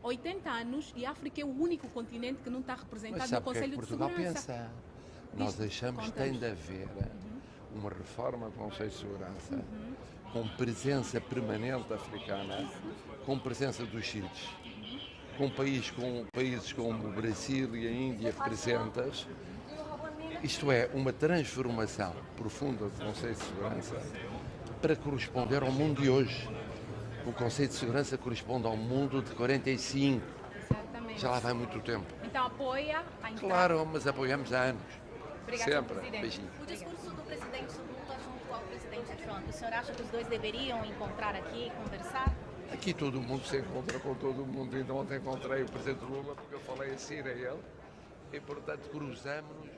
80 anos e a África é o único continente que não está representado Mas no sabe o que é que Conselho de Portugal Segurança. pensa? Nós achamos que tem de haver uma reforma do Conselho de Segurança com presença permanente africana, com presença dos sítios, com países como o Brasil e a Índia presentes. Isto é, uma transformação profunda do Conselho de Segurança para corresponder ao mundo de hoje. O Conselho de Segurança corresponde ao mundo de 45. Exatamente. Já lá vai muito tempo. Então apoia a entrada. Claro, mas apoiamos há anos. Obrigada, Sempre. presidente. Beijinho. O discurso do presidente Lula junto ao presidente Trump, o senhor acha que os dois deveriam encontrar aqui e conversar? Aqui todo mundo se encontra com todo mundo. Ainda ontem encontrei o presidente Lula porque eu falei assim a ele e, portanto, cruzamos-nos.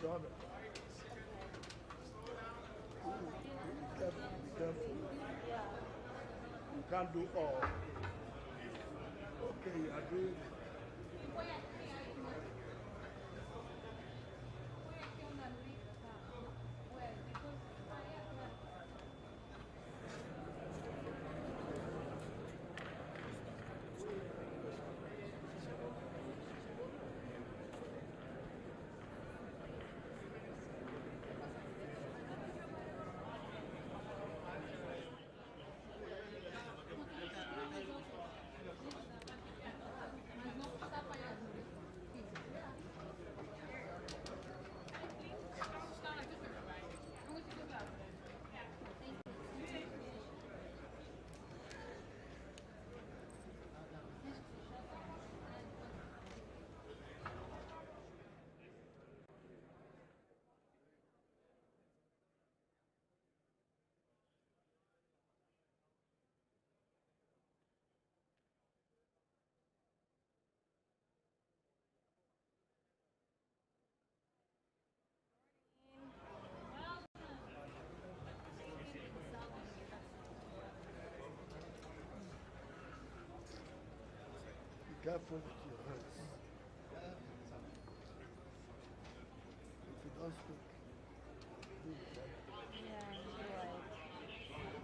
John, be careful. You can't do all. Okay, you are doing it. Be careful with your hands. If you don't speak, do it. Yeah, you're right.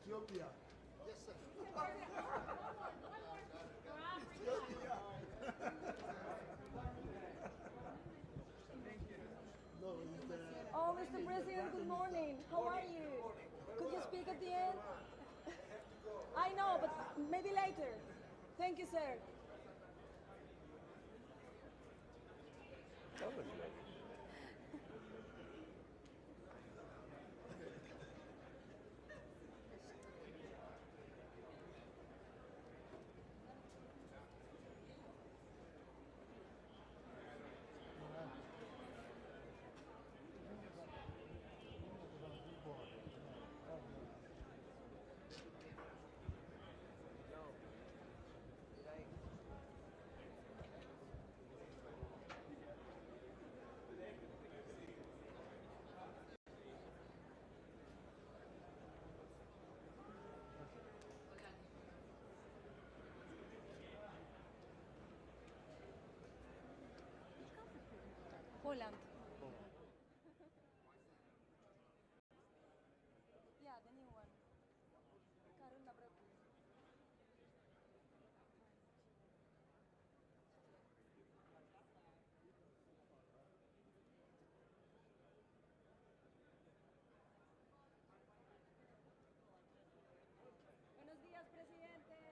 Ethiopia. Yes, sir. Ethiopia. No, it's the... Oh, Mr. President, good morning. How are you? Could you speak at the end? I know, but maybe later. Thank you, sir. That was good. Holland. Yeah, the new one. Karun Navratil. Buenos días, presidente.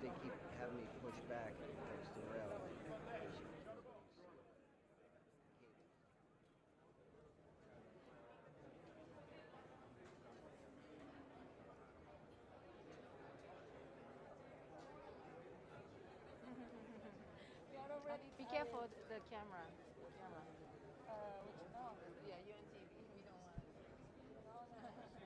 They keep having me push back against the rail. Be careful the camera. Yeah, you're on TV. We don't want it.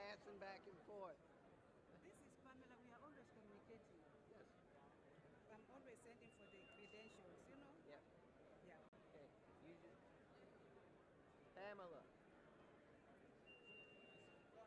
passing back and forth. This is Pamela. We are always communicating. Yes. I'm always sending for the credentials, you know? Yep. Yeah. Okay. You just... Pamela. Yeah.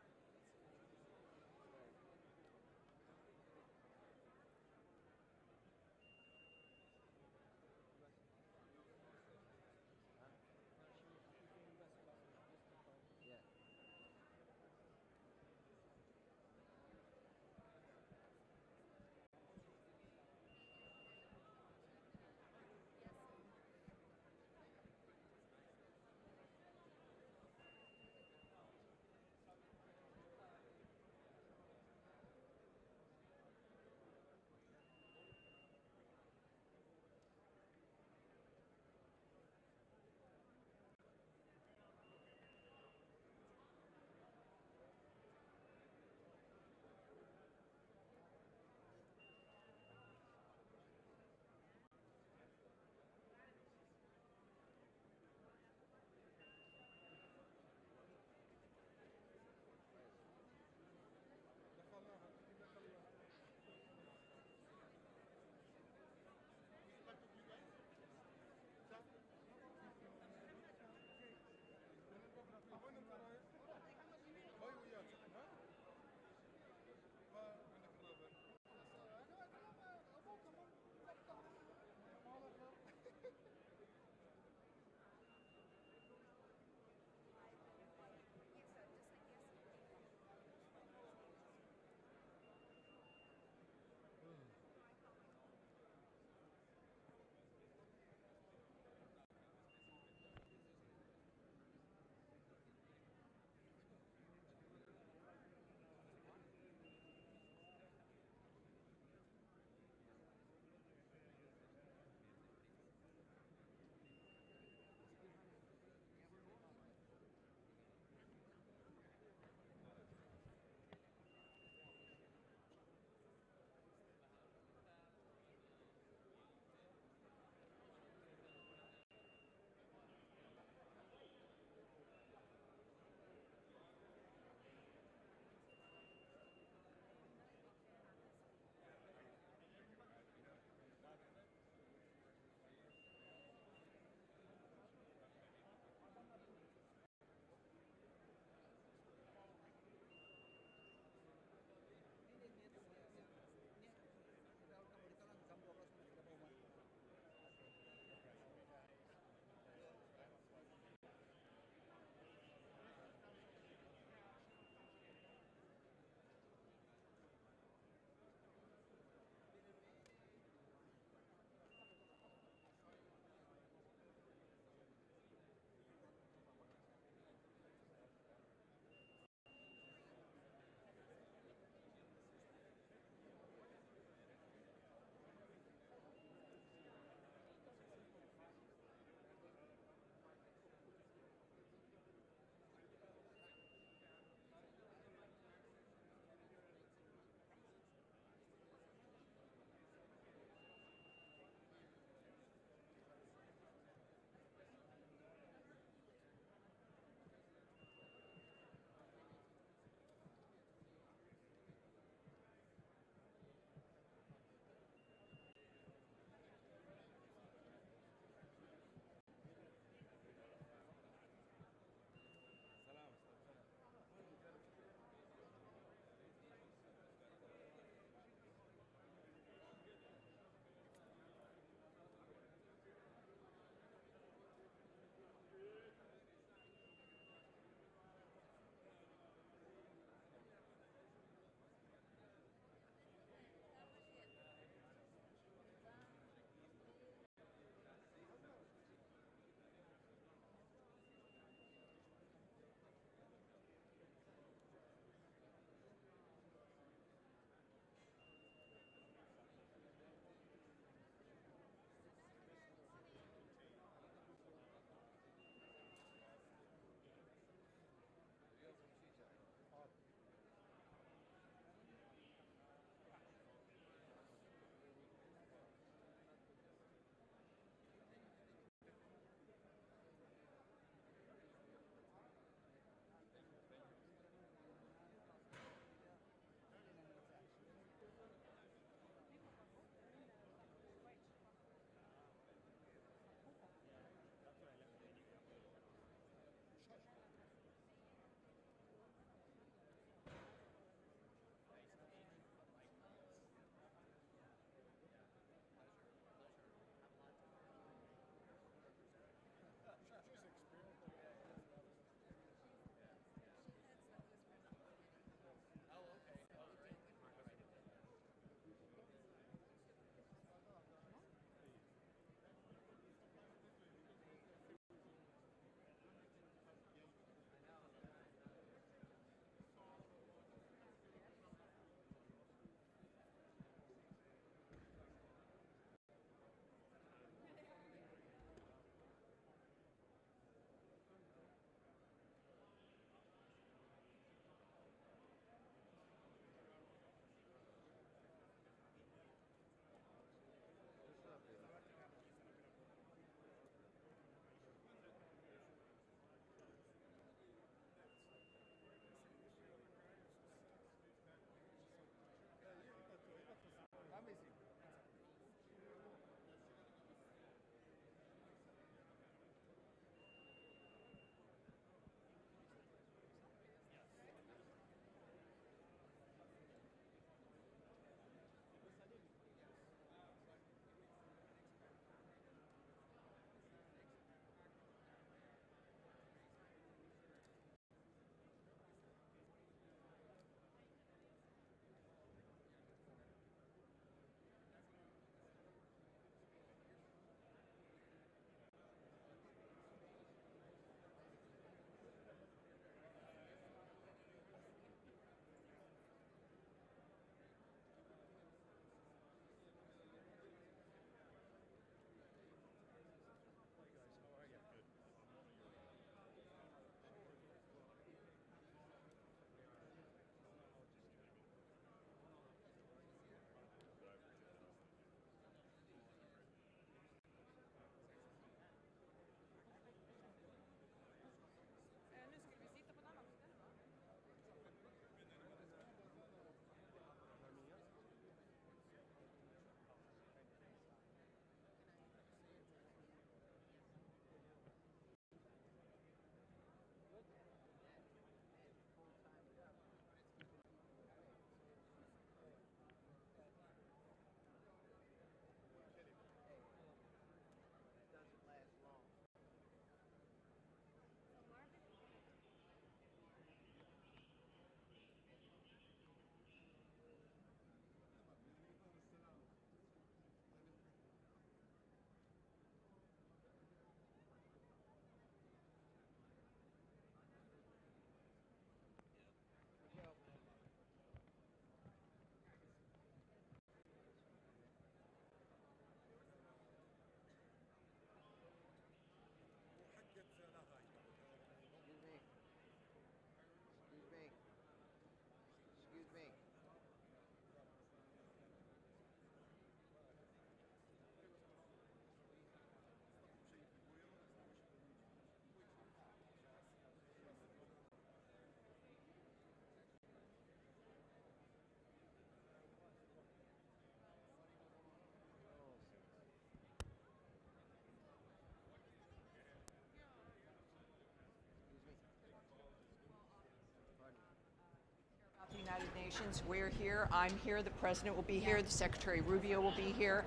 delegations. We're here. I'm here. The president will be here. The Secretary Rubio will be here.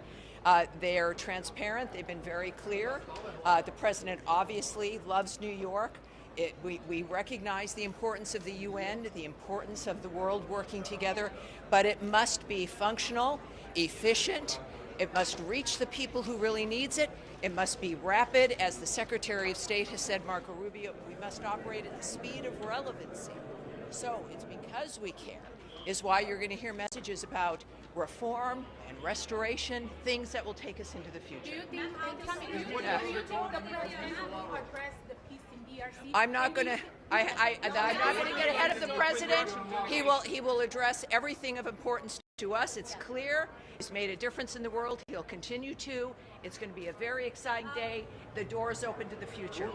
They're transparent. They've been very clear. The president obviously loves New York. We recognize the importance of the UN, the importance of the world working together, but it must be functional, efficient. It must reach the people who really needs it. It must be rapid. As the Secretary of State has said, Marco Rubio, we must operate at the speed of relevancy. So it's because we care is why you're going to hear messages about reform and restoration, things that will take us into the future. Do you think the president will address the peace in DRC? I'm not going to get ahead of the president. He will address everything of importance to us. It's clear. He's made a difference in the world. He'll continue to. It's going to be a very exciting day. The door is open to the future.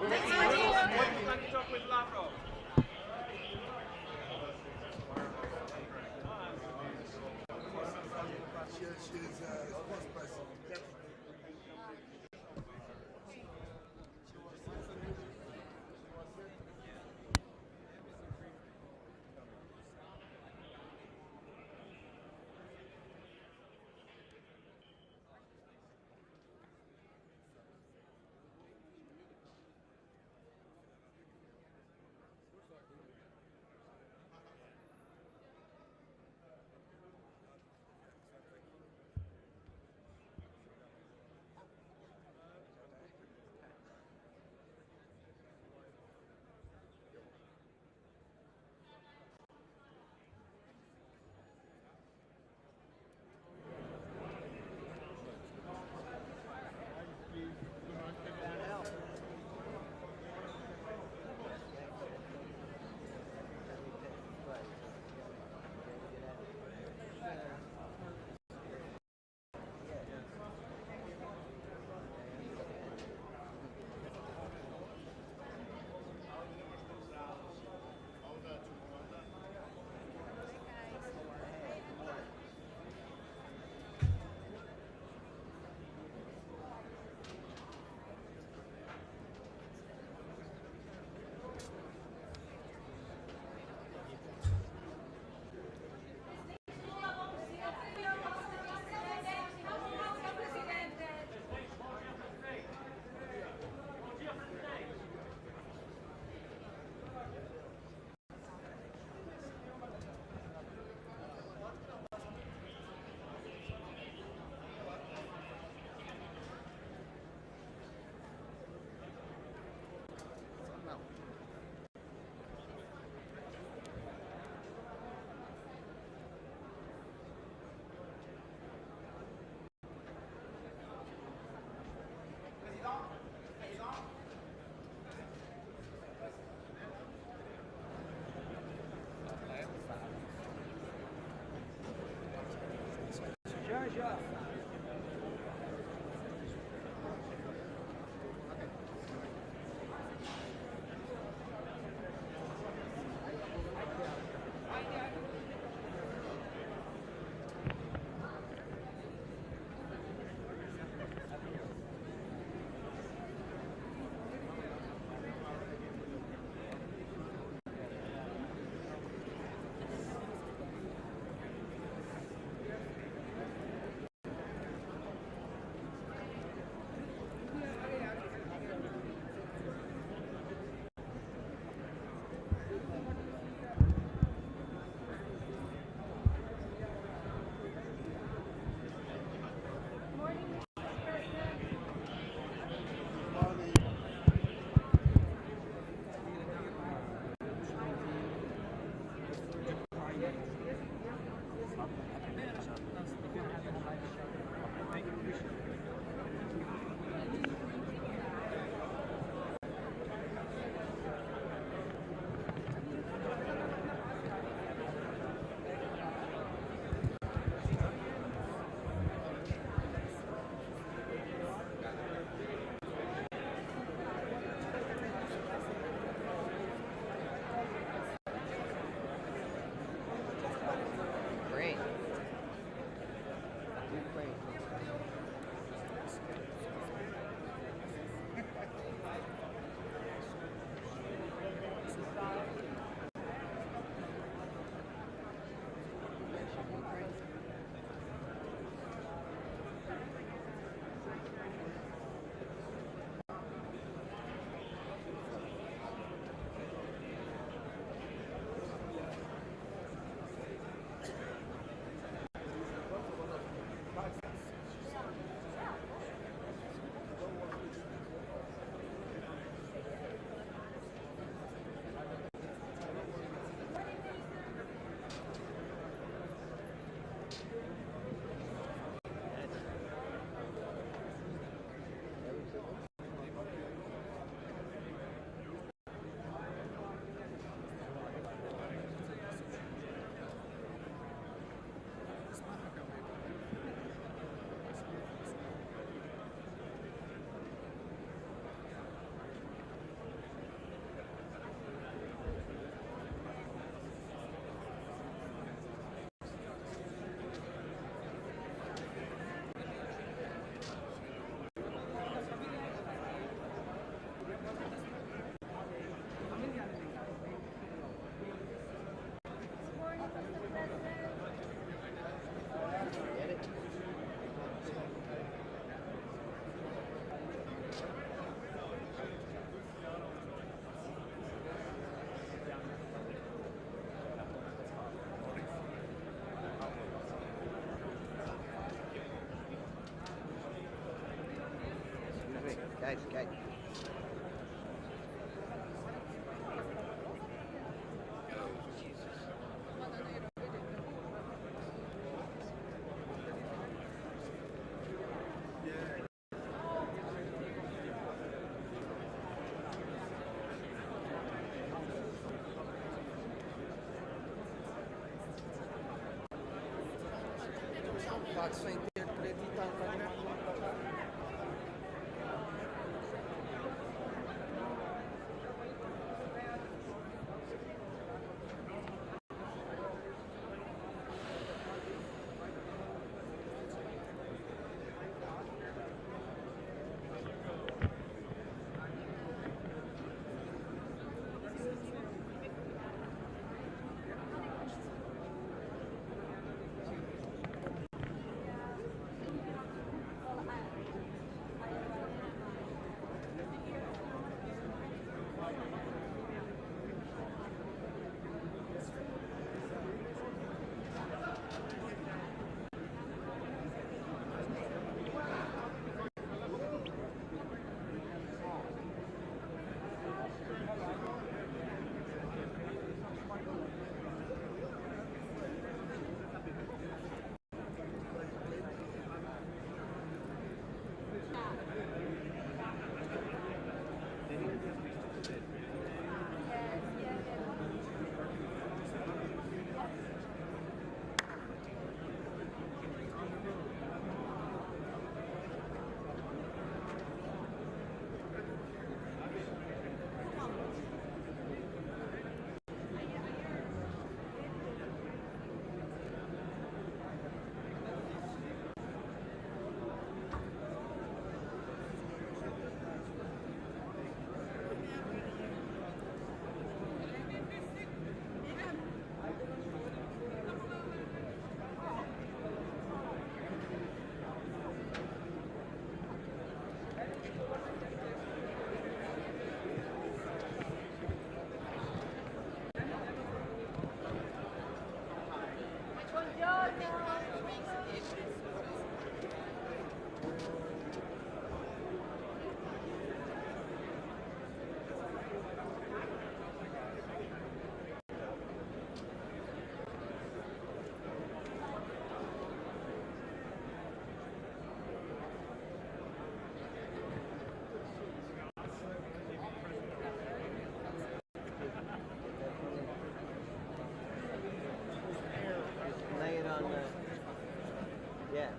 Okay. Pode ser interprete e tal,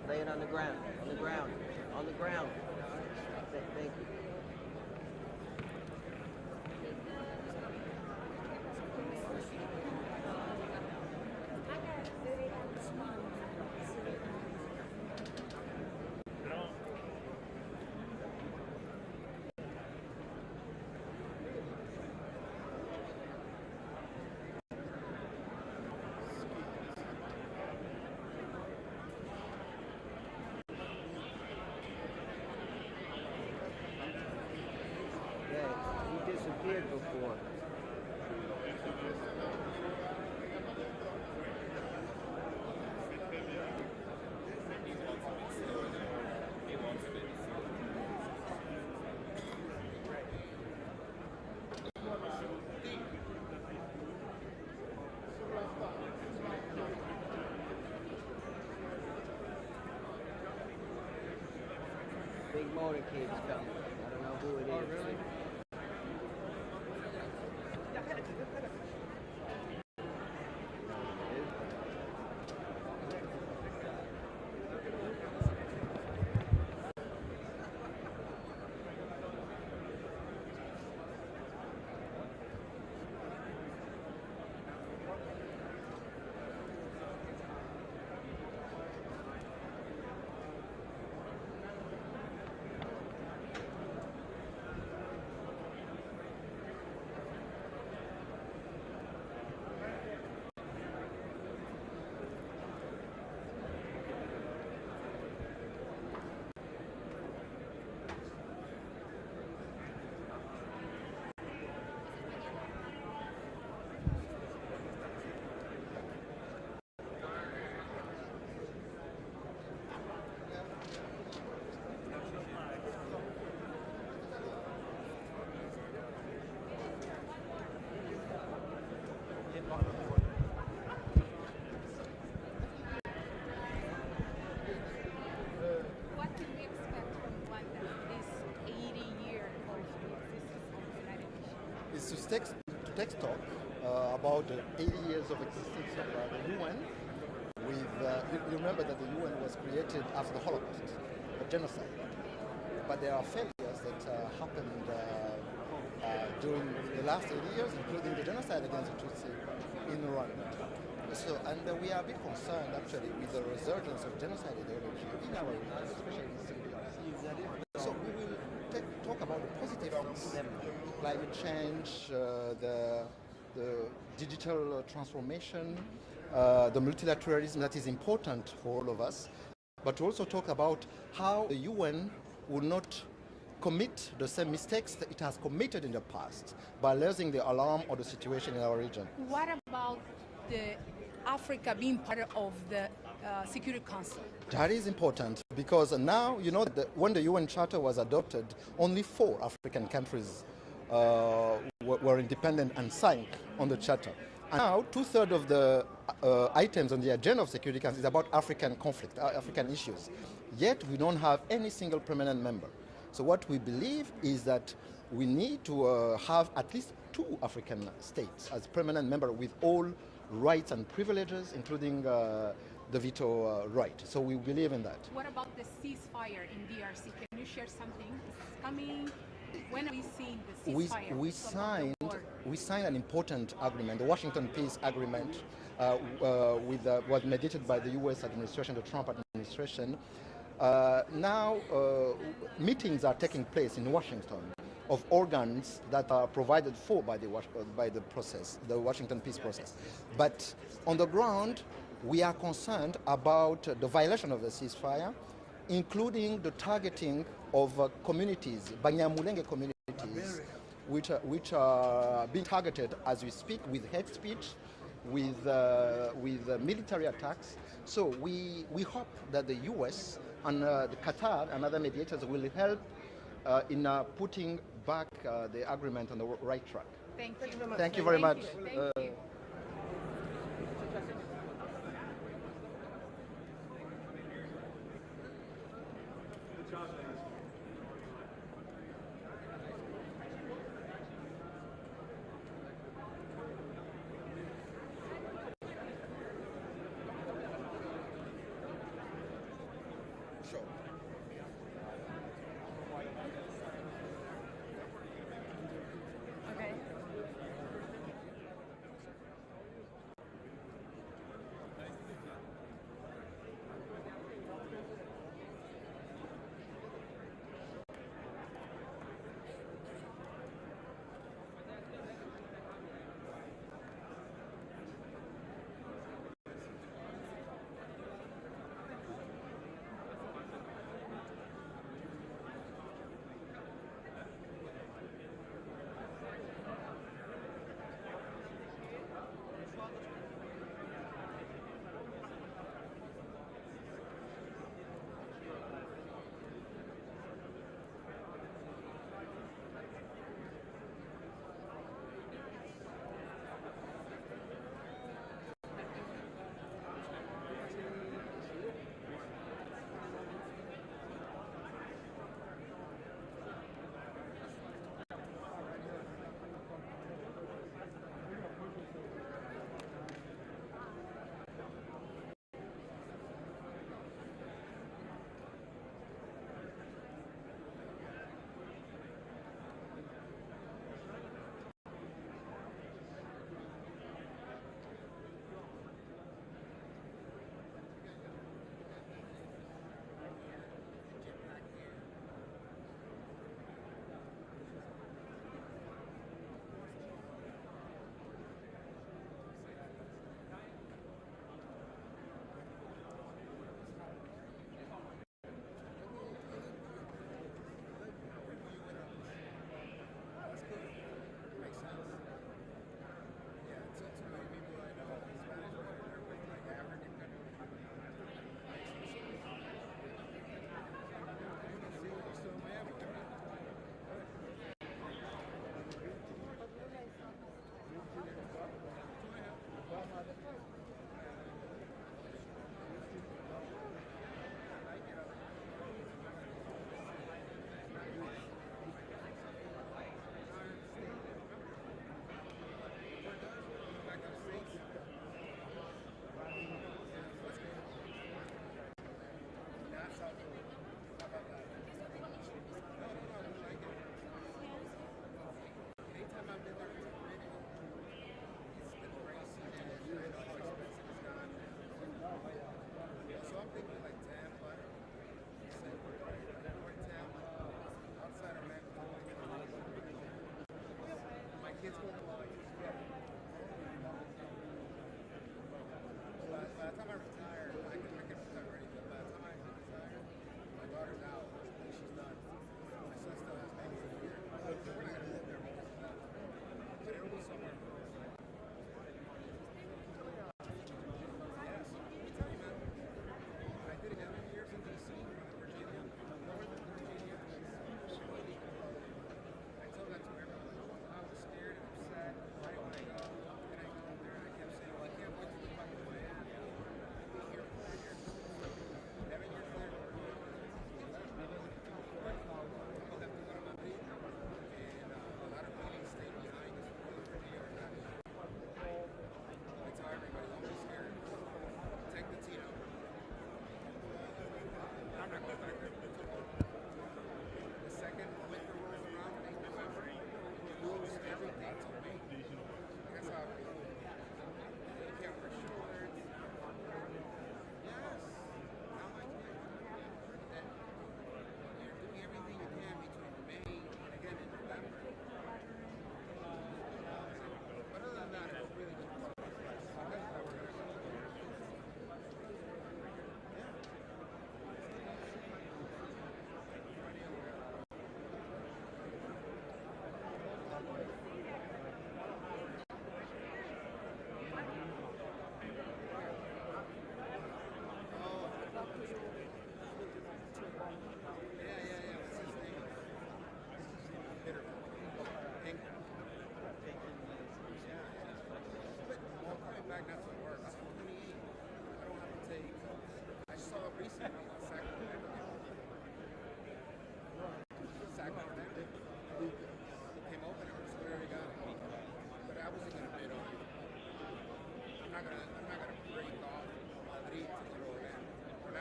Lay it on the ground. On the ground. Thank you. Disappeared before. Big motorcade's coming. I don't know who it is. Oh, really? text talk about the 80 years of existence of the UN. You remember that the UN was created after the Holocaust, a genocide. But there are failures that happened during the last 80 years, including the genocide against the Tutsi in Rwanda. So, and we are a bit concerned actually with the resurgence of genocide ideology in our region, especially in Syria. So we will talk about the positive things, climate change, the digital transformation, the multilateralism that is important for all of us, but to also talk about how the UN will not commit the same mistakes that it has committed in the past by raising the alarm on the situation in our region. What about the Africa being part of the Security Council? That is important because now, you know, when the UN Charter was adopted, only 4 African countries were independent and signed on the Charter. And now, 2/3 of the items on the agenda of Security Council is about African conflict, African issues. Yet, we don't have any single permanent member. So what we believe is that we need to have at least 2 African states as permanent member with all rights and privileges, including the veto right. So we believe in that. What about the ceasefire in DRC? Can you share something? It's coming. When are we seeing the ceasefire? We signed an important agreement, the Washington Peace Agreement, was mediated by the U.S. administration, the Trump administration. Now meetings are taking place in Washington of organs that are provided for by the process, the Washington peace process. But on the ground, we are concerned about the violation of the ceasefire, including the targeting of communities, Banyamulenge communities, which are being targeted as we speak with hate speech, with military attacks. So we hope that the U.S. and the Qatar and other mediators will help in putting back the agreement on the right track. Thank you. Thank you very much. Thank you. Okay.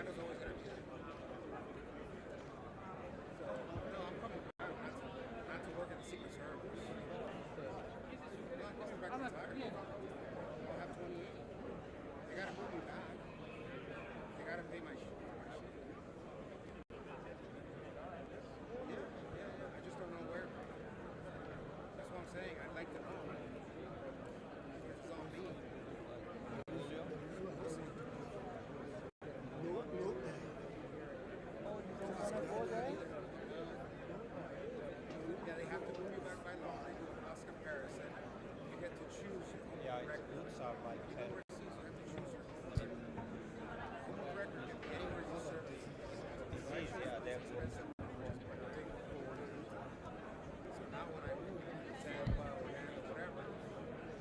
China's always going to be there. So, no, I'm coming back, not to work in the Secret Service. No, I'm coming back to retire. I'll have 28. They got to move me back. They got to pay my shit. Yeah. I just don't know where. That's what I'm saying. I'd like to know. It's on me. Yeah, they have to move you back by law. They do a cost comparison. You get to choose your home record. You go overseas, you have to choose your home record. You can anywhere you serve. Yeah, that's expensive. So now when I move to Tampa or whatever,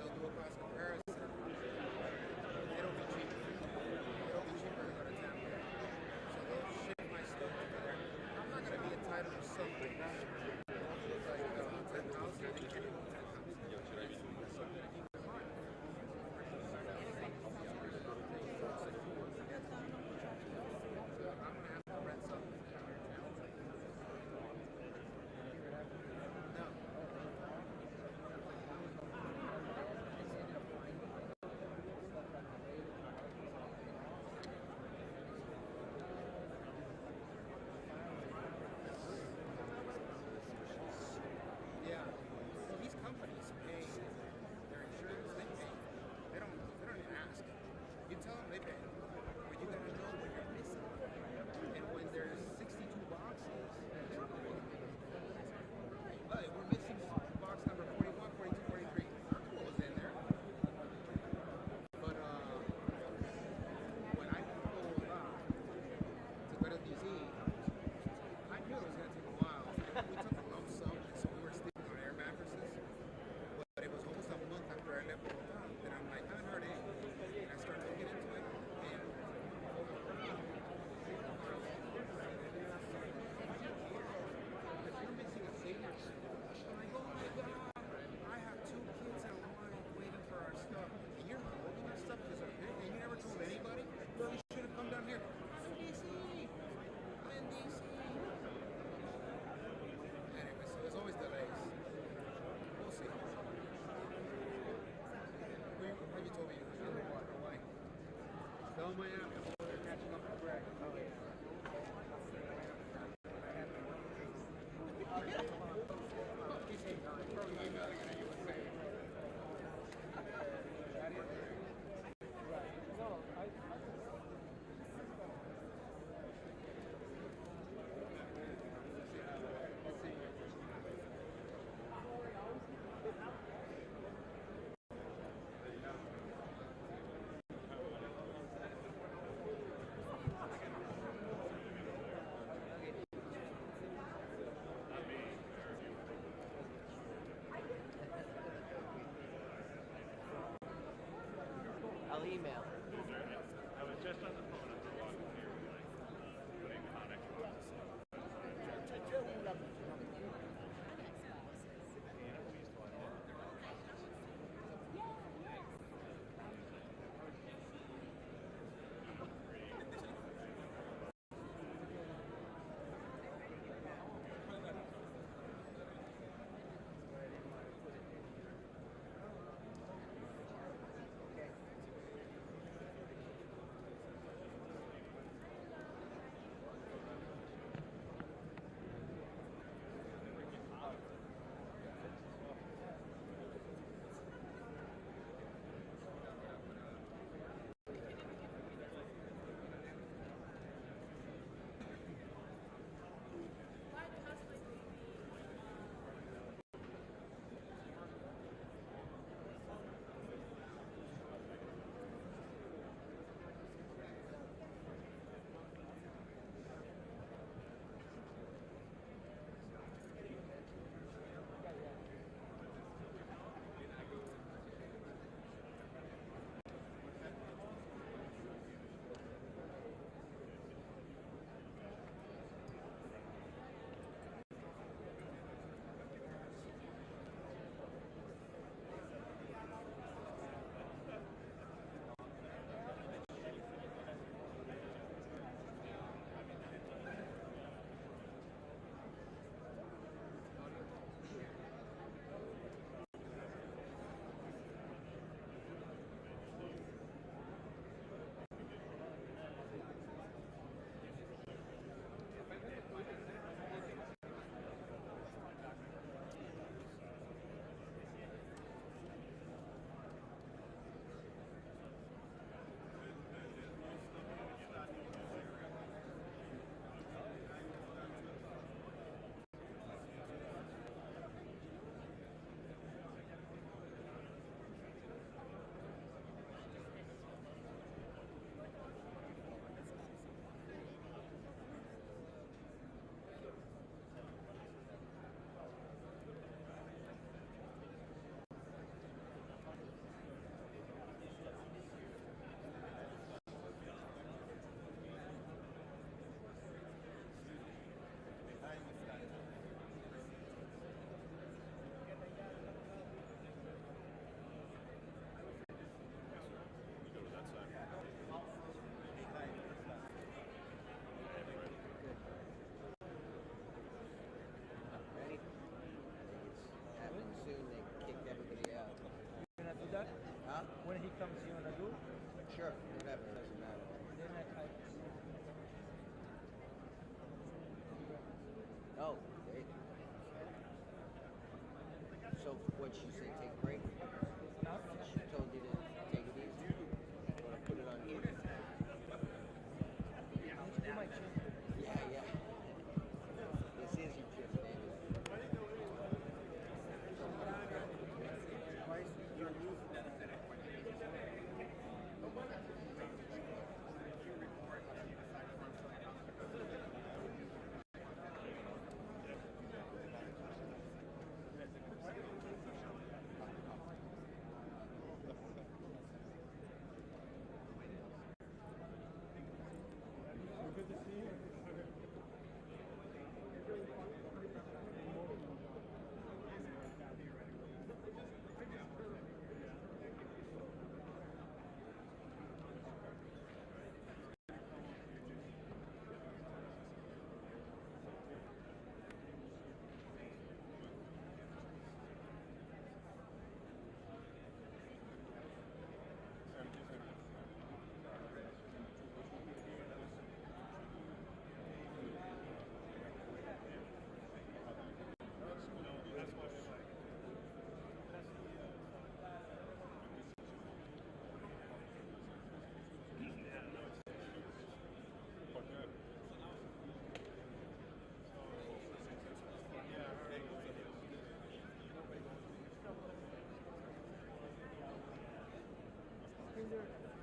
they'll do a cost comparison. It'll be cheaper. It'll be cheaper to go to Tampa. So they'll ship my stuff over there. I'm not going to be entitled to something. It's like 10,000. I think you can do 10,000. Yeah. Well, these companies pay their insurance. They pay. They don't even ask. You tell them they pay. But you gotta know when you're missing. And when there's 62 boxes, they don't pay. But we're missing box number 41, 42, 43. What was in there? But when I pulled to go to DC, I knew it was gonna take a while. And we took a lump sum, and so we were sleeping on air mattresses. But it was almost a month after I left Bogota that I'm like, I haven't heard anything. And I started looking into it, and you're missing a senior. I'm like, oh my God, I have 2 kids and a wife waiting for our stuff. And you're holding our stuff because of it, and you never told anybody? Well, you should have come down here. I'm in DC. I'm in DC. Anyway, so there's always delays. We'll see. Have you told me you're going to walk away? Tell Miami. They're catching up with Greg. I'll email. I was just on the phone at the walk here, putting the hot Xbox. What she say? Take a break. She told you to take it easy. You want to put it on here? Yeah, yeah. This is your chip, baby.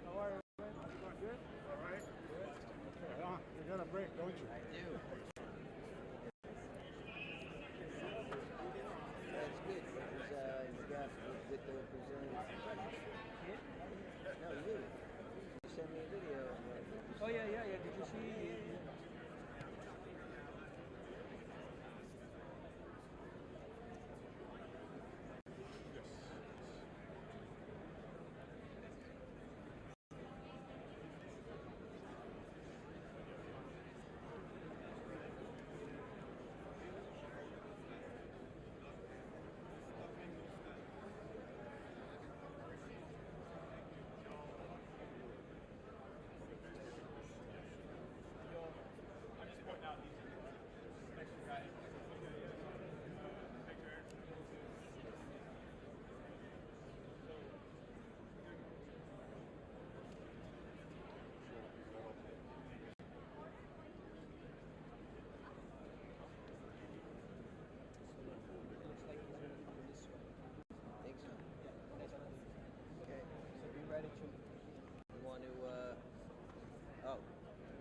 How are you? Good? All right. Good. You got a break, don't you? I do. That's good because you got with the Brazilian. No, you. You sent me a video. Oh yeah. Did you see?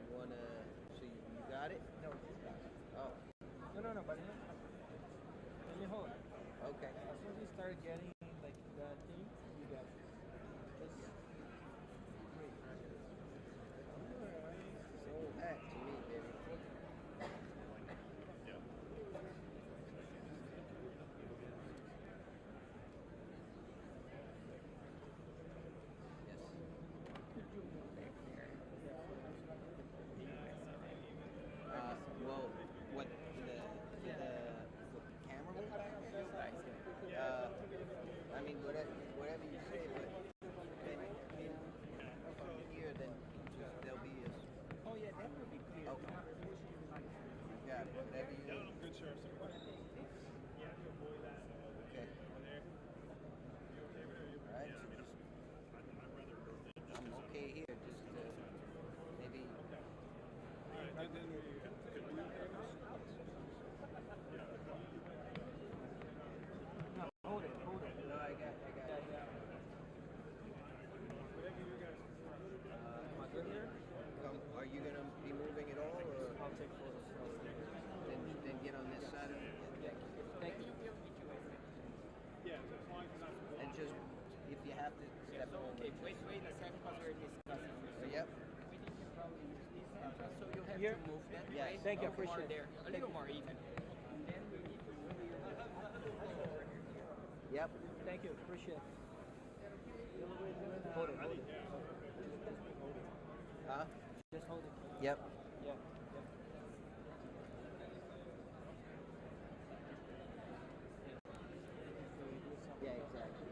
You want to, so you got it? No. Oh. No, but let me hold. Okay. As soon as you start getting like that thing, you got it. Just wait. Alright. So that to me, baby. Well, what the camera move? I mean, whatever you say, but then from here, then there'll be a. Oh yeah, that would be clear. Okay. You got it. Whatever you. Good sheriff. Okay. All right. So just, I'm okay here. Just maybe. No, hold it. No, I got it. Am I good here? Are you gonna be moving at all, or I'll take photos. then get on this side of it? Thank you. Yeah, so as long as you're not. And just if you have to step over. Okay, wait a second because we're discussing. Yep. We think you probably use this entrance, so you'll have Here? to move that Yes. way. Thank you, More appreciate it. there, a little more even. And then we need to move your over here. Yep. Thank you. Appreciate it. Hold it. Huh? Just hold it. Yep. Yeah. Yeah, exactly.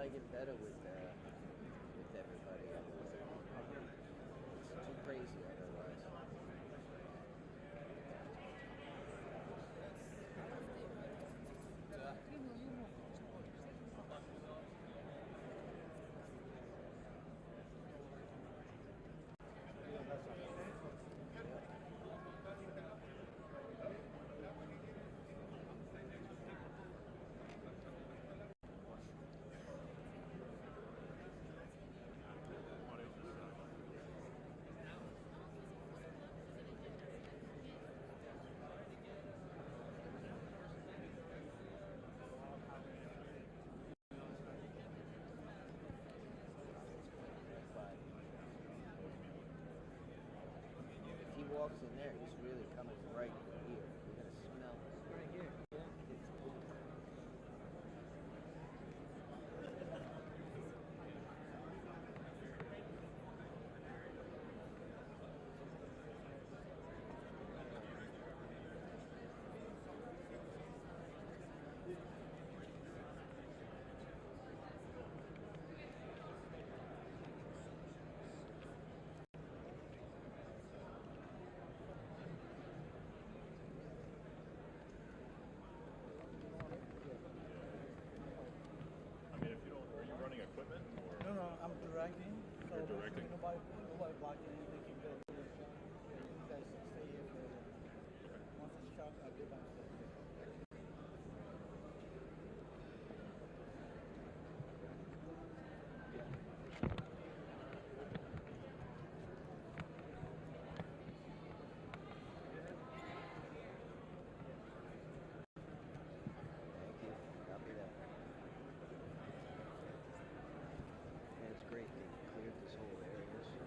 gotta get better with everybody. It's too crazy otherwise. Walks in there, he's really coming right here. You're gonna smell it. Right here. Equipment or? No, I'm directing. So You're directing. Nobody blocking anything. Can go through the shop. You guys stay here for once it's shot, I'll get back to you. Copy that. Yeah, it's great. They cleared this whole area. So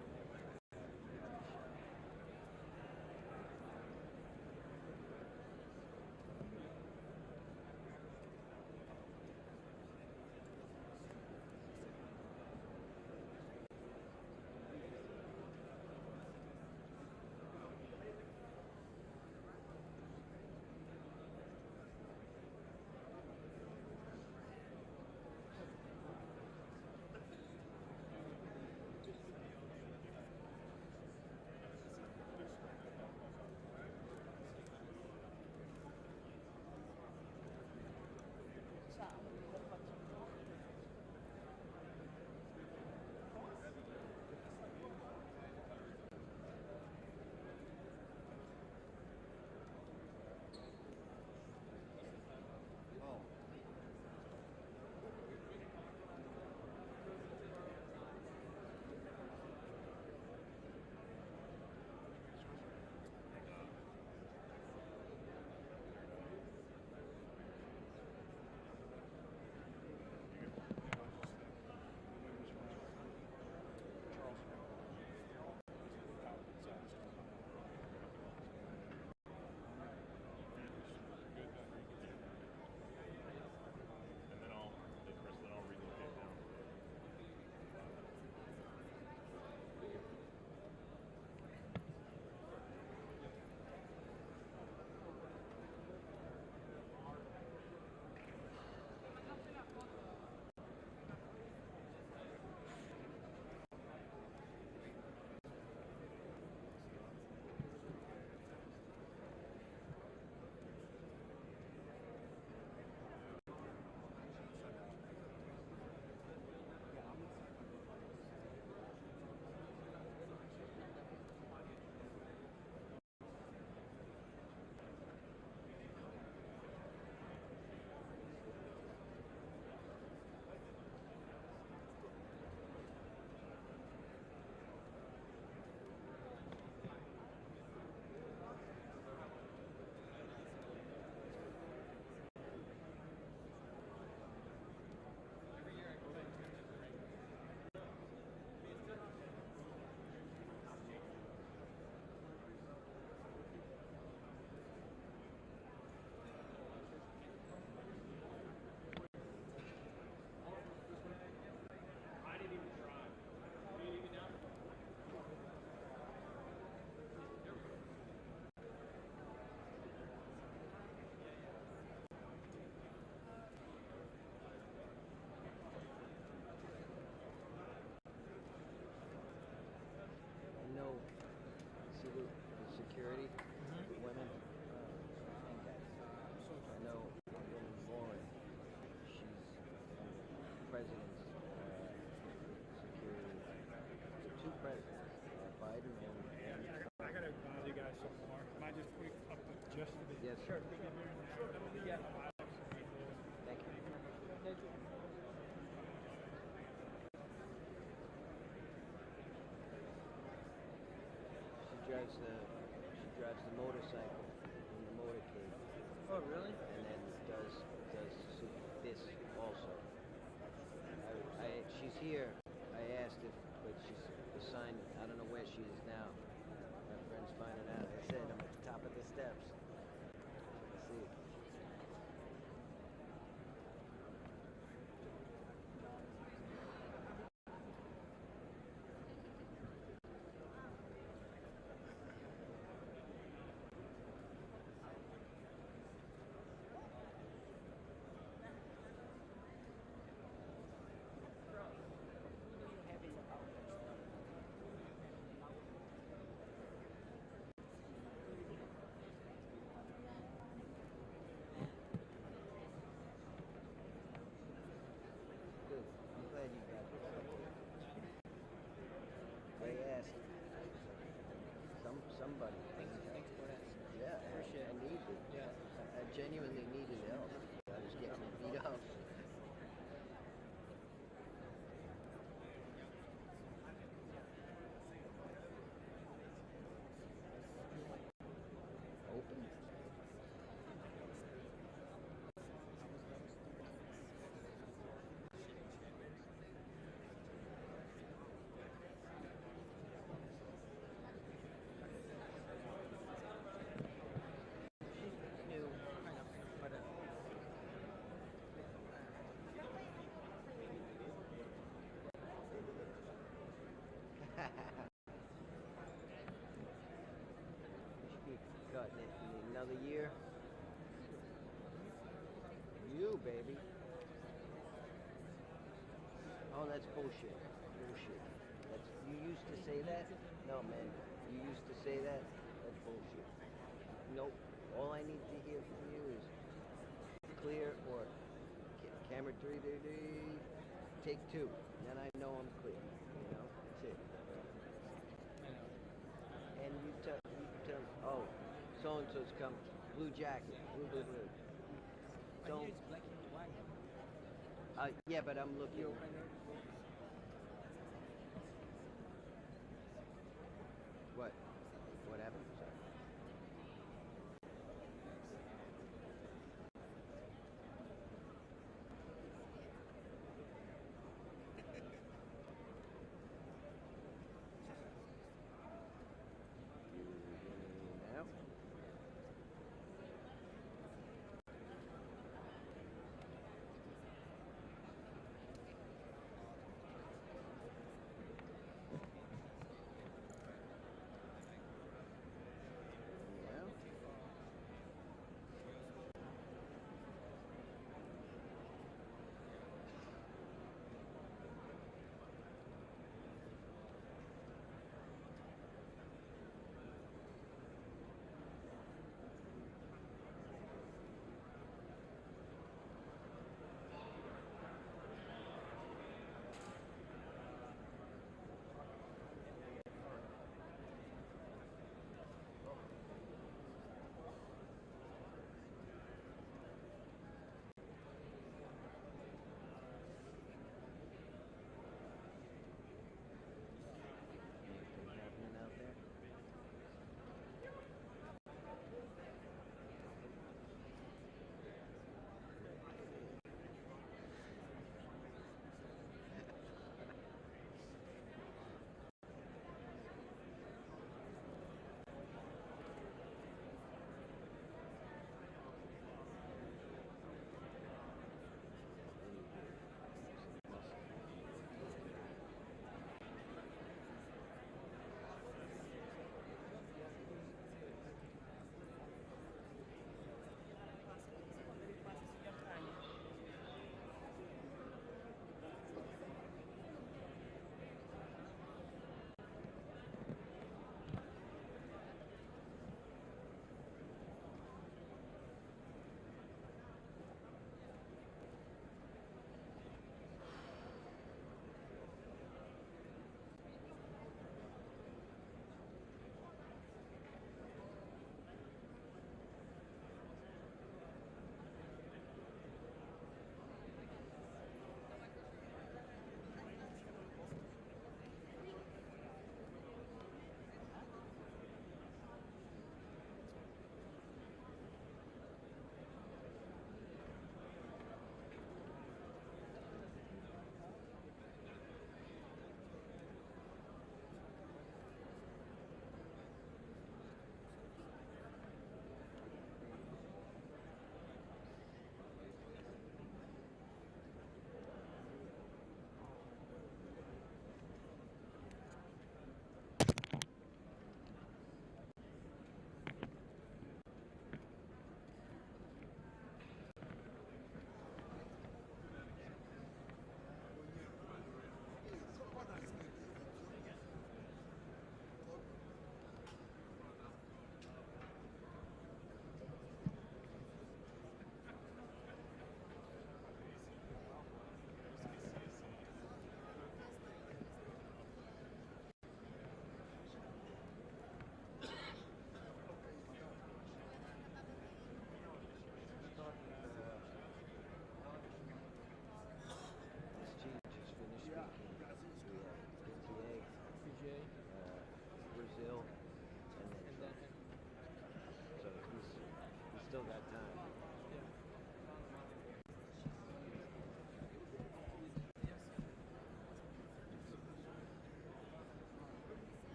drives the motorcycle in the motorcade. Oh, really? And then does this also. She's here. I asked if, but she's assigned. I don't know where she is now. My friend's finding out. I said I'm at the top of the steps. Let's see. Good. I'm glad you got this. I asked somebody. Thanks for that. Yeah, Appreciate I it. needed it. Yeah. I genuinely needed help. I was getting beat up. Open. New. But Should be cutting it in another year. You, baby. Oh, that's bullshit. Bullshit. You used to say that? No, man. You used to say that? That's bullshit. Nope. All I need to hear from you is clear or camera 3, take 2. Then I know I'm clear. You know? That's it. And you tell, oh, so-and-so's coming. Blue jacket. Blue. but Don't. here it's black and white. Yeah, but I'm looking. You open it. What? What happened? Sorry. Now?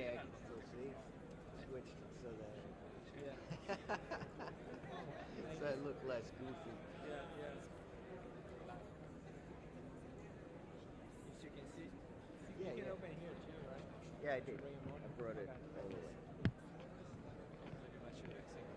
Okay, I can still see. Switched it so that so I look less goofy. Yeah, yeah. As you can see, Yeah, you can yeah. open here too, right? Yeah, I did. Bring 'em on? I brought it Okay. all the way. I should have seen.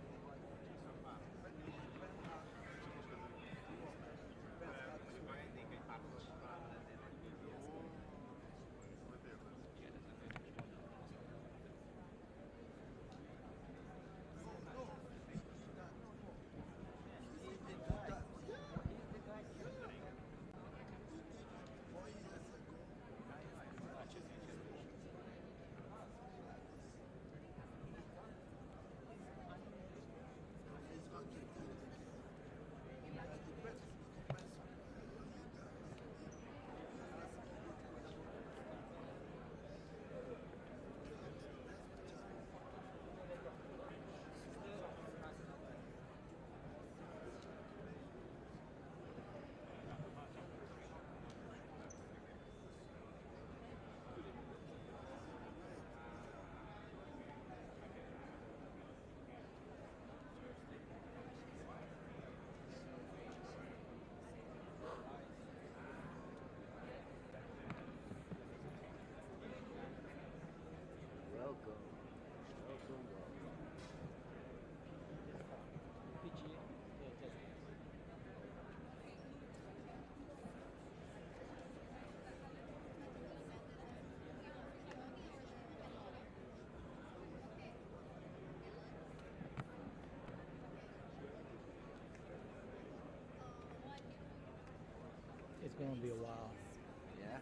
Welcome. Welcome, welcome. PG. Yeah, just. It's gonna be a while. Yeah?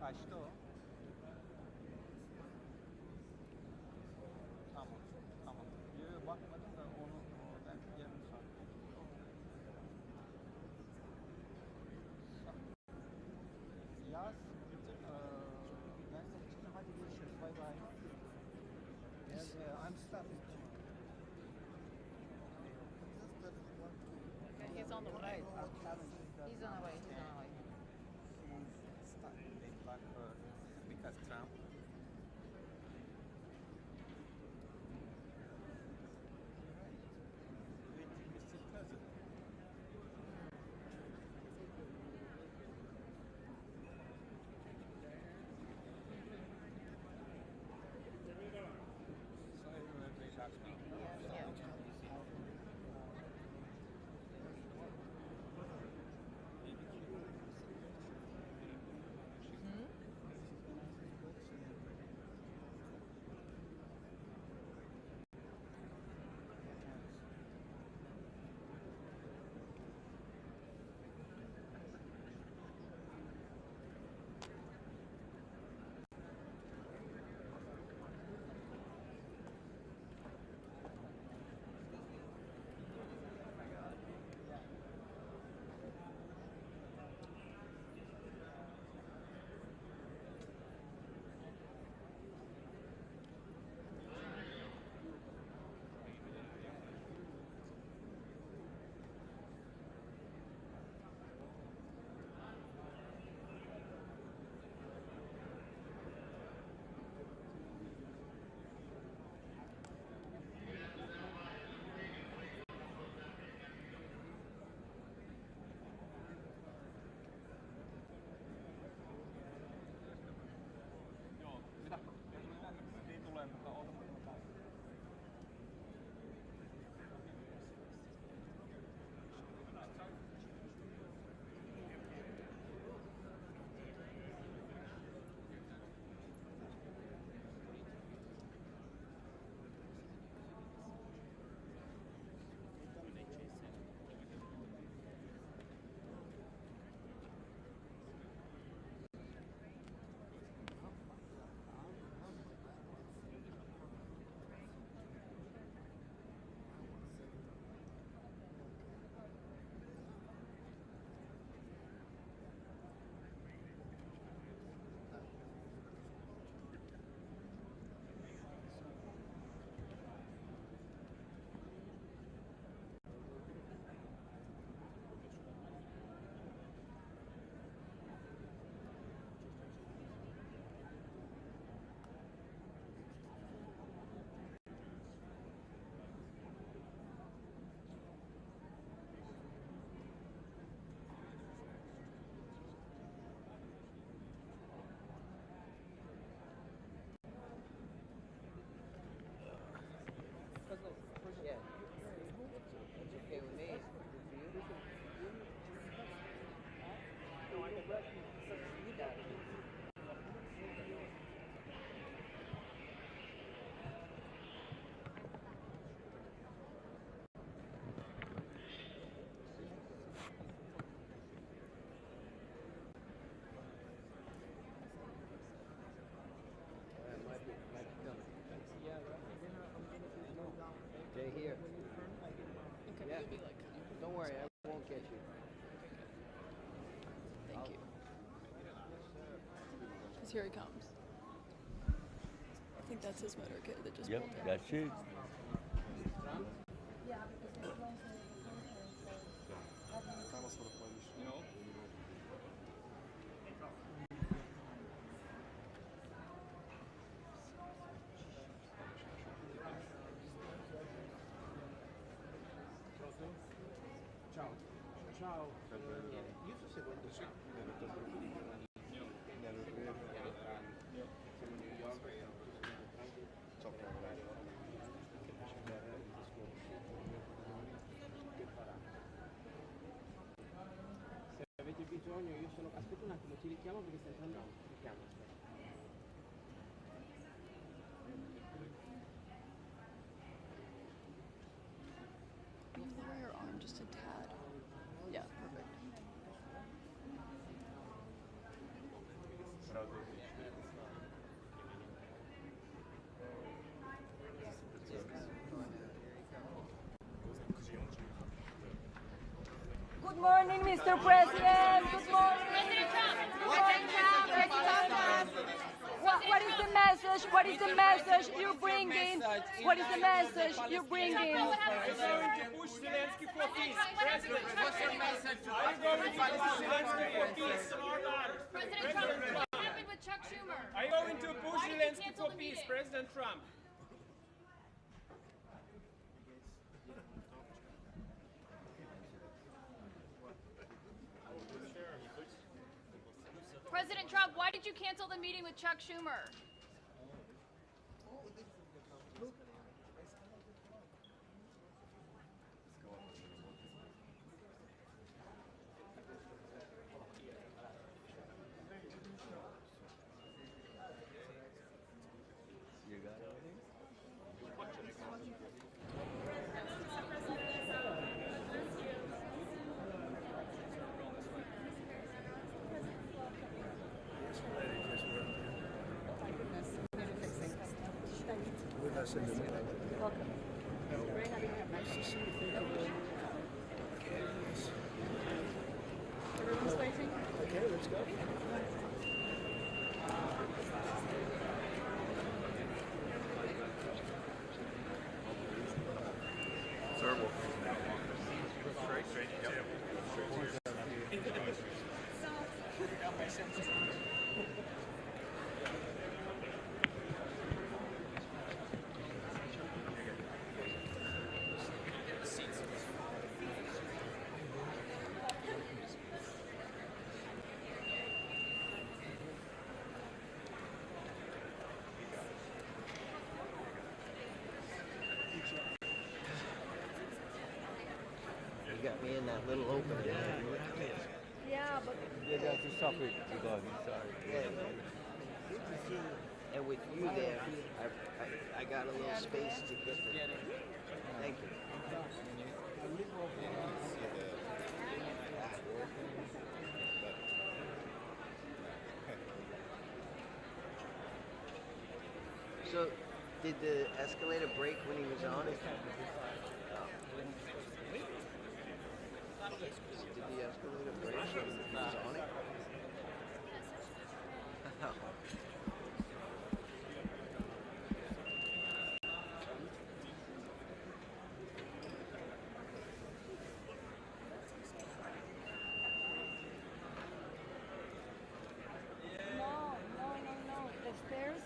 Kaçtı o? Tamam. Tamam. Yok bakmadım da onu ben yarım saat. Yaz. Ben senin için hadi görüşürüz. Bye bye. Yes, I'm starting tomorrow. He's on the way. Right, I'm traveling. He's on the way. He's on the way. He's starting like because Trump. Mr. President. Yeah. It's okay with me. Good for you? No, I can brush you. You got it. Might be coming. Stay here. Okay, Yeah. you'll be like, Don't worry, I won't catch you. thank you. Because here he comes. I think that's his motorcade that just Yep, pulled in. that's it. Yeah, because it's long to the conference, so that means Ciao. Ciao. Io sto seguendo il gruppo di giornalisti dello New York, so che lavorare ora che faccio vedere il discorso che farà. Se avete bisogno io sono. Aspetta un attimo, ti richiamo perché stai entrando. Ti richiamo, aspetta. Lower your arm just a tad. Yeah, perfect. Good morning, Mr. President. Good morning. President Trump. What is the message? What is the message you're bringing? What is the message you're bringing? Push Zelensky for peace. President, what's your message? Are you going to push Zelensky for peace? President Trump, what happened with Chuck Schumer? Are you going to push Zelensky for peace, President Trump? President Trump, why did you cancel the meeting with Chuck Schumer? Everyone's waiting? Okay, let's go. You got me in that little opening. Yeah, but You got to stop it. You got me, sorry. Yeah, good to see you. And with you there, I got a little space to get there. Thank you. So, did the escalator break when he was on it? Did the escalator break when he was on it? No. The stairs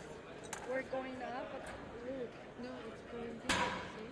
were going up, but look, no, it's going down, see?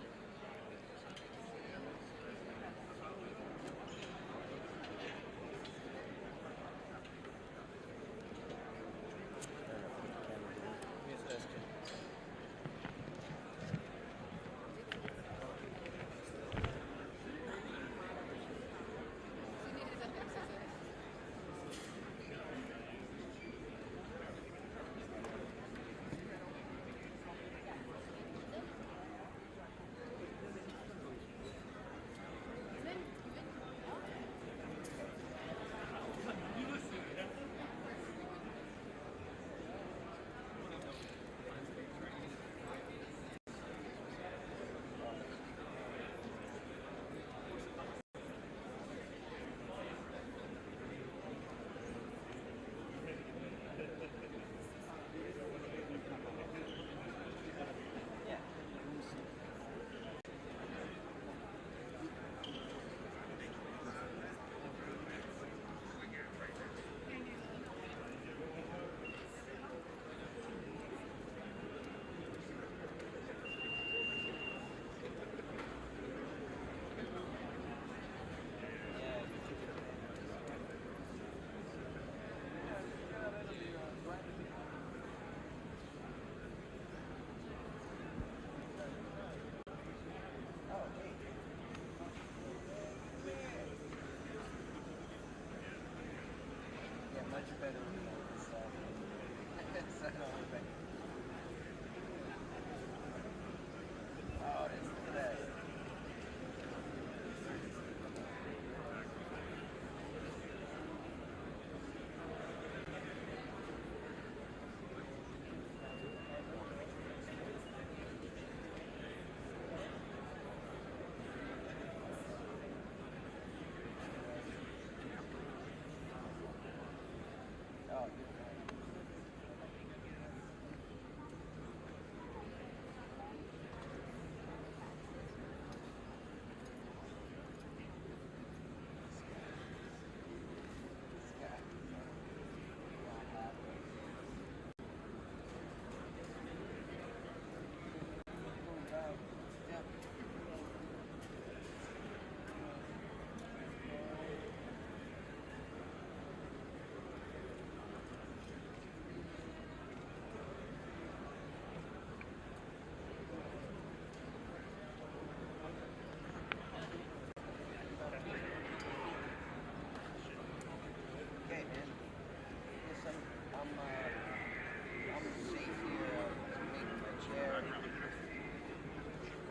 I'm safe here. Making my chair.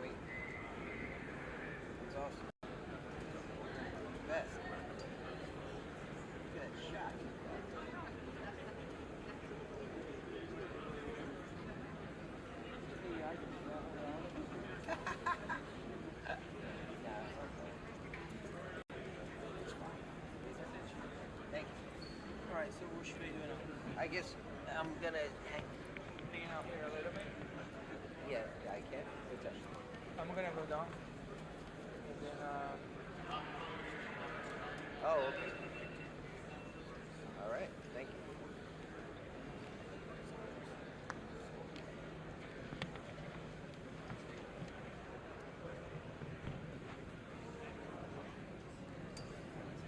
Wait. It's awesome. Best. Look at that shot. Thank you. Alright, so what should I do now? I guess I'm gonna hang. Hanging out here a little bit. Yeah, I can. What's up? I'm gonna go down. And then, Oh, okay. All right. Thank you.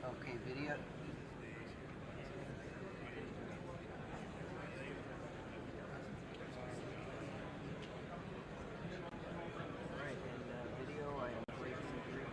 Okay, video. Alright, and video I am placing here.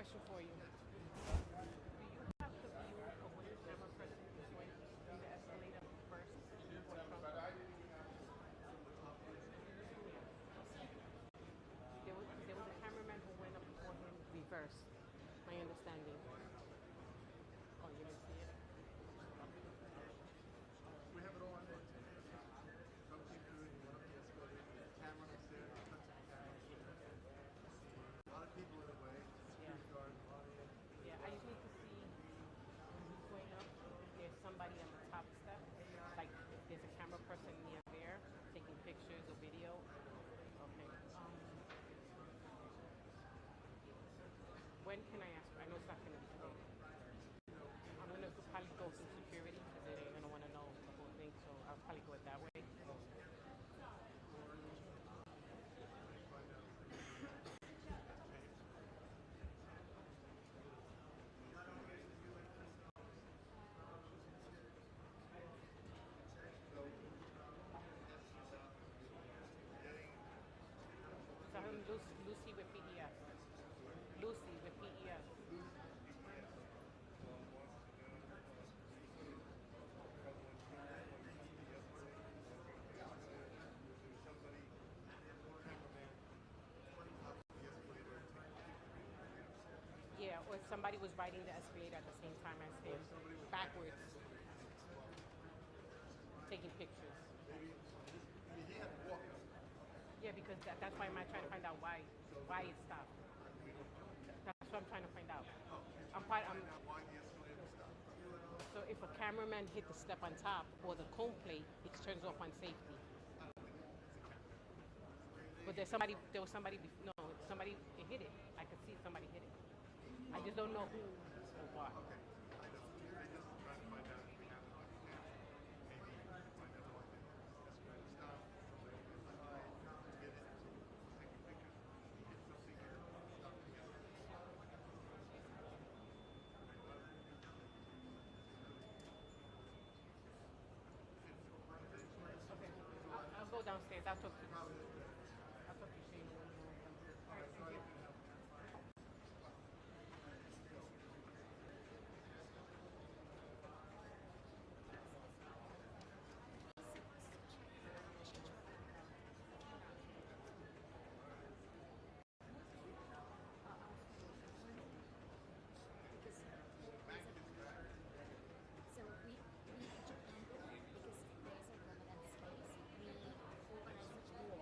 question for you. Do you have the view of what the camera person is going through the escalator first? Or from? There was a cameraman who went up before him reverse. My understanding. Oh, you didn't see it? We have it all on there. Some people do it, you want to be escalated, the camera is there, touch the camera. A lot of people in the way, security guard, audience. Yeah, I just need to see when he's going up, if there's somebody on the top step, like if there's a camera person near there taking pictures or video. Okay. When can I ask? I know it's not going to be today. I'm going to probably go through security because they're going to want to know the whole thing, so I'll probably go it that way. So I'm Lucy with PES. Lucy with PES. Yeah, or if somebody was riding the escalator at the same time as him, backwards, taking pictures. Yeah, because that's why I'm trying to find out why it stopped. That's what I'm trying to find out. So if a cameraman hit the step on top or the cone plate, it turns off on safety. But it hit it. I could see somebody hit it. I just don't know who or what. Okay, I'll go downstairs. I'll talk to you. Shane. All right, thank you. So we because there's a limited space, we organize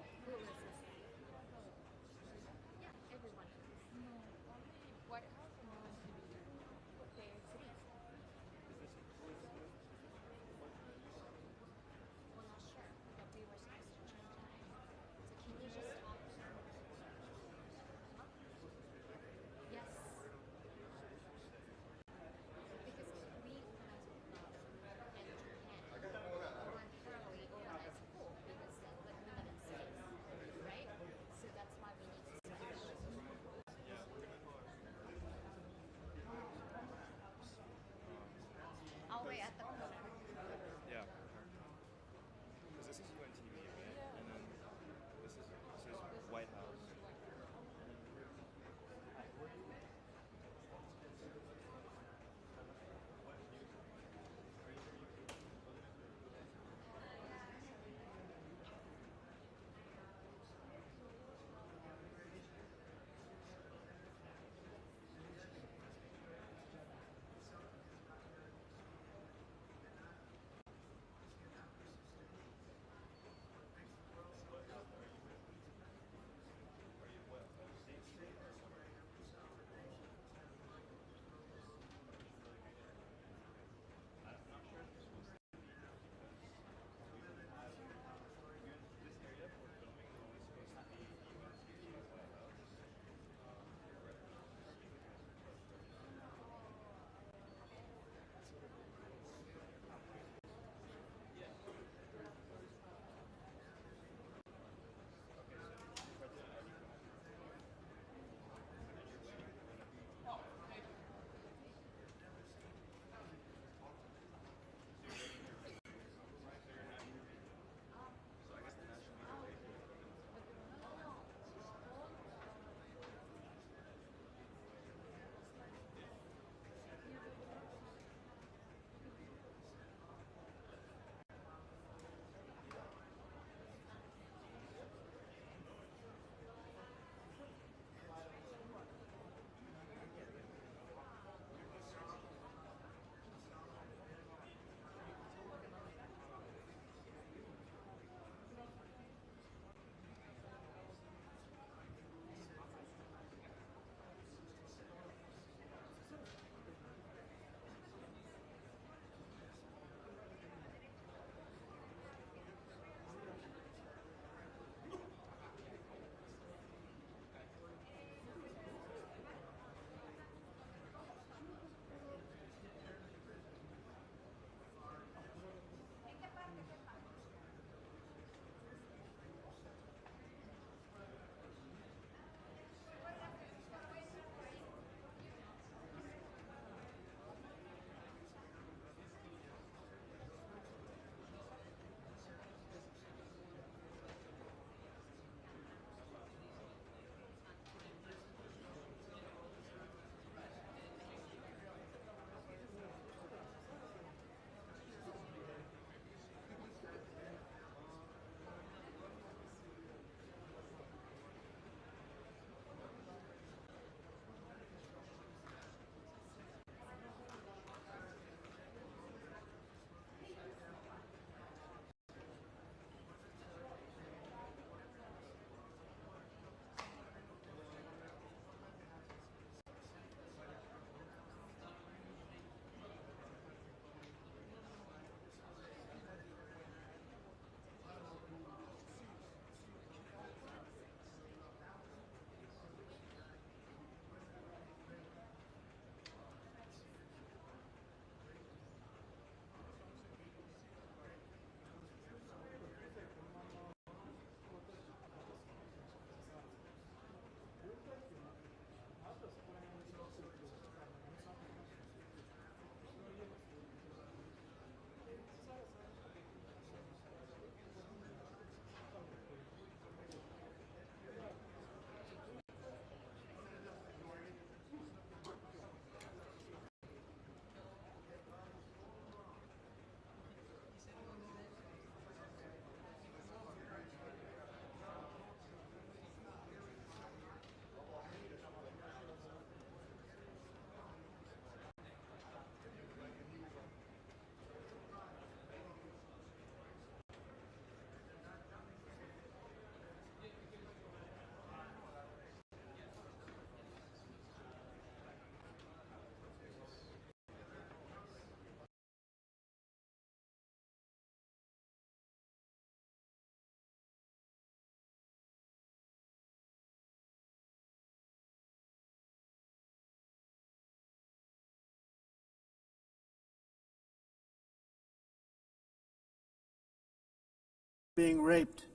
being raped.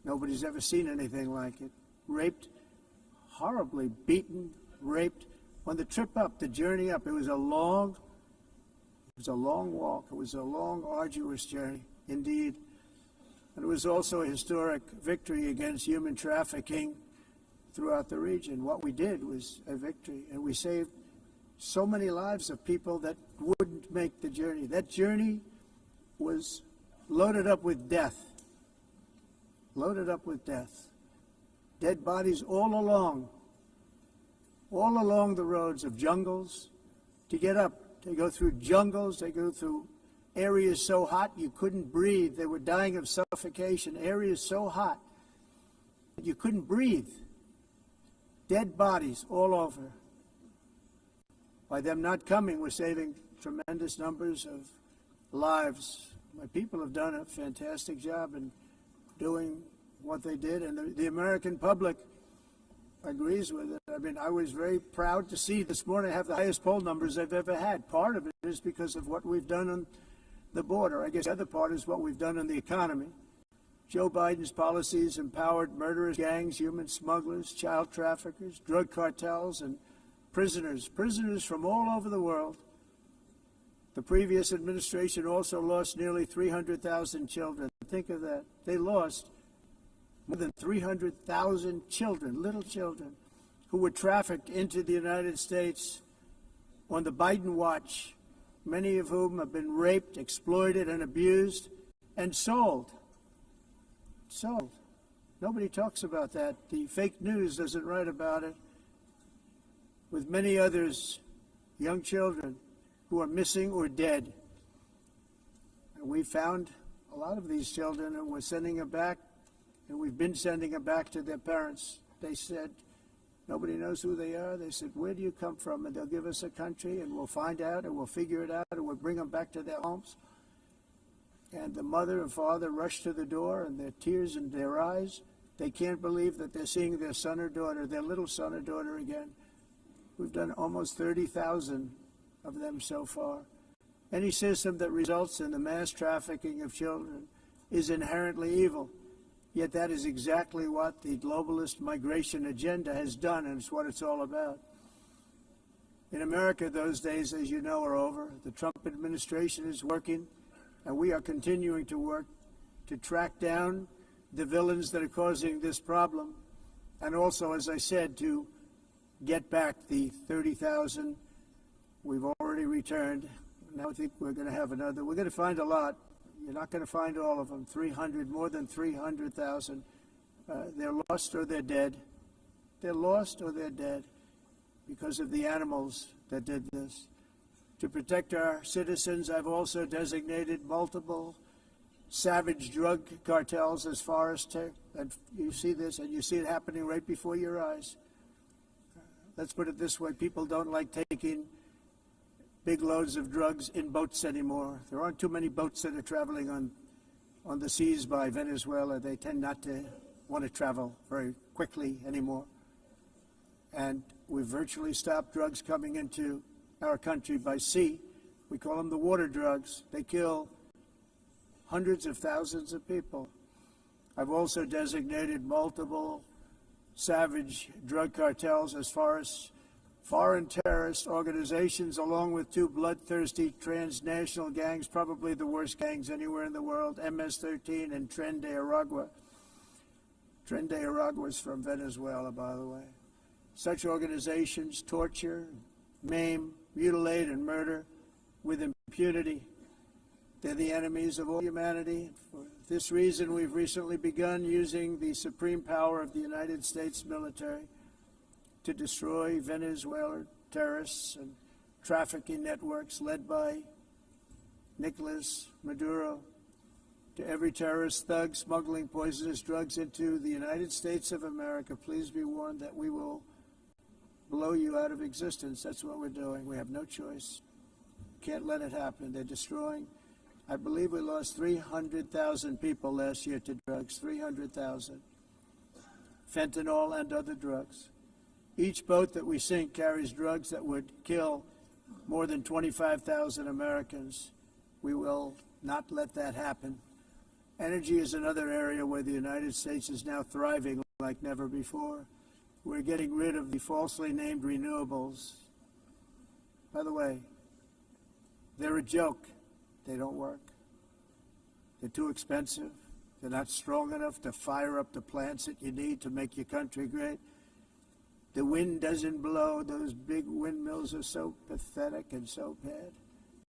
Nobody's ever seen anything like it. Raped, horribly beaten, raped. On the trip up, the journey up, it was a long walk. It was a long, arduous journey, indeed. And it was also a historic victory against human trafficking throughout the region. What we did was a victory, and we saved so many lives of people that wouldn't make the journey. That journey was loaded up with death. Loaded up with death. Dead bodies all along the roads of jungles. To get up, they go through jungles, they go through areas so hot you couldn't breathe. They were dying of suffocation. Areas so hot that you couldn't breathe. Dead bodies all over. By them not coming, we're saving tremendous numbers of lives. My people have done a fantastic job in doing what they did, and the American public agrees with it. I mean, I was very proud to see this morning I have the highest poll numbers I've ever had. Part of it is because of what we've done on the border. I guess the other part is what we've done in the economy. Joe Biden's policies empowered murderers, gangs, human smugglers, child traffickers, drug cartels, and prisoners from all over the world. The previous administration also lost nearly 300,000 children. Think of that. They lost more than 300,000 children, little children, who were trafficked into the United States on the Biden watch, many of whom have been raped, exploited, and abused, and sold. Sold. Nobody talks about that. The fake news doesn't write about it. With many others, young children who are missing or dead. And we found a lot of these children, and we're sending them back, and we've been sending them back to their parents. They said, nobody knows who they are. They said, where do you come from? And they'll give us a country, and we'll find out, and we'll figure it out, and we'll bring them back to their homes. And the mother and father rush to the door, and their tears in their eyes. They can't believe that they're seeing their son or daughter, their little son or daughter again. We've done almost 30,000 of them so far. Any system that results in the mass trafficking of children is inherently evil. Yet that is exactly what the globalist migration agenda has done, and it's what it's all about. In America, those days, as you know, are over. The Trump administration is working, and we are continuing to work to track down the villains that are causing this problem, and also, as I said, to get back the 30,000 we've already returned. Now I think we're going to have another. We're going to find a lot. You're not going to find all of them. 300, more than 300,000. They're lost or they're dead. They're lost or they're dead because of the animals that did this. To protect our citizens, I've also designated multiple savage drug cartels as far as and you see this, and you see it happening right before your eyes. Let's put it this way, people don't like taking big loads of drugs in boats anymore. There aren't too many boats that are traveling on the seas by Venezuela. They tend not to want to travel very quickly anymore. And we've virtually stopped drugs coming into our country by sea. We call them the water drugs. They kill hundreds of thousands of people. I've also designated multiple savage drug cartels as far as foreign terrorist organizations, along with two bloodthirsty transnational gangs, probably the worst gangs anywhere in the world, MS-13 and Tren de Aragua. Tren de Aragua is from Venezuela, by the way. Such organizations torture, maim, mutilate, and murder with impunity. They're the enemies of all humanity. For this reason, we've recently begun using the supreme power of the United States military to destroy Venezuelan terrorists and trafficking networks led by Nicolas Maduro. To every terrorist thug smuggling poisonous drugs into the United States of America, please be warned that we will blow you out of existence. That's what we're doing. We have no choice. Can't let it happen. They're destroying. I believe we lost 300,000 people last year to drugs, 300,000. Fentanyl and other drugs. Each boat that we sink carries drugs that would kill more than 25,000 Americans. We will not let that happen. Energy is another area where the United States is now thriving like never before. We're getting rid of the falsely named renewables. By the way, they're a joke. They don't work. They're too expensive. They're not strong enough to fire up the plants that you need to make your country great. The wind doesn't blow. Those big windmills are so pathetic and so bad,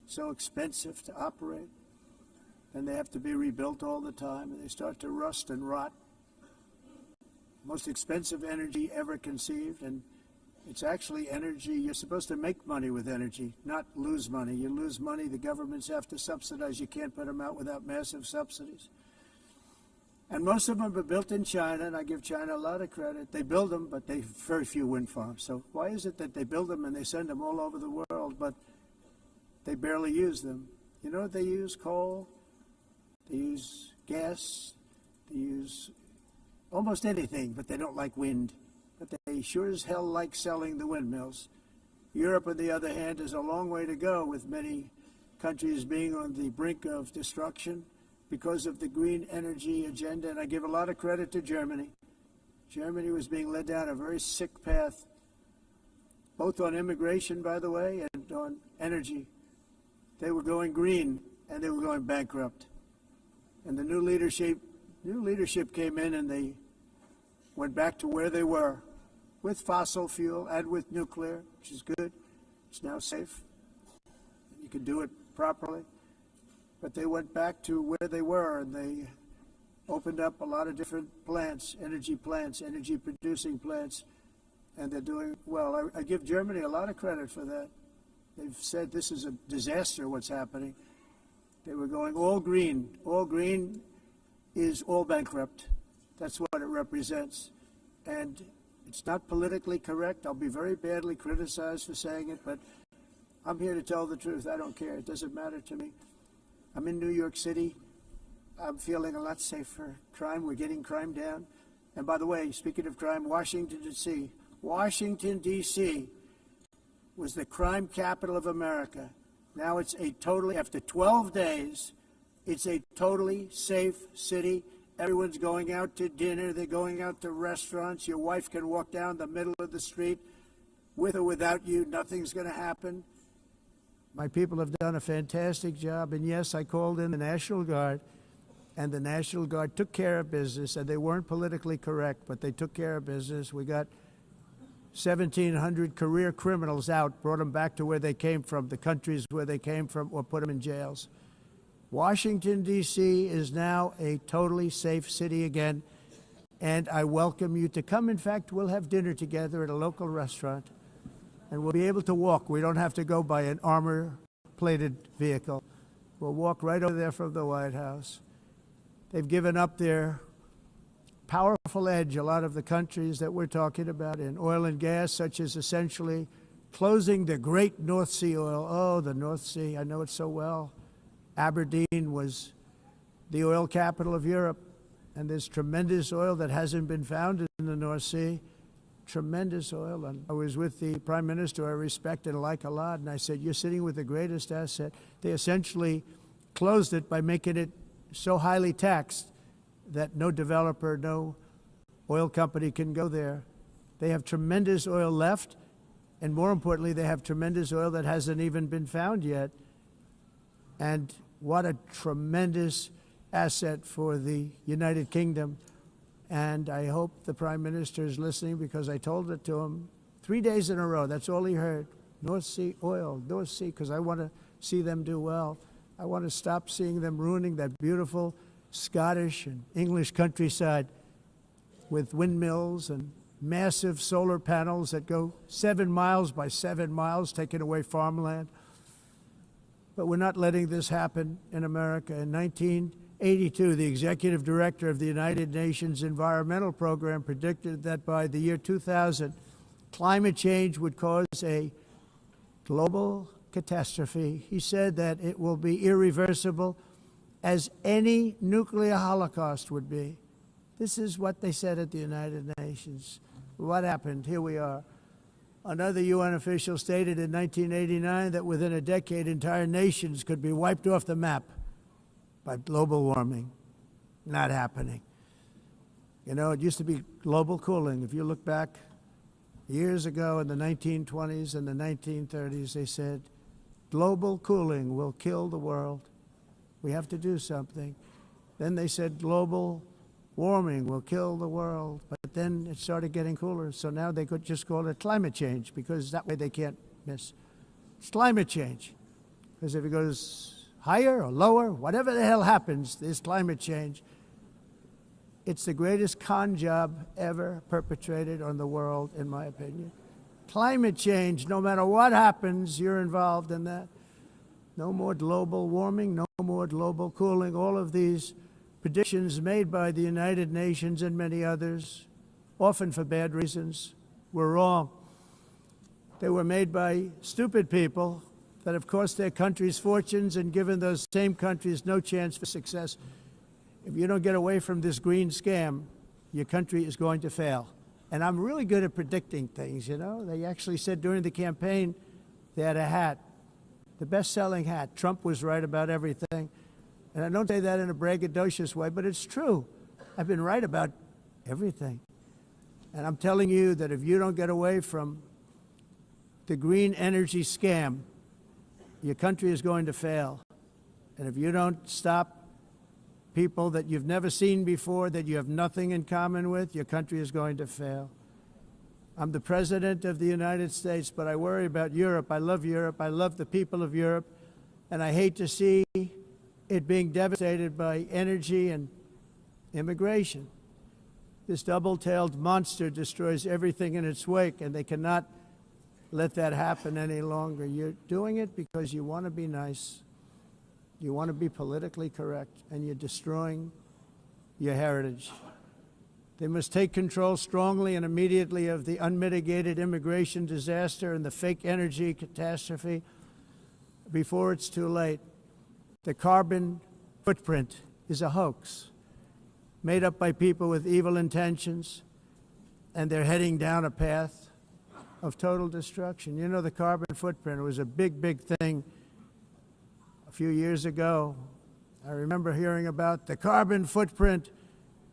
so expensive to operate. And they have to be rebuilt all the time, and they start to rust and rot. Most expensive energy ever conceived, and it's actually energy. You're supposed to make money with energy, not lose money. You lose money, the governments have to subsidize. You can't put them out without massive subsidies. And most of them are built in China, and I give China a lot of credit. They build them, but they have very few wind farms. So why is it that they build them and they send them all over the world, but they barely use them? You know what they use? Coal. They use gas. They use almost anything, but they don't like wind. But they sure as hell like selling the windmills. Europe, on the other hand, has a long way to go, with many countries being on the brink of destruction because of the green energy agenda. And I give a lot of credit to Germany. Germany was being led down a very sick path, both on immigration, by the way, and on energy. They were going green, and they were going bankrupt. And the new leadership came in, and they went back to where they were, with fossil fuel and with nuclear, which is good. It's now safe. You can do it properly. But they went back to where they were, and they opened up a lot of different plants, energy-producing plants, and they're doing well. I give Germany a lot of credit for that. They've said this is a disaster, what's happening. They were going all green. All green is all bankrupt. That's what it represents. And it's not politically correct. I'll be very badly criticized for saying it, but I'm here to tell the truth. I don't care. It doesn't matter to me. I'm in New York City. I'm feeling a lot safer. Crime, we're getting crime down. And by the way, speaking of crime, Washington, D.C. was the crime capital of America. Now it's after 12 days, it's a totally safe city. Everyone's going out to dinner. They're going out to restaurants. Your wife can walk down the middle of the street with or without you. Nothing's going to happen. My people have done a fantastic job. And yes, I called in the National Guard, and the National Guard took care of business, and they weren't politically correct, but they took care of business. We got 1,700 career criminals out, brought them back to where they came from, the countries where they came from, or put them in jails. Washington, D.C. is now a totally safe city again, and I welcome you to come. In fact, we'll have dinner together at a local restaurant, and we'll be able to walk. We don't have to go by an armor-plated vehicle. We'll walk right over there from the White House. They've given up their powerful edge, a lot of the countries that we're talking about in oil and gas, such as essentially closing the great North Sea oil. Oh, the North Sea, I know it so well. Aberdeen was the oil capital of Europe, and there's tremendous oil that hasn't been found in the North Sea. Tremendous oil. And I was with the Prime Minister I respect and like a lot, and I said, you're sitting with the greatest asset. They essentially closed it by making it so highly taxed that no developer, no oil company can go there. They have tremendous oil left, and more importantly, they have tremendous oil that hasn't even been found yet. And what a tremendous asset for the United Kingdom. And I hope the Prime Minister is listening, because I told it to him 3 days in a row. That's all he heard. North Sea oil, North Sea, because I want to see them do well. I want to stop seeing them ruining that beautiful Scottish and English countryside with windmills and massive solar panels that go 7 miles by 7 miles, taking away farmland. But we're not letting this happen in America. In 1982, the executive director of the United Nations Environmental Program predicted that by the year 2000, climate change would cause a global catastrophe. He said that it will be irreversible, as any nuclear holocaust would be. This is what they said at the United Nations. What happened? Here we are. Another UN official stated in 1989 that within a decade, entire nations could be wiped off the map by global warming. Not happening. You know, it used to be global cooling. If you look back years ago in the 1920s and the 1930s, they said, global cooling will kill the world. We have to do something. Then they said global warming will kill the world. But then it started getting cooler. So now they could just call it climate change, because that way they can't miss. It's climate change. Because if it goes higher or lower, whatever the hell happens, there's climate change. It's the greatest con job ever perpetrated on the world, in my opinion. Climate change, no matter what happens, you're involved in that. No more global warming, no more global cooling. All of these predictions made by the United Nations and many others, often for bad reasons, were wrong. They were made by stupid people that have cost their countries fortunes and given those same countries no chance for success. If you don't get away from this green scam, your country is going to fail. And I'm really good at predicting things, you know. They actually said during the campaign they had a hat, the best-selling hat. Trump was right about everything. And I don't say that in a braggadocious way, but it's true. I've been right about everything. And I'm telling you that if you don't get away from the green energy scam, your country is going to fail. And if you don't stop people that you've never seen before, that you have nothing in common with, your country is going to fail. I'm the President of the United States, but I worry about Europe. I love Europe. I love the people of Europe. And I hate to see it being devastated by energy and immigration. This double-tailed monster destroys everything in its wake, and they cannot let that happen any longer. You're doing it because you want to be nice. You want to be politically correct, and you're destroying your heritage. They must take control strongly and immediately of the unmitigated immigration disaster and the fake energy catastrophe before it's too late. The carbon footprint is a hoax made up by people with evil intentions, and they're heading down a path of total destruction. You know, the carbon footprint was a big, big thing a few years ago. I remember hearing about the carbon footprint,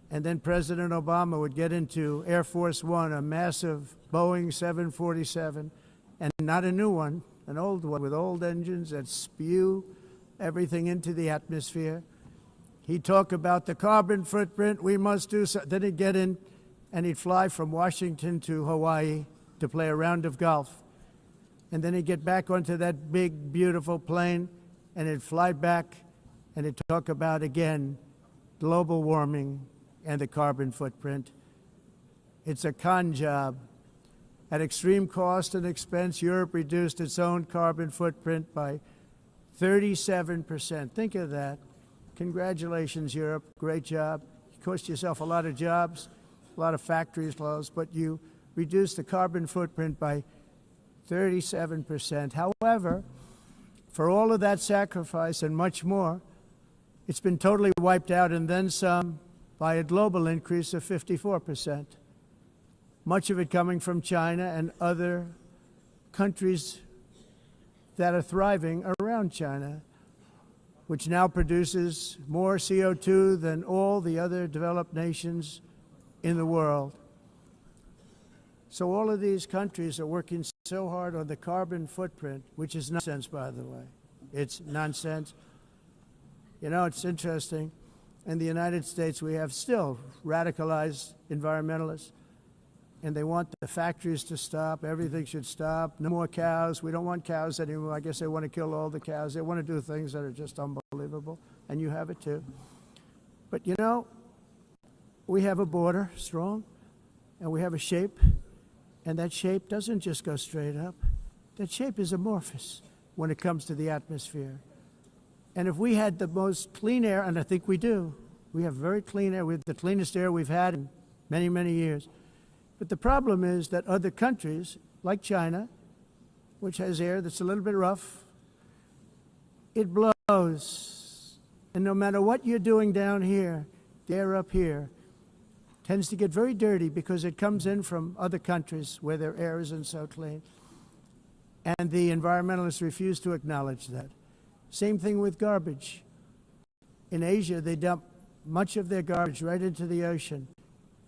and then President Obama would get into Air Force One, a massive Boeing 747, and not a new one, an old one with old engines that spew everything into the atmosphere. He'd talk about the carbon footprint, we must do so. Then he'd get in and he'd fly from Washington to Hawaii to play a round of golf. And then he'd get back onto that big, beautiful plane and he'd fly back and he'd talk about, again, global warming and the carbon footprint. It's a con job. At extreme cost and expense, Europe reduced its own carbon footprint by 37%. Think of that. Congratulations, Europe. Great job. You cost yourself a lot of jobs, a lot of factories closed, but you reduced the carbon footprint by 37%. However, for all of that sacrifice and much more, it's been totally wiped out and then some by a global increase of 54%. Much of it coming from China and other countries that are thriving around China, which now produces more CO2 than all the other developed nations in the world. So all of these countries are working so hard on the carbon footprint, which is nonsense, by the way. It's nonsense. You know, it's interesting. In the United States, we have still radicalized environmentalists, and they want the factories to stop. Everything should stop. No more cows. We don't want cows anymore. I guess they want to kill all the cows. They want to do things that are just unbelievable, and you have it too. But you know, we have a border, strong, and we have a shape, and that shape doesn't just go straight up. That shape is amorphous when it comes to the atmosphere. And if we had the most clean air, and I think we do, we have very clean air. We have the cleanest air we've had in many, many years. But the problem is that other countries, like China, which has air that's a little bit rough, it blows. And no matter what you're doing down here, the air up here tends to get very dirty because it comes in from other countries where their air isn't so clean. And the environmentalists refuse to acknowledge that. Same thing with garbage. In Asia, they dump much of their garbage right into the ocean.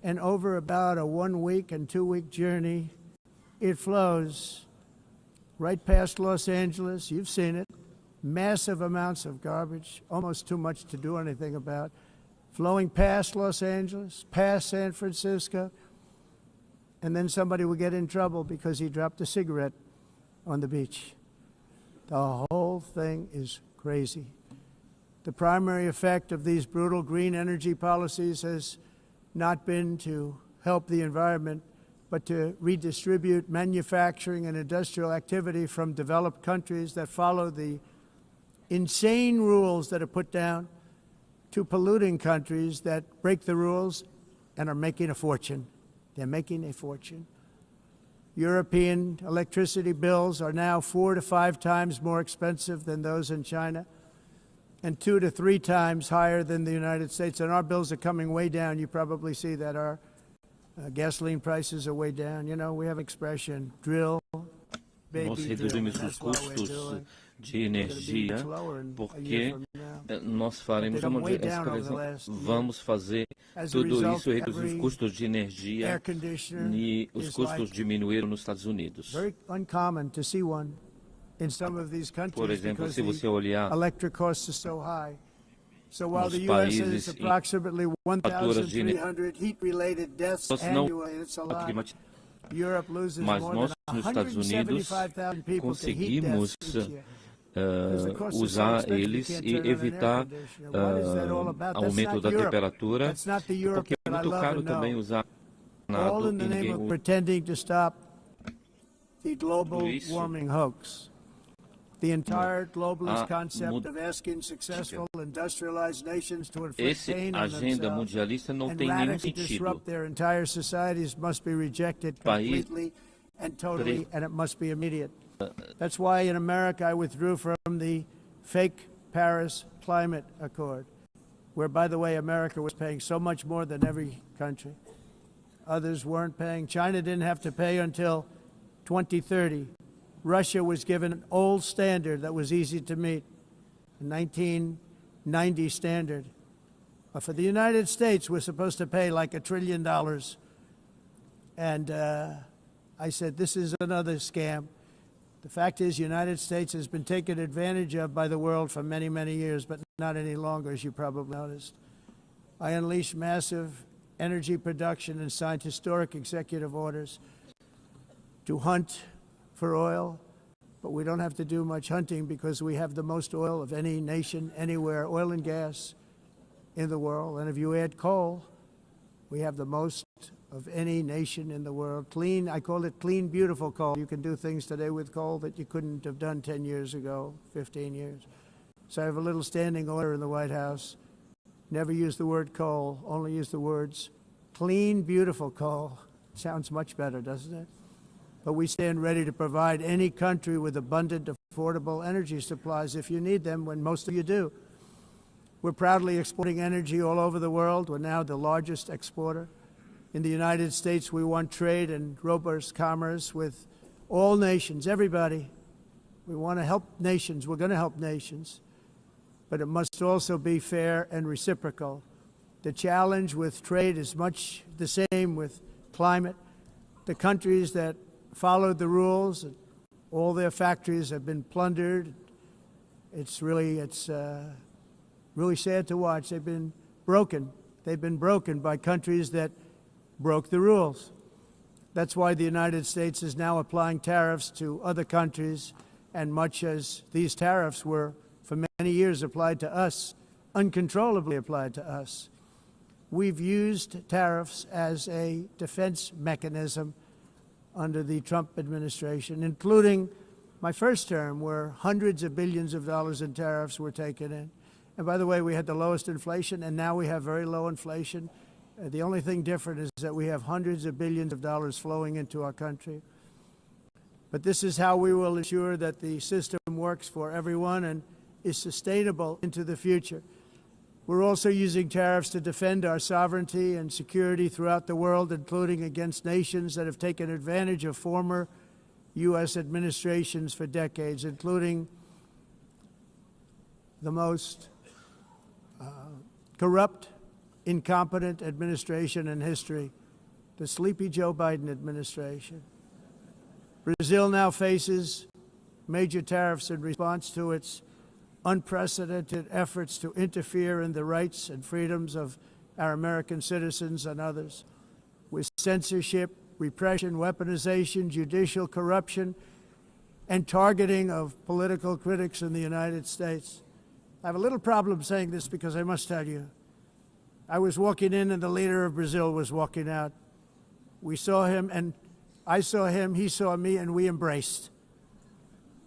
And over about a 1 week and 2 week journey, it flows right past Los Angeles. You've seen it. Massive amounts of garbage, almost too much to do anything about, flowing past Los Angeles, past San Francisco, and then somebody will get in trouble because he dropped a cigarette on the beach. The whole thing is crazy. The primary effect of these brutal green energy policies has not been to help the environment, but to redistribute manufacturing and industrial activity from developed countries that follow the insane rules that are put down to polluting countries that break the rules and are making a fortune. They're making a fortune. European electricity bills are now 4 to 5 times more expensive than those in China, and 2 to 3 times higher than the United States. And our bills are coming way down. You probably see that our gasoline prices are way down. You know, we have expression, drill, Nós reduzimos os custos de energia porque nós faremos vamos fazer tudo isso, reduzir os custos de energia e os custos diminuíram nos Estados Unidos. Por exemplo, se você olhar nos países em faturas de mas nós, nos Estados Unidos, conseguimos usar eles e evitar aumento da temperatura, porque é muito caro também usar nada e ninguém usa isso. The entire globalist concept of asking successful industrialized nations to inflict pain on themselves and radically disrupt their entire societies must be rejected completely and totally, and it must be immediate. That's why in America I withdrew from the fake Paris Climate Accord, where, by the way, America was paying so much more than every country. Others weren't paying. China didn't have to pay until 2030. Russia was given an old standard that was easy to meet, a 1990 standard. But for the United States, we're supposed to pay like $1 trillion. And I said, this is another scam. The fact is, the United States has been taken advantage of by the world for many, many years, but not any longer, as you probably noticed. I unleashed massive energy production and signed historic executive orders to hunt for oil, but we don't have to do much hunting because we have the most oil of any nation anywhere, oil and gas in the world. And if you add coal, we have the most of any nation in the world. Clean, I call it clean, beautiful coal. You can do things today with coal that you couldn't have done 10 years ago, 15 years. So I have a little standing order in the White House. Never use the word coal, only use the words clean, beautiful coal. Sounds much better, doesn't it? But we stand ready to provide any country with abundant, affordable energy supplies if you need them, when most of you do. We're proudly exporting energy all over the world. We're now the largest exporter. In the United States, we want trade and robust commerce with all nations, everybody. We want to help nations. We're going to help nations. But it must also be fair and reciprocal. The challenge with trade is much the same with climate. The countries that followed the rules, and all their factories have been plundered. It's really sad to watch. They've been broken. They've been broken by countries that broke the rules. That's why the United States is now applying tariffs to other countries, and much as these tariffs were for many years applied to us, uncontrollably applied to us. We've used tariffs as a defense mechanism under the Trump administration, including my first term, where hundreds of billions of dollars in tariffs were taken in. And by the way, we had the lowest inflation, and now we have very low inflation. The only thing different is that we have hundreds of billions of dollars flowing into our country. But this is how we will ensure that the system works for everyone and is sustainable into the future. We're also using tariffs to defend our sovereignty and security throughout the world, including against nations that have taken advantage of former U.S. administrations for decades, including the most corrupt incompetent administration in history, the sleepy Joe Biden administration. Brazil now faces major tariffs in response to its unprecedented efforts to interfere in the rights and freedoms of our American citizens and others, with censorship, repression, weaponization, judicial corruption, and targeting of political critics in the United States. I have a little problem saying this because I must tell you, I was walking in and the leader of Brazil was walking out. We saw him and I saw him, he saw me, and we embraced.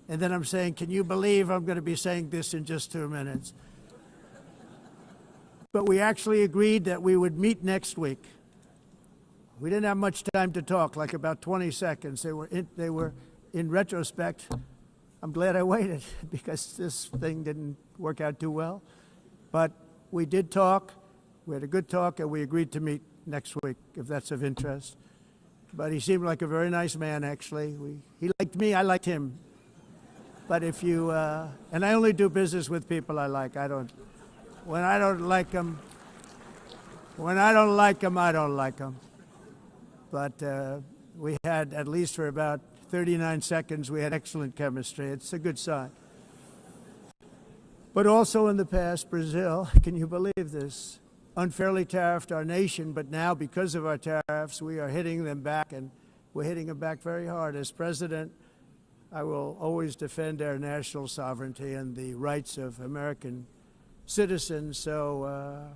And then I'm saying, can you believe I'm going to be saying this in just 2 minutes? But we actually agreed that we would meet next week. We didn't have much time to talk, like about 20 seconds. They were in retrospect, I'm glad I waited because this thing didn't work out too well. But we did talk, we had a good talk, and we agreed to meet next week, if that's of interest. But he seemed like a very nice man, actually. He liked me, I liked him. But if you, and I only do business with people I like. When I don't like them, I don't like them. But we had, at least for about 39 seconds, we had excellent chemistry. It's a good sign. But also in the past, Brazil, can you believe this, unfairly tariffed our nation, but now because of our tariffs, we are hitting them back, and we're hitting them back very hard. As president, I will always defend our national sovereignty and the rights of American citizens. So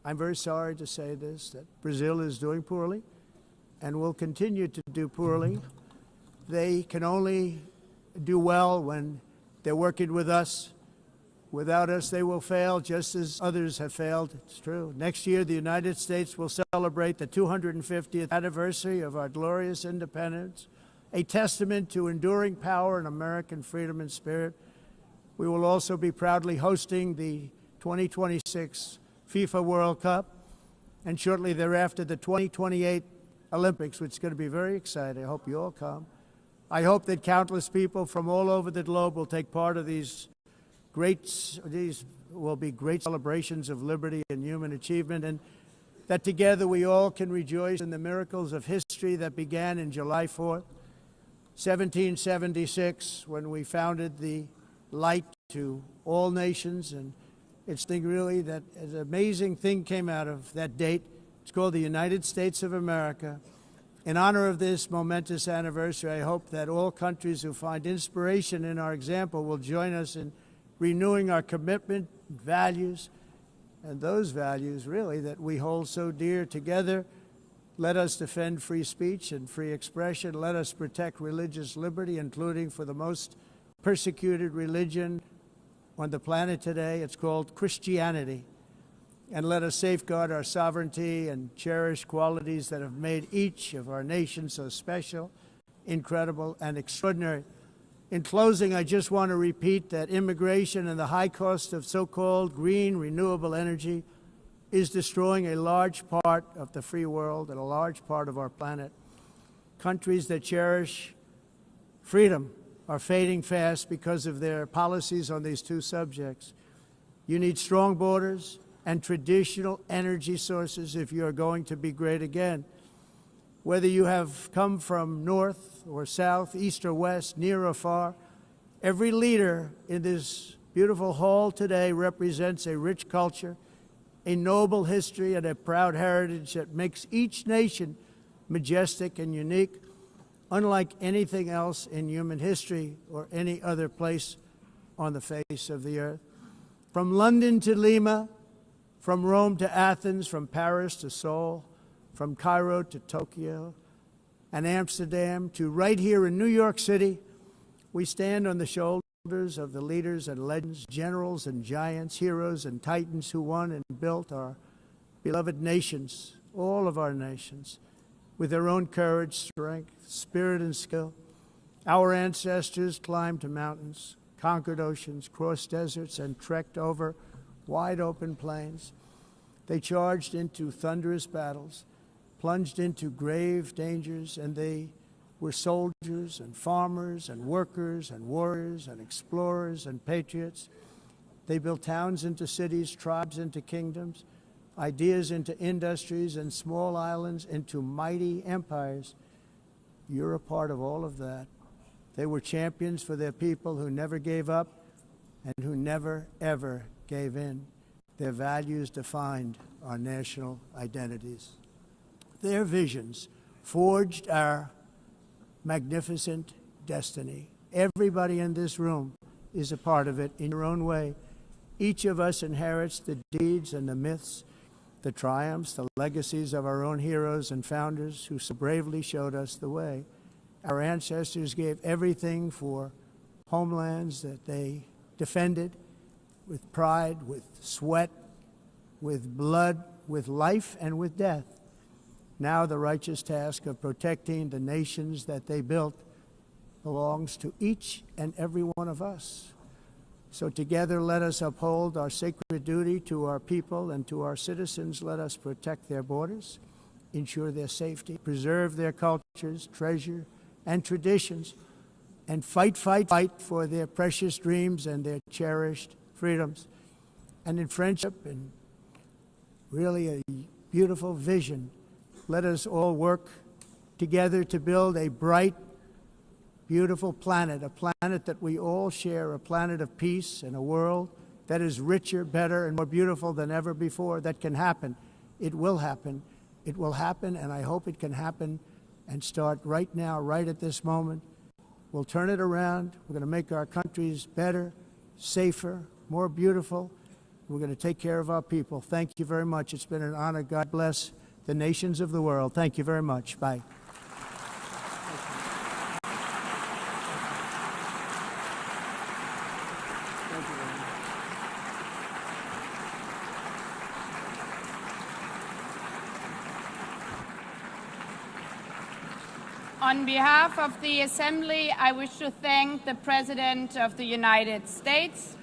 I'm very sorry to say this, that Brazil is doing poorly and will continue to do poorly. They can only do well when they're working with us. Without us, they will fail, just as others have failed. It's true. Next year, the United States will celebrate the 250th anniversary of our glorious independence, a testament to enduring power and American freedom and spirit. We will also be proudly hosting the 2026 FIFA World Cup, and shortly thereafter, the 2028 Olympics, which is going to be very exciting. I hope you all come. I hope that countless people from all over the globe will take part of these will be great celebrations of liberty and human achievement, and that together we all can rejoice in the miracles of history that began in July 4th, 1776, when we founded the light to all nations. And it's really that an amazing thing came out of that date. It's called the United States of America. In honor of this momentous anniversary, I hope that all countries who find inspiration in our example will join us in renewing our commitment, values, and those values really that we hold so dear. Together, let us defend free speech and free expression. Let us protect religious liberty, including for the most persecuted religion on the planet today. It's called Christianity. And let us safeguard our sovereignty and cherish qualities that have made each of our nations so special, incredible, and extraordinary. In closing, I just want to repeat that immigration and the high cost of so-called green renewable energy is destroying a large part of the free world and a large part of our planet. Countries that cherish freedom are fading fast because of their policies on these two subjects. You need strong borders and traditional energy sources if you are going to be great again. Whether you have come from north or south, east or west, near or far, every leader in this beautiful hall today represents a rich culture, a noble history, and a proud heritage that makes each nation majestic and unique, unlike anything else in human history or any other place on the face of the earth. From London to Lima, from Rome to Athens, from Paris to Seoul, from Cairo to Tokyo and Amsterdam to right here in New York City, we stand on the shoulders of the leaders and legends, generals and giants, heroes and titans who won and built our beloved nations, all of our nations, with their own courage, strength, spirit, and skill. Our ancestors climbed mountains, conquered oceans, crossed deserts, and trekked over wide open plains. They charged into thunderous battles, plunged into grave dangers, and they were soldiers and farmers and workers and warriors and explorers and patriots. They built towns into cities, tribes into kingdoms, ideas into industries, and small islands into mighty empires. You're a part of all of that. They were champions for their people who never gave up and who never, ever gave in. Their values defined our national identities. Their visions forged our magnificent destiny. Everybody in this room is a part of it in your own way. Each of us inherits the deeds and the myths, the triumphs, the legacies of our own heroes and founders who so bravely showed us the way. Our ancestors gave everything for homelands that they defended with pride, with sweat, with blood, with life, and with death. Now the righteous task of protecting the nations that they built belongs to each and every one of us. So together let us uphold our sacred duty to our people and to our citizens. Let us protect their borders, ensure their safety, preserve their cultures, treasure, and traditions, and fight for their precious dreams and their cherished freedoms. And in friendship and really a beautiful vision, let us all work together to build a bright, beautiful planet, a planet that we all share, a planet of peace and a world that is richer, better, and more beautiful than ever before. That can happen. It will happen. It will happen, and I hope it can happen and start right now, right at this moment. We'll turn it around. We're going to make our countries better, safer, more beautiful. We're going to take care of our people. Thank you very much. It's been an honor. God bless the nations of the world. Thank you very much. Bye. On behalf of the Assembly, I wish to thank the President of the United States,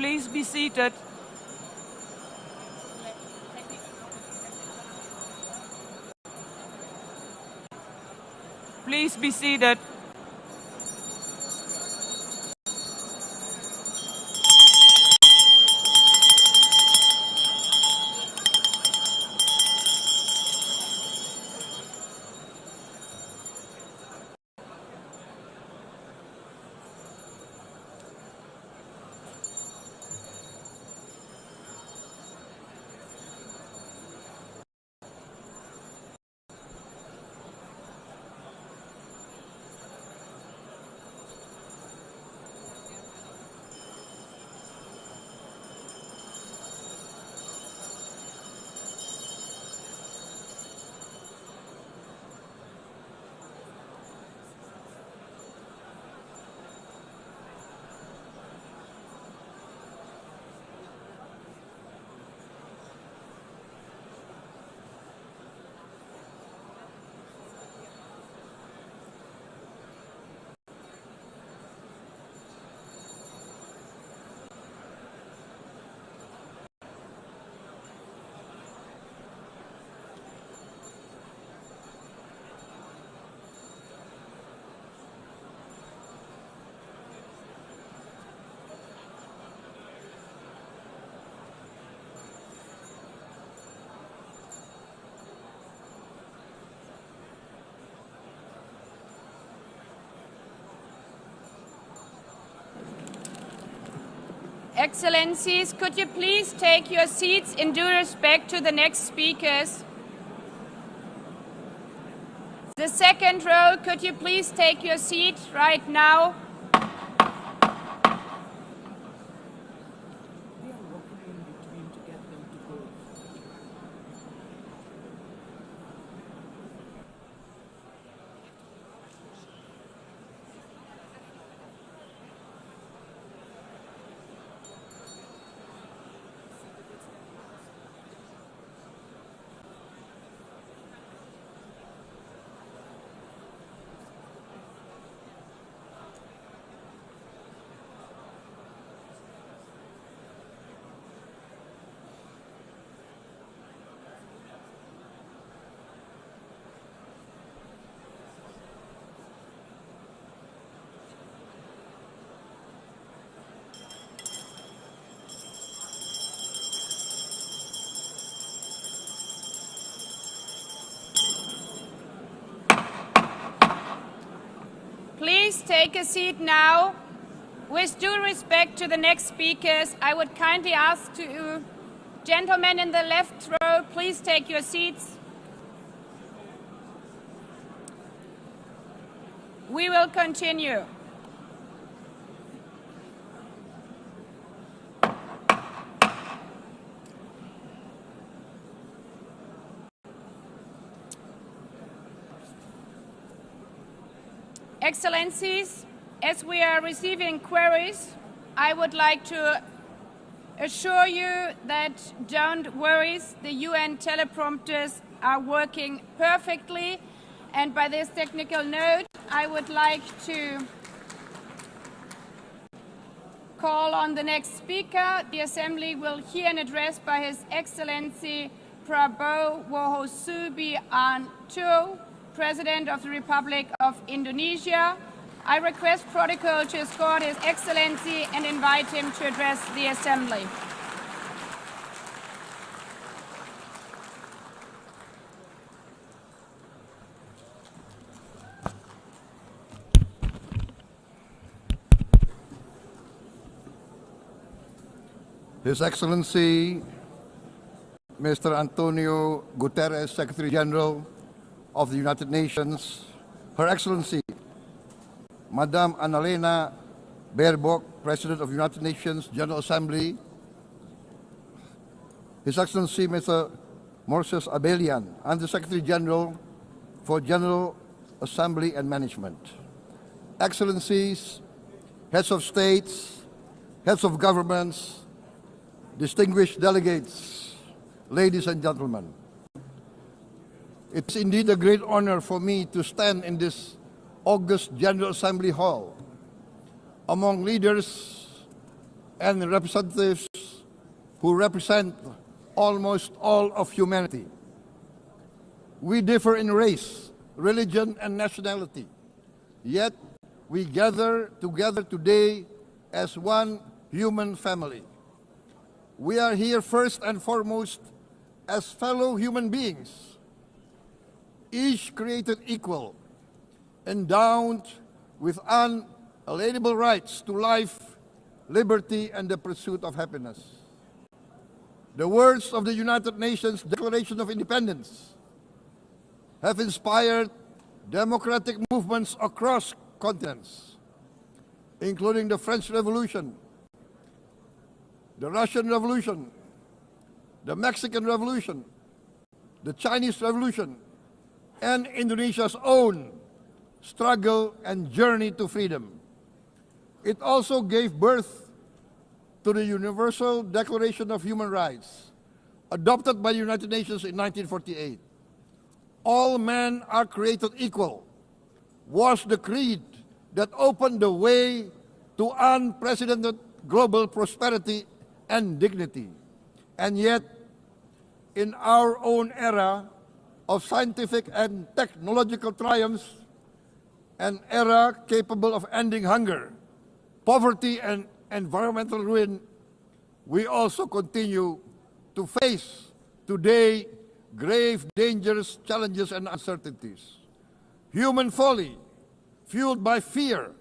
please be seated? Please be seated. Excellencies, could you please take your seats in due respect to the next speakers? The second row, could you please take your seat right now? Please take a seat now. With due respect to the next speakers, I would kindly ask you, gentlemen in the left row, please take your seats. We will continue. Excellencies, as we are receiving queries, I would like to assure you that don't worry, the UN teleprompters are working perfectly. And by this technical note, I would like to call on the next speaker. The Assembly will hear an address by His Excellency Prabowo Subianto, President of the Republic of Indonesia. I request protocol to escort His Excellency and invite him to address the Assembly. His Excellency Mr. Antonio Guterres, Secretary General of the United Nations, Her Excellency Madame Annalena Baerbock, President of the United Nations General Assembly, His Excellency Mr. Moses Abelian, Under Secretary General for General Assembly and Management, Excellencies, Heads of States, Heads of Governments, distinguished delegates, ladies and gentlemen. It's indeed a great honor for me to stand in this august General Assembly Hall among leaders and representatives who represent almost all of humanity. We differ in race, religion, and nationality, yet we gather together today as one human family. We are here first and foremost as fellow human beings, each created equal, endowed with unalienable rights to life, liberty, and the pursuit of happiness. The words of the United Nations Declaration of Independence have inspired democratic movements across continents, including the French Revolution, the Russian Revolution, the Mexican Revolution, the Chinese Revolution, and Indonesia's own struggle and journey to freedom. It also gave birth to the Universal Declaration of Human Rights, adopted by the United Nations in 1948. All men are created equal was the creed that opened the way to unprecedented global prosperity and dignity. And yet, in our own era of scientific and technological triumphs, an era capable of ending hunger, poverty, and environmental ruin, we also continue to face today grave dangers, challenges, and uncertainties. Human folly, fueled by fear,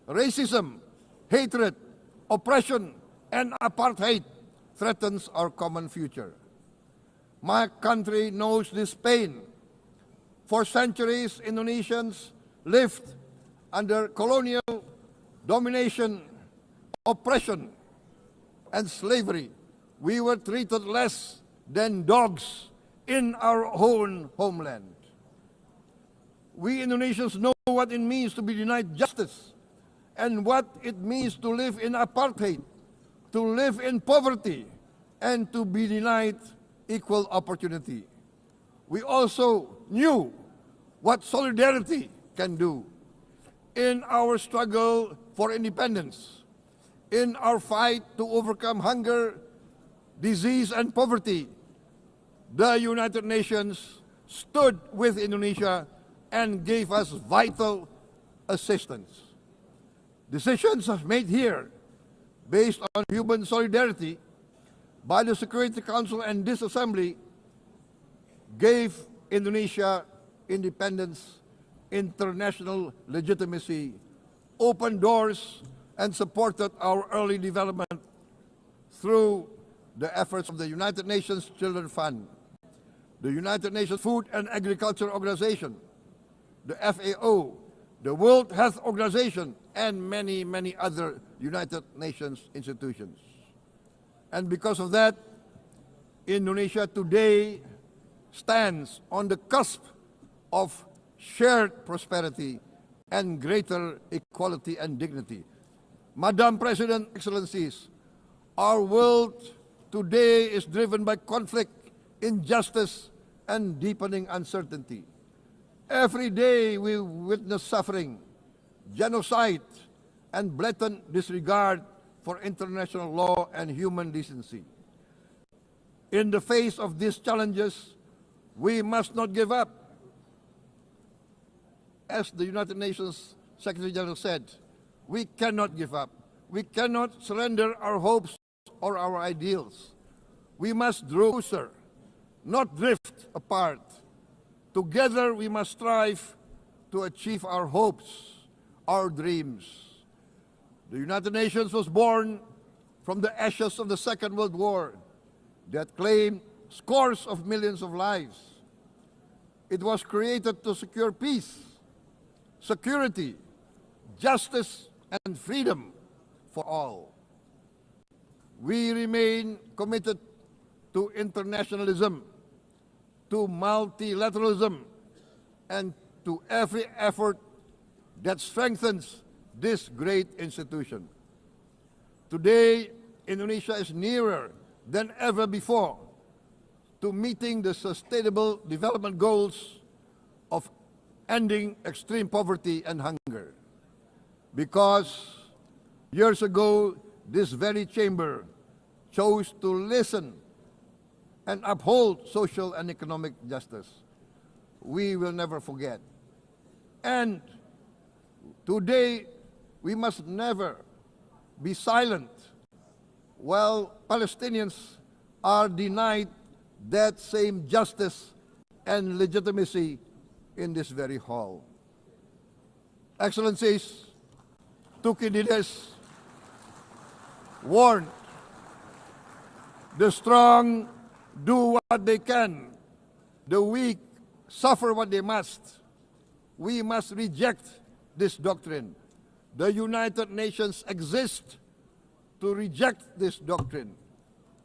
racism, hatred, oppression, and apartheid, threatens our common future. My country knows this pain. For centuries, Indonesians lived under colonial domination, oppression, and slavery. We were treated less than dogs in our own homeland. We Indonesians know what it means to be denied justice and what it means to live in apartheid, to live in poverty, and to be denied equal opportunity. We also knew what solidarity can do. In our struggle for independence, in our fight to overcome hunger, disease, and poverty, the United Nations stood with Indonesia and gave us vital assistance. Decisions made here based on human solidarity by the Security Council and this Assembly gave Indonesia independence, international legitimacy, opened doors, and supported our early development through the efforts of the United Nations Children Fund, the United Nations Food and Agriculture Organization, the FAO, the World Health Organization, and many, many other United Nations institutions. And because of that, Indonesia today stands on the cusp of shared prosperity and greater equality and dignity. Madam President, Excellencies, our world today is driven by conflict, injustice, and deepening uncertainty. Every day we witness suffering, genocide, and blatant disregard for international law and human decency. In the face of these challenges, we must not give up. As the United Nations Secretary General said, we cannot give up. We cannot surrender our hopes or our ideals. We must draw closer, not drift apart. Together we must strive to achieve our hopes, our dreams. The United Nations was born from the ashes of the Second World War that claimed scores of millions of lives. It was created to secure peace, security, justice, and freedom for all. We remain committed to internationalism, to multilateralism, and to every effort that strengthens this great institution. Today, Indonesia is nearer than ever before to meeting the sustainable development goals of ending extreme poverty and hunger. Because years ago, this very chamber chose to listen and uphold social and economic justice, we will never forget. And today, we must never be silent while Palestinians are denied that same justice and legitimacy in this very hall. Excellencies, Thucydides warned, the strong do what they can, the weak suffer what they must. We must reject this doctrine. The United Nations exist to reject this doctrine.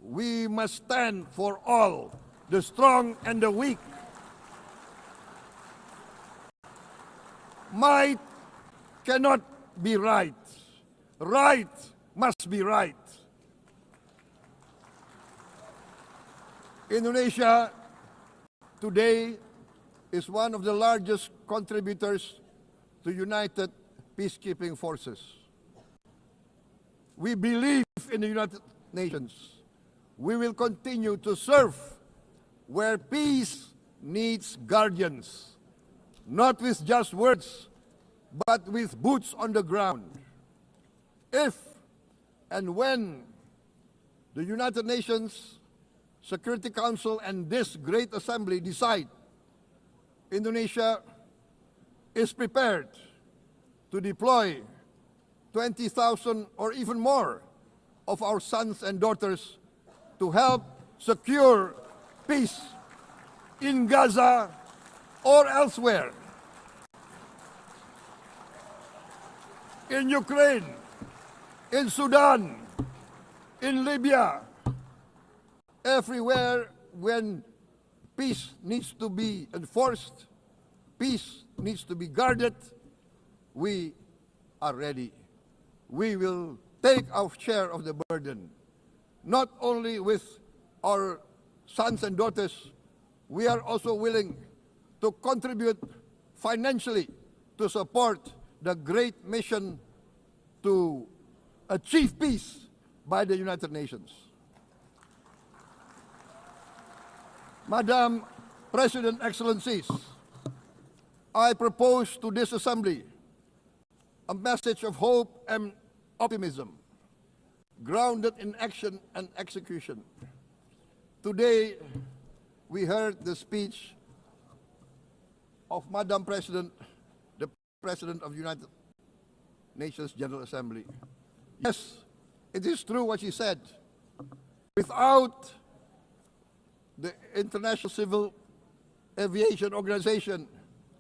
We must stand for all, the strong and the weak. Might cannot be right. Right must be right. Indonesia today is one of the largest contributors to United Peacekeeping Forces. We believe in the United Nations. We will continue to serve where peace needs guardians, not with just words, but with boots on the ground. If and when the United Nations Security Council and this great assembly decide Indonesia is prepared to deploy 20,000 or even more of our sons and daughters to help secure peace in Gaza or elsewhere, in Ukraine, in Sudan, in Libya, everywhere when peace needs to be enforced, peace needs to be guarded, we are ready. We will take our share of the burden, not only with our sons and daughters, we are also willing to contribute financially to support the great mission to achieve peace by the United Nations. Madam President, Excellencies, I propose to this Assembly a message of hope and optimism, grounded in action and execution. Today, we heard the speech of Madam President, the President of the United Nations General Assembly. Yes, it is true what she said. Without the International Civil Aviation Organization,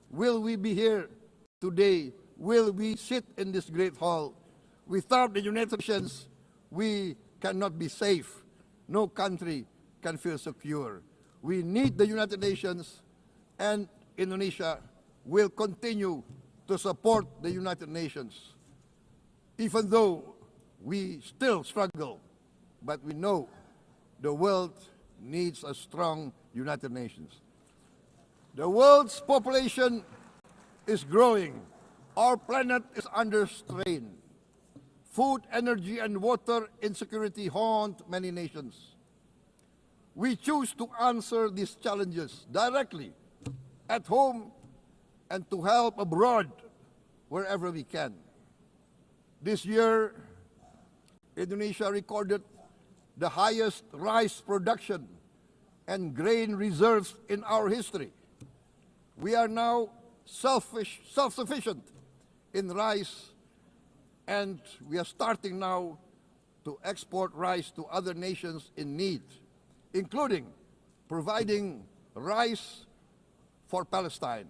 will we be here today? Will we sit in this great hall? Without the United Nations, we cannot be safe. No country can feel secure. We need the United Nations, and Indonesia will continue to support the United Nations. Even though we still struggle, but we know the world needs a strong United Nations. The world's population is growing. Our planet is under strain. Food, energy, and water insecurity haunt many nations. We choose to answer these challenges directly at home and to help abroad wherever we can. This year, Indonesia recorded the highest rice production and grain reserves in our history. We are now self-sufficient in rice, and we are starting now to export rice to other nations in need, including providing rice for Palestine.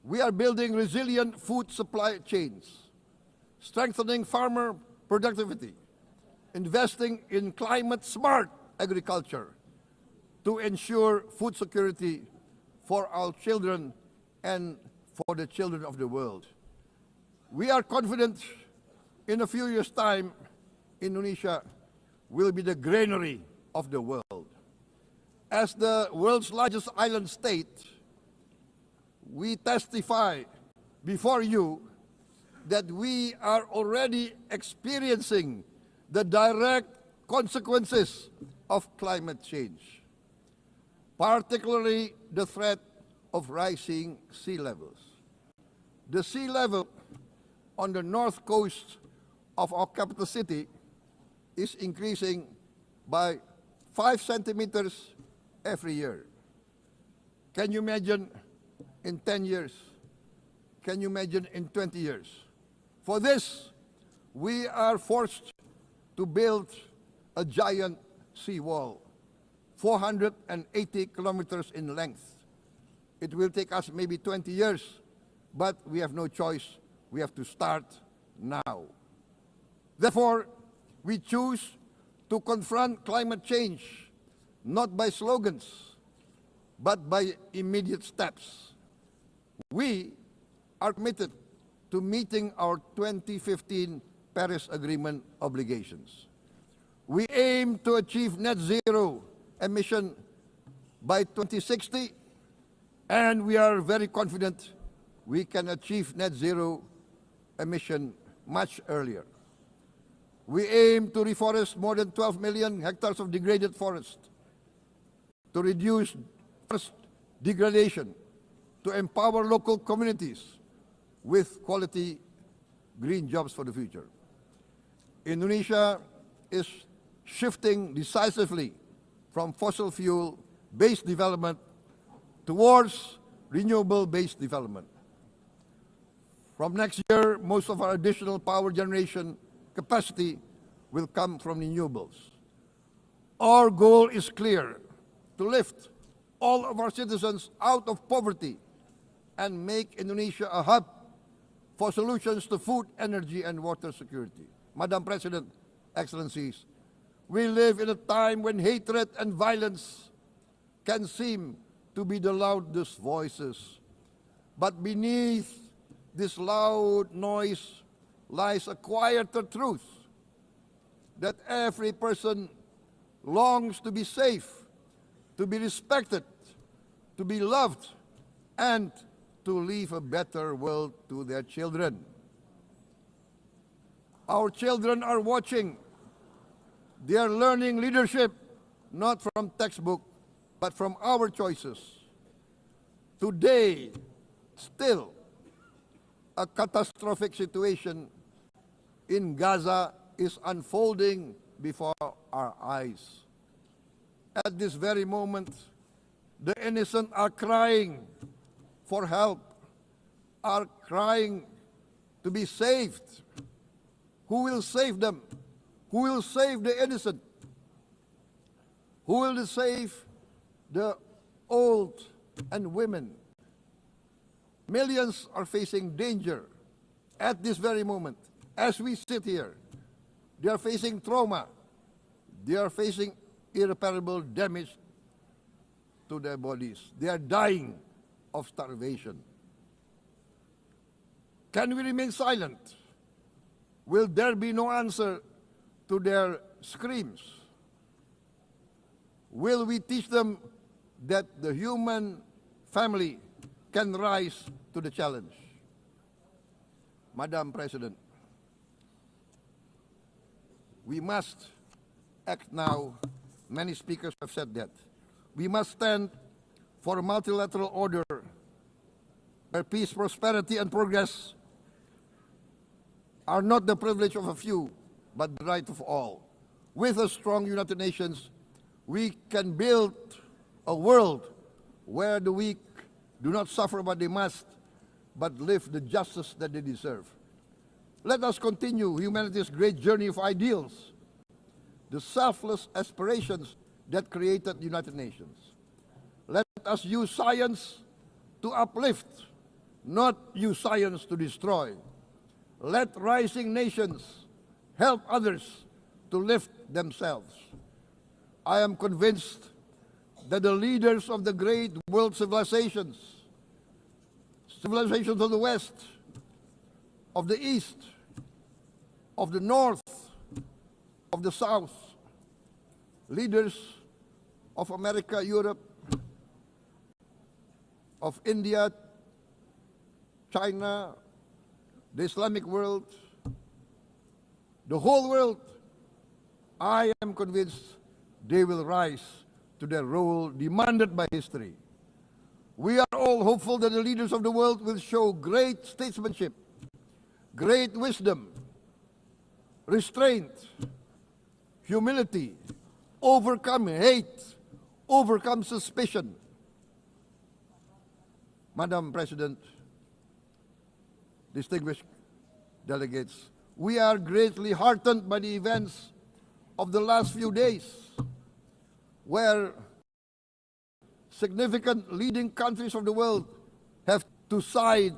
We are building resilient food supply chains, strengthening farmer productivity, investing in climate-smart agriculture to ensure food security for our children and for the children of the world. We are confident in a few years' time, Indonesia will be the granary of the world. As the world's largest island state, we testify before you that we are already experiencing the direct consequences of climate change, particularly the threat of rising sea levels. The sea level on the north coast of our capital city is increasing by 5 centimeters every year. Can you imagine in 10 years? Can you imagine in 20 years? For this, we are forced to build a giant seawall, 480 kilometers in length. It will take us maybe 20 years, but we have no choice. We have to start now. Therefore, we choose to confront climate change not by slogans, but by immediate steps. We are committed to meeting our 2015 Paris Agreement obligations. We aim to achieve net zero emission by 2060, and we are very confident we can achieve net zero emission much earlier. We aim to reforest more than 12 million hectares of degraded forest, to reduce forest degradation, to empower local communities with quality green jobs for the future. Indonesia is shifting decisively from fossil fuel-based development towards renewable-based development. From next year, most of our additional power generation capacity will come from renewables. Our goal is clear: to lift all of our citizens out of poverty and make Indonesia a hub for solutions to food, energy, and water security. Madam President, Excellencies, we live in a time when hatred and violence can seem to be the loudest voices. But beneath this loud noise lies a quieter truth, that every person longs to be safe, to be respected, to be loved, and to leave a better world to their children. Our children are watching. They are learning leadership not from textbook, but from our choices. Today, still, a catastrophic situation in Gaza is unfolding before our eyes. At this very moment, the innocent are crying for help, are crying to be saved. Who will save them? Who will save the innocent? Who will save the old and women? Millions are facing danger at this very moment. As we sit here, they are facing trauma. They are facing irreparable damage to their bodies. They are dying of starvation. Can we remain silent? Will there be no answer to their screams? Will we teach them that the human family can rise to the challenge? Madam President, we must act now. Many speakers have said that. We must stand for a multilateral order where peace, prosperity, and progress are not the privilege of a few, but the right of all. With a strong United Nations, we can build a world where the weak do not suffer what they must, but live the justice that they deserve. Let us continue humanity's great journey of ideals, the selfless aspirations that created the United Nations. Let us use science to uplift, not use science to destroy. Let rising nations help others to lift themselves. I am convinced that the leaders of the great world civilizations of the West, of the East, of the North, of the South, leaders of America, Europe, of India, China, the Islamic world, the whole world, I am convinced they will rise to their role demanded by history. We are all hopeful that the leaders of the world will show great statesmanship, great wisdom, restraint, humility, overcome hate, overcome suspicion. Madam President, distinguished delegates, we are greatly heartened by the events of the last few days, where significant leading countries of the world have to side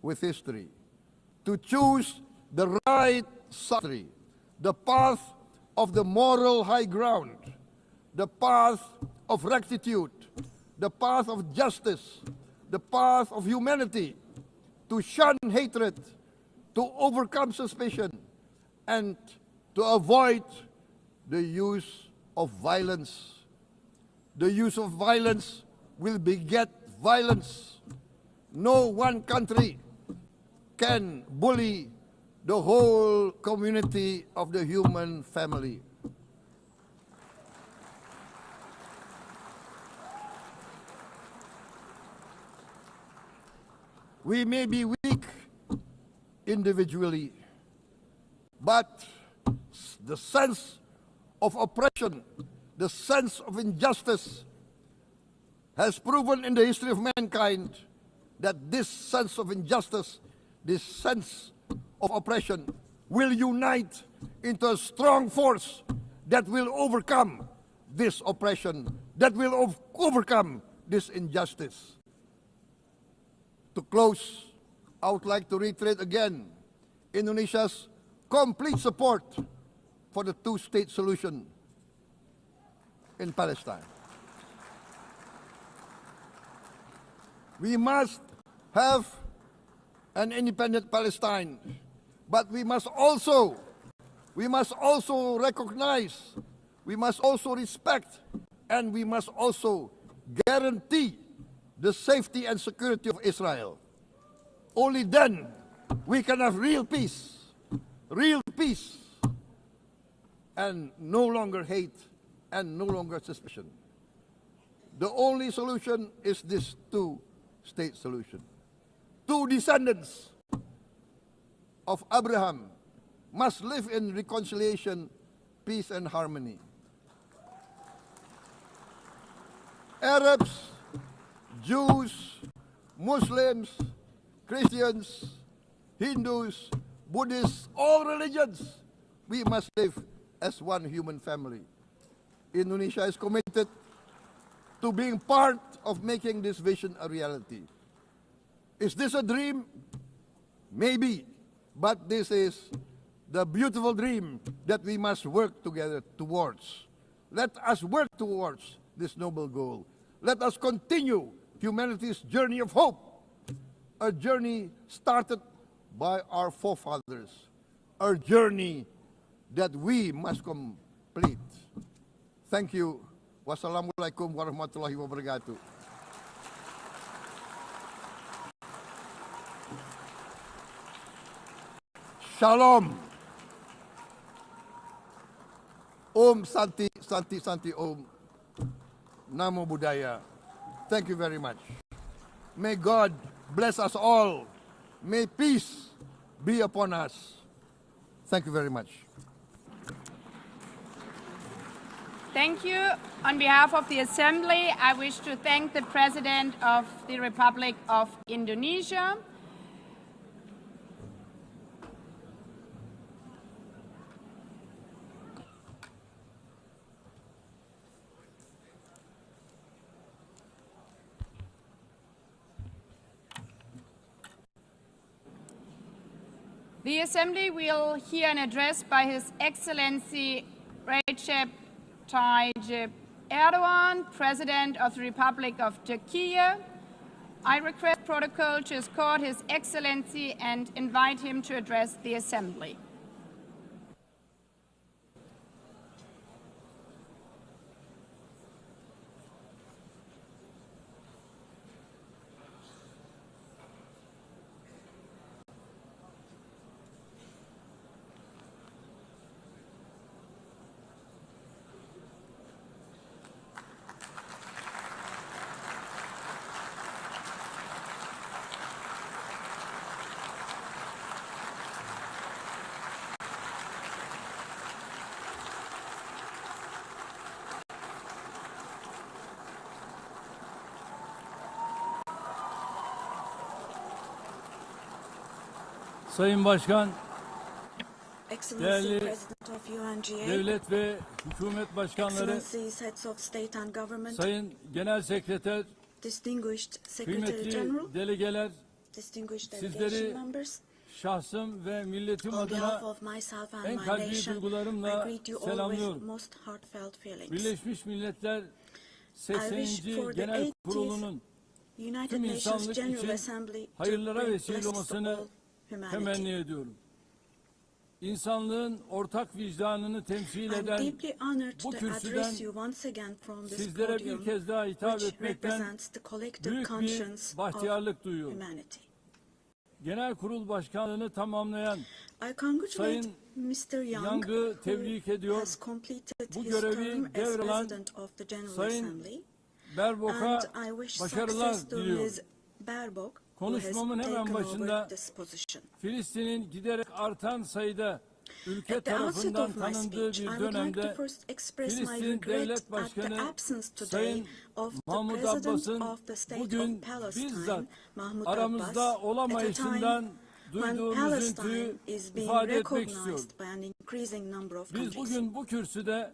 with history, to choose the right side, the path of the moral high ground, the path of rectitude, the path of justice, the path of humanity, to shun hatred, to overcome suspicion, and to avoid the use of violence. The use of violence will beget violence. No one country can bully the whole community of the human family. We may be weak individually, but the sense of oppression, the sense of injustice has proven in the history of mankind that this sense of injustice, this sense of oppression will unite into a strong force that will overcome this oppression, that will overcome this injustice. To close, I would like to reiterate again Indonesia's complete support for the two-state solution in Palestine. We must have an independent Palestine, but we must also recognize, we must also respect, and we must also guarantee the safety and security of Israel. Only then we can have real peace, and no longer hate and no longer suspicion. The only solution is this two-state solution. Two descendants of Abraham must live in reconciliation, peace, and harmony. Arabs, Jews, Muslims, Christians, Hindus, Buddhists, all religions, we must live as one human family. Indonesia is committed to being part of making this vision a reality. Is this a dream? Maybe, but this is the beautiful dream that we must work together towards. Let us work towards this noble goal. Let us continue humanity's journey of hope, a journey started by our forefathers, a journey that we must complete. Thank you. Wassalamualaikum warahmatullahi wabarakatuh. Shalom. Om Santi, Santi, Santi Om. Namo Buddhaya. Thank you very much. May God bless us all. May peace be upon us. Thank you very much. Thank you. On behalf of the Assembly, I wish to thank the President of the Republic of Indonesia. The Assembly will hear an address by His Excellency Recep Tayyip Erdogan, President of the Republic of Turkey. I request protocol to escort His Excellency and invite him to address the Assembly. Sayın Başkan, Excellency değerli President of UNGA, devlet ve hükümet başkanları, Excellencies, Heads of State and Government, Sayın Genel Sekreter, Distinguished Secretary kıymetli General, delegeler, Distinguished sizleri Delegation Members, şahsım ve milletim on behalf adına of myself and en my kalbi nation, duygularımla I greet you all with selamlıyorum. most heartfelt feelings. Birleşmiş Milletler I wish 80. for the Genel 80th Kurulu'nun United tüm Nations insanlık General için Assembly to hayırlara bring vesile blessings to olmasını all humanity. temenni ediyorum. İnsanlığın ortak vicdanını temsil I'm eden deeply honored bu to kürsüden address you once again from this sizlere bir podium, kez daha hitap which etmekten represents the collective büyük conscience bir of bahtiyarlık duyuyorum. humanity. Genel Kurul Başkanlığını tamamlayan I congratulate Sayın Mr. Young'ı tebrik who ediyor. has completed Bu his görevi term as devralan President of the General Sayın Assembly. Berbok'a And I wish başarılar success to diliyorum. Ms. Baerbock, who has Konuşmamın hemen taken başında over this position. Filistin'in giderek artan sayıda ülke At the outset tarafından of my tanındığı speech, bir I would like to dönemde first express my Filistin regret Devlet at the Başkanı absence today Sayın of the Mahmut President Abbas'ın of the State bugün of Palestine, bizzat Mahmut aramızda Abbas, olamayışından at a time when duyduğum Palestine üzüntüyü is being ifade etmek istiyorum. recognized by an increasing number of Biz countries. bugün bu kürsüde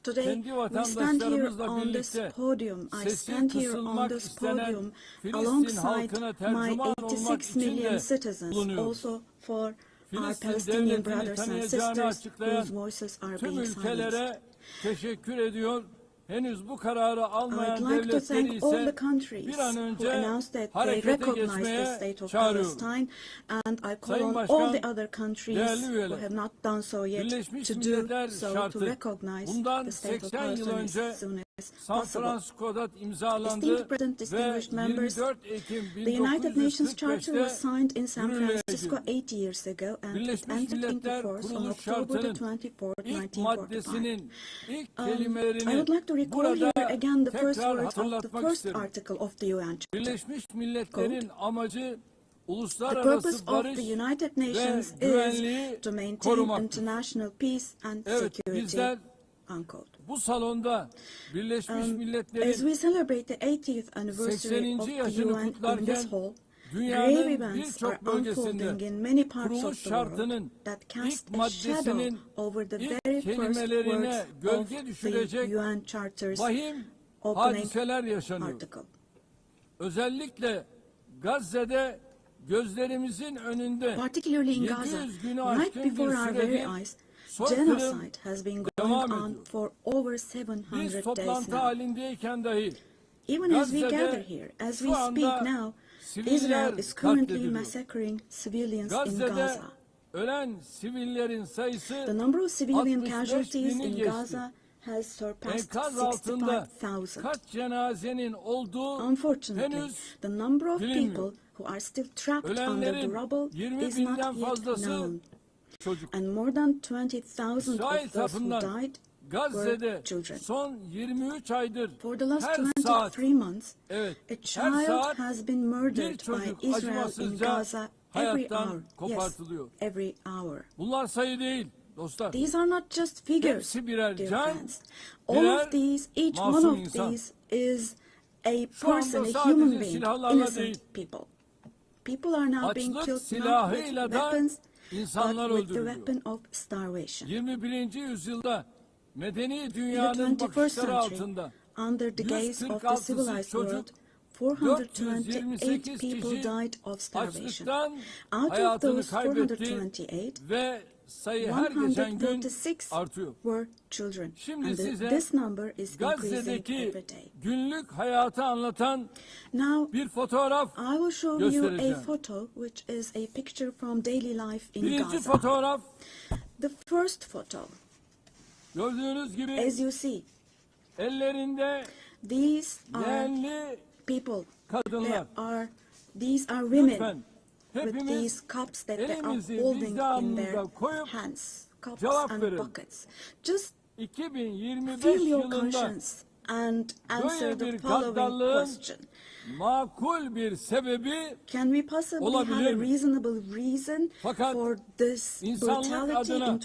Today, kendi we stand here vatandaşlarımızla on this birlikte podium. I sesi stand here on kısılmak this istenen podium Filistin alongside halkına my tercüman olmak 86 için million de citizens, bulunuyoruz. also for our Filistin Palestinian devletini brothers and tanıyacağını sisters açıklayan whose voices are tüm being silenced. ülkelere teşekkür ediyor. Henüz bu kararı I'd almayan like to devletleri thank all the ise countries bir an who önce announced that they harekete recognize the geçmeye state of çağırıyorum. Palestine, and I call Sayın on all Başkan, the other countries değerli who üyeler, have not done so yet Birleşmiş to do Milletler so to şartı recognize bundan the state of 80 yıl Palestine as önce soon as San possible. Francisco'da imzalandı Esteemed President, ve distinguished members, 24 Ekim the United Nations Charter was 1945'te signed in San yürürlüğe Francisco girdi. 8 years ago and it Birleşmiş entered into Milletler force on Kuruluş October the Şartı'nın 24th, ilk 1945. maddesinin ilk I kelimelerini would like to recall burada here again the first tekrar words of the hatırlatmak first isterim. article of the UN Charter. Birleşmiş Milletler'in amacı The uluslararası purpose of barış the United ve Nations güvenliği is to maintain korumaktır. international peace and Evet, security. bizler Unquote. bu salonda Birleşmiş As Milletler'in we celebrate the 80th anniversary 80. of the yaşını UN in kutlarken this hall, grave dünyanın events are birçok bölgesinde unfolding in many parts kuruluş of the world şartının that cast ilk a shadow maddesinin over the ilk very first kelimelerine words gölge of düşürecek the UN Charter's vahim opening hadiseler yaşanıyor. article. Özellikle Gazze'de gözlerimizin önünde Particularly in Gaza, 700 günü right aşkın bir before our very süredir eyes, soykırım genocide has been going devam on ediyor. for over Biz 700 days toplantı now. halindeyken dahi Even as we gather Gazze'de here, as we şu speak anda now, siviller Israel is currently katlediliyor. massacring civilians in Gazze'de Gaza. ölen sivillerin sayısı The number of civilian 65 casualties bini in geçti. Gaza has surpassed Enkaz altında 65,000. kaç cenazenin olduğu Unfortunately, henüz the number of bilinmiyor. people who are still trapped under the Ölenlerin rubble 20 is binden not yet fazlası known. çocuk. And more than 20,000 İsrail of those who tarafından died Gazze'de were children. son 23 aydır For the last her 23 saat, months, evet, a her child saat has been bir murdered çocuk by Israel in acımasızca Gaza every hour. hayattan Yes, kopartılıyor. every hour. Bunlar sayı değil dostlar. These are not just figures, Hepsi birer dear can, friends. All birer of these, each one masum of insan. these is a Şu anda person, a sadece human being, silahlarla innocent değil, people. People are now being açlık killed not silahıyla with da weapons, insanlar but with the öldürülüyor. weapon of starvation. 21. yüzyılda medeni In the dünyanın 21st bakışları century, altında under the gaze of the 146 civilized çocuk, world, 428 428 people kişi died of starvation. açlıktan Out of hayatını those kaybetti 428, ve sayı her geçen gün 156 artıyor. were children. Şimdi And size this number is increasing Gazze'deki every day. günlük hayatı anlatan Now, bir fotoğraf I will show you a göstereceğim. photo, which is a picture from daily life in Birinci Gaza. fotoğraf The first photo, gördüğünüz gibi as you see, ellerinde these are leğenli people. kadınlar. These are women Lütfen with hepimiz these cups that they are elimizi holding in their vicdanımıza koyup hands, cups cevap and verelim. buckets. Just 2025 feel your yılında conscience and answer böyle the bir following gaddallığın question. makul bir sebebi Can we possibly have olabilir a mi? reasonable reason Fakat for this insanlık brutality adına in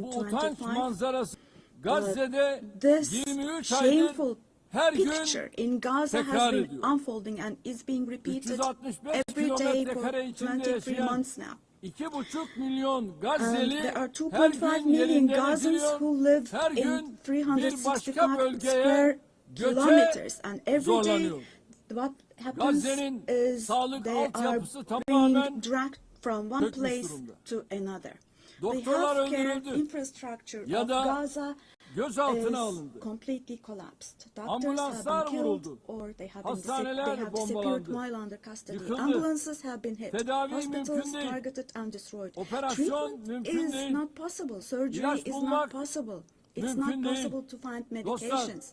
bu utanç 2025? manzarası Gazze'de This 23 aydır shameful her gün picture in Gaza tekrar has been ediyor. unfolding and is being repeated 365 every day kilometre for kare içinde 23 yaşayan months now. 2,5 milyon And Gazze'li there are her 2.5 gün million yerinden Gazans ediliyor. who live Her in gün bir başka 365 bölgeye square göçe kilometers. And every day, zorlanıyor. what happens Gazze'nin is sağlık they are altyapısı being tamamen dragged from one çökmüş place durumda. to another. The Doktorlar healthcare öldürüldü. infrastructure Ya of da Gaza gözaltına is alındı. completely collapsed. Doctors Ambulanslar have been killed vuruldu. or they have Hastaneler disappeared bombalandı. while under custody. Yıkıldı. Ambulances have been hit. Tedavi Hospitals mümkün değil. targeted and destroyed. Operasyon Treatment mümkün is değil. not possible. Surgery İlaç is bulmak not possible. It's mümkün not değil. possible to find Dostlar, medications.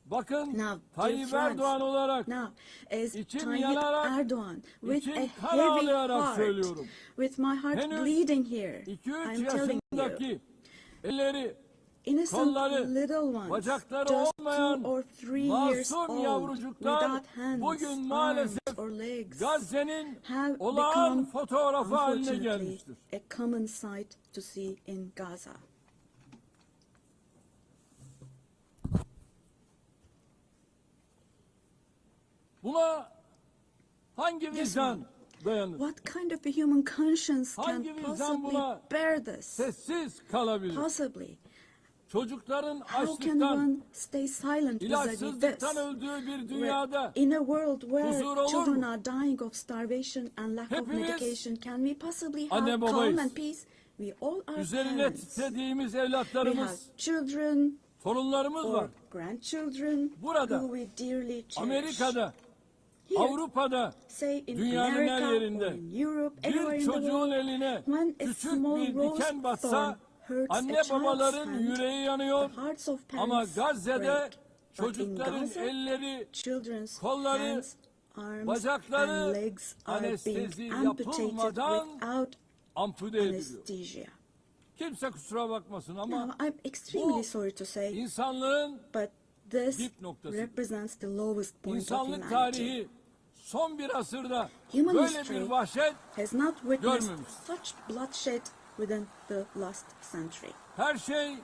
bakın Now, Tayyip dear Erdoğan olarak now, as içim Tayyip yanarak, Erdoğan, with içim a kan heavy ağlayarak heart, söylüyorum. with my heart Henüz bleeding here, 2-3 I'm telling you, yaşındaki elleri, innocent kolları, little ones, bacakları just 2 olmayan or 3 years masum old, yavrucuklar without hands, bugün arms maalesef or legs, Gazze'nin have olağan become, fotoğrafı haline unfortunately, gelmiştir. a common sight to see in Gaza. Buna hangi vicdan dayanır? What kind of a human conscience can Hangi vicdan possibly buna bear this? sessiz kalabilir? Possibly. Çocukların How can açlıktan, one stay silent vis-a-vis this? ilaçsızlıktan öldüğü bir dünyada In a world where huzur olur children mu? are dying of starvation and lack of Hepimiz medication, can we possibly anne have babayız. calm and peace? We all are Üzerine parents. titrediğimiz We have evlatlarımız, children torunlarımız or var. grandchildren Burada, who we dearly cherish. Amerika'da, Here, Avrupa'da, say in dünyanın her America or yerinde in Europe, anywhere bir in the çocuğun world, eline when a küçük small bir rose diken batsa, thorn hurts a anne child's babaların hand, yüreği yanıyor. the hearts of Ama parents Gazze'de break. But in çocukların Gaza, elleri, children's kolları, hands, arms, bacakları and legs are anestezi being amputated yapılmadan without ampute ediliyor. anesthesia. Kimse kusura bakmasın ama Now, I'm extremely bu sorry to say, insanlığın but this dip noktası. represents the lowest point of İnsanlık humanity. tarihi son bir asırda Human böyle history bir vahşet has not witnessed görmemiş. such bloodshed within the last century. Her şey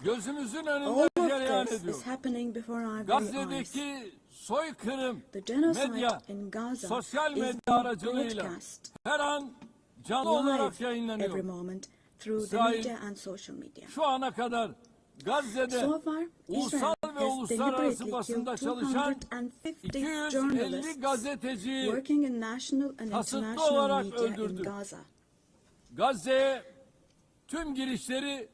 gözümüzün All önünde of cereyan this ediyor. is happening before our very eyes. Gazze'deki soykırım, The genocide medya, in Gaza sosyal is medya being aracılığıyla broadcast her an canlı olarak live every yayınlanıyor. moment through the İsrail media and social media. şu ana kadar Gazze'de So far, ulusal Israel ve has uluslararası deliberately basında killed çalışan 250 250 journalists gazeteciyi working in national and kasıtlı international olarak media in öldürdü. Gaza. Gazze'ye tüm girişleri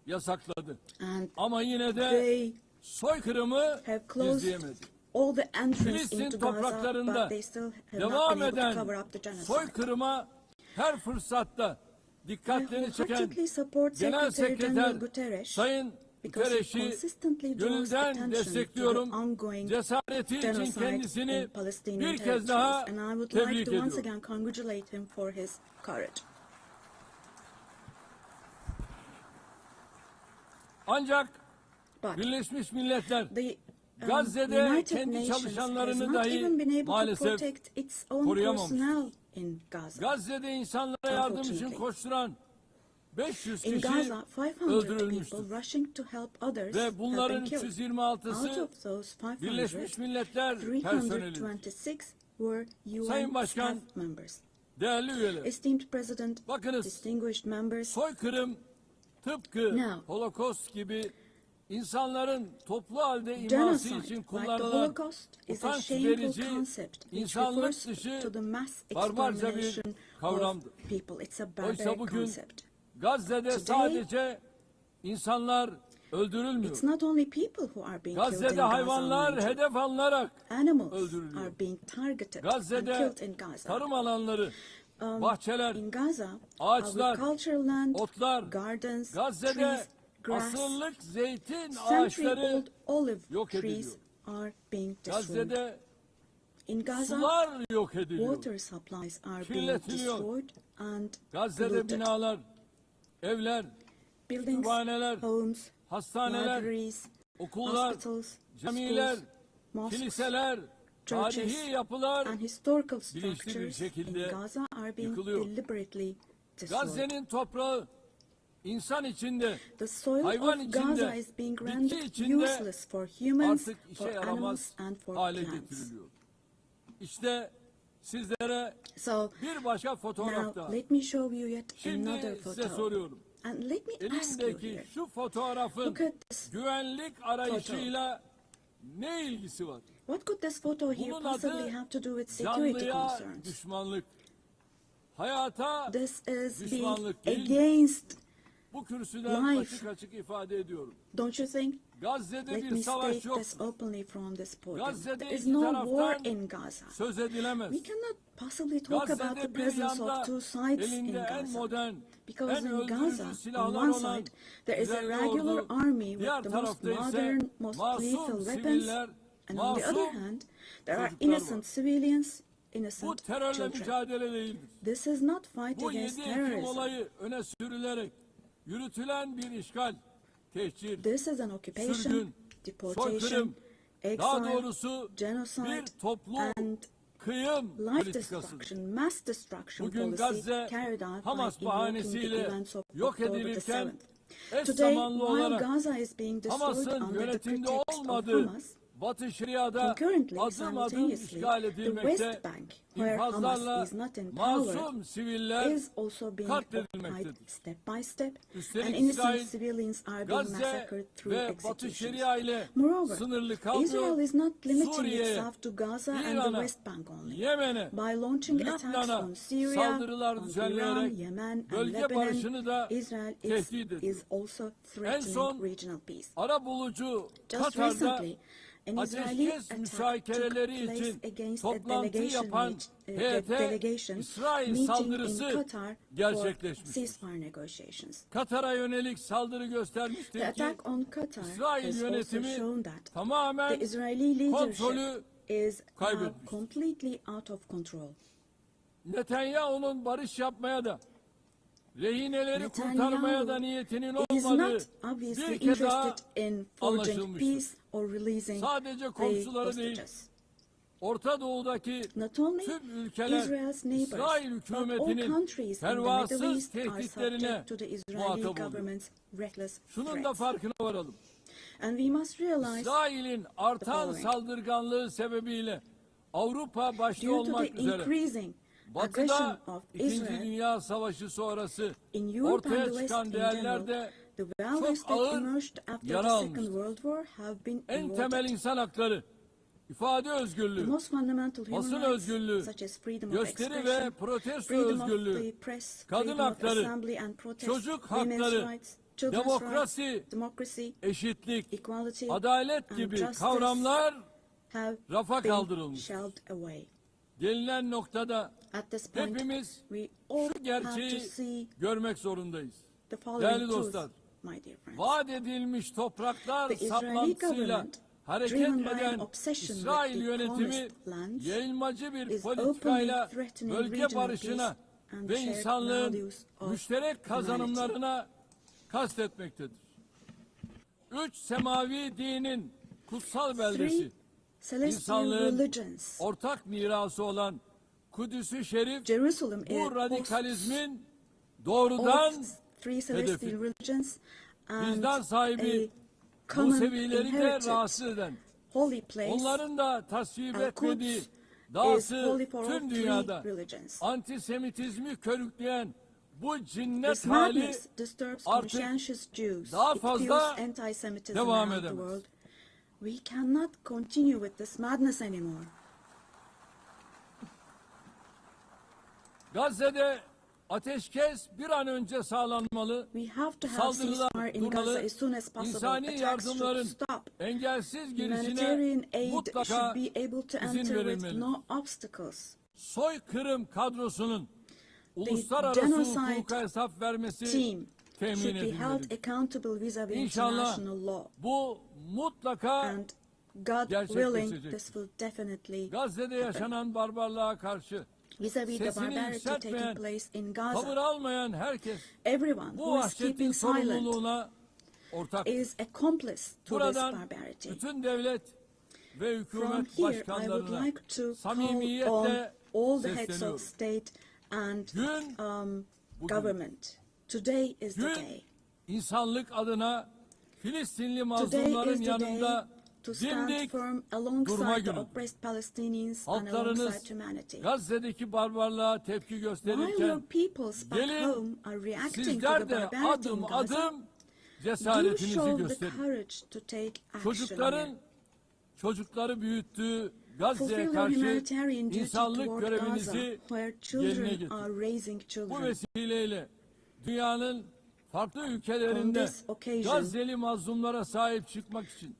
yasakladı. And Ama yine de they soykırımı have closed gizleyemedi. all the entrance Filistin into Gaza, topraklarında but they still have not devam been able to eden cover up the genocide. soykırıma her fırsatta I dikkatlerini çeken wholeheartedly support Genel Secretary General Sekreter Guterres Sayın because he Guterres'i consistently draws gönülden attention to the destekliyorum. ongoing Cesareti için genocide kendisini in Palestinian bir kez daha territories, and I would tebrik like to once ediyorum. again congratulate him for his courage. Ancak But Birleşmiş Milletler the Gazze'de United kendi Nations has çalışanlarını not even been dahi able to maalesef protect its own koruyamamış. personnel in Gaza. Gazze'de insanlara yardım için Unfortunately. koşturan 500 In kişi Gaza, 500 öldürülmüştür. people rushing to help others Ve have bunların been killed. Out 326'sı of those 500, Birleşmiş Milletler personelidir. 326 were Sayın UN Başkan, staff members. değerli üyeler, Esteemed President, bakınız distinguished members, soykırım tıpkı Now, Holocaust gibi insanların toplu halde iması genocide, için like the kullanılan Holocaust, is a utanç shameful verici, concept which insanlık refers dışı to the mass barbarca bir extermination kavramdır. of people. It's a Oysa barbaric bugün concept. Gazze'de Today, sadece insanlar öldürülmüyor. It's not only people who are being killed in Gazze'de Gaza. hayvanlar mind you. hedef alınarak Animals öldürülüyor. are being targeted and Gazze'de killed in Gaza. tarım alanları, bahçeler, In Gaza, ağaçlar, agricultural land, otlar, gardens, Gazze'de trees, grass, asırlık zeytin ağaçları century-old olive yok trees ediliyor. are being destroyed. Gazze'de In Gaza, sular yok ediliyor. water supplies are being Kirletiliyor. destroyed and Gazze'de polluted. binalar, evler, Buildings, kütüphaneler, homes, hastaneler, libraries, okullar, hospitals, camiler, schools, mosques, kiliseler, churches, tarihi yapılar and historical bilinçli bir structures şekilde in Gaza are being yıkılıyor. deliberately destroyed. Gazze'nin toprağı insan içinde, The soil hayvan of Gaza içinde, is being bitki rendered içinde useless for humans, artık işe for animals, yaramaz and for hale plants. getiriliyor. İşte sizlere So bir başka fotoğraf now daha. let me show you yet another Şimdi size photo. soruyorum. And let me ask you Elimdeki here. şu fotoğrafın Look at this güvenlik arayışıyla ne ilgisi var? What could this photo here Bunun possibly adı have to do with security canlıya concerns? düşmanlık. Hayata This is being düşmanlık değil. against Bu kürsüden life. açık açık ifade ediyorum. Don't you think? Gazze'de Let bir me savaş state yok. this openly from this podium. Gazze'de There is iki no war taraftan in Gaza. söz edilemez. We cannot possibly talk about the Gazze'de bir presence yanda of two sides in elinde en Gaza. modern, Because en in öldürücü Gaza, on silahlar one olan side, there is a güvenli regular ordu, army diğer with the most tarafta ise modern, most lethal masum weapons, siviller, and on the other masum hand, there are çocuklar innocent var. civilians, Bu innocent terörle children. mücadele değildir. This is not fight Bu against 7 Ekim terrorism. olayı öne sürülerek yürütülen bir işgal, tehcir, This is an occupation, sürgün, deportation, soykırım, daha exile, doğrusu genocide, bir toplu and kıyım life politikasıdır. destruction, mass destruction Bugün policy Gazze, carried out Hamas by invoking the bahanesiyle events of yok October the edilirken 7th. eş Today, zamanlı while olarak Gaza is being destroyed Hamas'ın under the yönetimde pretext of olmadığı Hamas, Batı Şeria'da concurrently, adım adım simultaneously, işgal the edilmekte, West Bank, where Hamas infazlarla is not in masum power, siviller is also being occupied katledilmektedir. step by step, and Üstelik innocent İsrail, civilians are being Gazze massacred through ve Batı executions. Şeria ile Moreover, sınırlı Israel kalmıyor, is not limiting Suriye'ye, itself to Gaza and the İran'a, West Bank only. Yemen'e, By launching attacks Lübnan'a on Syria, saldırılar on Iran, düzenleyerek Yemen, and bölge Lebanon, barışını da Israel tehdit ediyor. is also En threatening son regional peace. arabulucu Just Katar'da recently, an Israeli ateşkes attack took müzakereleri place için against a toplantı delegation, yapan delegation İsrail meeting in saldırısı Qatar for gerçekleşmiştir. ceasefire negotiations. Katar'a yönelik saldırı göstermiştir The ki attack on Qatar İsrail has also yönetimi shown that tamamen the Israeli kontrolü leadership is now kaybetmiş. completely out of control. Netanyahu'nun barış yapmaya da rehineleri kurtarmaya da niyetinin is olmadığı not obviously bir kez daha interested in forging anlaşılmıştır. peace or releasing Sadece the komşuları değil, hostages. Orta Doğu'daki Not only tüm ülkeler Israel's neighbors, İsrail but all hükümetinin countries in the Middle pervasız East are tehditlerine subject to the Israeli muhatap oluyor. government's reckless Şunun da threats. farkına varalım. And we must realize İsrail'in artan following. saldırganlığı sebebiyle Avrupa başta due to the olmak üzere increasing Batı'da aggression of 2. Israel Dünya Savaşı sonrası in Europe and ortaya the West çıkan in değerler general, de the values çok that ağır emerged after yara the Second almıştır. World War have been En eroded. temel insan hakları, ifade The özgürlüğü, most fundamental human basın rights, özgürlüğü, such as freedom of gösteri ve expression, protesto freedom of özgürlüğü, the press, kadın freedom of hakları, assembly and protest, çocuk women's hakları, rights, children's demokrasi, rights, democracy, eşitlik, equality, adalet and gibi justice kavramlar have rafa been kaldırılmış. shelved away. Gelinen noktada At this point, hepimiz we all şu have to gerçeği see görmek zorundayız. the following Değerli truth, dostlar, my dear friends. vaat edilmiş topraklar The Israeli saplantısıyla government, hareket driven by an eden obsession with İsrail the yönetimi promised lands, yayılmacı bir is politikayla openly threatening bölge regional barışına peace and ve shared insanlığın values of müşterek kazanımlarına kastetmektedir. 3 semavi dinin kutsal beldesi, Three celestial insanlığın religions, ortak mirası olan Kudüs-ü Şerif Jerusalem bu is radikalizmin doğrudan of three celestial hedefi. religions and Vicdan sahibi a common Musevileri de inherited rahatsız eden, holy place. onların da tasvip Al-Quds etmediği is dahası holy for all tüm three dünyada religions. antisemitizmi körükleyen bu cinnet This hali madness disturbs artık conscientious Jews. daha It fazla fuels anti-Semitism devam around the edemez. world. We cannot continue with this madness anymore. Gazze'de ateşkes bir an önce sağlanmalı, We have to have saldırılar ceasefire in Gaza durmalı, as soon as possible. insani Attacks yardımların should stop. engelsiz girişine Humanitarian aid mutlaka should be able to izin enter with verilmeli. no obstacles. Soykırım kadrosunun The uluslararası genocide hukuka hesap vermesi team temin should be held edilmelidir. accountable vis-a-vis İnşallah international law. bu mutlaka And God gerçekleşecektir. willing, this will definitely Gazze'de yaşanan barbarlığa karşı vis-a-vis the sesini barbarity taking yükseltmeyen, place in tavır Gaza. almayan herkes Everyone bu who is vahşetin keeping silent sorumluluğuna ortak. is accomplice to this Buradan barbarity. bütün devlet ve From hükümet here, I would başkanlarına like to call on samimiyetle all the heads sesleniyorum. of state and Gün bugün. government. Today is the Gün day. insanlık adına Filistinli Today mazlumların is the day yanında to stand firm alongside the oppressed Palestinians and alongside humanity. Gazze'deki barbarlığa tepki While your gösterirken peoples back gelin home are reacting to the sizler de barbarity in adım Gaza, adım do cesaretinizi show the gösterin. courage to take action. Çocukları büyüttüğü Gazze'ye Fulfill your karşı humanitarian duty insanlık toward Gaza, görevinizi where yerine children getirin. are raising Bu children. vesileyle dünyanın farklı On ülkelerinde this occasion, Gazze'li mazlumlara sahip çıkmak için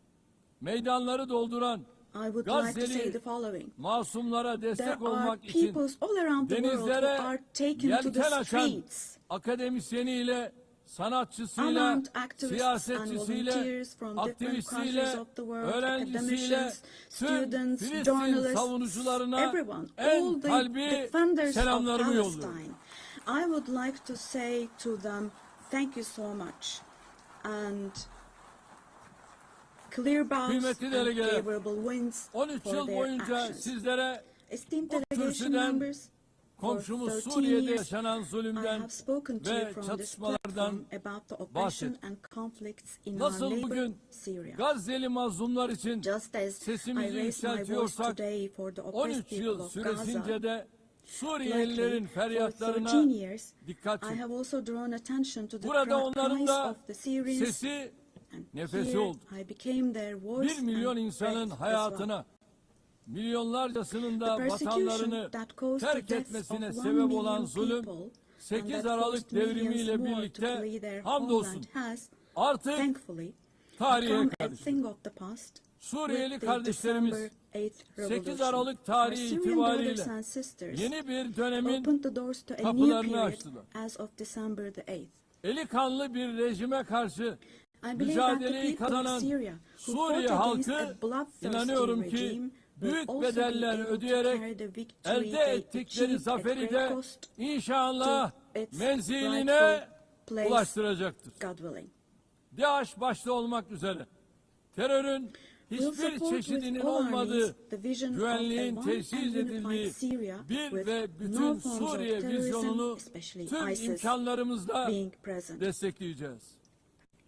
meydanları dolduran I would like to say Gazze'li the following. masumlara There destek are olmak için peoples all around the world who denizlere are taken to the yelken açan streets. akademisyeniyle, sanatçısıyla, Among activists and siyasetçisiyle, volunteers from different aktivistiyle, countries of the world, öğrencisiyle, academicians, tüm students, Filistin journalists, savunucularına everyone, all en the kalbi defenders of selamlarımı yolluyorum. Palestine. I would like to say to them, thank you so much. And clear bows Kıymetli and delegeler, favorable winds 13 for yıl their boyunca actions. sizlere Esteemed bu delegation kürsüden members, komşumuz for 13 Suriye'de years, yaşanan I zulümden have spoken to you ve from this çatışmalardan platform about the oppression bahsettim. and conflicts in our Nasıl neighbor bugün Syria. Gazze'li mazlumlar için Just as I sesimizi raised my voice yükseltiyorsak today for the 13 oppressed people yıl of süresince Gaza, de Suriyelilerin likely for feryatlarına 13 years, dikkat I çekin. have also drawn attention to the Burada onların cries da of the Syrians, sesi, and nefesi here oldu. I became their voice 1 milyon and insanın breath as well. hayatına, milyonlarcasının da The persecution vatanlarını that caused terk the deaths etmesine of 1 sebep olan million zulüm, people and 8 that Aralık forced millions devrimiyle more to birlikte flee their hamdolsun homeland has, artık thankfully, tarihe become a karıştı. thing of the past. Suriyeli With the kardeşlerimiz December 8th 8 revolution. Aralık Our tarihi Syrian itibariyle brothers and sisters yeni bir dönemin opened the doors to a new kapılarını period açtılar. as of December the 8th. Eli kanlı bir rejime karşı I believe that the mücadeleyi people of kazanan Syria who Suriye fought against halkı a bloodthirsty inanıyorum regime ki will büyük also be bedeller able to ödeyerek carry the victory elde they ettikleri achieved at zaferi great de cost inşallah to its menziline rightful place, ulaştıracaktır. God willing. DAEŞ başta olmak üzere terörün We'll hiçbir support with çeşidinin all olmadığı, armies the vision of a güvenliğin one tesis and unified edildiği Syria bir with ve no bütün forms of Suriye terrorism, vizyonunu especially tüm ISIS, imkanlarımızla being present. destekleyeceğiz.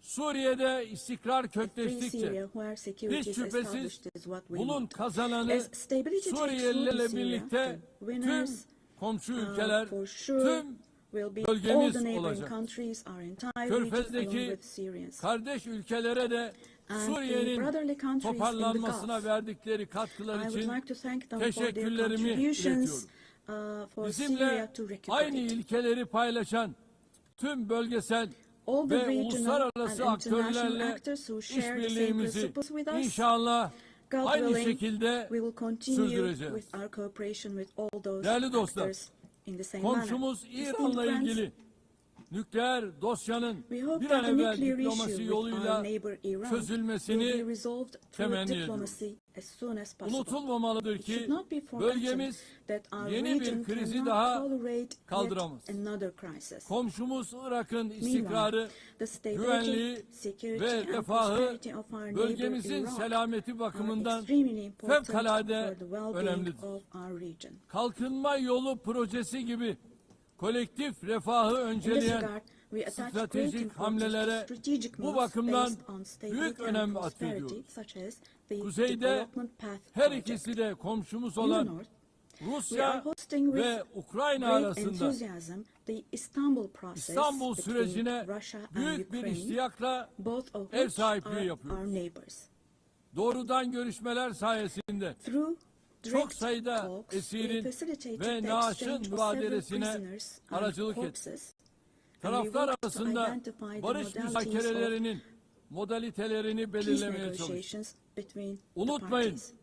Suriye'de istikrar A free kökleştikçe Syria where security hiç is şüphesiz established is what we bunun want. kazananı As stability takes root in Suriyelilerle Syria, birlikte the tüm winners komşu ülkeler, for sure tüm will be all bölgemiz the neighboring olacak. countries, our entire region along Körfez'deki with Syrians. kardeş ülkelere de And the Suriye'nin brotherly countries in the toparlanmasına Gulf. verdikleri katkılar I would için like to thank them for their teşekkürlerimi contributions iletiyorum. for Bizimle Syria to aynı recuperate. ilkeleri paylaşan tüm bölgesel All the ve regional uluslararası and international aktörlerle actors who share the same işbirliğimizi principles with us, inşallah God aynı willing, şekilde we will continue sürdüreceğiz. with our cooperation with all those Değerli dostlar, actors in the same manner. komşumuz Esteemed İran'la friends, ilgili nükleer dosyanın we hope bir that an the evvel nuclear diplomasi issue with yoluyla our neighbor Iran will çözülmesini be resolved through temenni ediyorum. diplomacy as soon as possible. Unutulmamalıdır It should ki not be forgotten bölgemiz that our yeni bir region krizi cannot daha tolerate kaldıramaz. yet another crisis. Komşumuz Irak'ın istikrarı, the stability, güvenliği security ve and refahı prosperity of our neighbor bölgemizin Iraq selameti are bakımından extremely important fevkalade for the well-being önemlidir. of our region. Kalkınma yolu projesi gibi kolektif refahı In this önceleyen regard, we attach great stratejik importance to hamlelere strategic bu moves bakımdan based on stability büyük and önem prosperity, atfediyoruz. such as the Kuzeyde development path her project. ikisi de komşumuz In the olan north, we are Rusya hosting with ve Ukrayna great arasında enthusiasm the Istanbul process İstanbul between sürecine Russia and büyük bir Ukraine, iştiyakla both of ev which sahipliği are yapıyoruz. our neighbors. Doğrudan görüşmeler sayesinde Through çok direct sayıda talks, we esirin facilitated ve the naaşın exchange of several mübadelesine prisoners and aracılık etti. corpses, and we Taraflar worked to arasında identify the barış modalities of müzakerelerinin modalitelerini peace belirlemeye çalıştık. negotiations between the Unutmayın, parties.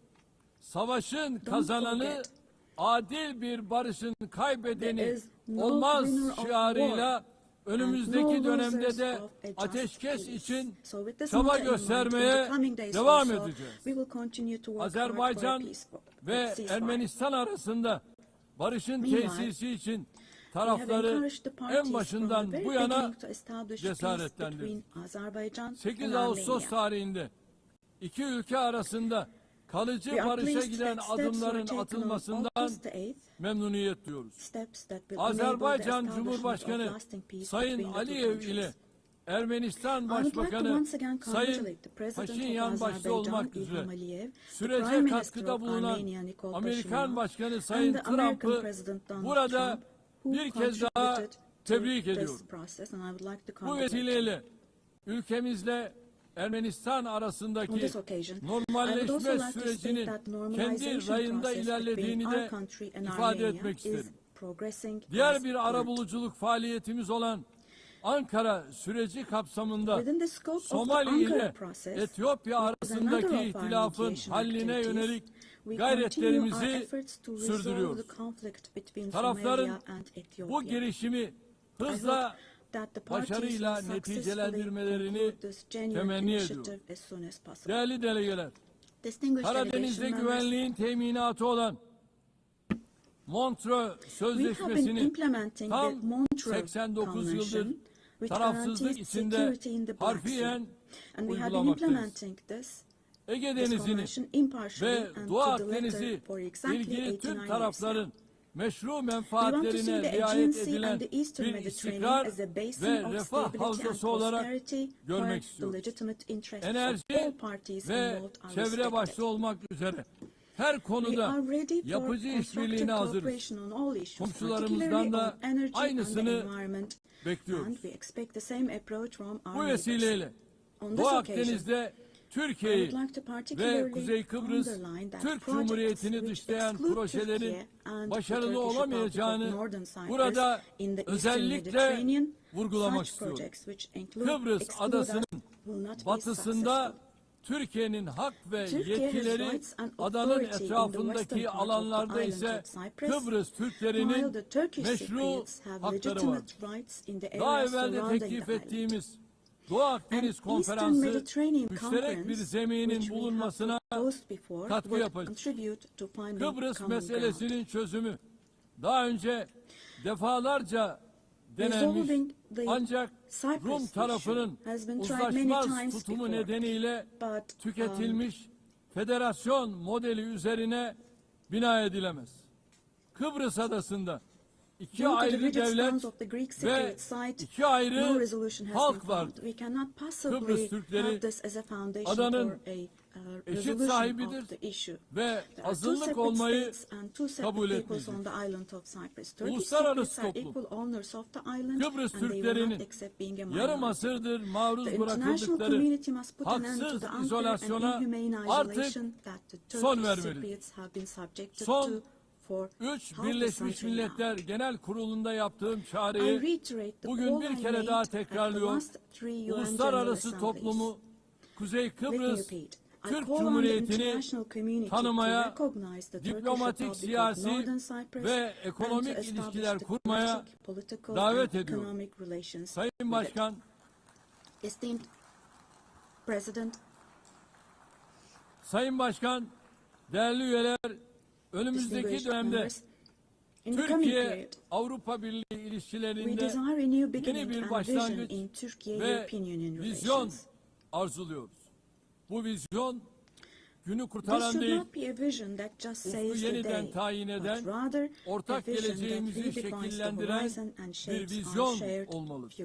savaşın kazananı forget, adil bir barışın there kaybedeni is no olmaz winner of şiarıyla war önümüzdeki and no dönemde losers de of a just ateşkes peace. için So with this çaba motto in mind, in göstermeye the coming days devam also, edeceğiz. we will continue to work hard for a Azerbaycan peaceful ve ceasefire. Ermenistan arasında barışın Meanwhile, tesisi için we have tarafları encouraged the parties en başından from the bu very yana beginning to establish peace cesaretlendirdik. between Azerbaijan 8 and Ağustos Armenia. tarihinde iki ülke arasında kalıcı We are barışa pleased giden that steps were adımların taken on atılmasından August the 8th, memnuniyet duyuyoruz. steps that will enable the Azerbaycan establishment Cumhurbaşkanı of lasting peace Sayın between the two Aliyev countries. ile Ermenistan Başbakanı Sayın Paşinyan başta olmak üzere sürece katkıda bulunan Amerikan Başkanı Sayın Trump'ı burada bir kez daha tebrik ediyorum. Bu vesileyle ülkemizle Ermenistan arasındaki normalleşme sürecinin kendi rayında ilerlediğini de ifade etmek isterim. Diğer bir arabuluculuk faaliyetimiz olan Ankara süreci kapsamında Somali ile Etiyopya arasındaki ihtilafın halline yönelik gayretlerimizi sürdürüyoruz. Tarafların bu girişimi hızla başarıyla neticelendirmelerini temenni ediyorum. Değerli delegeler, Karadeniz'de güvenliğin teminatı olan Montreux Sözleşmesi'ni tam 89 yıldır tarafsızlık içinde harfiyen uygulamaktayız. Ege Denizi'ni ve Doğu Akdeniz'i ilgili tüm tarafların meşru menfaatlerine riayet edilen bir istikrar ve refah havzası olarak görmek istiyoruz. Enerji ve çevre başta olmak üzere her konuda yapıcı işbirliğine hazırız. Komşularımızdan da aynısını bekliyoruz. Bu vesileyle Doğu Akdeniz'de Türkiye'yi ve Kuzey Kıbrıs Türk Cumhuriyeti'ni dışlayan projelerin başarılı olamayacağını burada özellikle vurgulamak istiyorum. Kıbrıs adasının batısında Türkiye'nin hak ve yetkileri, adanın etrafındaki alanlarda ise Kıbrıs Türklerinin meşru hakları var. Daha evvel de teklif ettiğimiz Doğu Akdeniz Konferansı müşterek bir zeminin bulunmasına katkı yapacak. Kıbrıs meselesinin çözümü daha önce defalarca denenmiş, ancak Rum tarafının uzlaşmaz tutumu nedeniyle tüketilmiş federasyon modeli üzerine bina edilemez. Kıbrıs adasında iki ayrı devlet ve iki ayrı halk vardır. Kıbrıs Türkleri adanın eşit sahibidir ve azınlık olmayı kabul etmeyecek. Uluslararası toplum Kıbrıs Türklerinin yarım asırdır maruz bırakıldıkları haksız izolasyona artık son vermelidir. Son 3 Birleşmiş Milletler Genel Kurulu'nda yaptığım çağrıyı bugün bir kere daha tekrarlıyor. Uluslararası toplumu Kuzey Kıbrıs Türk Cumhuriyeti'ni tanımaya, diplomatik, siyasi ve ekonomik ilişkiler kurmaya davet ediyor. Sayın Başkan, Sayın Başkan, değerli üyeler, önümüzdeki dönemde Türkiye-Avrupa Birliği ilişkilerinde yeni bir başlangıç ve vizyon arzuluyoruz. Bu vizyon günü kurtaran değil, ufku yeniden tayin eden, ortak geleceğimizi şekillendiren bir vizyon olmalıdır.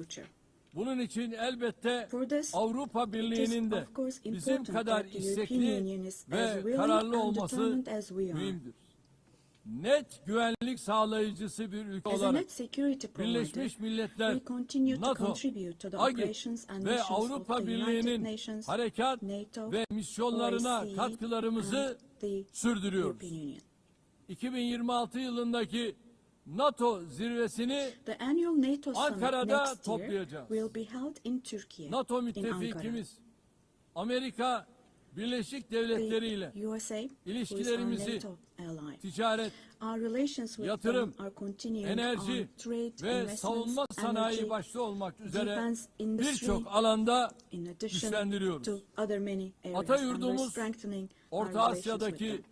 Bunun için elbette Avrupa Birliği'nin de bizim kadar istekli ve kararlı olması mühimdir. Net güvenlik sağlayıcısı bir ülke olarak Birleşmiş Milletler, NATO, AGİ ve Avrupa Birliği'nin harekat ve misyonlarına katkılarımızı sürdürüyoruz. 2026 yılındaki NATO zirvesini Ankara'da toplayacağız. NATO müttefikimiz Amerika Birleşik Devletleri ile ilişkilerimizi ticaret, yatırım, enerji ve savunma sanayi başta olmak üzere birçok alanda güçlendiriyoruz. Ata yurdumuz Orta Asya'daki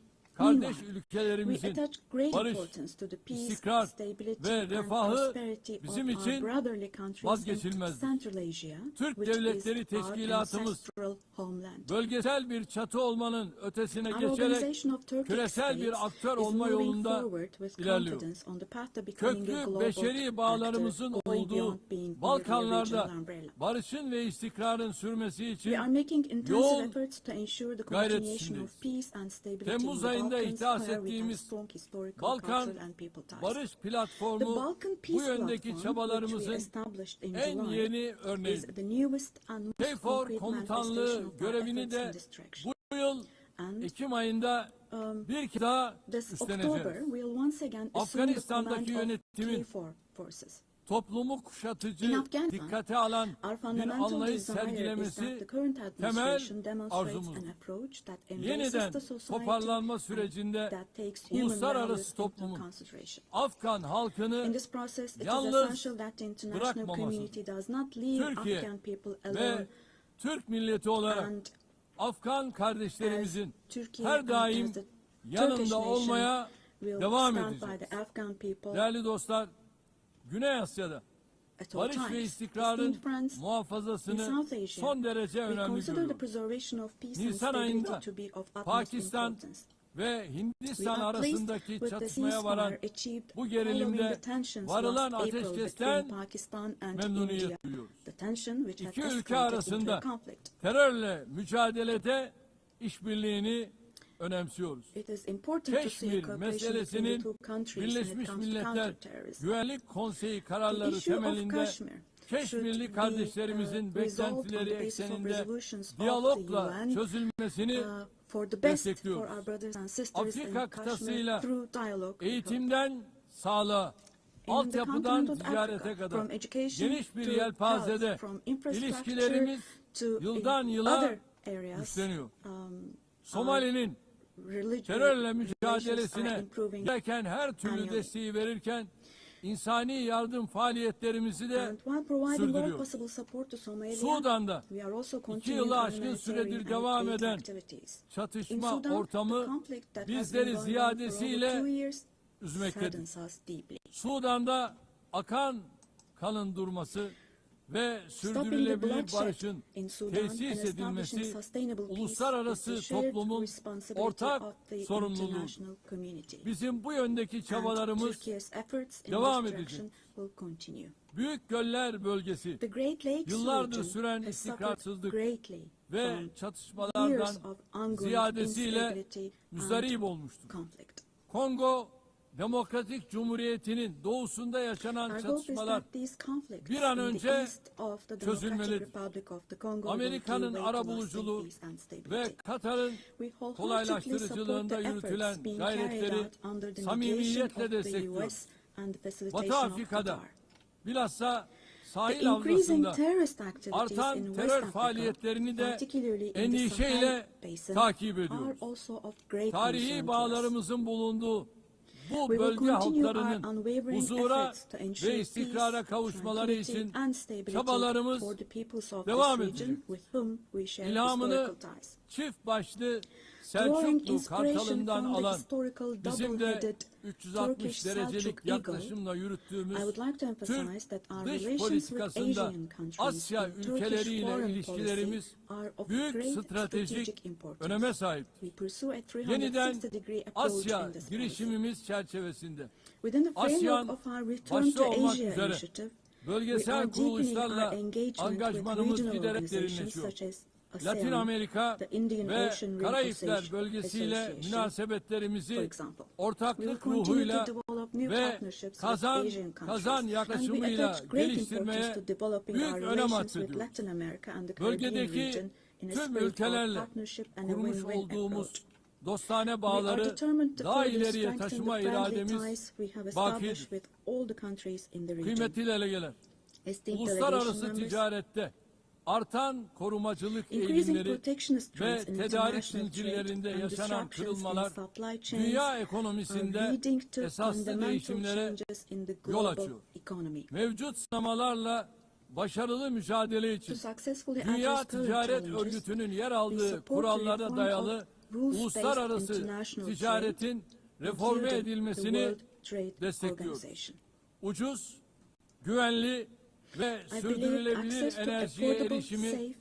kardeş we ülkelerimizin attach great barış, importance to the peace, istikrar stability, ve and refahı prosperity of bizim our için brotherly countries in vazgeçilmezdir. Central Asia, Türk which is Devletleri our Teşkilatımız ancestral homeland. bölgesel bir çatı olmanın ötesine Our geçerek organization of Turkic küresel bir states aktör is olma moving yolunda forward with ilerliyor. confidence on the path to becoming a Köklü global beşeri bağlarımızın actor, going olduğu beyond being merely a Balkanlarda regional umbrella. barışın ve istikrarın sürmesi için We are making intensive yoğun efforts to ensure the gayret continuation içindeyiz. of peace and stability Temmuz in the ayında Balkans, ihdas where we have ettiğimiz strong historical, Balkan cultural and people ties. Barış The Platformu Balkan bu Peace yöndeki Platform, which we çabalarımızın established in en July, yeni örneği. is the newest and most KFOR concrete komutanlığı manifestation of our görevini efforts in de this direction. bu yıl Ekim ayında bir kez daha This üstleneceğiz. October, we'll once again assume the Afganistan'daki command of yönetimin KFOR forces. toplumu kuşatıcı, In Afghanistan, dikkate alan our bir fundamental anlayış desire is that sergilemesi the current temel administration demonstrates arzumuz. an approach that embraces Yeniden the society toparlanma and sürecinde that takes human uluslararası values into toplumun consideration. Afgan halkını In this process, it is yalnız essential that the international bırakmaması. community does not leave Türkiye Afghan people ve alone, Türk milleti olarak and Afgan kardeşlerimizin as Turkey her and daim as the Turkish yanında nation olmaya will devam stand by edeceğiz. the Afghan people Değerli dostlar, Güney Asya'da at all barış ve times. istikrarın Esteemed friends, in muhafazasını South Asia, son derece we önemli consider the görüyoruz. preservation of peace and Nisan stability ayında to be of utmost Pakistan importance. ve We Hindistan are pleased arasındaki with the çatışmaya varan ceasefire achieved bu following gerilimde the tensions varılan last April ateşkesten between Pakistan and memnuniyet India. duyuyoruz. The tension which had İki ülke escalated into a arasında conflict. terörle mücadelede işbirliğini önemsiyoruz. It is important to see Keşmir cooperation between the meselesinin two countries when it Birleşmiş comes to Milletler counterterrorism. Güvenlik Konseyi The kararları issue of temelinde Kashmir Keşmirli should be kardeşlerimizin resolved on beklentileri the basis of ekseninde resolutions of the diyalogla UN çözülmesini for the best for destekliyoruz. our brothers and sisters in Afrika Kashmir kıtasıyla through dialogue. eğitimden sağlığa, In the altyapıdan continent of ticarete Africa, kadar from education geniş bir to yelpazede health, from infrastructure ilişkilerimiz to yıldan in yıla other areas, güçleniyor. our Somali'nin terörle relations mücadelesine are improving gereken her türlü annually. desteği verirken insani yardım faaliyetlerimizi de And while providing all sürdürüyor. possible support to Somalia, Sudan'da we are also 2 continuing yılı aşkın humanitarian süredir and devam aid eden activities. In çatışma Sudan, the ortamı conflict that has bizleri been going on for over ziyadesiyle 2 years üzmektedir. saddens us deeply. Sudan'da akan kanın durması ve Stopping the sürdürülebilir bloodshed barışın in Sudan and tesis establishing edilmesi sustainable peace is uluslararası the shared toplumun responsibility ortak of the sorumluluğu. international community. Bizim bu yöndeki And çabalarımız Turkey's efforts in devam this edecek. direction will continue. Büyük Göller Bölgesi The Great Lakes yıllardır region süren has suffered istikrarsızlık greatly ve from çatışmalardan years of ongoing ziyadesiyle instability müzdarip and olmuştur. conflict. Kongo Demokratik Cumhuriyeti'nin doğusunda yaşanan Our hope is çatışmalar that these conflicts bir an in the önce east of the Democratic çözülmelidir. Republic of the Congo will Amerika'nın give way to arabuluculuğu lasting peace and stability. ve Katar'ın We wholeheartedly kolaylaştırıcılığında support the yürütülen efforts being carried gayretleri out under the mediation samimiyetle of the destekliyoruz. US and the Batı facilitation of Afrika'da Qatar. bilhassa The sahil increasing havzasında terrorist activities artan in West terör Africa, faaliyetlerini de particularly in the endişeyle Sahel Basin, takip are ediyoruz. also of great concern Tarihi to us. bağlarımızın bulunduğu bu We will bölge continue our halklarının unwavering huzura efforts to ensure ve istikrara peace, kavuşmaları tranquility için and stability çabalarımız for the peoples of devam this region edecek. with whom we share İlhamını historical ties. çift başlı Drawing Selçuklu inspiration Kartalı'ndan from the alan historical bizim de double-headed 360 Turkish derecelik Selçuk Eagle, yaklaşımla yürüttüğümüz I would like to emphasize Türk that our dış relations with politikasında Asian countries Asya and Turkish ülkeleriyle foreign ilişkilerimiz policy are of büyük great stratejik strategic importance. öneme sahiptir. We pursue a Yeniden 360-degree approach Asya in this policy. girişimimiz çerçevesinde Within the framework ASEAN of our Return başta to olmak Asia üzere initiative, we are bölgesel deepening our kuruluşlarla engagement with angajmanımız regional giderek organizations derinleşiyor. such as Latin ASEAN, Amerika the Indian ve Ocean Rim Karayipler bölgesiyle Association, münasebetlerimizi for example. We will ortaklık continue ruhuyla to develop new ve partnerships with kazan Asian countries, kazan and we yaklaşımıyla attach great importance geliştirmeye to developing büyük our önem relations with atfediyoruz. Latin America and the Caribbean Bölgedeki region in a tüm spirit of ülkelerle partnership and a kurmuş win-win olduğumuz approach. dostane We are bağları determined to daha further ileriye strengthen taşıma the friendly irademiz ties we have bakidir. established with all the countries in the region. Kıymetli delegeler, Esteemed uluslararası delegation members, ticarette artan korumacılık increasing eğilimleri protectionist ve trends in tedarik international zincirlerinde trade and yaşanan disruptions in kırılmalar supply chains dünya are ekonomisinde leading to esaslı fundamental değişimlere changes in the yol global açıyor. economy. Mevcut sınamalarla başarılı mücadele için To successfully Dünya address current Ticaret challenges, Örgütü'nün yer we aldığı support kurallara reform dayalı of uluslararası ticaretin reforme edilmesini destekliyoruz. Ucuz, güvenli ve sürdürülebilir enerjiye erişimi,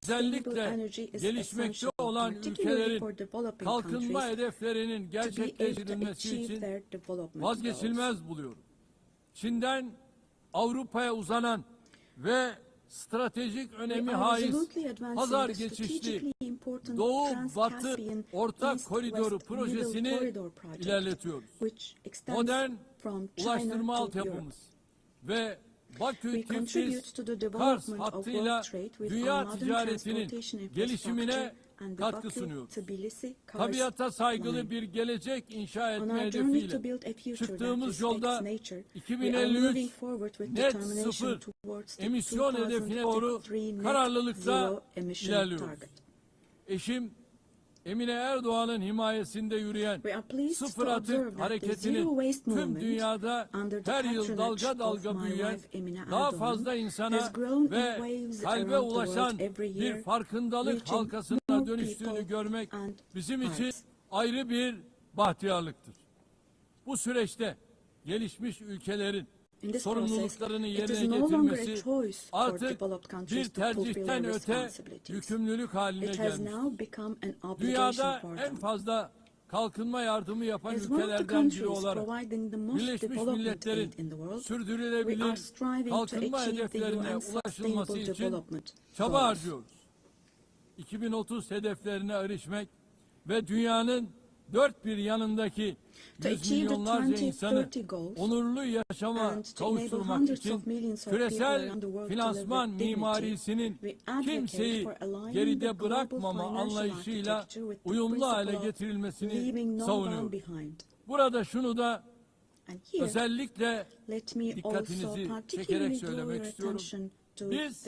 özellikle gelişmekte olan ülkelerin kalkınma hedeflerinin gerçekleştirilmesi için vazgeçilmez buluyorum. Çin'den Avrupa'ya uzanan ve stratejik önemi haiz pazar geçişli Doğu-Batı Ortak Koridoru projesini ilerletiyoruz. Modern ulaştırma altyapımız ve Bakü-Tiflis-Kars hattıyla dünya ticaretinin gelişimine katkı sunuyoruz. Tabiata saygılı bir gelecek inşa etme hedefiyle çıktığımız yolda 2053 net sıfır emisyon hedefine doğru kararlılıkla ilerliyoruz. Eşim Emine Erdoğan'ın himayesinde yürüyen sıfır atık hareketinin tüm dünyada her yıl dalga dalga büyüyen, daha fazla insana ve kalbe ulaşan bir farkındalık halkasına dönüştüğünü görmek bizim için ayrı bir bahtiyarlıktır. Bu süreçte gelişmiş ülkelerin sorumluluklarını yerine getirmesi artık bir tercihten öte yükümlülük haline gelmiştir. Dünyada en fazla kalkınma yardımı yapan ülkelerden biri olarak Birleşmiş Milletler'in sürdürülebilir kalkınma hedeflerine ulaşılması için çaba harcıyoruz. 2030 hedeflerine erişmek ve dünyanın dört bir yanındaki yüz milyonlarca insanı onurlu yaşama kavuşturmak için küresel finansman mimarisinin kimseyi geride bırakmama anlayışıyla uyumlu hale getirilmesini savunuyor. Burada şunu da özellikle dikkatinizi çekerek söylemek istiyorum. Biz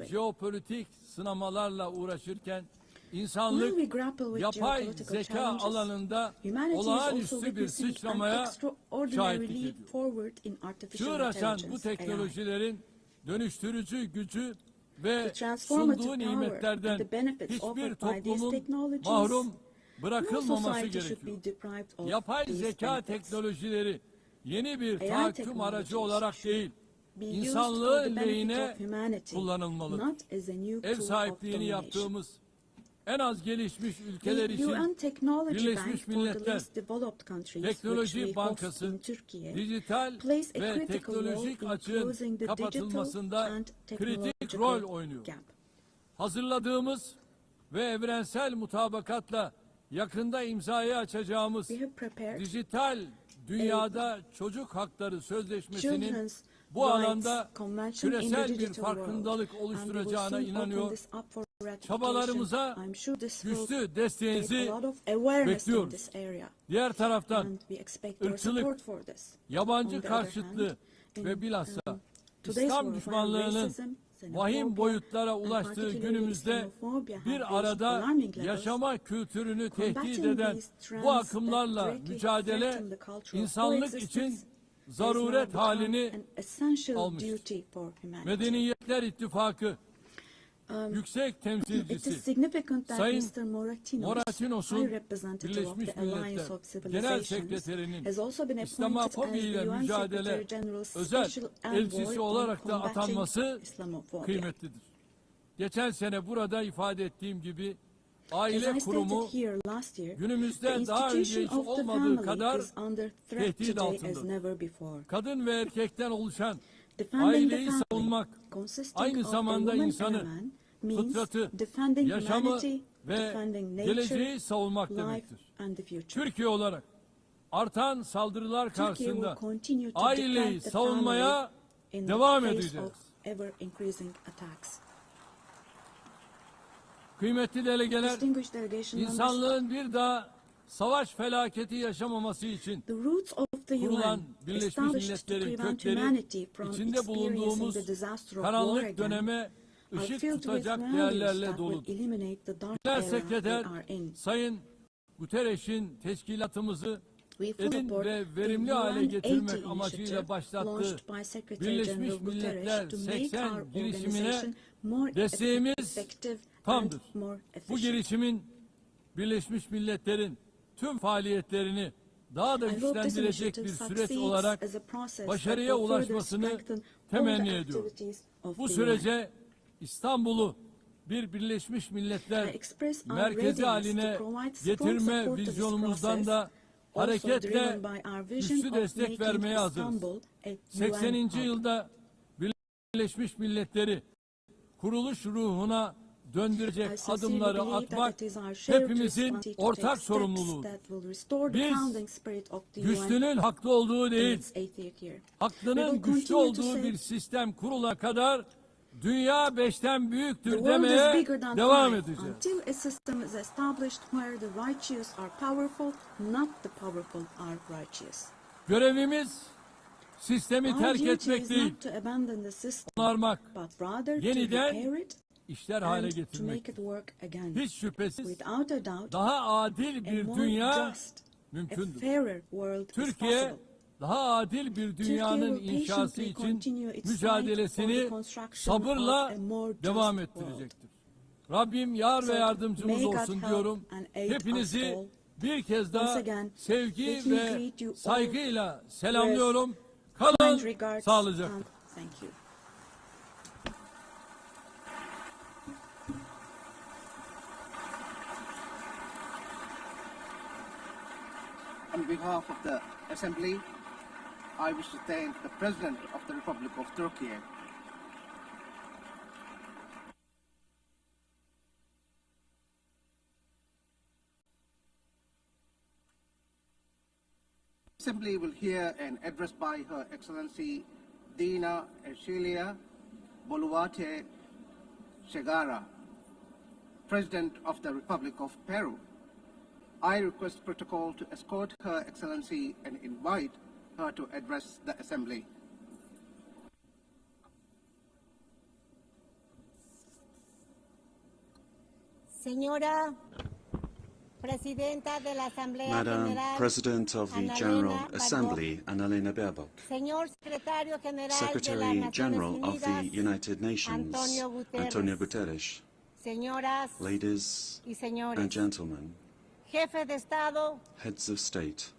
jeopolitik sınamalarla uğraşırken İnsanlık yapay zeka alanında olağanüstü bir sıçramaya şahitlik ediyor. Çığır açan bu teknolojilerin dönüştürücü gücü ve sunduğu nimetlerden hiçbir toplumun mahrum bırakılmaması gerekiyor. Yapay zeka teknolojileri yeni bir tahakküm aracı olarak değil, insanlığın lehine kullanılmalıdır. Ev sahipliğini yaptığımız en az gelişmiş ülkeler için Birleşmiş Milletler Teknoloji Bankası dijital ve teknolojik açığın kapatılmasında kritik rol oynuyor. Hazırladığımız ve evrensel mutabakatla yakında imzaya açacağımız dijital dünyada çocuk hakları sözleşmesinin bu alanda küresel bir farkındalık oluşturacağına inanıyor. Çabalarımıza güçlü desteğinizi bekliyoruz. Diğer taraftan ırkçılık, yabancı karşıtlığı ve bilhassa İslam düşmanlığının vahim boyutlara ulaştığı günümüzde bir arada yaşama kültürünü tehdit eden bu akımlarla mücadele insanlık için zaruret halini almıştır. Medeniyetler İttifakı Yüksek Temsilcisi Sayın Moratinos'un Birleşmiş Milletler Genel Sekreterinin İslamofobi ile mücadele özel elçisi olarak da atanması kıymetlidir. Geçen sene burada ifade ettiğim gibi aile kurumu günümüzde daha önce hiç olmadığı kadar tehdit altında. Kadın ve erkekten oluşan aileyi savunmak aynı zamanda insanı, fıtratı, yaşamı ve geleceği savunmak demektir. Türkiye olarak artan saldırılar karşısında aileyi savunmaya devam edeceğiz. Kıymetli delegeler, insanlığın bir daha savaş felaketi yaşamaması için kurulan Birleşmiş Milletler'in kökleri içinde bulunduğumuz karanlık döneme ışık tutacak değerlerle doludur. Genel Sekreter Sayın Guterres'in teşkilatımızı edin ve verimli hale getirmek amacıyla başlattığı Birleşmiş Milletler 80 girişimine desteğimiz tamdır. Bu girişimin Birleşmiş Milletler'in tüm faaliyetlerini daha da güçlendirecek bir süreç olarak başarıya ulaşmasını temenni ediyorum. Bu sürece İstanbul'u bir Birleşmiş Milletler merkezi haline getirme vizyonumuzdan da hareketle güçlü destek vermeye hazırız. 80. yılda Birleşmiş Milletleri kuruluş ruhuna döndürecek adımları atmak hepimizin ortak sorumluluğu. Biz güçlünün haklı olduğu değil, haklının güçlü olduğu bir sistem kurulana kadar dünya 5'ten büyüktür demeye devam edeceğiz. Until a system is established where the righteous are powerful, not the powerful are righteous. Görevimiz sistemi terk etmek değil, onarmak, yeniden işler hale getirmek. Hiç şüphesiz daha adil bir dünya mümkündür. Türkiye daha adil bir dünyanın inşası için mücadelesini sabırla devam ettirecektir. Rabbim yar ve yardımcımız olsun diyorum. Hepinizi bir kez daha sevgi ve saygıyla selamlıyorum. Kalın sağlıcakla. On behalf of the Assembly, I wish to thank the President of the Republic of Turkey. Assembly will hear an address by Her Excellency Dina Eshilia Boluarte Segara, President of the Republic of Peru. I request protocol to escort Her Excellency and invite her to address the Assembly. Señora Presidenta de la Asamblea Madam General, President of the General Assembly, Annalena Baerbock, Señor Secretario General Secretary de las General Naciones of the Unidas, United Nations, Antonio Guterres, Señoras ladies y señores, and gentlemen, Jefe de Estado heads of state,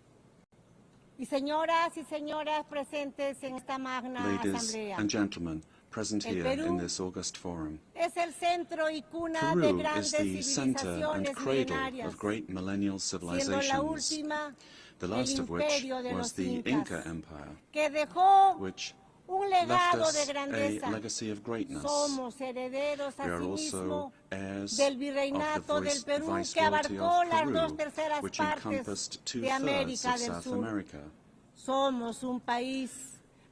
y señoras presentes en esta magna ladies asamblea. and gentlemen present El here Perú in this august forum. Es el centro y cuna de Peru is grandes the center and civilizaciones cradle milenarias, of great millennial siendo la civilizations, última the last el of which imperio de was los the Incas, Inca Empire, que dejó which un left legado us de grandeza. a legacy of greatness. Somos herederos We are asimismo also heirs del of virreinato the del Perú, que viceroyalty abarcó of las Peru, 2/3 which partes encompassed de 2/3 América of del South Sur. America. Somos un país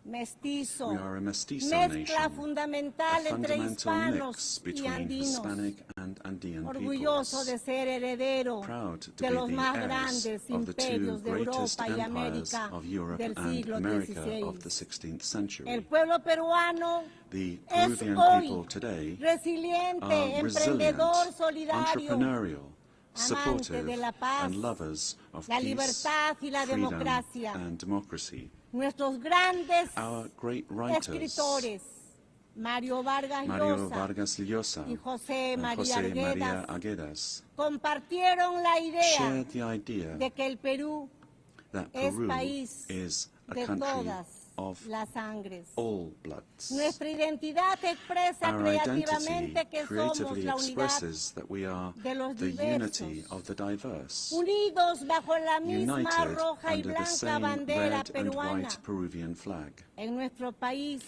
mestizo, We are a mestizo mezcla nation, fundamental a entre fundamental hispanos mix y between andinos, Hispanic and Andean orgulloso peoples. de ser heredero Proud to de be los the más heirs grandes of the two imperios de greatest Europa y empires América of Europe del and siglo America XVI. of the 16th century. El pueblo peruano The es Peruvian hoy people today resiliente, are resilient, emprendedor, solidario, entrepreneurial, amante supportive, de la paz, and lovers of la peace, libertad y la freedom, democracia. and democracy. Nuestros grandes Our great writers, escritores, Mario Vargas Mario Llosa Vargas Llosa y José and María José María Arguedas, Arguedas, compartieron la idea shared the idea de que el Perú that es Peru país is a de country todas of las sangres. all bloods. Nuestra identidad expresa Our creativamente identity que somos creatively la unidad expresses that we are de los the diversos, unity of the diverse, unidos bajo la misma united roja y under the blanca same bandera red and peruana. white Peruvian flag. En nuestro país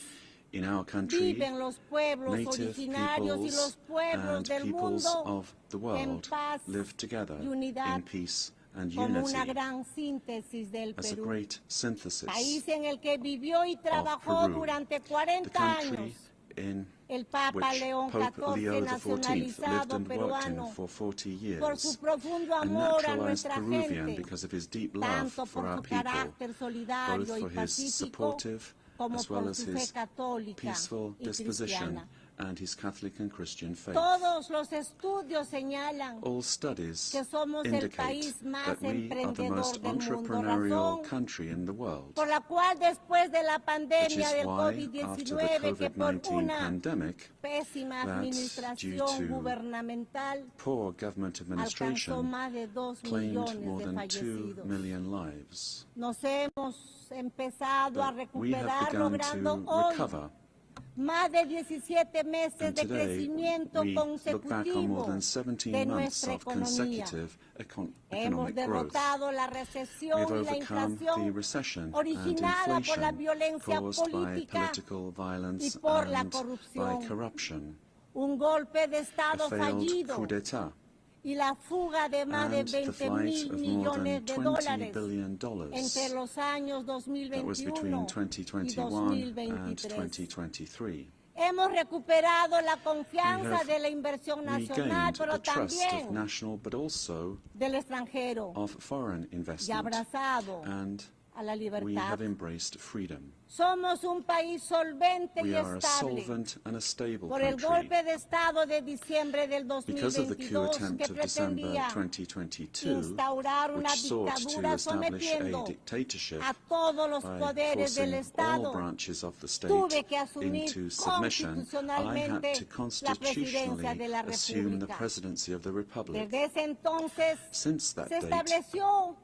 In our country, viven los pueblos native originarios y los peoples pueblos and del peoples mundo of the en world paz live together y unidad in peace and como unity una gran síntesis del as a Perú. great synthesis País en el que vivió y trabajó Peru, durante the 40 country años in el Papa which León Pope Leo XIV, XIV lived nacionalizado and worked in peruano, for 40 por su years, profundo a amor a naturalized nuestra Peruvian gente, because of his deep love tanto for por our su people, carácter solidario both y for his pacífico supportive como as well por as su fe his católica peaceful y disposition cristiana. and his Catholic and Christian faith. Todos los estudios señalan All studies que somos el indicate país más that we are the emprendedor most del mundo, entrepreneurial razón country in the world, por la cual después de la which pandemia is del why, after the COVID-19, que por COVID-19 una pandemic, pésima that administración due to gubernamental poor government alcanzó administration, más de 2 claimed millones more de than 2 fallecidos. million lives. Nos hemos empezado a But we have recuperar begun logrando to hoy recover, más de 17 meses and de today crecimiento we look back on more consecutivo than 17 de months nuestra of economía. consecutive Hemos economic growth. derrotado la We recesión have y la overcome the inflación recession and originada por la inflation violencia caused by política political violence y por la and by corrupción. corruption, Un golpe de a Estado failed fallido coup d'etat, y la fuga de más de and the 20 flight mil of more millones than de $20 dólares billion entre los años that was 2021 between y 2021 and 2023. 2023. Hemos recuperado la We confianza have de la inversión nacional, regained pero the trust of también national but also del extranjero, of foreign y investment, abrazado and a la we libertad. have embraced freedom. Somos un país solvente We y are a estable solvent and a stable por el country. golpe de Estado de diciembre del Because of the coup 2022 attempt que of December pretendía 2022, instaurar una which sought to dictadura establish a sometiendo dictatorship a todos los by poderes del forcing all Estado, branches of the state tuve que asumir into submission. I had constitucionalmente to la constitutionally presidencia de la assume the República. presidency of the Republic. Desde ese entonces Since that se date, estableció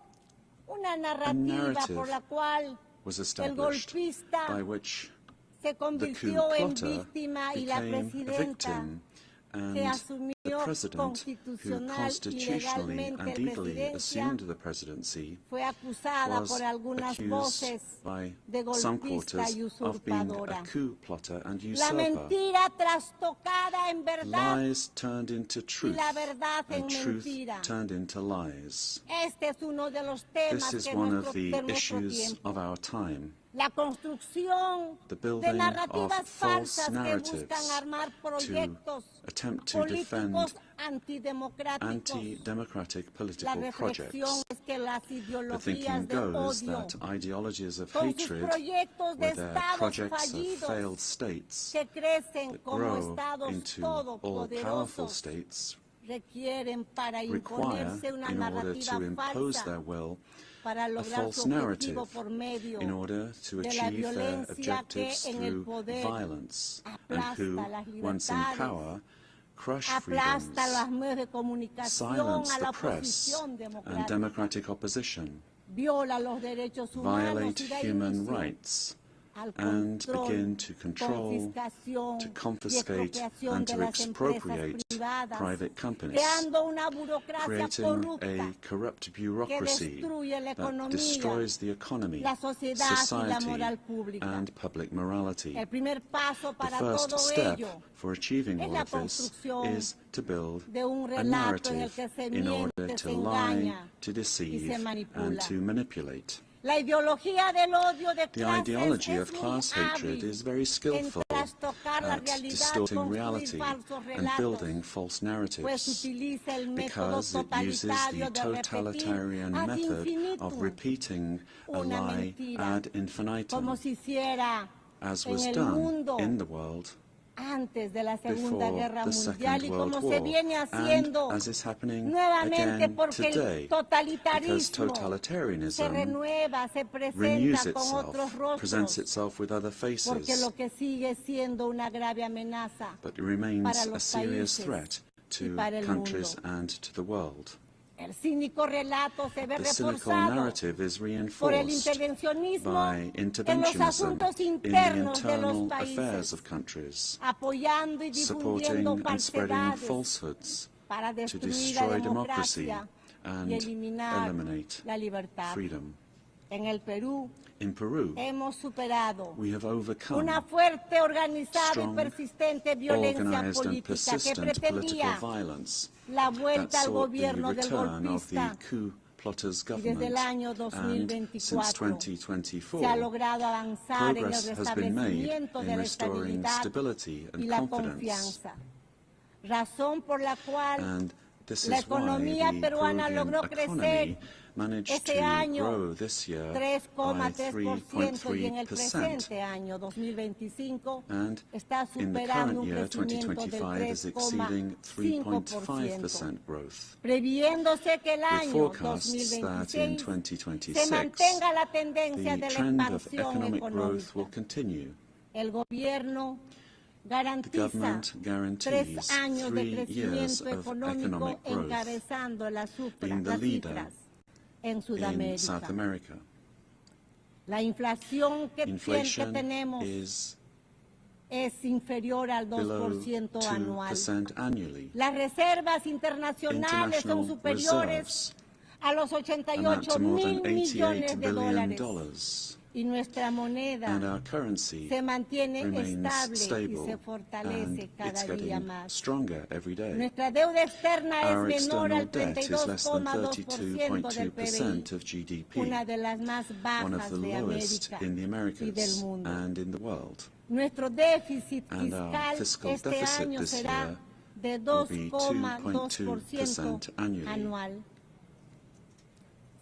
una narrativa narrative por la cual was el established golpista by which se the coup convirtió en plotter víctima y la became a presidenta victim, que and the asumió president, who constitucional y constitutionally legalmente and la legally presidencia, assumed the presidency, fue acusada was por algunas accused voces by de some golpista quarters y of being a usurpadora. coup plotter and La usurper. mentira trastocada en verdad Lies turned into y truth, la verdad en and truth mentira. turned into lies. Este es uno de los temas This is que one nuestro, of the de nuestro issues tiempo. of our time. La construcción The de building narrativas of false falsas que buscan narratives armar proyectos to attempt to defend políticos antidemocráticos. anti-democratic La political reflexión projects. es que las The ideologías thinking de goes odio, that ideologies of con sus hatred, proyectos de with their estados projects of fallidos, failed states, que crecen that como grow estados into all-powerful todopoderosos, states, requieren para require, imponerse una in order narrativa to impose falsa their will, para a lograr false su narrative objetivo por medio in order to de la achieve their violencia que objectives en el through poder violence, and aplasta who, las once in libertades, power, crush aplasta freedoms, los medios de comunicación, silence a la the press oposición and democrática, democratic opposition, viola los derechos humanos violate y da human inicio rights, al and control, begin to control, confiscación to y confiscate, expropiación and de to las empresas expropriate privadas, private companies, creando una burocracia creating corrupta a corrupt que bureaucracy destruye la that economía, destroys the economy, la sociedad y la society, moral pública. and public morality. El primer paso The para first todo step ello for achieving es all la of this construcción is to build de un a relato en el narrative que se in order miente, to se lie, engaña to y deceive, se and manipula. to manipulate. La ideología del odio de The clases ideology es of muy class hatred hábil is very skillful en trastocar la at realidad, distorting construir reality falsos and relatos, building false pues narratives, utiliza el método because it uses the totalitario de repetir totalitarian ad method of infinitum repeating a una lie mentira, ad infinitum, como se hiciera as en was el done mundo in the world antes de la Segunda before Guerra the Mundial Second y World como War, se viene and haciendo as is happening nuevamente again porque today, el because totalitarismo se totalitarianism renueva, se renews presenta con otros itself, presents rostros, itself with other porque faces, lo que sigue siendo una grave amenaza but it remains para a los serious países threat y to para el countries mundo. and to the world. El cínico relato se ve The cynical reforzado narrative is por el reinforced intervencionismo by en los interventionism asuntos in the internos de los internal affairs países, of countries, apoyando y supporting difundiendo and spreading falsedades falsehoods para to destruir la destroy democracy democracia y and eliminar eliminate la libertad. freedom. En el Perú In Peru, hemos superado we have overcome una fuerte, organizada y strong, persistente violencia organized and política que persistent political pretendía violence la that vuelta al sought the gobierno del return of the golpista, coup plotters y desde el government, año and since 2024 2024, se ha logrado avanzar en el progress has been made restablecimiento de in la restoring estabilidad stability y and la confidence. confianza, razón por la cual And this la is why economía the peruana Peruvian logró economy crecer managed Este to año grow this year by 3,3% y en el 3.3%. presente año 2025 And está in the superando current un year, crecimiento del 2025, is exceeding 3,5%, 3.5% growth. previéndose que el With año forecasts that in 2026 se 2026, mantenga la tendencia the de la trend of expansión economic growth will económica. continue. El gobierno The garantiza government 3 guarantees años de 3 years crecimiento of económico economic growth, encabezando las being the leader cifras en in Sudamérica. South America. La inflación que Inflation tenemos is es inferior al below 2% anual. 2% annually. Las reservas internacionales son International superiores reserves a los amount 88 to more mil than millones $88 de billion, dólares. Y nuestra moneda and our currency se mantiene remains estable y stable, se and fortalece it's cada día getting más. stronger every day. Nuestra deuda externa Our es menor external al debt is less than 32,2% del PBI, 32.2% of GDP, una de las más one of bajas the de lowest América in the y del Americas mundo. and in the world. Nuestro déficit And our fiscal fiscal este deficit año this será year de will be 2,2% 2.2% annually. anual.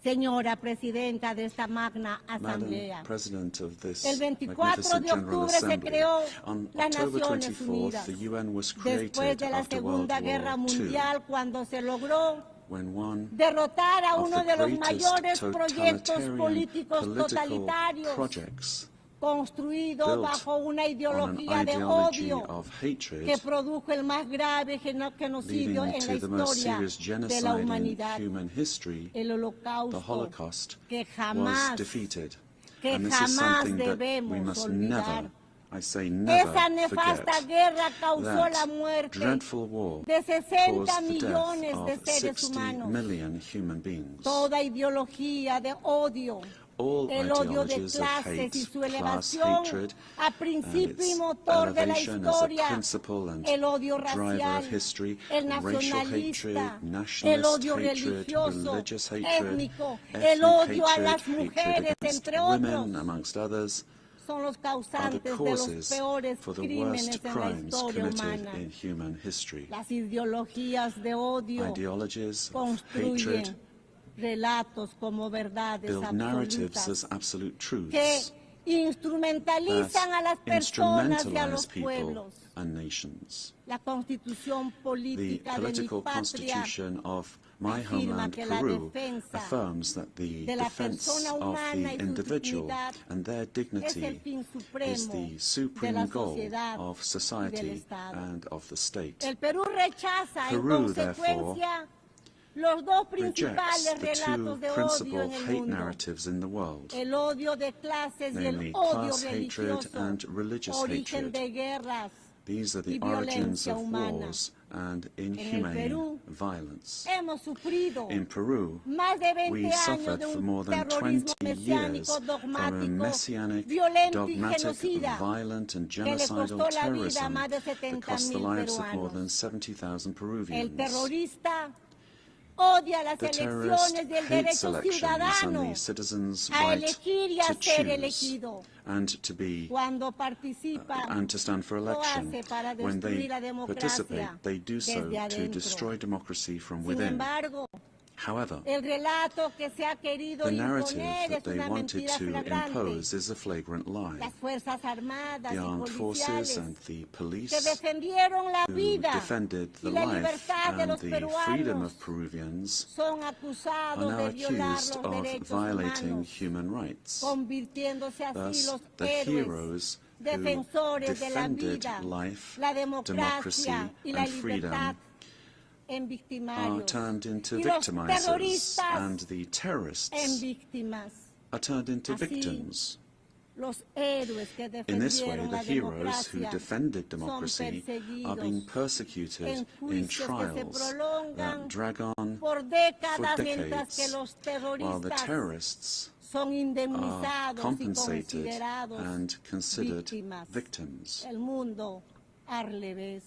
Señora Presidenta de esta magna Madam Asamblea, President of this el 24 magnificent de General octubre se Assembly, creó on las October Naciones 24th, Unidas, the UN was después created de la after World Segunda Guerra War II, Mundial, cuando se logró when one derrotar a of uno the de los greatest mayores proyectos totalitarian políticos political totalitarios projects construido built bajo una on an ideología de ideology odio of hatred, que produjo el más grave genocidio leading en la to the most historia serious de la genocide in humanidad, human history, el the Holocausto, Holocaust, que was jamás, defeated. que And this is jamás something that we debemos must olvidar. never, I say never, Esa nefasta forget. guerra causó la That muerte dreadful war de 60 caused the millones death de of seres 60 humanos. million human beings. Toda ideología de odio, All el odio de ideologies of clases hate, y su class elevación hatred, a and principio y its motor de la elevation as a historia, principle and el odio driver racial, of history, el racial hatred, nacionalista, el nationalist odio hatred, religioso, religious hatred, étnico, el ethnic odio a hatred, las hatred mujeres, against entre women, otros, amongst others, son los are the causantes de los causes peores for the crímenes worst en la crimes historia committed humana. in human history. Las ideologías de odio Ideologies of construyen hatred relatos como verdades build narratives absolutas as absolute que truths instrumentalizan a las that personas y a los instrumentalize people pueblos. and nations. La constitución The política de mi political patria constitution of my afirma homeland, que la Peru, defensa affirms that the de la defense persona of humana y the su individual dignidad and their es el dignity fin is supremo the de supreme la goal sociedad of y del society Estado. and of the state. El Perú rechaza en Peru, consecuencia los dos Rejects principales the two relatos de odio principal en el hate mundo, narratives in the world, el odio de clases y namely el odio class hatred religioso, and religious origen hatred. de guerras These are the y origins violencia of humana. wars and En el inhumane Perú violence. hemos sufrido In Peru, más de 20 we años suffered de for un more than terrorismo 20 years mesiánico, from a dogmático, messianic, violento y dogmatic, genocida violent and que le genocidal costó la vida a terrorism más de that cost the 70,000 lives of more than peruanos. 70,000 El Peruvians. terrorista odia las The terrorist elecciones y el hates derecho elections ciudadano and the citizens' a right elegir y a to ser choose elegido. and to be Cuando participa, and to stand for lo election. hace para When they destruir la participate, democracia they do so desde to adentro. destroy democracy from Sin within. embargo, However, el relato que se ha querido the narrative imponer that es they una wanted mentira to flagrante. impose is a flagrant lie. Las Fuerzas Armadas The y armed forces policiales and the que police defendieron la who vida defended y the la life libertad de and los the freedom peruanos of Peruvians son are acusados now de violar accused los of derechos violating humanos, human rights. convirtiéndose así Thus, los the héroes, heroes who defensores de la defended vida, life, la democracy, democracia y la and freedom libertad en are victimarios turned into y los victimizers, terroristas and the terrorists en víctimas. are turned into Así, victims. Los héroes que In this way, defendieron the la heroes who democracia defended son democracy are being perseguidos persecuted en in juicios que se trials prolongan that drag on por for décadas, mientras que decades, los while the terroristas terrorists son are indemnizados y compensated considerados and considered víctimas. victims. El mundo al revés.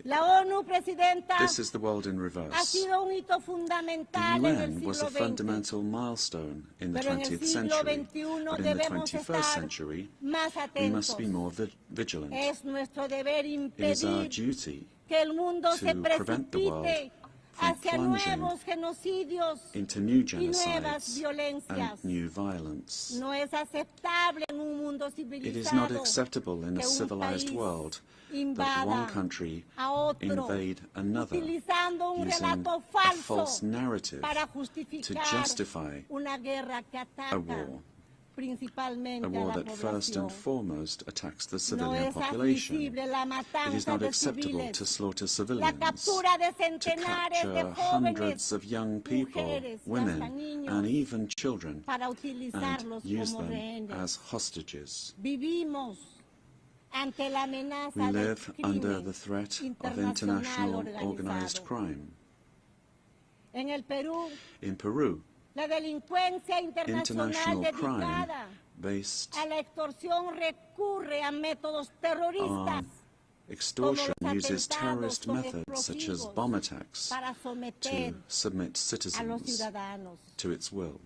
La ONU, Presidenta, This is the world in ha reverse. sido un hito The fundamental en el UN was siglo a XX, fundamental milestone in the pero en el 20th siglo century, XXI but in the debemos 21st estar century, más we must atentos. be more vigilant. Es nuestro deber It is our impedir duty que el mundo se to prevent the world precipite from hacia plunging nuevos genocidios into new y nuevas genocides violencias. and new violence. No es aceptable en un mundo It is not civilizado acceptable in a que un civilized país world that invada one country a otro, invade another utilizando un using relato a falso false narrative para to justificar justify una guerra que a ataca war. principalmente A a war la that first and población. foremost attacks the No civilian es population. admisible la It is matanza not de acceptable civiles, to slaughter la civilians, captura de to centenares de capture jóvenes, hundreds of young people, mujeres y women, hasta niños and even children, para and utilizarlos use como them rehenes. as hostages. Vivimos ante la amenaza We del live under crimen the threat of internacional international organized organizado. crime. En el Perú, In Peru, la delincuencia internacional international crime dedicada based a la extorsión recurre a métodos terroristas on extortion como los uses atentados terrorist con methods such as explosivos bomb attacks para someter to submit a los citizens ciudadanos. to its will.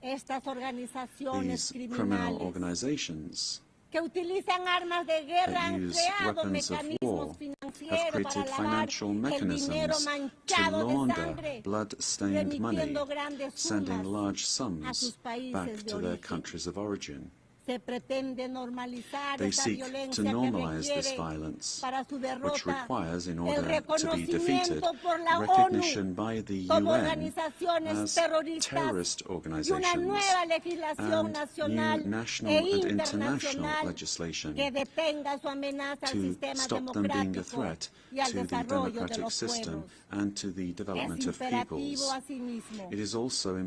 Estas organizaciones These criminal criminales organizations que utilizan armas de guerra that han use creado weapons of war mecanismos have financieros para created lavar financial el dinero mechanisms to manchado de launder sangre, blood-stained money, remitiendo grandes sending sumas large a sums sus países back de to their origen. countries of origin. Se pretende normalizar They esa seek to violencia que normalize this requiere violence, para su which derrota requires, in el order to be defeated, reconocimiento por la recognition ONU by the como UN organizaciones as terroristas terrorist y una organizations nueva legislación and nacional new national e and internacional international legislation que detenga su amenaza al to sistema stop them being a democrático threat y al to the desarrollo de democratic los system pueblos. and to the development Es of imperativo peoples. asimismo It is also actuar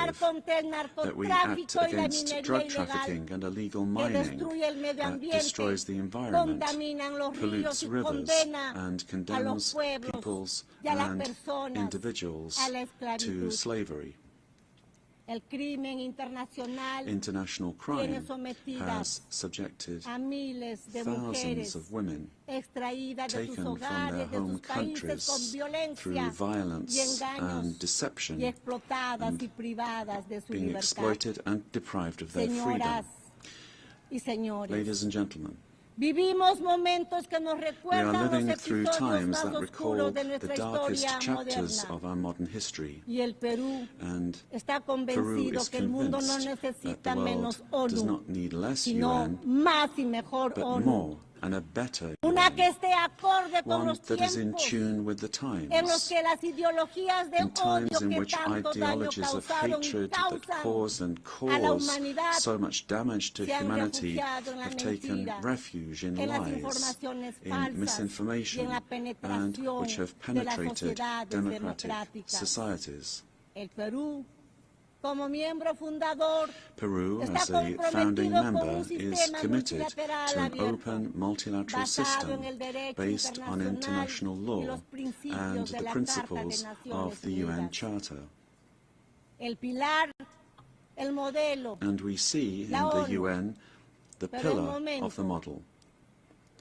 imperative contra el that we act narcotráfico y la against minería drug ilegal trafficking and illegal que mining destruye el medio that ambiente, destroys the environment, contaminan los ríos pollutes y rivers, condena and a condemns los pueblos peoples y a las and personas individuals a la to esclavitud. slavery. El crimen internacional International tiene crime sometidas has subjected a miles de thousands mujeres of women extraídas de sus taken from their hogares, de home sus países con countries through violencia y violence engaños and deception, y explotadas y privadas de su being libertad. exploited and deprived of their Señoras freedom. y señores, Ladies and gentlemen, vivimos momentos que nos we are recuerdan los living through episodios times más that recall oscuros de the nuestra darkest historia chapters moderna. of our modern history, Y el Perú and está Peru convencido is que el mundo no convinced that necesita the menos world does ONU, not need less sino UN, más y mejor but ONU. more and a better Una UN, que esté acorde con one los that is in tiempos tune with the en los times, que las ideologías de in times odio in que which tanto daño ideologies of causaron y hatred that causan cause and a la cause humanidad so much damage to se han humanity refugiado en la have taken mentira, refuge in en las lies, informaciones in falsas y misinformation, en la and penetración which have de las penetrated sociedades democratic democráticas. societies. El Perú, como miembro fundador, Peru, está as a founding comprometido con member, un is sistema committed multilateral to an abierto, open multilateral basado system en el derecho based on international y law los principios and de the la Carta de principles Naciones of the UN Unidas. Charter. El pilar, el modelo And we see in La the ONU, UN the pero el pillar momento of the model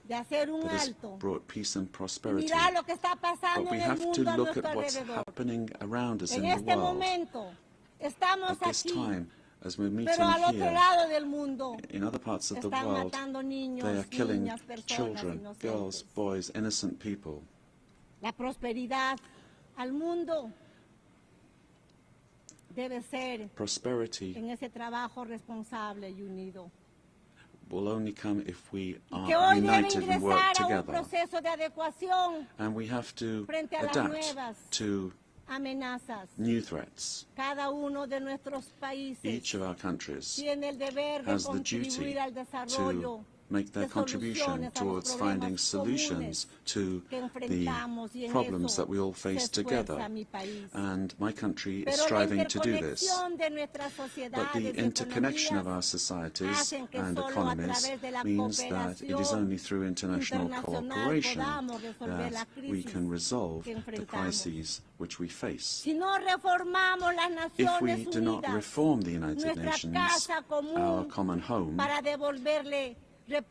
de hacer un that has alto brought peace and y prosperity. mirar lo que está But pasando we en el have to mundo a look nuestro at what's alrededor. happening around us En in the este world. momento estamos At this aquí, time, as we're meeting pero al otro here, lado del mundo in other parts of the están world, matando niños, they are killing niñas, personas children, inocentes. girls, boys, innocent people. La prosperidad al mundo debe ser Prosperity en ese trabajo responsable y unido. will only come if we Que are hoy debe united and work ingresar a un together. proceso de adecuación And we have to frente a las adapt nuevas to amenazas. new threats. Cada uno de nuestros países Each of our countries tiene el deber de has the duty contribuir al desarrollo to make their de contribution soluciones a los towards finding problemas solutions to que the enfrentamos y en problems eso that we all face se esfuerza together. mi país. And my country is Pero la striving to do this. interconexión de nuestras But sociedades the y interconnection of economías our societies hacen que and solo a economies través de la means that it is cooperación only through international internacional cooperation podamos resolver la that we crisis can resolve que the enfrentamos. crises which we face. Si no reformamos las If we Naciones do not Unidas, reform the United nuestra Nations, casa común, our common home, para devolverle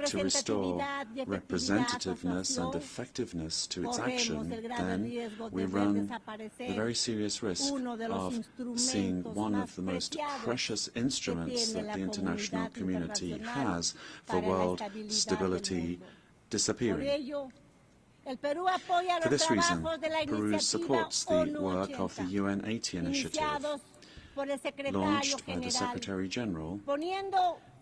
to restore representatividad y efectividad a su representativeness and acción, effectiveness to its corremos action, el grave then riesgo de we ver run desaparecer the very serious risk uno de los of seeing instrumentos one más of the most preciados precious que instruments tiene that la the international comunidad community internacional has for para la world estabilidad del stability mundo. Por disappearing. ello, For this reason, Peru supports the work of the UN 80 initiative, launched by the Secretary General,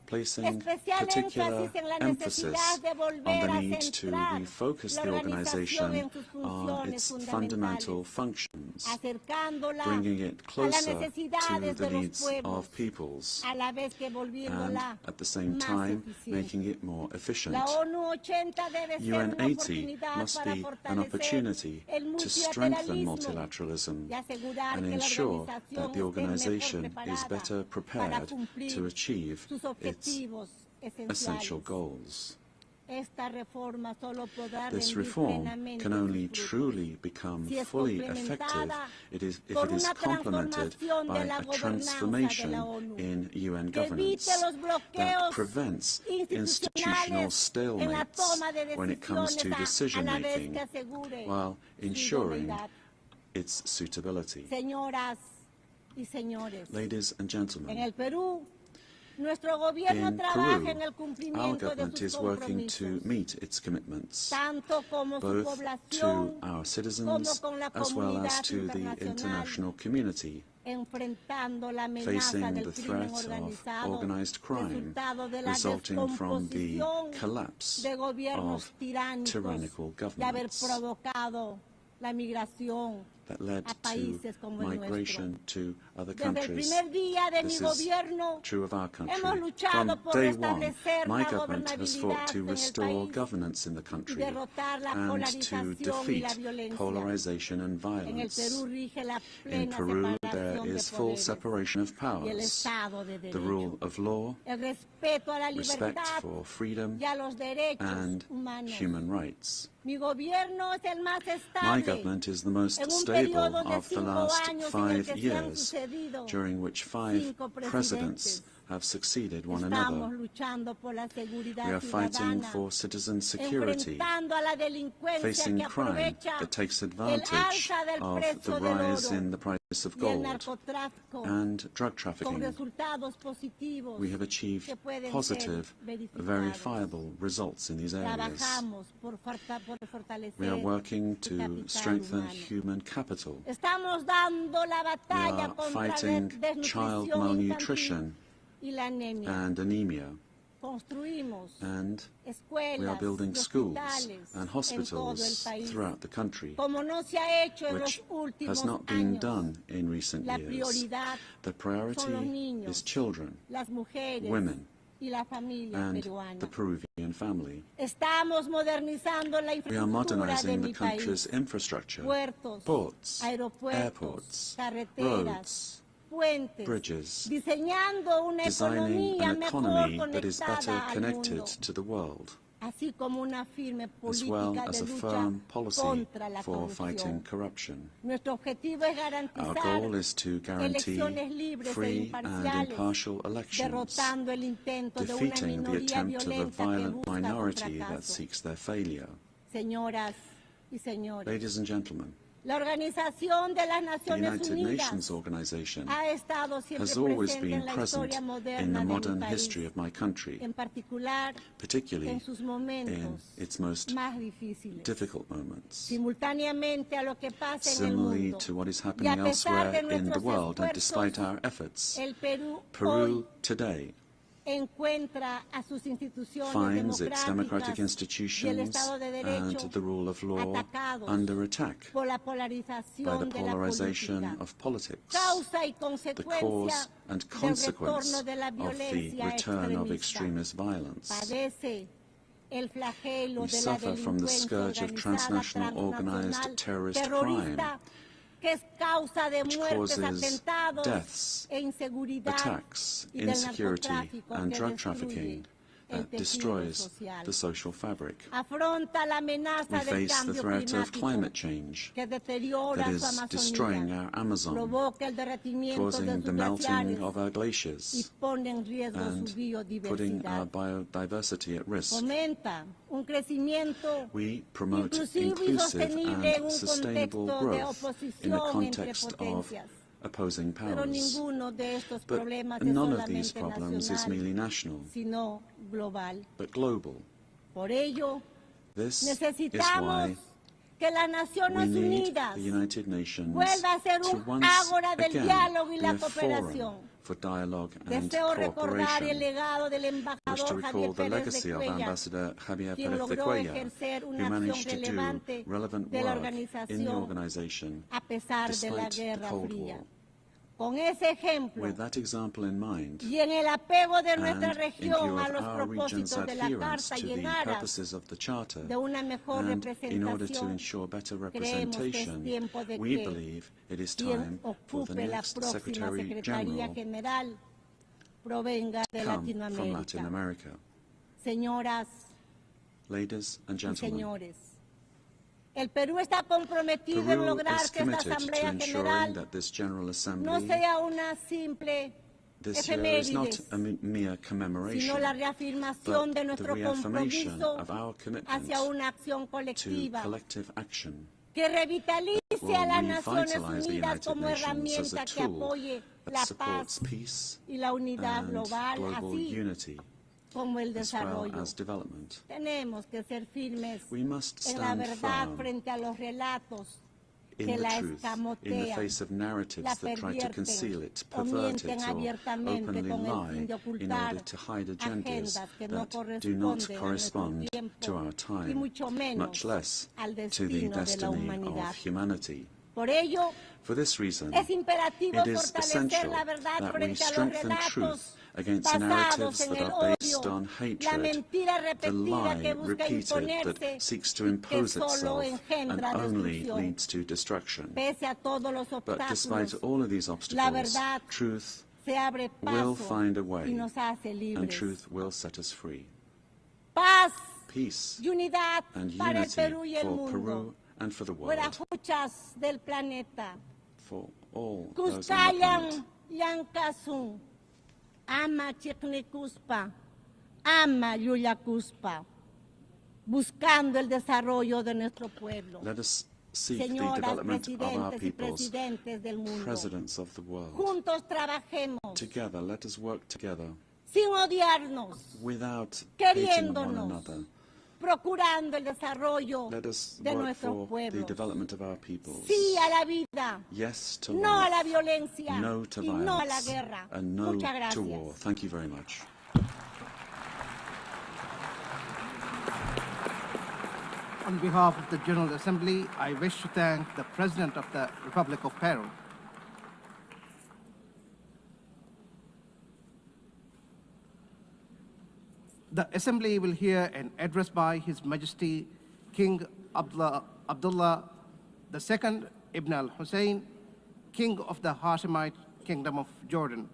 placing particular emphasis on the need to refocus the organization on its fundamental functions, bringing it closer to the needs of peoples, and at the same time making it more efficient. UN 80 must be an opportunity to strengthen multilateralism and ensure that the organization is better prepared to achieve its essential goals. This reform can only truly become fully effective if it is complemented by a transformation in UN governance that prevents institutional stalemates when it comes to decision-making, while ensuring its suitability. Ladies and gentlemen, in Peru, our government is working to meet its commitments, both to our citizens as well as to the international community, facing the threat of organized crime resulting from the collapse of tyrannical governments that led to migration to other countries. This is true of our country. From day one, my government has fought to restore governance in the country and to defeat polarization and violence. In Peru, there is full separation of powers, the rule of law, respect for freedom and human rights. My government is the most stable of the last 5 years, during which 5 presidents have succeeded one another. We are fighting for citizen security, facing crime that takes advantage of the rise in the price of gold and drug trafficking. We have achieved positive, verifiable results in these areas. We are working to strengthen human capital. We are fighting child malnutrition and anemia, and we are building schools and hospitals throughout the country, which has not been done in recent years. The priority is children, women, and the Peruvian family. We are modernizing the country's infrastructure, ports, airports, roads, bridges, designing an economy that is better connected to the world, as well as a firm policy for fighting corruption. Our goal is to guarantee free and impartial elections, defeating the attempt of a violent minority that seeks their failure. Ladies and gentlemen, the United Nations organization has always been present in the modern history of my country, particularly in its most difficult moments. Similarly to what is happening elsewhere in the world, and despite our efforts, Peru today finds its democratic institutions and the rule of law under attack by the polarization of politics, the cause and consequence of the return of extremist violence. We suffer from the scourge of transnational organized terrorist crime, which causes deaths, attacks, insecurity and drug trafficking that destroys the social fabric. We face the threat of climate change that is destroying our Amazon, causing the melting of our glaciers and putting our biodiversity at risk. We promote inclusive and sustainable growth in the context of opposing powers. But none of these problems is merely national, but global. This is why que las We Naciones need Unidas the United Nations vuelva a ser to un once ágora del again diálogo y be la a forum cooperación. for dialogue and Deseo recordar el cooperation. legado del I wish to embajador recall Javier the Pérez de legacy of Cuellar, Ambassador Javier quien Pérez de logró Cuellar, ejercer who una managed acción to do relevante relevant de la work in the organización organization a pesar de la despite the Guerra Cold Fría. War. Con ese ejemplo With that example in mind, y en el apego de nuestra and in view región a of los our region's propósitos de la adherence Carta to y en the aras purposes of the Charter, de una mejor and in order to representación, ensure better creemos que es representation, tiempo de we que believe it is quien time for the ocupe la next próxima Secretary Secretaría General General provenga de come from Latin Latinoamérica. America. Señoras Ladies and y gentlemen, señores, el Perú está comprometido en Peru lograr is que esta committed to Asamblea ensuring General that this General no Assembly sea una simple this year is not efemérides, a mere commemoration, sino la reafirmación but de the nuestro reaffirmation compromiso of our commitment hacia una acción to colectiva collective action que revitalice will a las Naciones revitalize the Unidas United como Nations as a herramienta que tool apoye that la supports paz peace y la unidad and global, global así unity como el as well desarrollo. as development. Tenemos que ser firmes We must en la stand verdad firm frente a los relatos in que the la truth, in the escamotean, face of narratives la that try to conceal it, pervierten o pervert mienten it, or abiertamente openly con el fin lie de in ocultar order to hide agendas agendas que no that do not corresponden a nuestro correspond tiempo to our y time, mucho menos much less al to the destino de la destiny humanidad. of humanity. Por ello, For this reason, es imperativo it is fortalecer essential la verdad that we frente a los strengthen relatos truth against basados narratives en that el are based odio, on la hatred, mentira the repetida que lie busca repeated imponerse that seeks to y que impose solo itself and engendra only destrucción. leads to destruction. Pese a todos los But despite obstáculos, all of these la obstacles, verdad truth se abre will paso find a y way, nos hace and libres. truth will set us free. Paz Peace y unidad and para el unity Perú y el for mundo. Peru and for the Buenas world, escuchas del planeta. for all those on the Kuskayan planet. Yankasun. Ama Chiknikuspa. Ama Yuyakuspa. Buscando el desarrollo de nuestro pueblo. Let us seek the Señoras, development of our presidentes y peoples, presidentes del mundo. presidents of the world. Juntos trabajemos Together, let us work together sin odiarnos, without hating one queriéndonos, another. procurando el desarrollo Let us de work nuestros for the pueblos. development of our peoples. Sí a la vida, Yes to no a life, la violencia no to y no a la violence, guerra. and no Muchas to gracias. war. Thank you very much. On behalf of the General Assembly, I wish to thank the President of the Republic of Peru. The Assembly will hear an address by His Majesty King Abdullah II Ibn al-Hussein, King of the Hashemite Kingdom of Jordan.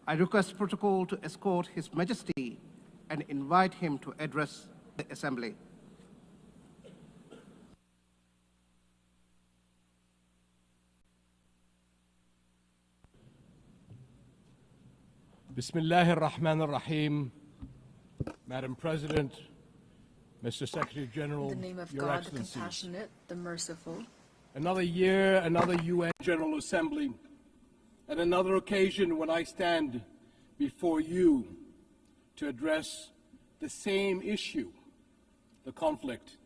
I request protocol to escort His Majesty and invite him to address the Assembly. Bismillahir Rahmanir Rahim. Madam President, Mr. Secretary General, In the name of Your God, the Excellencies. compassionate, the merciful. Another year, another UN General Assembly, and another occasion when I stand before you to address the same issue, the conflict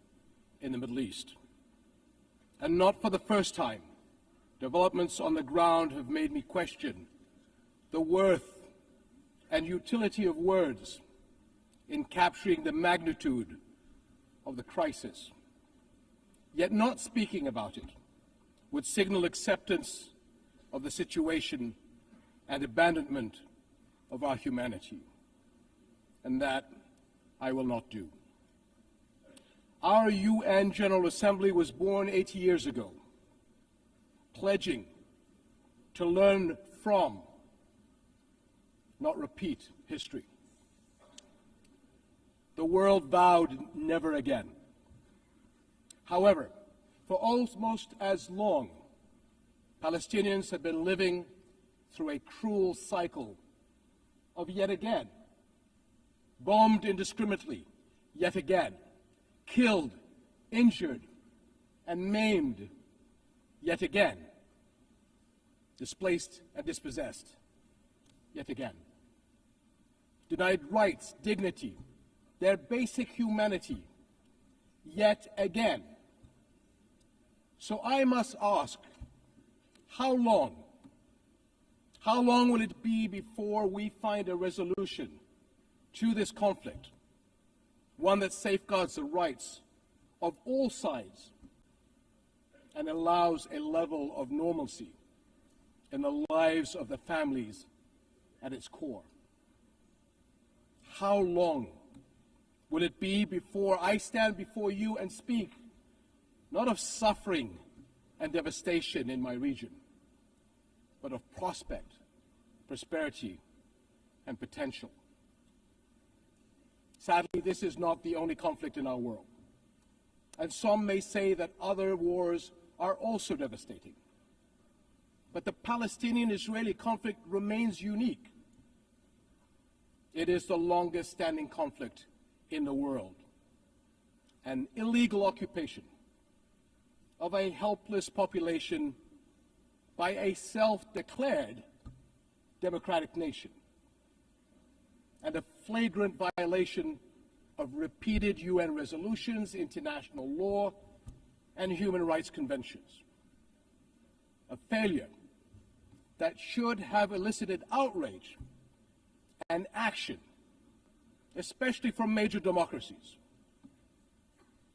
in the Middle East. And not for the first time, developments on the ground have made me question the worth and utility of words in capturing the magnitude of the crisis. Yet not speaking about it would signal acceptance of the situation and abandonment of our humanity. And that I will not do. Our UN General Assembly was born 80 years ago, pledging to learn from, not repeat, history. The world vowed never again. However, for almost as long, Palestinians have been living through a cruel cycle of yet again, bombed indiscriminately, yet again, killed, injured, and maimed, yet again, displaced and dispossessed, yet again, denied rights, dignity, their basic humanity, yet again, So I must ask, how long? How long will it be before we find a resolution to this conflict, one that safeguards the rights of all sides and allows a level of normalcy in the lives of the families at its core? How long will it be before I stand before you and speak not of suffering and devastation in my region, but of prospect, prosperity, and potential? Sadly, this is not the only conflict in our world, and some may say that other wars are also devastating. But the Palestinian-Israeli conflict remains unique. It is the longest-standing conflict in the world, an illegal occupation of a helpless population by a self-declared democratic nation, and a flagrant violation of repeated UN resolutions, international law, and human rights conventions. A failure that should have elicited outrage and action, especially from major democracies.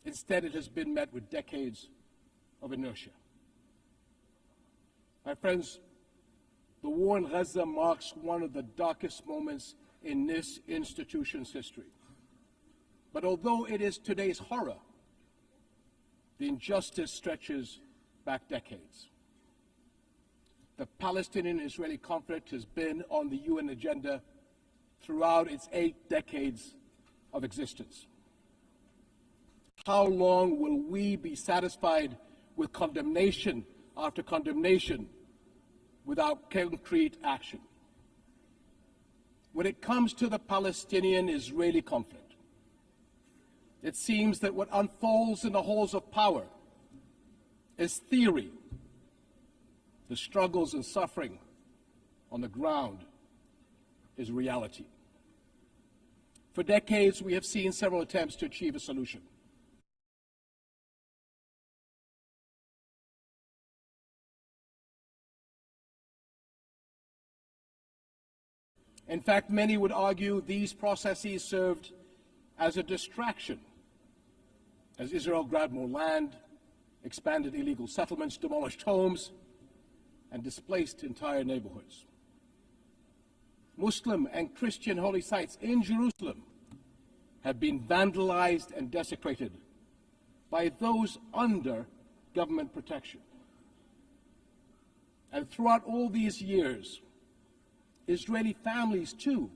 Instead, it has been met with decades of inertia. My friends, the war in Gaza marks one of the darkest moments in this institution's history. But although it is today's horror, the injustice stretches back decades. The Palestinian-Israeli conflict has been on the UN agenda throughout its 8 decades of existence. How long will we be satisfied with condemnation after condemnation without concrete action? When it comes to the Palestinian-Israeli conflict, it seems that what unfolds in the halls of power is theory. The struggles and suffering on the ground is reality. For decades, we have seen several attempts to achieve a solution. In fact, many would argue these processes served as a distraction, as Israel grabbed more land, expanded illegal settlements, demolished homes, and displaced entire neighborhoods. Muslim and Christian holy sites in Jerusalem have been vandalized and desecrated by those under government protection. And throughout all these years, Israeli families, too,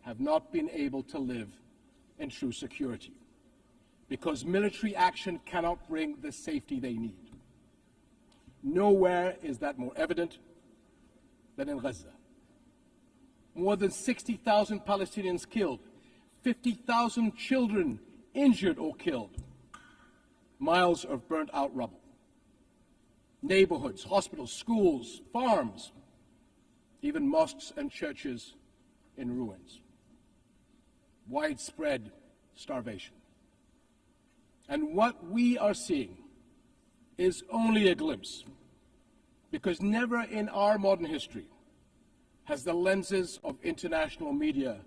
have not been able to live in true security because military action cannot bring the safety they need. Nowhere is that more evident than in Gaza. More than 60,000 Palestinians killed, 50,000 children injured or killed, miles of burnt-out rubble, neighborhoods, hospitals, schools, farms, even mosques and churches in ruins, widespread starvation. And what we are seeing is only a glimpse, because never in our modern history has the lenses of international media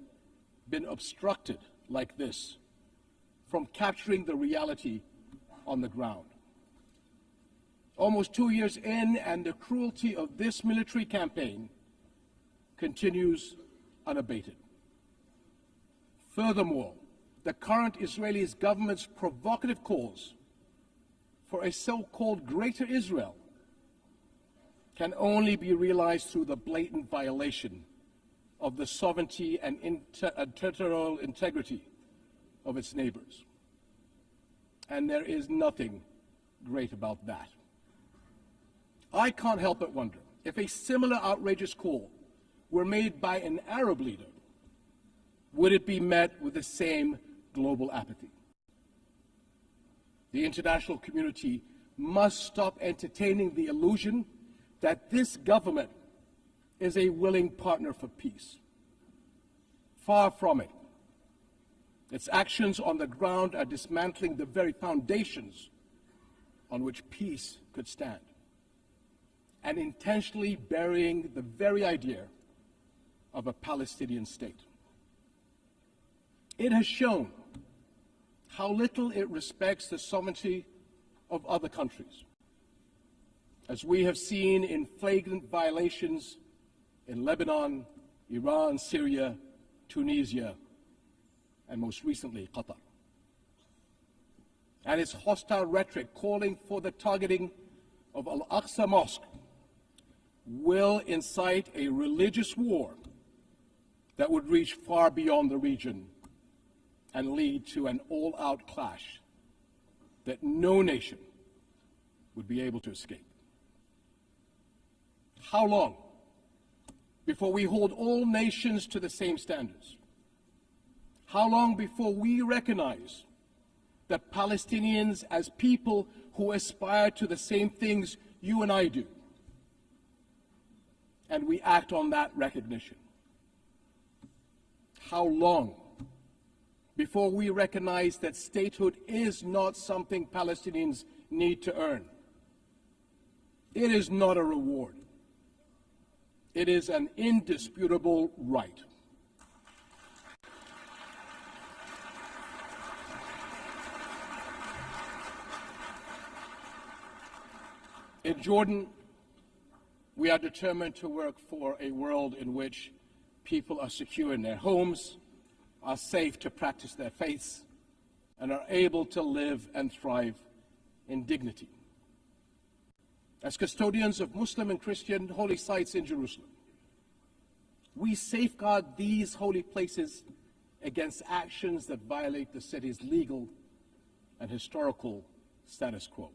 been obstructed like this from capturing the reality on the ground. Almost 2 years in, and the cruelty of this military campaign continues unabated. Furthermore, the current Israeli government's provocative calls for a so-called Greater Israel can only be realized through the blatant violation of the sovereignty and territorial integrity of its neighbors. And there is nothing great about that. I can't help but wonder if a similar outrageous call were made by an Arab leader, would it be met with the same global apathy? The international community must stop entertaining the illusion that this government is a willing partner for peace. Far from it. Its actions on the ground are dismantling the very foundations on which peace could stand, and intentionally burying the very idea of a Palestinian state. It has shown how little it respects the sovereignty of other countries, as we have seen in flagrant violations in Lebanon, Iran, Syria, Tunisia, and most recently, Qatar. And its hostile rhetoric calling for the targeting of Al-Aqsa Mosque will incite a religious war that would reach far beyond the region and lead to an all-out clash that no nation would be able to escape. How long before we hold all nations to the same standards? How long before we recognize that Palestinians as people who aspire to the same things you and I do, and we act on that recognition? How long before we recognize that statehood is not something Palestinians need to earn? It is not a reward. It is an indisputable right. In Jordan, we are determined to work for a world in which people are secure in their homes, are safe to practice their faiths, and are able to live and thrive in dignity. As custodians of Muslim and Christian holy sites in Jerusalem, we safeguard these holy places against actions that violate the city's legal and historical status quo.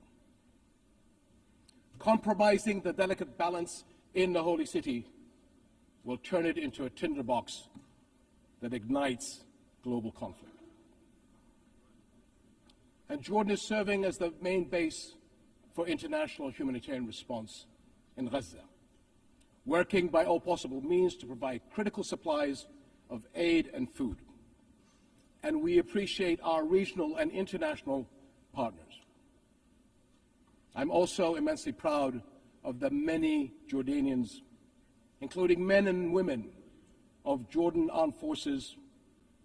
Compromising the delicate balance in the holy city will turn it into a tinderbox that ignites global conflict. And Jordan is serving as the main base for international humanitarian response in Gaza, working by all possible means to provide critical supplies of aid and food. And we appreciate our regional and international partners. I'm also immensely proud of the many Jordanians, including men and women of Jordan Armed Forces,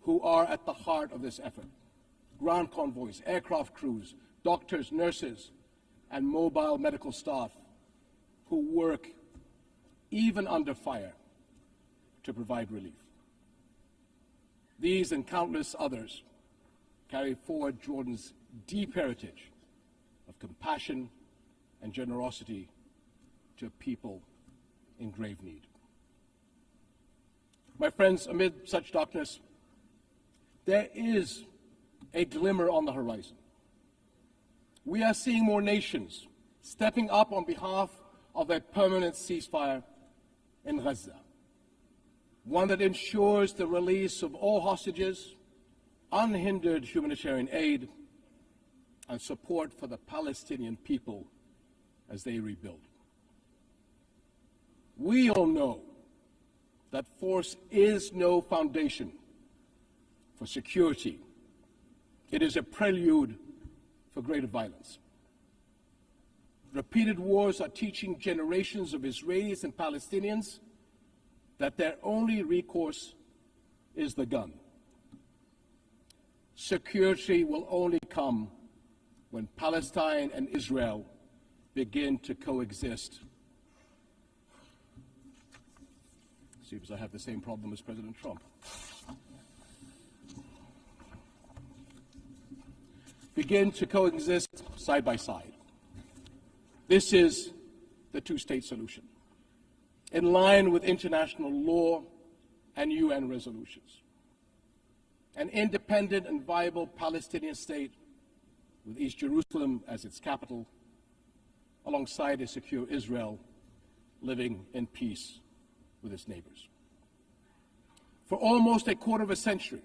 who are at the heart of this effort. Ground convoys, aircraft crews, doctors, nurses, and mobile medical staff who work even under fire to provide relief. These and countless others carry forward Jordan's deep heritage of compassion and generosity to people in grave need. My friends, amid such darkness, there is a glimmer on the horizon. We are seeing more nations stepping up on behalf of a permanent ceasefire in Gaza, one that ensures the release of all hostages, unhindered humanitarian aid, and support for the Palestinian people as they rebuild. We all know that force is no foundation for security. It is a prelude for greater violence. Repeated wars are teaching generations of Israelis and Palestinians that their only recourse is the gun. Security will only come when Palestine and Israel begin to coexist. Seems I have the same problem as President Trump. Begin to coexist side by side. This is the two-state solution, in line with international law and UN resolutions. An independent and viable Palestinian state with East Jerusalem as its capital, alongside a secure Israel living in peace with its neighbors. For almost a quarter of a century,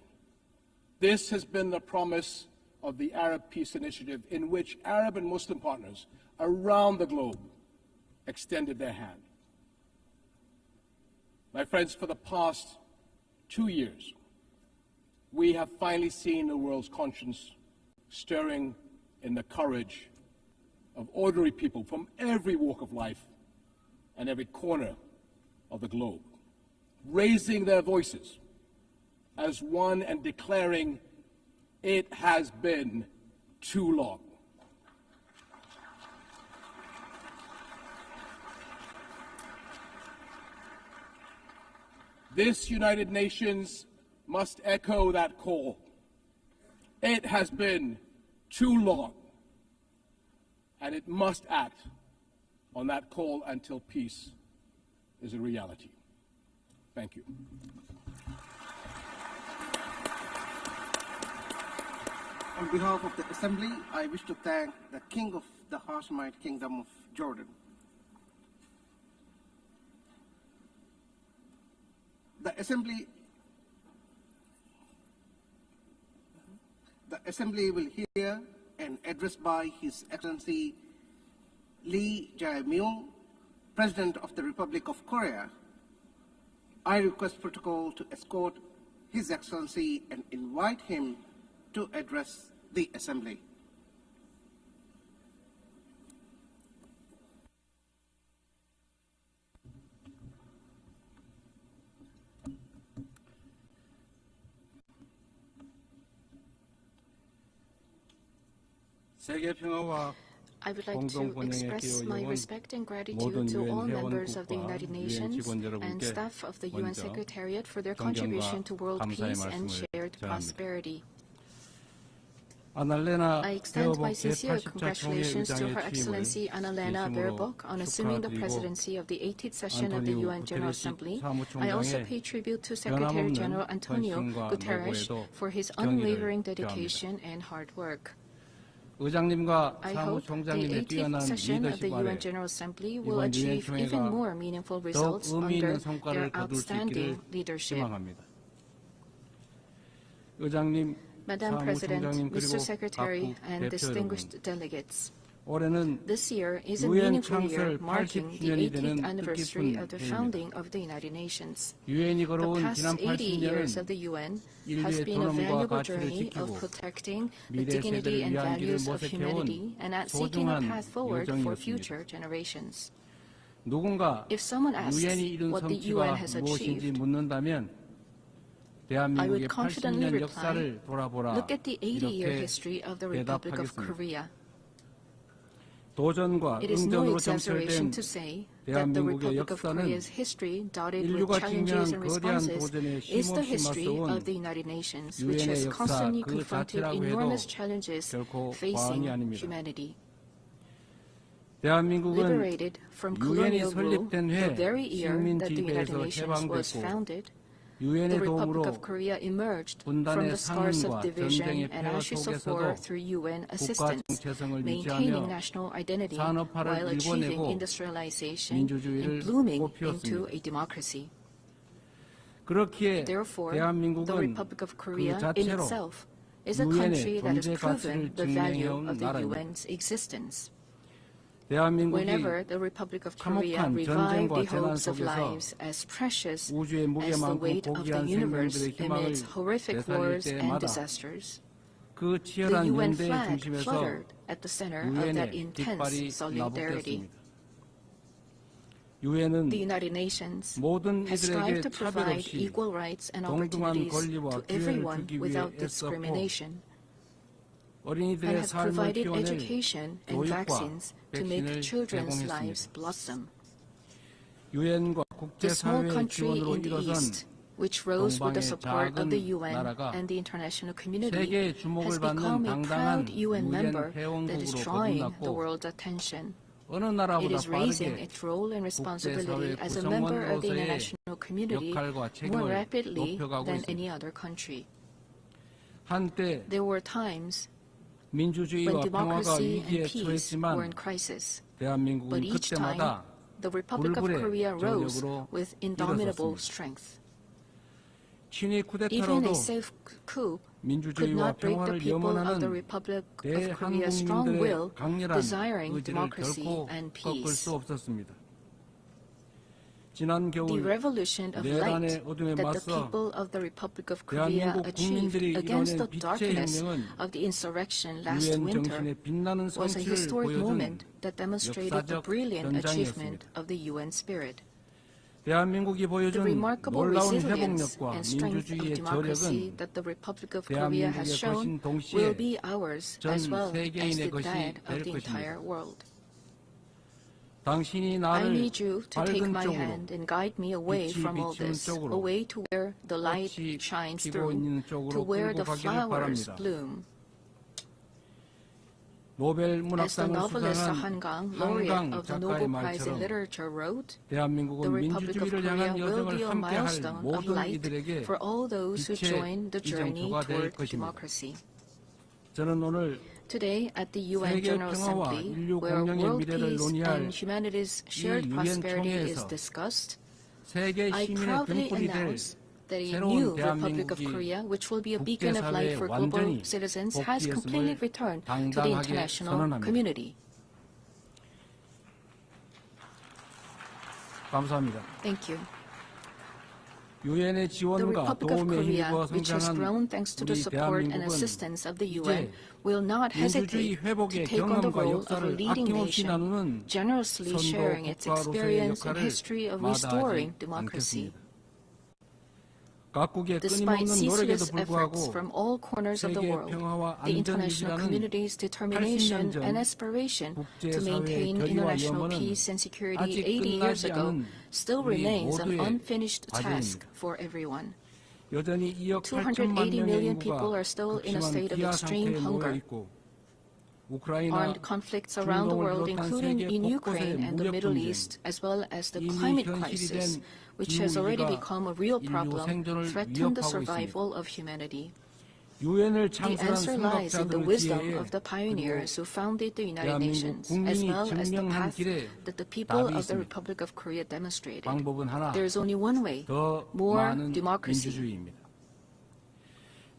this has been the promise of the Arab Peace Initiative, in which Arab and Muslim partners around the globe extended their hand. My friends, for the past 2 years, we have finally seen the world's conscience stirring in the courage of ordinary people from every walk of life and every corner of the globe, raising their voices as one and declaring, it has been too long. This United Nations must echo that call. It has been too long, and it must act on that call until peace is a reality. Thank you. On behalf of the Assembly, I wish to thank the King of the Hashemite Kingdom of Jordan. The Assembly will hear an address by His Excellency Lee Jae-myung, President of the Republic of Korea. I request protocol to escort His Excellency and invite him to address the Assembly. I would like to express my respect and gratitude to all members of the United Nations and staff of the UN Secretariat for their contribution to world peace and shared prosperity. I extend my sincere congratulations to Her Excellency Annalena Baerbock on assuming the presidency of the 18th session of the UN General Assembly. I also pay tribute to Secretary General Antonio Guterres for his unwavering dedication and hard work. I hope the 18th session of the UN General Assembly will achieve even more meaningful results under their outstanding leadership. Madam President, Mr. Secretary, and distinguished delegates, this year is a meaningful year marking the 18th anniversary of the founding of the United Nations. The past 80 years of the UN has been a valuable journey of protecting the dignity and values of humanity and at seeking a path forward for future generations. If someone asks what the UN has achieved, I would confidently reply, look at the 80-year history of the Republic of Korea. It is no exaggeration to say that the Republic of Korea's history, dotted with challenges and responses, is the history of the United Nations, which has constantly confronted enormous challenges facing humanity. Liberated from colonial rule the very year that the United Nations was founded, the Republic of Korea emerged from the scars of division and ashes of war through UN assistance, maintaining national identity while achieving industrialization and blooming into a democracy. Therefore, the Republic of Korea in itself is a country that has proven the value of the UN's existence. Whenever the Republic of Korea revived the hopes of lives as precious as the weight of the universe amidst horrific wars and disasters, the UN flag fluttered at the center of that intense solidarity. The United Nations has strived to provide equal rights and opportunities to everyone without discrimination, and has provided education and vaccines to make children's lives blossom. The small country in the East, which rose with the support of the UN and the international community, has become a proud UN member that is drawing the world's attention. It is raising its role and responsibility as a member of the international community more rapidly than any other country. There were times when democracy and peace were in crisis, but each time the Republic of Korea rose with indomitable strength. Even a safe coup could not break the people of the Republic of Korea's strong will, desiring democracy and peace. The revolution of light that the people of the Republic of Korea achieved against the darkness of the insurrection last winter was a historic moment that demonstrated the brilliant achievement of the UN spirit. The remarkable resilience and strength of democracy that the Republic of Korea has shown will be ours as well as the that of the entire world. I need you to take my hand and guide me away from all this, away to where the light shines through, to where the flowers bloom. As the novelist Han Gang, laureate of the Nobel Prize in Literature, wrote, the Republic of Korea will be a milestone of light for all those who join the journey toward democracy. Today, at the UN General Assembly, where world peace and humanity's shared prosperity is discussed, I proudly announce that a new Republic of Korea, which will be a beacon of light for global citizens, has completely returned to the international community. Thank you. The Republic of Korea, which has grown thanks to the support and assistance of the UN, will not hesitate to take on the role of a leading nation, generously sharing its experience and history of restoring democracy. Despite ceaseless efforts from all corners of the world, the international community's determination and aspiration to maintain international peace and security 80 years ago still remains an unfinished task for everyone. 280 million people are still in a state of extreme hunger. Armed conflicts around the world, including in Ukraine and the Middle East, as well as the climate crisis, which has already become a real problem, threaten the survival of humanity. The answer lies in the wisdom of the pioneers who founded the United Nations, as well as the path that the people of the Republic of Korea demonstrated. There is only one way: more democracy.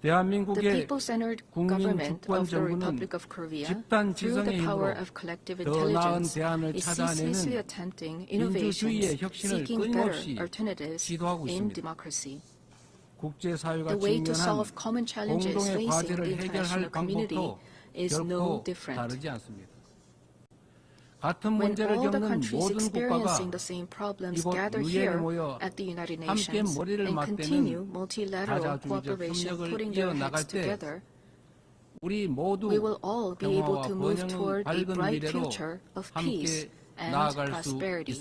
The people-centered government of the Republic of Korea, through the power of collective intelligence, is ceaselessly attempting innovations, seeking better alternatives in democracy. The way to solve common challenges facing the international community is no different. When all the countries experiencing the same problems gather here at the United Nations and continue multilateral cooperation, putting their heads together, we will all be able to move toward a bright future of peace and prosperity.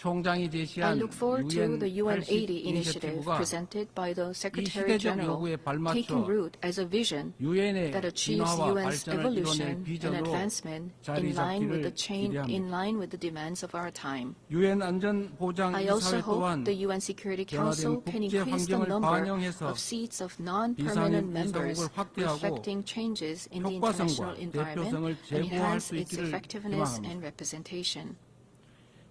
I look forward to the UN 80 initiative presented by the Secretary General, taking root as a vision that achieves UN's evolution and advancement in line with the demands of our time. I also hope the UN Security Council can increase the number of seats of non-permanent members, reflecting changes in the international environment, and enhance its effectiveness and representation.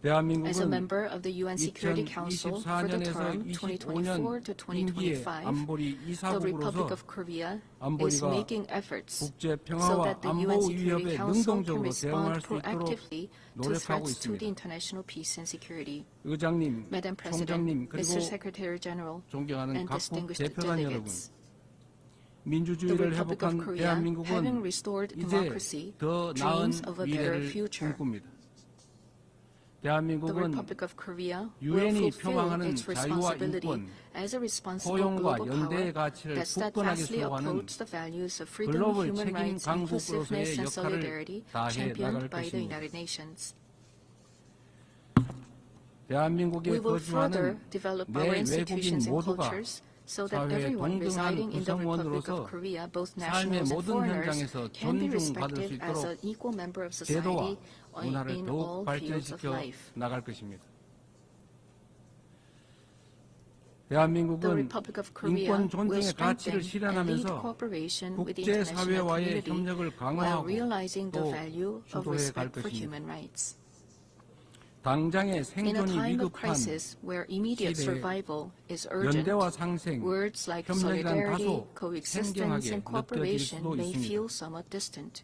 As a member of the UN Security Council for the term 2024 to 2025, the Republic of Korea is making efforts so that the UN Security Council can respond proactively to threats to the international peace and security. Madam President, Mr. Secretary General, and distinguished delegates, the Republic of Korea, having restored democracy, dreams of a better future. The Republic of Korea will fulfill its responsibility as a responsible global power that steadfastly upholds the values of freedom, human rights, inclusiveness, and solidarity championed by the United Nations. We will further develop our institutions and cultures so that everyone residing in the Republic of Korea, both nationals and foreigners, can be respected as an equal member of society in all fields of life. The Republic of Korea will strengthen and lead cooperation with the international community while realizing the value of respect for human rights. In a time of crisis where immediate survival is urgent, words like solidarity, coexistence, and cooperation may feel somewhat distant.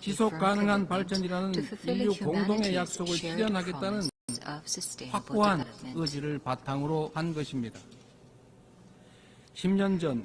지속 가능한 발전이라는 인류 공동의 약속을 실현하겠다는 확고한 의지를 바탕으로 한 것입니다. 10년 전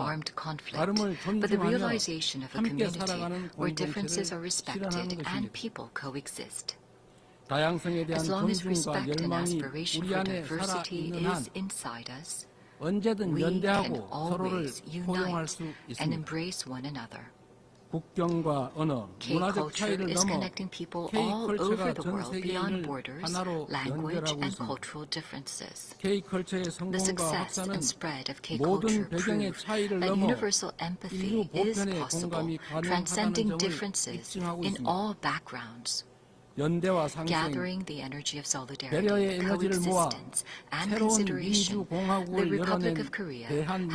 armed conflict, but the realization of a community where differences are respected and people coexist. As long as respect and aspiration for diversity is inside us, we can always unite and embrace one another. K-culture is connecting people all over the world beyond borders, language, and cultural differences. The success and spread of K-culture proves that universal empathy is possible, transcending differences in all backgrounds. Gathering the energy of solidarity, coexistence, and consideration, the Republic of Korea,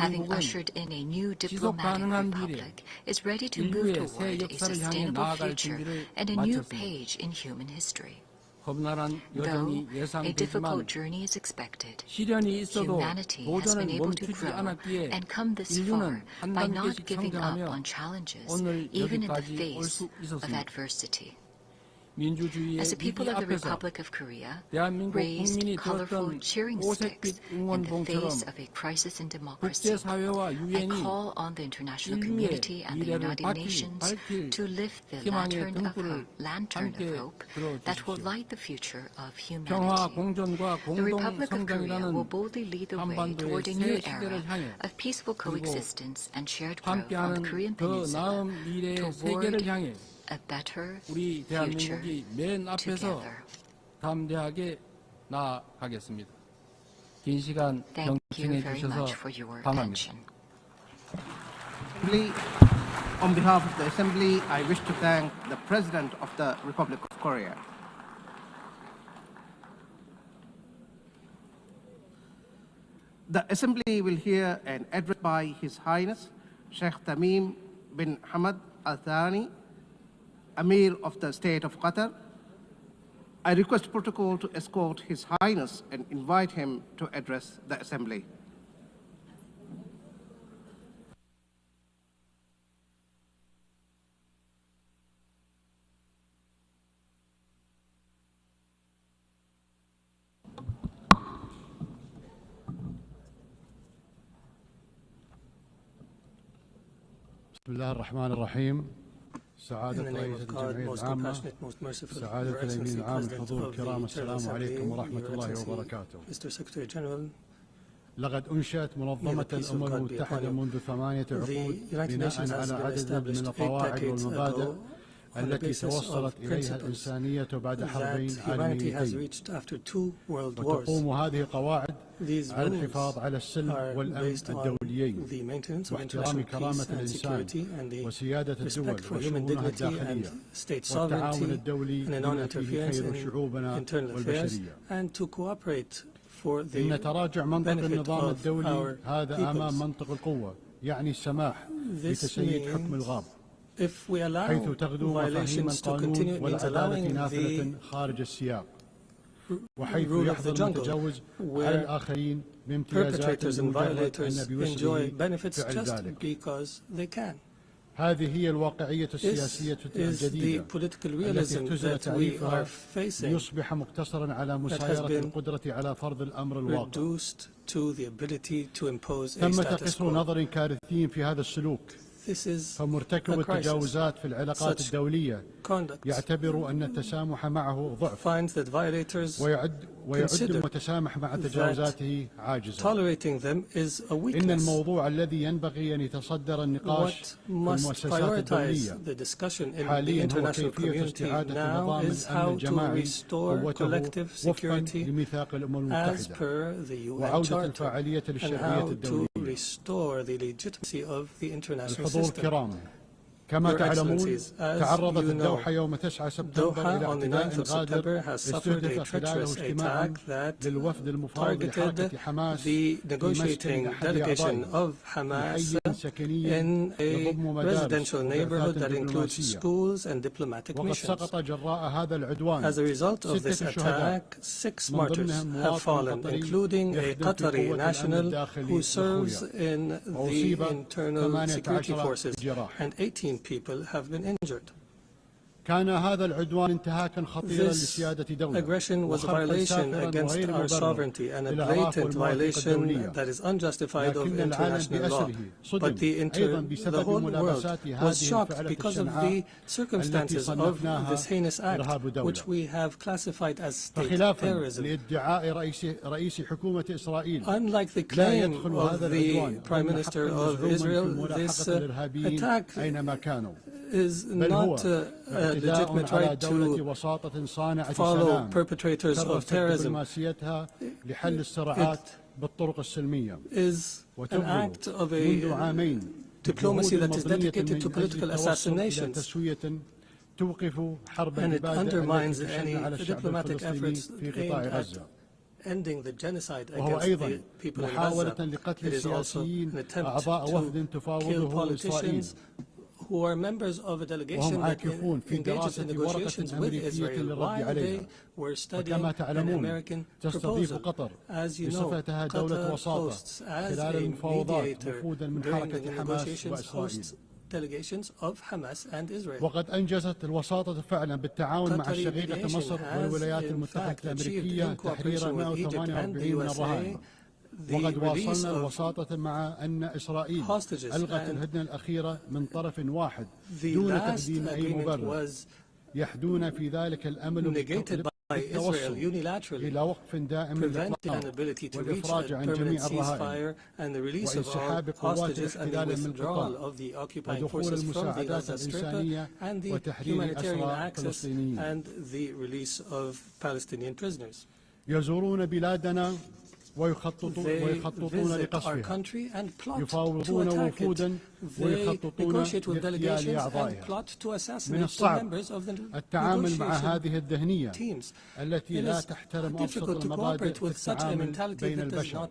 having ushered in a new diplomatic republic, is ready to move toward a sustainable future and a new page in human history. Though a difficult journey is expected, humanity has been able to grow and come this far by not giving up on challenges, even in the face of adversity. As the people of the Republic of Korea raised colorful cheering sticks in the face of a crisis in democracy, I call on the international community and the United Nations to lift the lantern of hope that will light the future of humanity. The Republic of Korea will boldly lead the way toward a new era of peaceful coexistence and shared growth on the Korean Peninsula toward a better future together. Thank you very much for your attention. On behalf of the Assembly, I wish to thank the President of the Republic of Korea. The Assembly will hear an address by His Highness Sheikh Tamim bin Hamad Al Thani, Amir of the State of Qatar. I request protocol to escort His Highness and invite him to address the Assembly. بسم الله الرحمن الرحيم. سعادة رئيس الجمعية العامة، سعادة الأمين العام، الحضور الكرام، السلام عليكم ورحمة الله وبركاته. لقد أنشأت منظمة الأمم المتحدة منذ 8 عقود بناء على عدد من القواعد والمبادئ التي توصلت إليها الإنسانية بعد حربين عالميتين، وتقوم هذه القواعد على الحفاظ على السلم والأمن الدوليين واحترام كرامة الإنسان وسيادة الدول وشؤونها الداخلية والتعاون الدولي بما فيه خير شعوبنا والبشرية. إن تراجع منطق النظام الدولي هذا أمام منطق القوة، يعني السماح بتسييد حكم الغاب، حيث تغدو مفاهيم القانون والعدالة نافذة خارج السياق، وحيث يحظى المتجاوز على الآخرين بامتيازات مجرد أن بوسعه فعل ذلك. هذه هي الواقعية السياسية الجديدة التي اختزل تعريفها ليصبح مقتصرا على مسايرة القدرة على فرض الأمر الواقع. ثمة قصر نظر كارثي في هذا السلوك، فمرتكب التجاوزات في العلاقات الدولية يعتبر أن التسامح معه ضعف، ويعد المتسامح مع تجاوزاته عاجزا. إن الموضوع الذي ينبغي أن يتصدر النقاش في المؤسسات الدولية حاليا هو كيفية استعادة نظام الأمن الجماعي قوته وفقا لميثاق الأمم المتحدة، وعودة الفاعلية للشرعية الدولية. الحضور الكرام، كما تعلمون تعرضت الدوحة يوم 9 سبتمبر إلى اعتداء غادر استهدف خلاله اجتماعا للوفد المفاوض لحركة حماس في مسكن أحد أعضائه في حي سكني يضم مدارس وبعثات دبلوماسية. وقد سقط جراء هذا العدوان 6 شهداء، من ضمنهم مواطن قطري يخدم في الأمن الداخلي للخويا، وأصيب 18 بجراح. people have been injured. كان هذا العدوان انتهاكا خطيرا لسيادة دولة. Aggression was a violation against our sovereignty and a blatant violation that is unjustified of international law. But the whole world was shocked because of the circumstances of this heinous act, which we have classified as state terrorism. Unlike the claim of the Prime Minister of Israel, this attack is not a legitimate right to follow perpetrators of terrorism. It is an act of a diplomacy that is dedicated to political assassinations, and it undermines any diplomatic efforts aimed at ending the genocide against the people in Gaza. It is also an attempt to kill politicians who are members of a delegation that engages in negotiations with Israel while they were studying an American proposal. As you know, Qatar hosts, as a mediator during the negotiations, hosts delegations of Hamas and Israel. وقد أنجزت الوساطة فعلا بالتعاون مع شقيقة مصر والولايات المتحدة الأمريكية تحرير 148 من الرهائن. وقد واصلنا الوساطة مع أن إسرائيل ألغت الهدنة الأخيرة من طرف واحد دون تقديم أي مبرر. يحدون في ذلك الأمل بالتوصل إلى وقف دائم للإطلاق والإفراج عن جميع الرهائن وانسحاب قوات الاحتلال من القطاع ودخول المساعدات الإنسانية وتحرير الأسرى الفلسطينيين. يزورون بلادنا ويخططون لقصفها. يفاوضون وفودا ويخططون لاغتيال أعضائها. من الصعب التعامل مع هذه الذهنية التي لا تحترم أبسط المبادئ في التعامل بين البشر.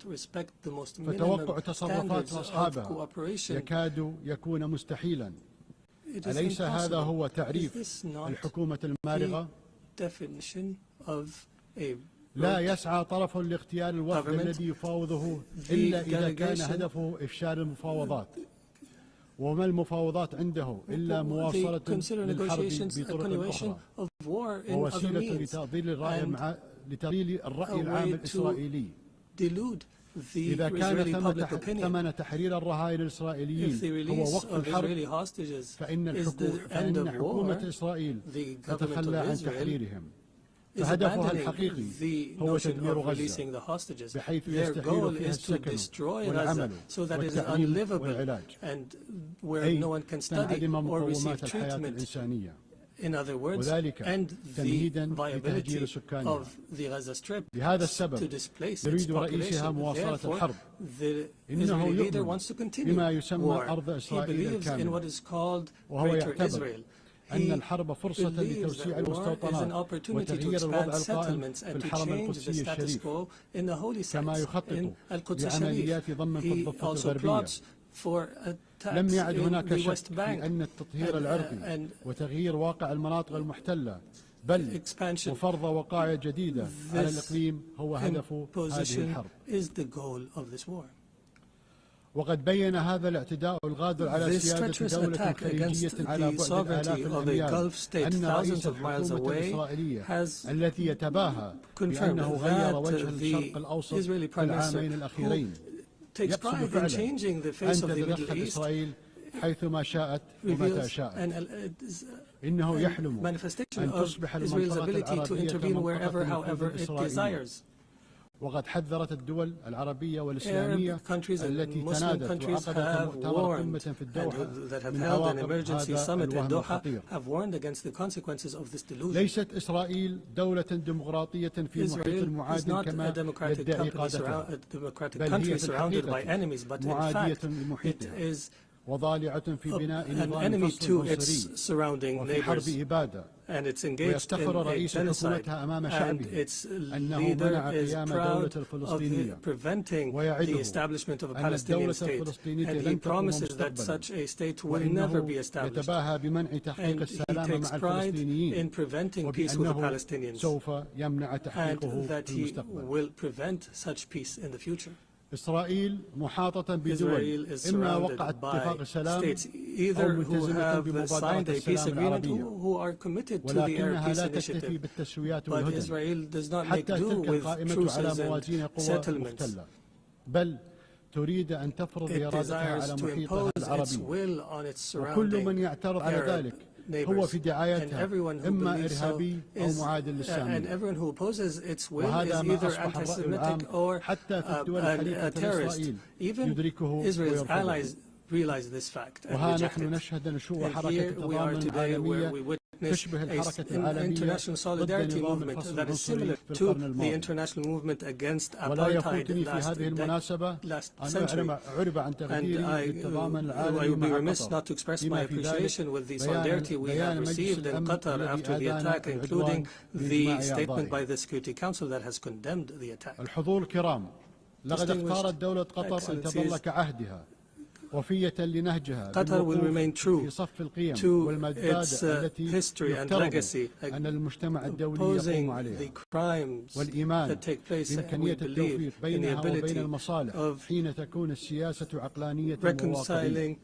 فتوقع تصرفات أصحابها يكاد يكون مستحيلا. أليس هذا هو تعريف الحكومة المارغة؟ لا يسعى طرف لاغتيال الوفد الذي يفاوضه إلا إذا كان هدفه إفشال المفاوضات. وما المفاوضات عنده إلا مواصلة للحرب بطرق أخرى ووسيلة لتضليل الرأي العام الإسرائيلي. إذا كان ثمن تحرير الرهائن الإسرائيليين هو وقف الحرب فإن حكومة إسرائيل تتخلى عن تحريرهم. فهدفها الحقيقي هو تدمير غزة بحيث يستحيل فيها السكن والعمل والتعليم والعلاج أي تنعدم مقومات الحياة الإنسانية. وذلك تمهيدا لتهجير سكانها. لهذا السبب يريد رئيسها مواصلة الحرب. إنه يؤمن بما يسمى أرض إسرائيل الكاملة وهو يعتبر أن الحرب فرصة لتوسيع المستوطنات وتغيير الوضع القائم في الحرم القدسي الشريف كما يخطط لعمليات ضم في الضفة الغربية. لم يعد هناك شك في أن التطهير العرقي وتغيير واقع المناطق المحتلة بل وفرض وقائع جديدة على الإقليم هو هدف هذه الحرب. وقد بين هذا الاعتداء الغادر على سيادة دولة خليجية على بعد آلاف الأميال أن رئيس الحكومة الإسرائيلية التي يتباهى بأنه غير وجه الشرق الأوسط في العامين الأخيرين يقصد فعلا أن تتدخل إسرائيل حيثما شاءت ومتى شاءت. إنه يحلم أن تصبح المنطقة العربية منطقة إسرائيلية. وقد حذرت الدول العربية والإسلامية التي تنادت وعقدت مؤتمر قمة في الدوحة من عواقب هذا الوهم الخطير. ليست إسرائيل دولة ديمقراطية في محيط معاد كما يدعي قادتها بل هي في الحقيقة معادية لمحيطها وضالعة في بناء نظام فصل عنصري وفي حرب إبادة. ويفتخر رئيس حكومتها أمام شعبه أنه منع قيام دولة الفلسطينية ويعده أن الدولة الفلسطينية لن تقوم مستقبلا وإنه يتباهى بمنع تحقيق السلام مع الفلسطينيين وبأنه سوف يمنع تحقيقه في المستقبل. إسرائيل محاطة بدول إما وقعت اتفاق سلام أو ملتزمة بمبادرة السلام العربية، ولكنها لا تكتفي بالتسويات والهدن حتى تلك القائمة على موازين قوى مختلة، بل تريد أن تفرض إرادتها على محيطها العربي، وكل من يعترض على ذلك هو في دعايتها إما إرهابي أو معادل للسامية. وهذا ما أصبح الرأي العام حتى في الدول الحليفة لإسرائيل يدركه ويرفضه. وها نحن نشهد نشوء حركة التضامن العالمية تشبه الحركة العالمية ضد نظام الفصل العنصري في القرن الماضي. ولا يفوتني في هذه المناسبة أن أعرب عن تقديري للتضامن العالمي مع قطر، بما في ذلك بيان مجلس الأمن الذي أدان الحضور الكرام، لقد اختارت دولة قطر أن تظل كعهدها وفية لنهجها في صف القيم والمبادئ التي يفترض أن المجتمع الدولي يقوم عليها، والإيمان بإمكانية التوفيق بينها وبين المصالح حين تكون السياسة عقلانية وواقعية،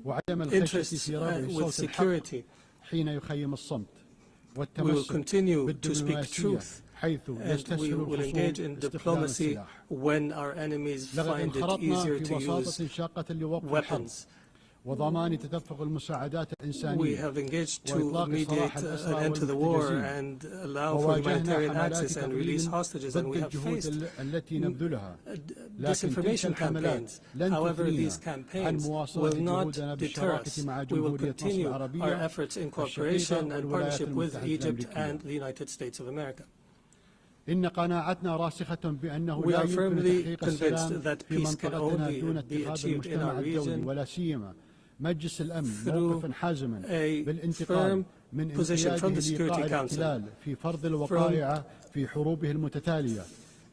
وعدم الخشية في رفع صوت الحق حين يخيم الصمت، والتمسك بالدبلوماسية حيث يستسهل الخصوم استخدام السلاح. لقد انخرطنا في وساطة شاقة لوقف الحرب وضمان تدفق المساعدات الإنسانية وإطلاق سراح الأسرى والمحتجزين، وواجهنا حملات تقليل ضد الجهود التي نبذلها، لكن تلك الحملات لن تغنينا عن مواصلة جهودنا بالشراكة مع جمهورية مصر العربية الشقيقة والولايات المتحدة الأمريكية. إن قناعتنا راسخة بأنه لا يمكن تحقيق السلام في منطقتنا دون اتخاذ المجتمع الدولي ولا سيما مجلس الأمن موقفا حازما بالانتقال من انقياده لإيقاع الاحتلال في فرض الوقائع في حروبه المتتالية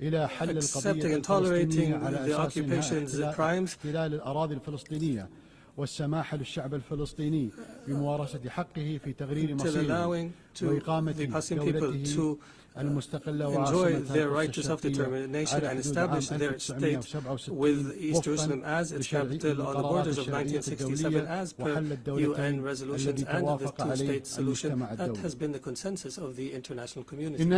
إلى حل القضية الفلسطينية على أساس احتلال الأراضي الفلسطينية والسماح للشعب الفلسطيني بممارسة حقه في تغيير مصيره وإقامة دولته enjoy their right to self-determination and establish their state with East Jerusalem as its capital on the borders of 1967 as per UN resolutions and the two-state solution. That has been the consensus of the international community. We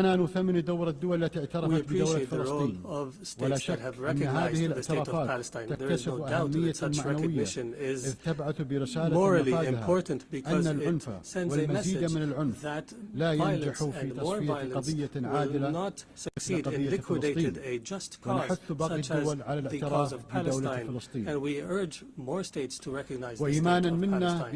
appreciate the role of states that have recognized the state of Palestine. There is no doubt that such recognition is morally important because it sends a message that violence and more violence will not succeed in liquidating a just cause such as the cause of Palestine, and we urge more states to recognize the state of Palestine.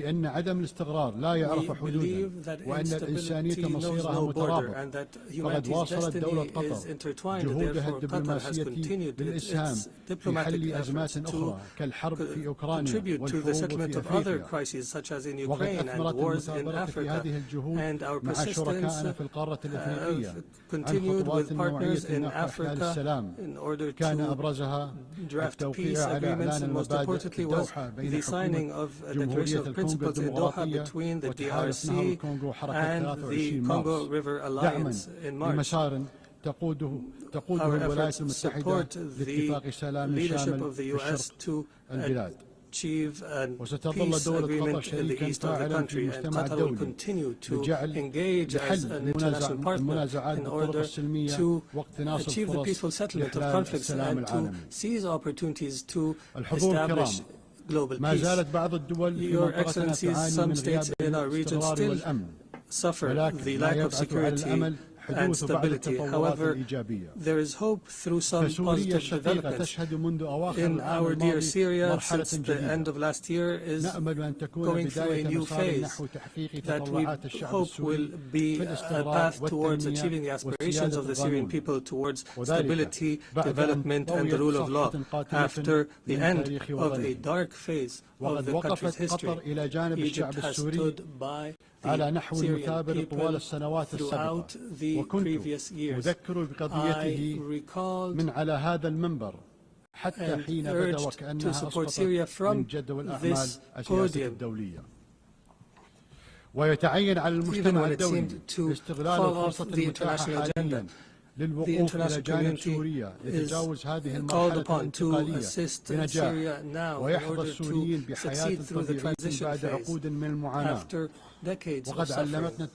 We believe that instability knows no border and that humanity's destiny is intertwined. Therefore, Qatar has continued its diplomatic efforts to contribute to the settlement of other crises such as in Ukraine and wars in Africa, and our persistence continued with partners in Africa in order to draft peace agreements, and most importantly was the signing of a declaration of principles in Doha between the DRC and the Congo River Alliance in March. Our efforts support the leadership of the U.S. to achieve a peace agreement in the east of the country, and Qatar will continue to engage as an international partner in order to achieve the peaceful settlement of conflicts and to seize opportunities to establish global peace. Your Excellencies, some states in our region still suffer the lack of security and stability. However, there is hope through some positive developments. In our dear Syria, since the end of last year, is going through a new phase that we hope will be a path towards achieving the aspirations of the Syrian people towards stability, development, and the rule of law. After the end of a dark phase of the country's history, Egypt has stood by the Syrian people throughout the previous years. I recalled and urged to support Syria from this podium. Even when it seemed to fall off the international agenda, the international community is called upon to assist Syria now in order to succeed through the transition phase after decades of suffering.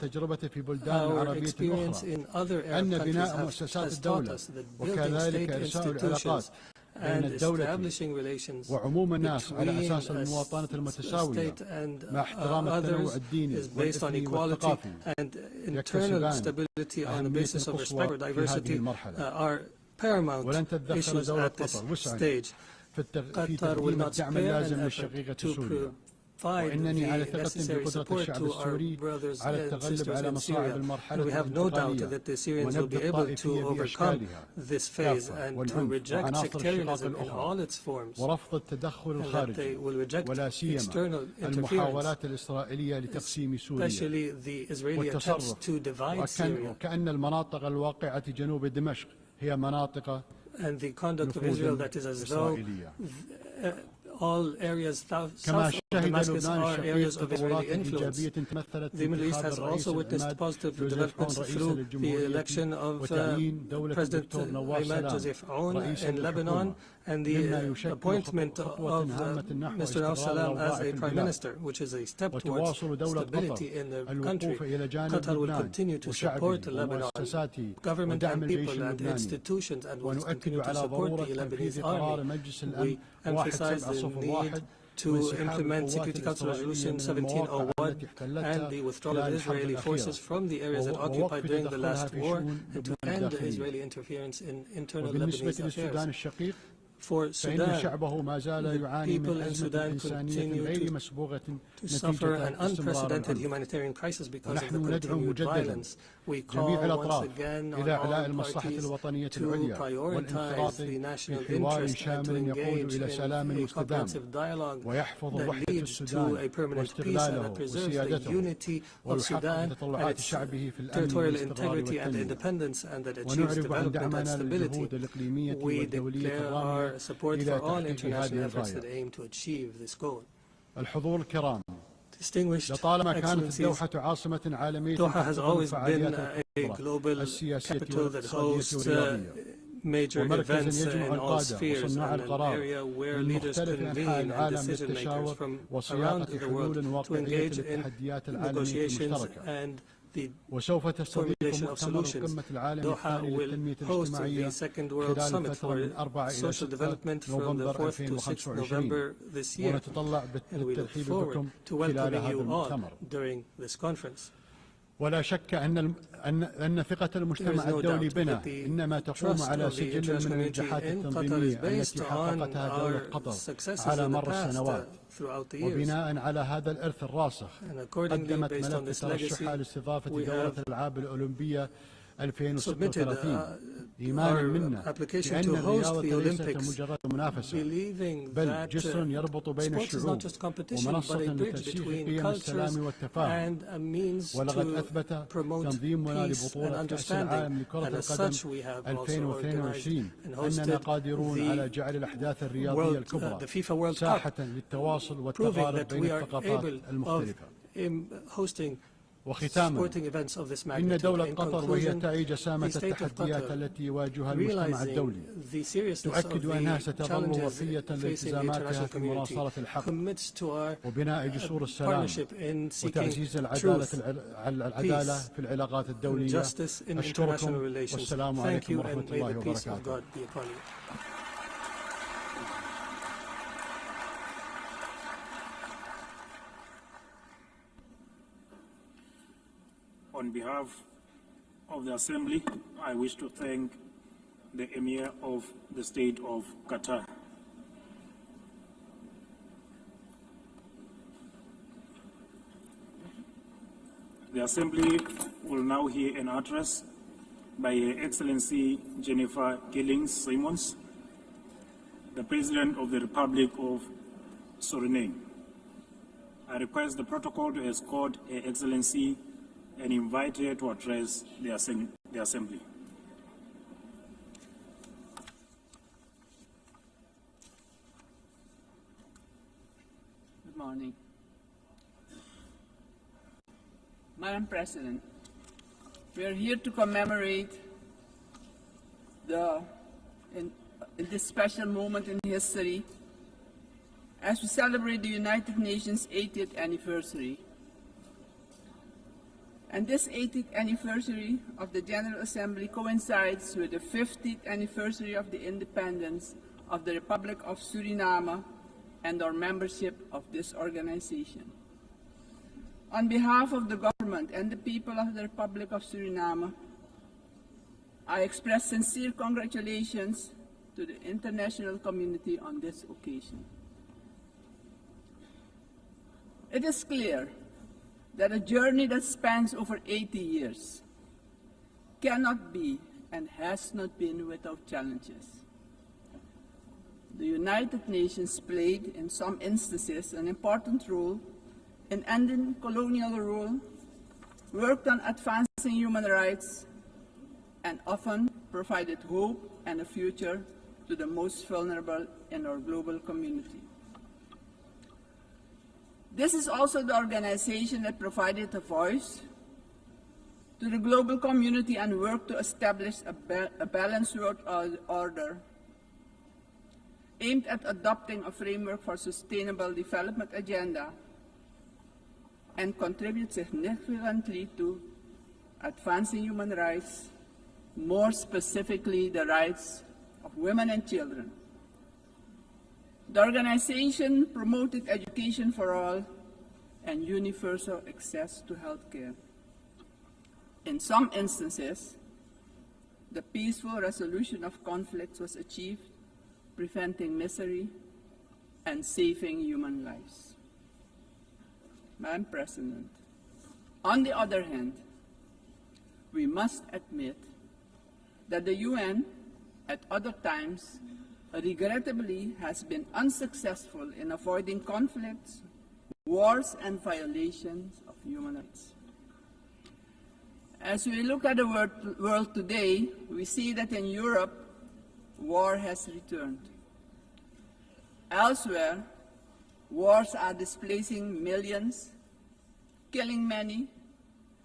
Our experience in other Arab countries has taught us that building state institutions and establishing relations between a state and others is based on equality, and internal stability on the basis of respect for diversity are paramount issues at this stage. Qatar will not spare an effort to provide the necessary support to our brothers and sisters in Syria, and we have no doubt that the Syrians will be able to overcome this phase and to reject sectarianism in all its forms, and that they will reject external interference, especially the Israeli attempts to divide Syria. And the conduct of Israel that is as though all areas south of Damascus are areas of Israeli influence. The Middle East has also witnessed positive developments through the election of President Ahmed Joseph Aoun in Lebanon and the appointment of Mr. al-Salam as a prime minister, which is a step towards stability in the country. Qatar will continue to support the Lebanon government and people and institutions, and will continue to support the Lebanese army. We emphasize the need to implement Security Council Resolution 1701 and the withdrawal of Israeli forces from the areas it occupied during the last war, and to end Israeli interference in internal Lebanese affairs. For Sudan, the people in Sudan continue to suffer an unprecedented humanitarian crisis because of the continued violence. We call once again on all parties to prioritize the national interest and to engage in a comprehensive dialogue that leads to a permanent peace and that preserves the unity of Sudan and its territorial integrity and independence, and that achieves development and stability. We declare our support for all international efforts that aim to achieve this goal. Distinguished Excellencies, Doha has always been a global capital that hosts major events in all spheres, and an area where leaders convene and decision makers from around the world to engage in negotiations and the formulation of solutions. Doha will host the Second World Summit for Social Development from the 4th to 6th November this year, and we look forward to welcoming you all during this conference. ولا شك أن ثقة المجتمع الدولي بنا إنما تقوم على سجل من النجاحات التنظيمية التي حققتها دولة قطر على مر السنوات، وبناء على هذا الإرث الراسخ قدمت ملف ترشحها لاستضافة دورة الألعاب الأولمبية 2036 إيمانا منا بأن الرياضة ليست مجرد منافسة بل جسر يربط بين الشعوب ومنصة لترسيخ قيم السلام والتفاهم. ولقد أثبت تنظيمنا لبطولة كأس العالم لكرة القدم 2022 أننا قادرون على جعل الأحداث الرياضية الكبرى ساحة للتواصل والتقارب بين الثقافات المختلفة. وختاما إن دولة قطر وهي تعي جسامة التحديات التي يواجهها المجتمع الدولي تؤكد أنها ستظل وفية لالتزاماتها في مناصرة الحق وبناء جسور السلام وتعزيز العدالة في العلاقات الدولية. أشكركم والسلام عليكم ورحمة الله وبركاته. On behalf of the Assembly, I wish to thank the Emir of the State of Qatar. The Assembly will now hear an address by Her Excellency Jennifer Gillings-Simons, the President of the Republic of Suriname. I request the protocol to escort Her Excellency and invite her to address the Assembly. Good morning. Madam President, we are here to commemorate in this special moment in history as we celebrate the United Nations 80th anniversary. And this 80th anniversary of the General Assembly coincides with the 50th anniversary of the independence of the Republic of Suriname and our membership of this organization. On behalf of the government and the people of the Republic of Suriname, I express sincere congratulations to the international community on this occasion. It is clear that a journey that spans over 80 years cannot be and has not been without challenges. The United Nations played, in some instances, an important role in ending colonial rule, worked on advancing human rights, and often provided hope and a future to the most vulnerable in our global community. This is also the organization that provided a voice to the global community and worked to establish a balanced world order aimed at adopting a framework for sustainable development agenda and contribute significantly to advancing human rights, more specifically the rights of women and children. The organization promoted education for all and universal access to health care. In some instances, the peaceful resolution of conflicts was achieved, preventing misery and saving human lives. Madam President, on the other hand, we must admit that the UN, at other times, regrettably has been unsuccessful in avoiding conflicts, wars, and violations of human rights. As we look at the world today, we see that in Europe, war has returned. Elsewhere, wars are displacing millions, killing many,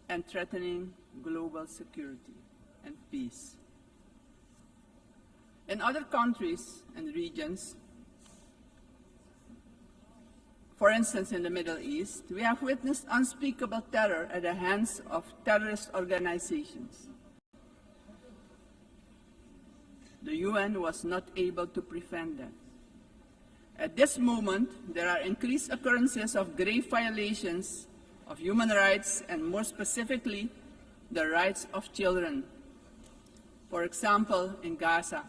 and threatening global security and peace. In other countries and regions, for instance in the Middle East, we have witnessed unspeakable terror at the hands of terrorist organizations. The UN was not able to prevent that. At this moment, there are increased occurrences of grave violations of human rights and more specifically, the rights of children. For example, in Gaza,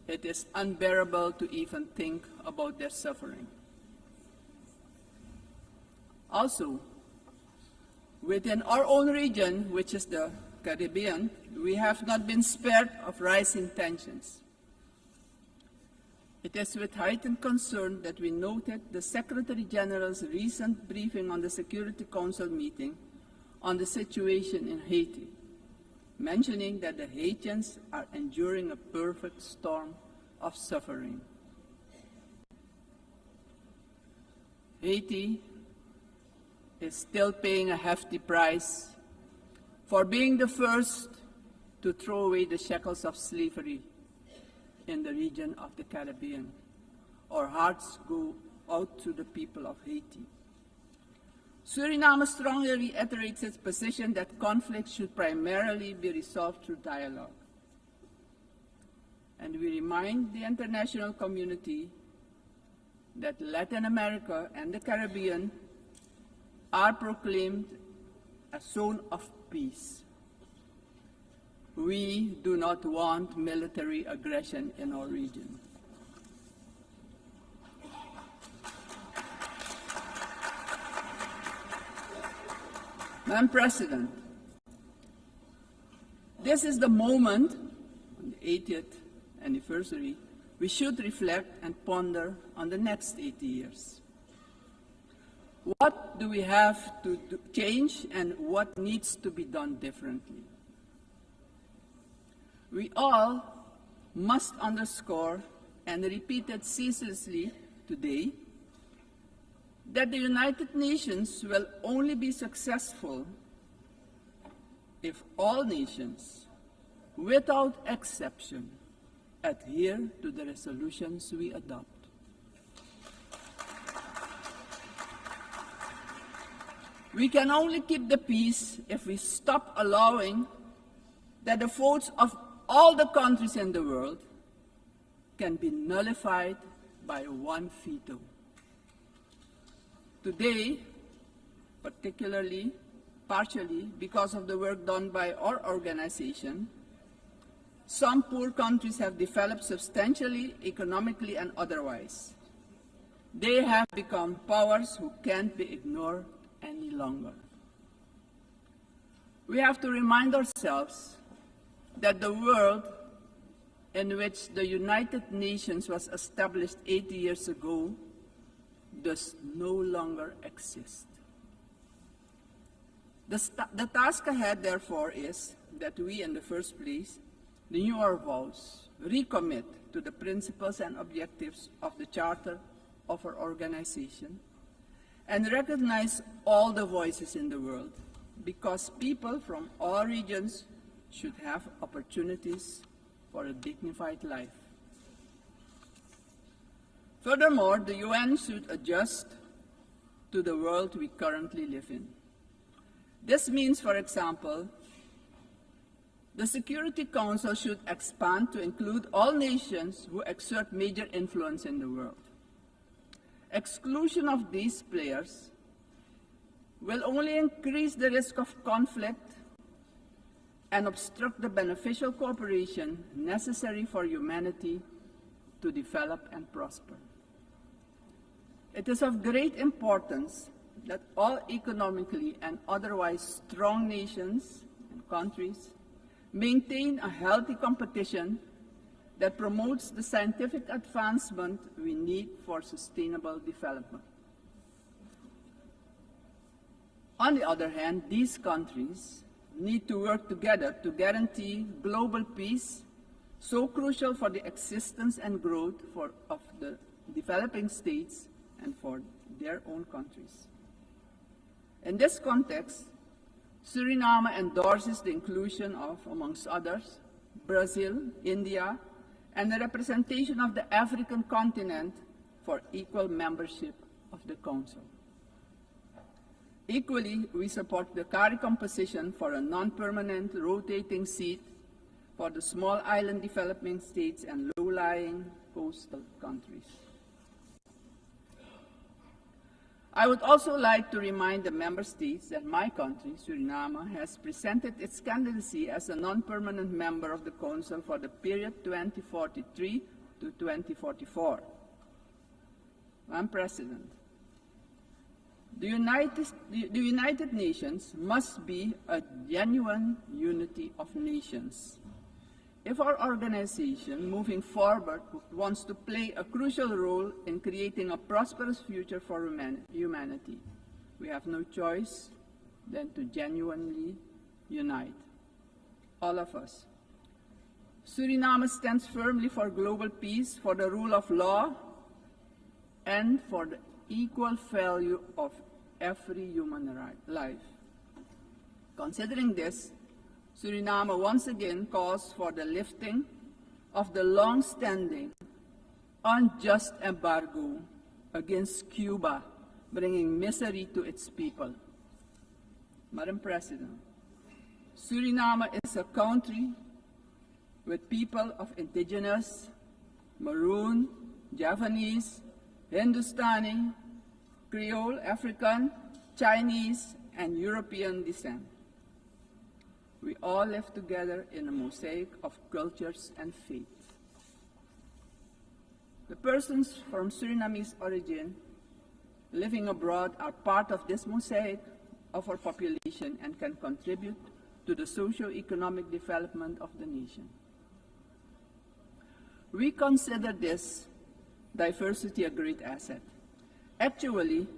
it is unbearable to even think about their suffering. Also, within our own region, which is the Caribbean, we have not been spared of rising tensions. It is with heightened concern that we noted the Secretary General's recent briefing on the Security Council meeting on the situation in Haiti, mentioning that the Haitians are enduring a perfect storm of suffering. Haiti is still paying a hefty price for being the first to throw away the shackles of slavery in the region of the Caribbean. Our hearts go out to the people of Haiti. Suriname strongly reiterates its position that conflict should primarily be resolved through dialogue. And we remind the international community that Latin America and the Caribbean are proclaimed a zone of peace. We do not want military aggression in our region. Madam President, this is the moment, on the 80th anniversary, we should reflect and ponder on the next 80 years. What do we have to change and what needs to be done differently? We all must underscore and repeat it ceaselessly today that the United Nations will only be successful if all nations without exception, adhere to the resolutions we adopt. We can only keep the peace if we stop allowing that the votes of all the countries in the world can be nullified by one veto. Today, partially because of the work done by our organization, some poor countries have developed substantially, economically and otherwise. They have become powers who can't be ignored any longer. We have to remind ourselves that the world in which the United Nations was established 80 years ago does no longer exist. The task ahead, therefore, is that we, in the first place, renew our vows, recommit to the principles and objectives of the Charter of our organization, and recognize all the voices in the world, because people from all regions should have opportunities for a dignified life. Furthermore, the UN should adjust to the world we currently live in. This means, for example, the Security Council should expand to include all nations who exert major influence in the world. Exclusion of these players will only increase the risk of conflict and obstruct the beneficial cooperation necessary for humanity to develop and prosper. It is of great importance that all economically and otherwise strong nations and countries maintain a healthy competition that promotes the scientific advancement we need for sustainable development. On the other hand, these countries need to work together to guarantee global peace, so crucial for the existence and growth of the developing states and for their own countries. In this context, Suriname endorses the inclusion of, amongst others, Brazil, India, and the representation of the African continent for equal membership of the Council. Equally, we support the CARI composition for a non-permanent rotating seat for the small island developing states and low-lying coastal countries. I would also like to remind the member states that my country, Suriname, has presented its candidacy as a non-permanent member of the Council for the period 2043 to 2044. Madam President, the United Nations must be a genuine unity of nations. If our organization, moving forward, wants to play a crucial role in creating a prosperous future for humanity, we have no choice than to genuinely unite, all of us. Suriname stands firmly for global peace, for the rule of law, and for the equal value of every human life. Considering this, Suriname once again calls for the lifting of the long-standing, unjust embargo against Cuba, bringing misery to its people. Madam President, Suriname is a country with people of indigenous, Maroon, Javanese, Hindustani, Creole, African, Chinese, and European descent. We all live together in a mosaic of cultures and faiths. The persons from Surinamese origin living abroad are part of this mosaic of our population and can contribute to the socio-economic development of the nation. We consider this diversity a great asset. Actually,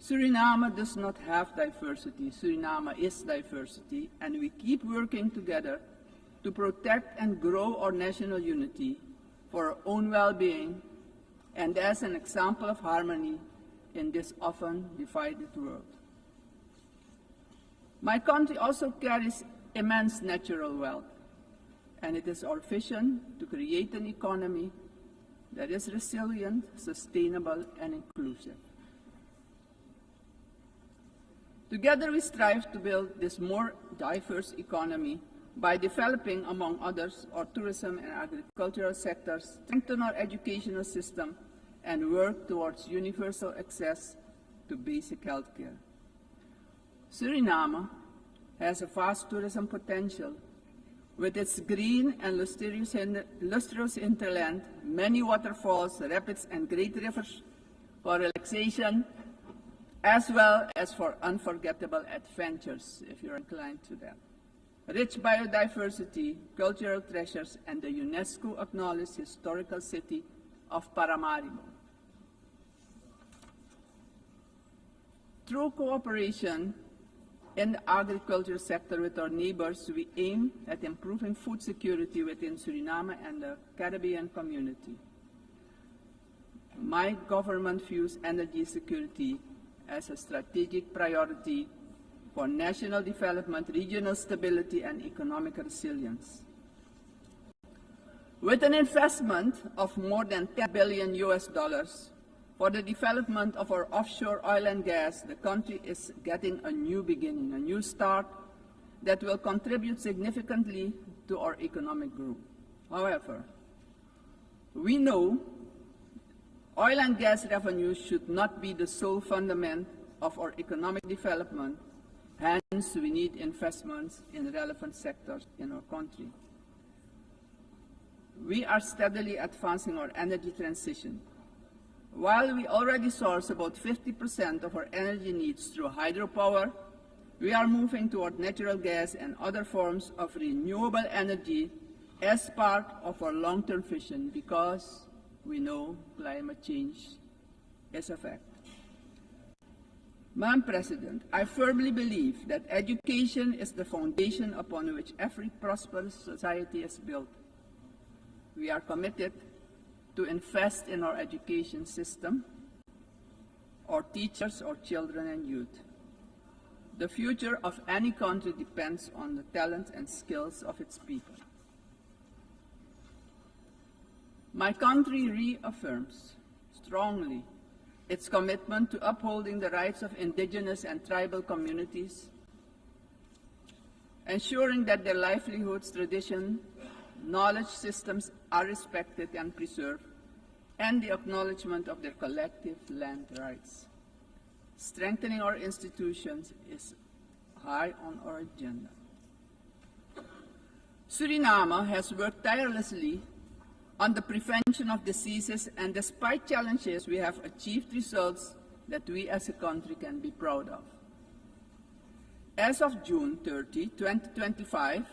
Suriname does not have diversity. Suriname is diversity, and we keep working together to protect and grow our national unity for our own well-being and as an example of harmony in this often divided world. My country also carries immense natural wealth. and it is our vision to create an economy that is resilient, sustainable, and inclusive. Together we strive to build this more diverse economy by developing, among others, our tourism and agricultural sectors, strengthen our educational system, and work towards universal access to basic health care. Suriname has a vast tourism potential with its green and lustrous hinterland, many waterfalls, rapids, and great rivers for relaxation, as well as for unforgettable adventures, if you're inclined to that. Rich biodiversity, cultural treasures, and the UNESCO-acknowledged historical city of Paramaribo. Through cooperation in the agriculture sector with our neighbors, we aim at improving food security within Suriname and the Caribbean community. My government views energy security as a strategic priority for national development, regional stability, and economic resilience. With an investment of more than $10 billion for the development of our offshore oil and gas, the country is getting a new beginning, a new start that will contribute significantly to our economic growth. However, we know oil and gas revenues should not be the sole fundament of our economic development. Hence, we need investments in relevant sectors in our country. We are steadily advancing our energy transition. While we already source about 50% of our energy needs through hydropower, we are moving toward natural gas and other forms of renewable energy as part of our long-term vision, because we know climate change is a fact. Madam President, I firmly believe that education is the foundation upon which every prosperous society is built. We are committed to invest in our education system, our teachers, our children and youth. The future of any country depends on the talent and skills of its people. My country reaffirms strongly its commitment to upholding the rights of indigenous and tribal communities, ensuring that their livelihoods, tradition, knowledge systems are respected and preserved, and the acknowledgement of their collective land rights. Strengthening our institutions is high on our agenda. Suriname has worked tirelessly on the prevention of diseases, and despite challenges, we have achieved results that we as a country can be proud of. As of June 30, 2025,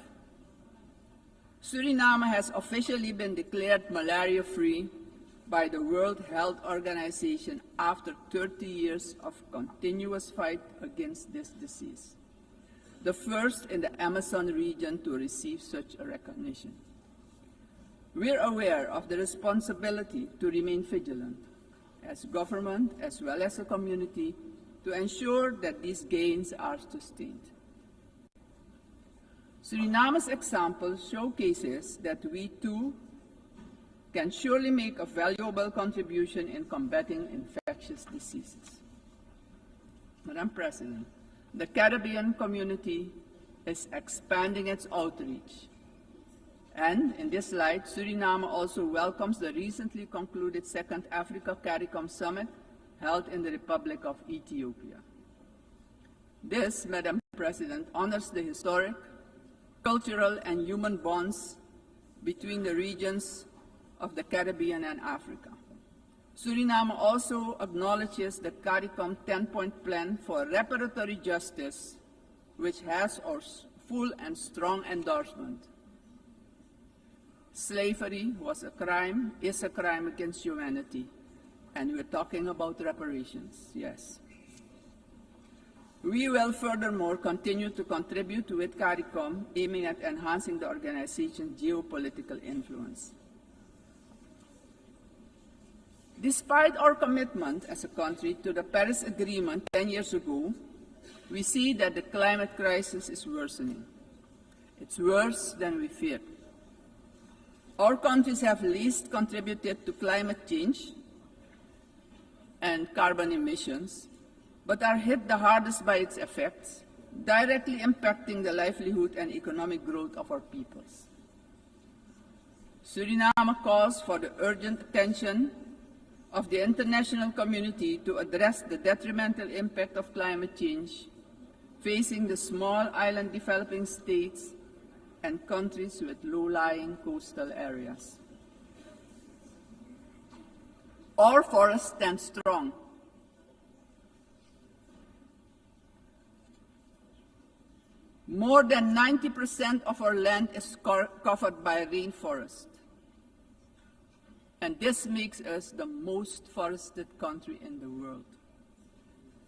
Suriname has officially been declared malaria-free by the World Health Organization after 30 years of continuous fight against this disease, the first in the Amazon region to receive such a recognition. We are aware of the responsibility to remain vigilant as government as well as a community to ensure that these gains are sustained. Suriname's example showcases that we too can surely make a valuable contribution in combating infectious diseases. Madam President, the Caribbean community is expanding its outreach. And in this light, Suriname also welcomes the recently concluded Second Africa CARICOM Summit held in the Republic of Ethiopia. This, Madam President, honors the historic, cultural, and human bonds between the regions of the Caribbean and Africa. Suriname also acknowledges the CARICOM 10-point plan for reparatory justice, which has our full and strong endorsement. Slavery was a crime, is a crime against humanity, and we're talking about reparations, yes. We will furthermore continue to contribute with CARICOM, aiming at enhancing the organization's geopolitical influence. Despite our commitment as a country to the Paris Agreement 10 years ago, we see that the climate crisis is worsening. It's worse than we feared. Our countries have least contributed to climate change and carbon emissions, but are hit the hardest by its effects, directly impacting the livelihood and economic growth of our peoples. Suriname calls for the urgent attention of the international community to address the detrimental impact of climate change facing the small island developing states and countries with low-lying coastal areas. Our forests stand strong. More than 90% of our land is covered by rainforest. And this makes us the most forested country in the world.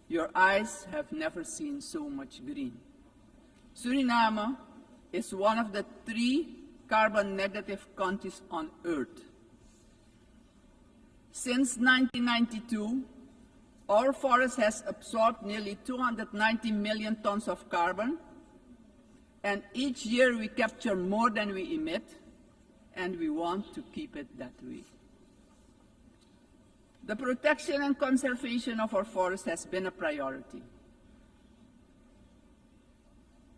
Your eyes have never seen so much green. Suriname is one of the 3 carbon-negative countries on Earth. Since 1992, our forest has absorbed nearly 290 million tons of carbon, and each year we capture more than we emit, and we want to keep it that way. The protection and conservation of our forest has been a priority.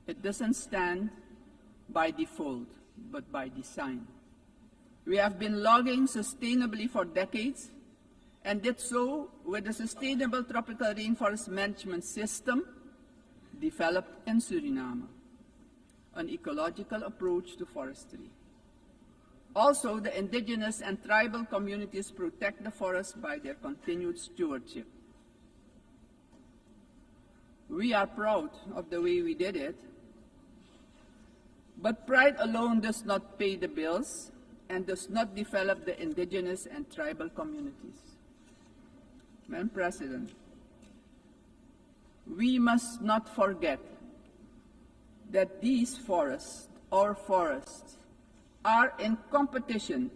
It doesn't stand by default, but by design. We have been logging sustainably for decades, and did so with a sustainable tropical rainforest management system developed in Suriname, an ecological approach to forestry. Also, the indigenous and tribal communities protect the forest by their continued stewardship. We are proud of the way we did it, but pride alone does not pay the bills and does not develop the indigenous and tribal communities. Madam President, we must not forget that these forests, our forests, are in competition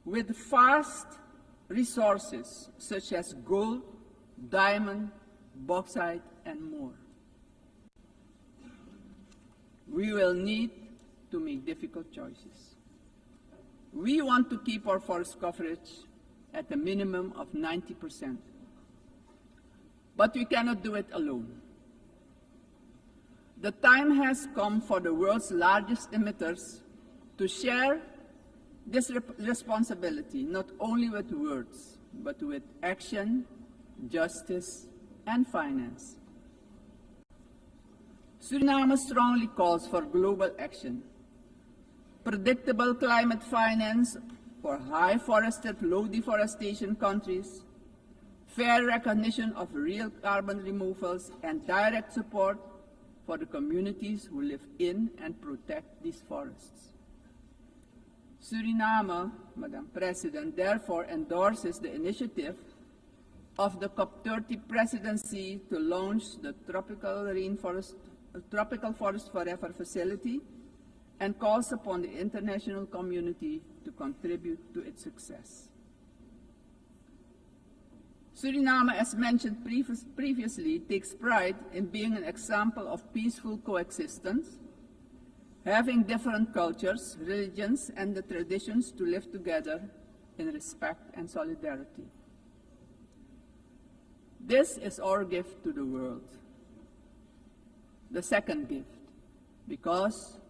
with vast resources such as gold, diamond, bauxite, and more. We will need to make difficult choices. We want to keep our forest coverage at a minimum of 90%, but we cannot do it alone. The time has come for the world's largest emitters to share this responsibility, not only with words, but with action, justice, and finance. Suriname strongly calls for global action, predictable climate finance for high forested, low deforestation countries, fair recognition of real carbon removals, and direct support for the communities who live in and protect these forests. Suriname, Madam President, therefore endorses the initiative of the COP30 presidency to launch the Tropical Forest Forever facility and calls upon the international community to contribute to its success. Suriname, as mentioned previously, takes pride in being an example of peaceful coexistence, having different cultures, religions, and the traditions to live together in respect and solidarity. This is our gift to the world. The second gift, because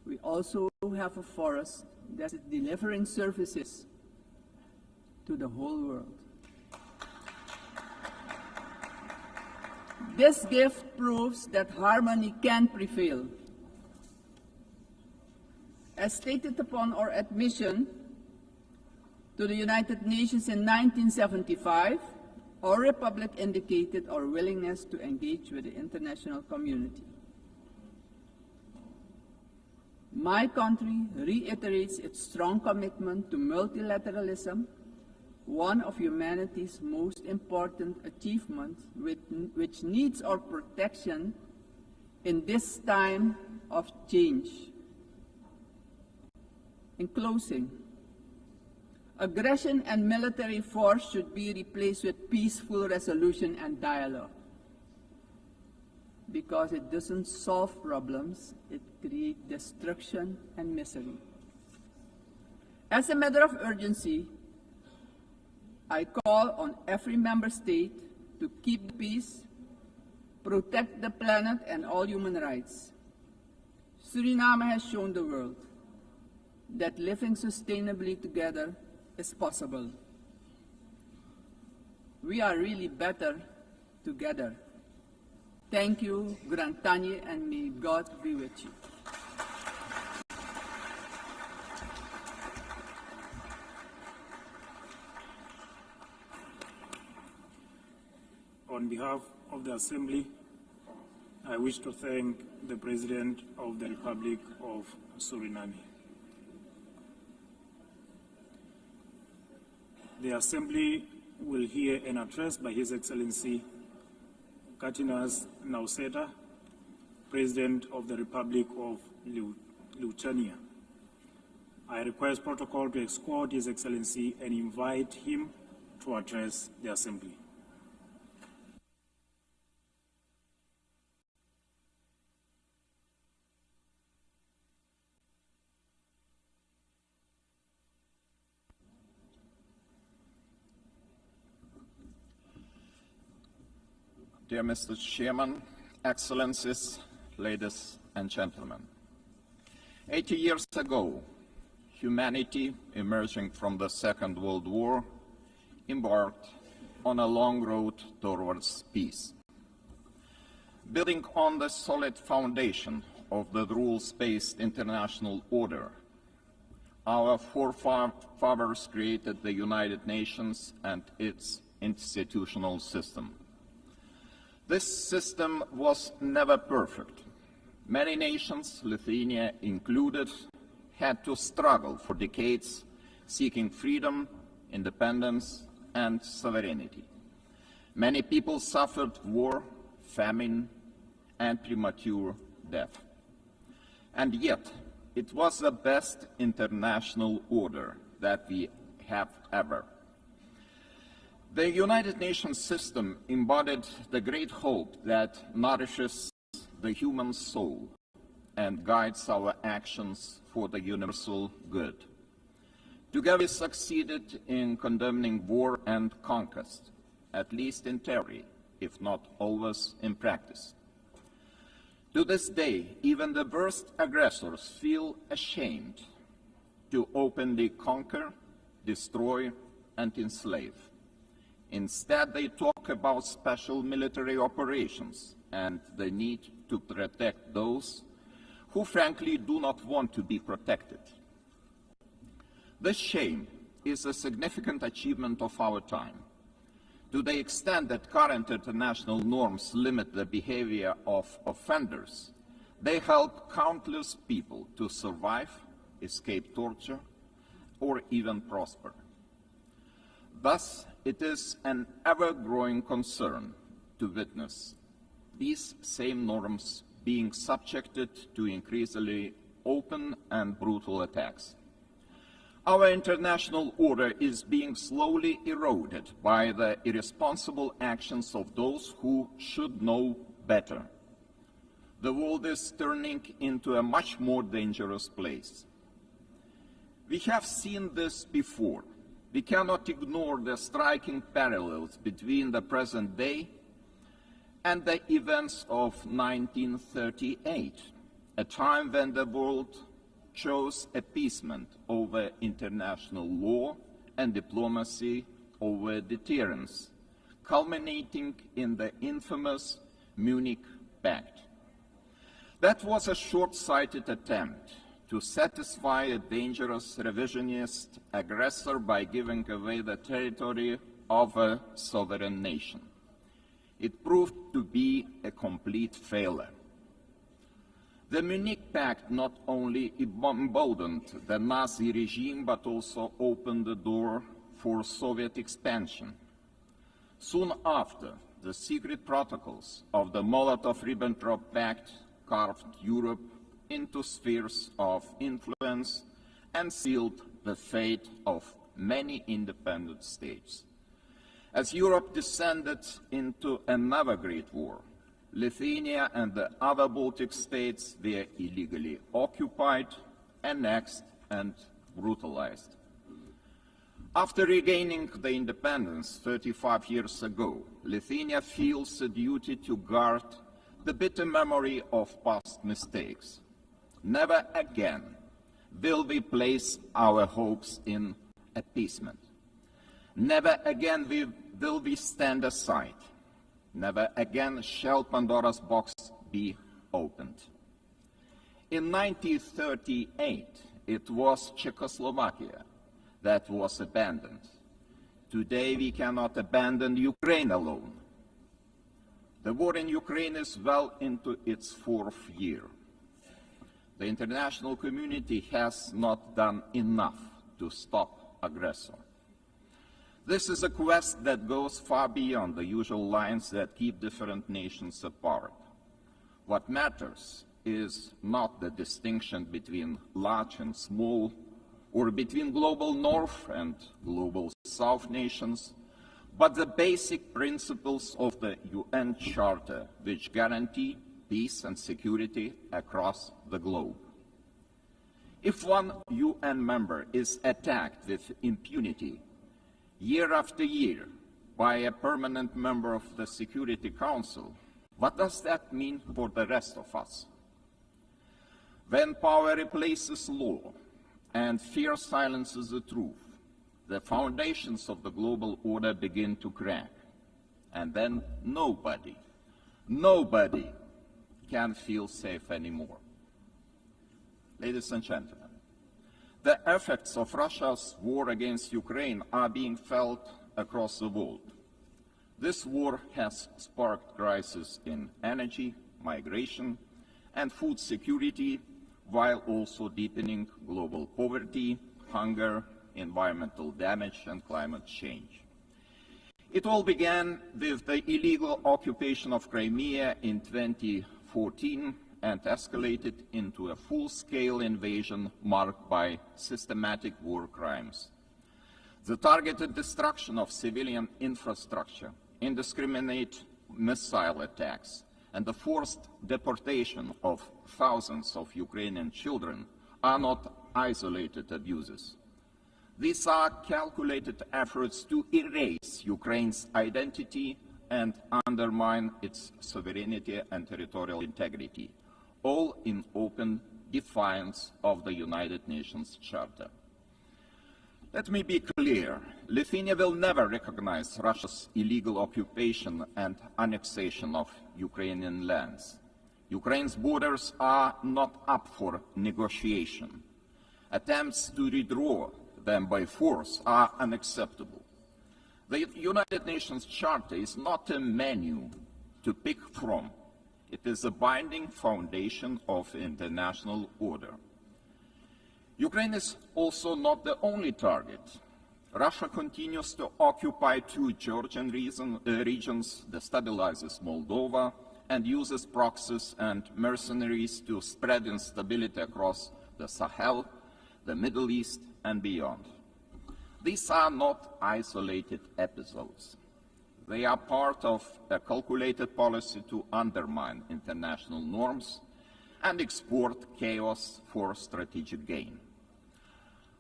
we also have a forest that is delivering services to the whole world. This gift proves that harmony can prevail. As stated upon our admission to the United Nations in 1975, our republic indicated our willingness to engage with the international community. My country reiterates its strong commitment to multilateralism, one of humanity's most important achievements, which needs our protection in this time of change. In closing, aggression and military force should be replaced with peaceful resolution and dialogue, because it doesn't solve problems, it creates destruction and misery. As a matter of urgency, I call on every member state to keep the peace, protect the planet and all human rights. Suriname has shown the world that living sustainably together is possible. We are really better together. Thank you, Grand Tanye, and may God be with you. On behalf of the Assembly, I wish to thank the President of the Republic of Suriname. The Assembly will hear an address by His Excellency Katinas Nauseta, President of the Republic of Lithuania. I request protocol to escort His Excellency and invite him to address the Assembly. Dear Mr. Chairman, Excellencies, ladies and gentlemen. 80 years ago, humanity, emerging from the Second World War, embarked on a long road towards peace. Building on the solid foundation of the rules-based international order, our forefathers created the United Nations and its institutional system. This system was never perfect. Many nations, Lithuania included, had to struggle for decades, seeking freedom, independence, and sovereignty. Many people suffered war, famine, and premature death. And yet, it was the best international order that we have ever. The United Nations system embodied the great hope that nourishes the human soul and guides our actions for the universal good. Together we succeeded in condemning war and conquest, at least in theory, if not always in practice. To this day, even the worst aggressors feel ashamed to openly conquer, destroy, and enslave. Instead, they talk about special military operations and the need to protect those who frankly do not want to be protected. This shame is a significant achievement of our time. To the extent that current international norms limit the behavior of offenders, they help countless people to survive, escape torture, or even prosper. Thus, it is an ever-growing concern to witness these same norms being subjected to increasingly open and brutal attacks. Our international order is being slowly eroded by the irresponsible actions of those who should know better. The world is turning into a much more dangerous place. We have seen this before. We cannot ignore the striking parallels between the present day and the events of 1938, a time when the world chose appeasement over international law and diplomacy over deterrence, culminating in the infamous Munich Pact. That was a short-sighted attempt to satisfy a dangerous revisionist aggressor by giving away the territory of a sovereign nation. It proved to be a complete failure. The Munich Pact not only emboldened the Nazi regime, but also opened the door for Soviet expansion. Soon after, the secret protocols of the Molotov-Ribbentrop Pact carved Europe into spheres of influence and sealed the fate of many independent states. As Europe descended into another great war, Lithuania and the other Baltic states were illegally occupied, annexed, and brutalized. After regaining the independence 35 years ago, Lithuania feels a duty to guard the bitter memory of past mistakes. Never again will we place our hopes in appeasement. Never again will we stand aside. Never again shall Pandora's box be opened. In 1938, it was Czechoslovakia that was abandoned. Today we cannot abandon Ukraine alone. The war in Ukraine is well into its 4th year. The international community has not done enough to stop aggressor. This is a quest that goes far beyond the usual lines that keep different nations apart. What matters is not the distinction between large and small, or between global north and global south nations, but the basic principles of the UN Charter, which guarantee peace and security across the globe. If one UN member is attacked with impunity year after year by a permanent member of the Security Council, what does that mean for the rest of us? When power replaces law and fear silences the truth, the foundations of the global order begin to crack. And then nobody can feel safe anymore. Ladies and gentlemen, the effects of Russia's war against Ukraine are being felt across the world. This war has sparked crises in energy, migration, and food security, while also deepening global poverty, hunger, environmental damage, and climate change. It all began with the illegal occupation of Crimea in 2014 and escalated into a full-scale invasion marked by systematic war crimes. The targeted destruction of civilian infrastructure, indiscriminate missile attacks, and the forced deportation of thousands of Ukrainian children are not isolated abuses. These are calculated efforts to erase Ukraine's identity and undermine its sovereignty and territorial integrity, all in open defiance of the United Nations Charter. Let me be clear, Lithuania will never recognize Russia's illegal occupation and annexation of Ukrainian lands. Ukraine's borders are not up for negotiation. Attempts to redraw them by force are unacceptable. The United Nations Charter is not a menu to pick from. It is a binding foundation of international order. Ukraine is also not the only target. Russia continues to occupy 2 Georgian regions, destabilizes Moldova, and uses proxies and mercenaries to spread instability across the Sahel, the Middle East, and beyond. These are not isolated episodes. They are part of a calculated policy to undermine international norms and export chaos for strategic gain.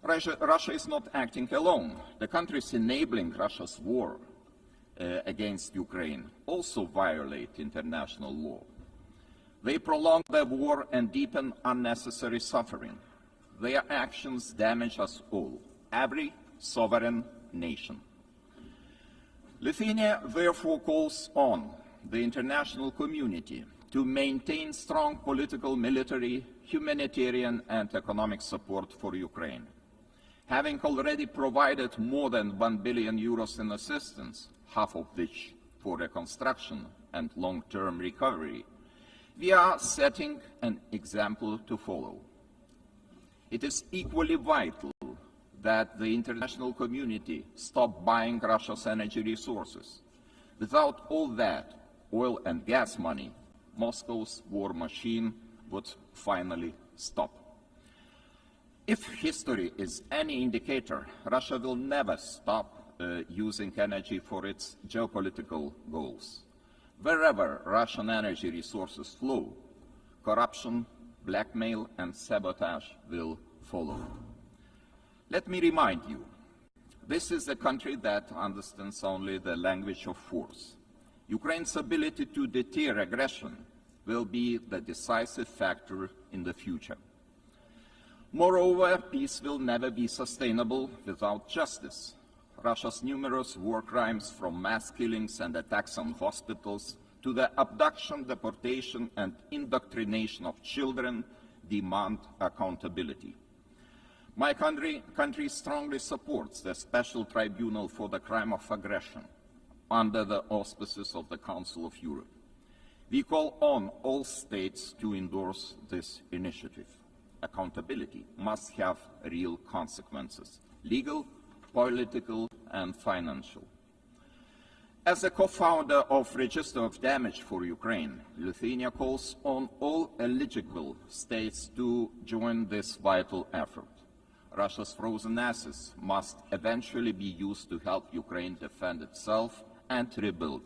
Russia is not acting alone. The countries enabling Russia's war against Ukraine also violate international law. They prolong the war and deepen unnecessary suffering. Their actions damage us all, every sovereign nation. Lithuania therefore calls on the international community to maintain strong political, military, humanitarian, and economic support for Ukraine. Having already provided more than 1 billion euros in assistance, half of which for reconstruction and long-term recovery, we are setting an example to follow. It is equally vital that the international community stop buying Russia's energy resources. Without all that oil and gas money, Moscow's war machine would finally stop. If history is any indicator, Russia will never stop using energy for its geopolitical goals. Wherever Russian energy resources flow, corruption, blackmail, and sabotage will follow. Let me remind you, This is a country that understands only the language of force. Ukraine's ability to deter aggression will be the decisive factor in the future. Moreover, peace will never be sustainable without justice. Russia's numerous war crimes, from mass killings and attacks on hospitals to the abduction, deportation, and indoctrination of children, demand accountability. My country strongly supports the Special Tribunal for the Crime of Aggression under the auspices of the Council of Europe. We call on all states to endorse this initiative. Accountability must have real consequences, legal, political, and financial. As a co-founder of Register of Damage for Ukraine, Lithuania calls on all eligible states to join this vital effort. Russia's frozen assets must eventually be used to help Ukraine defend itself and rebuild.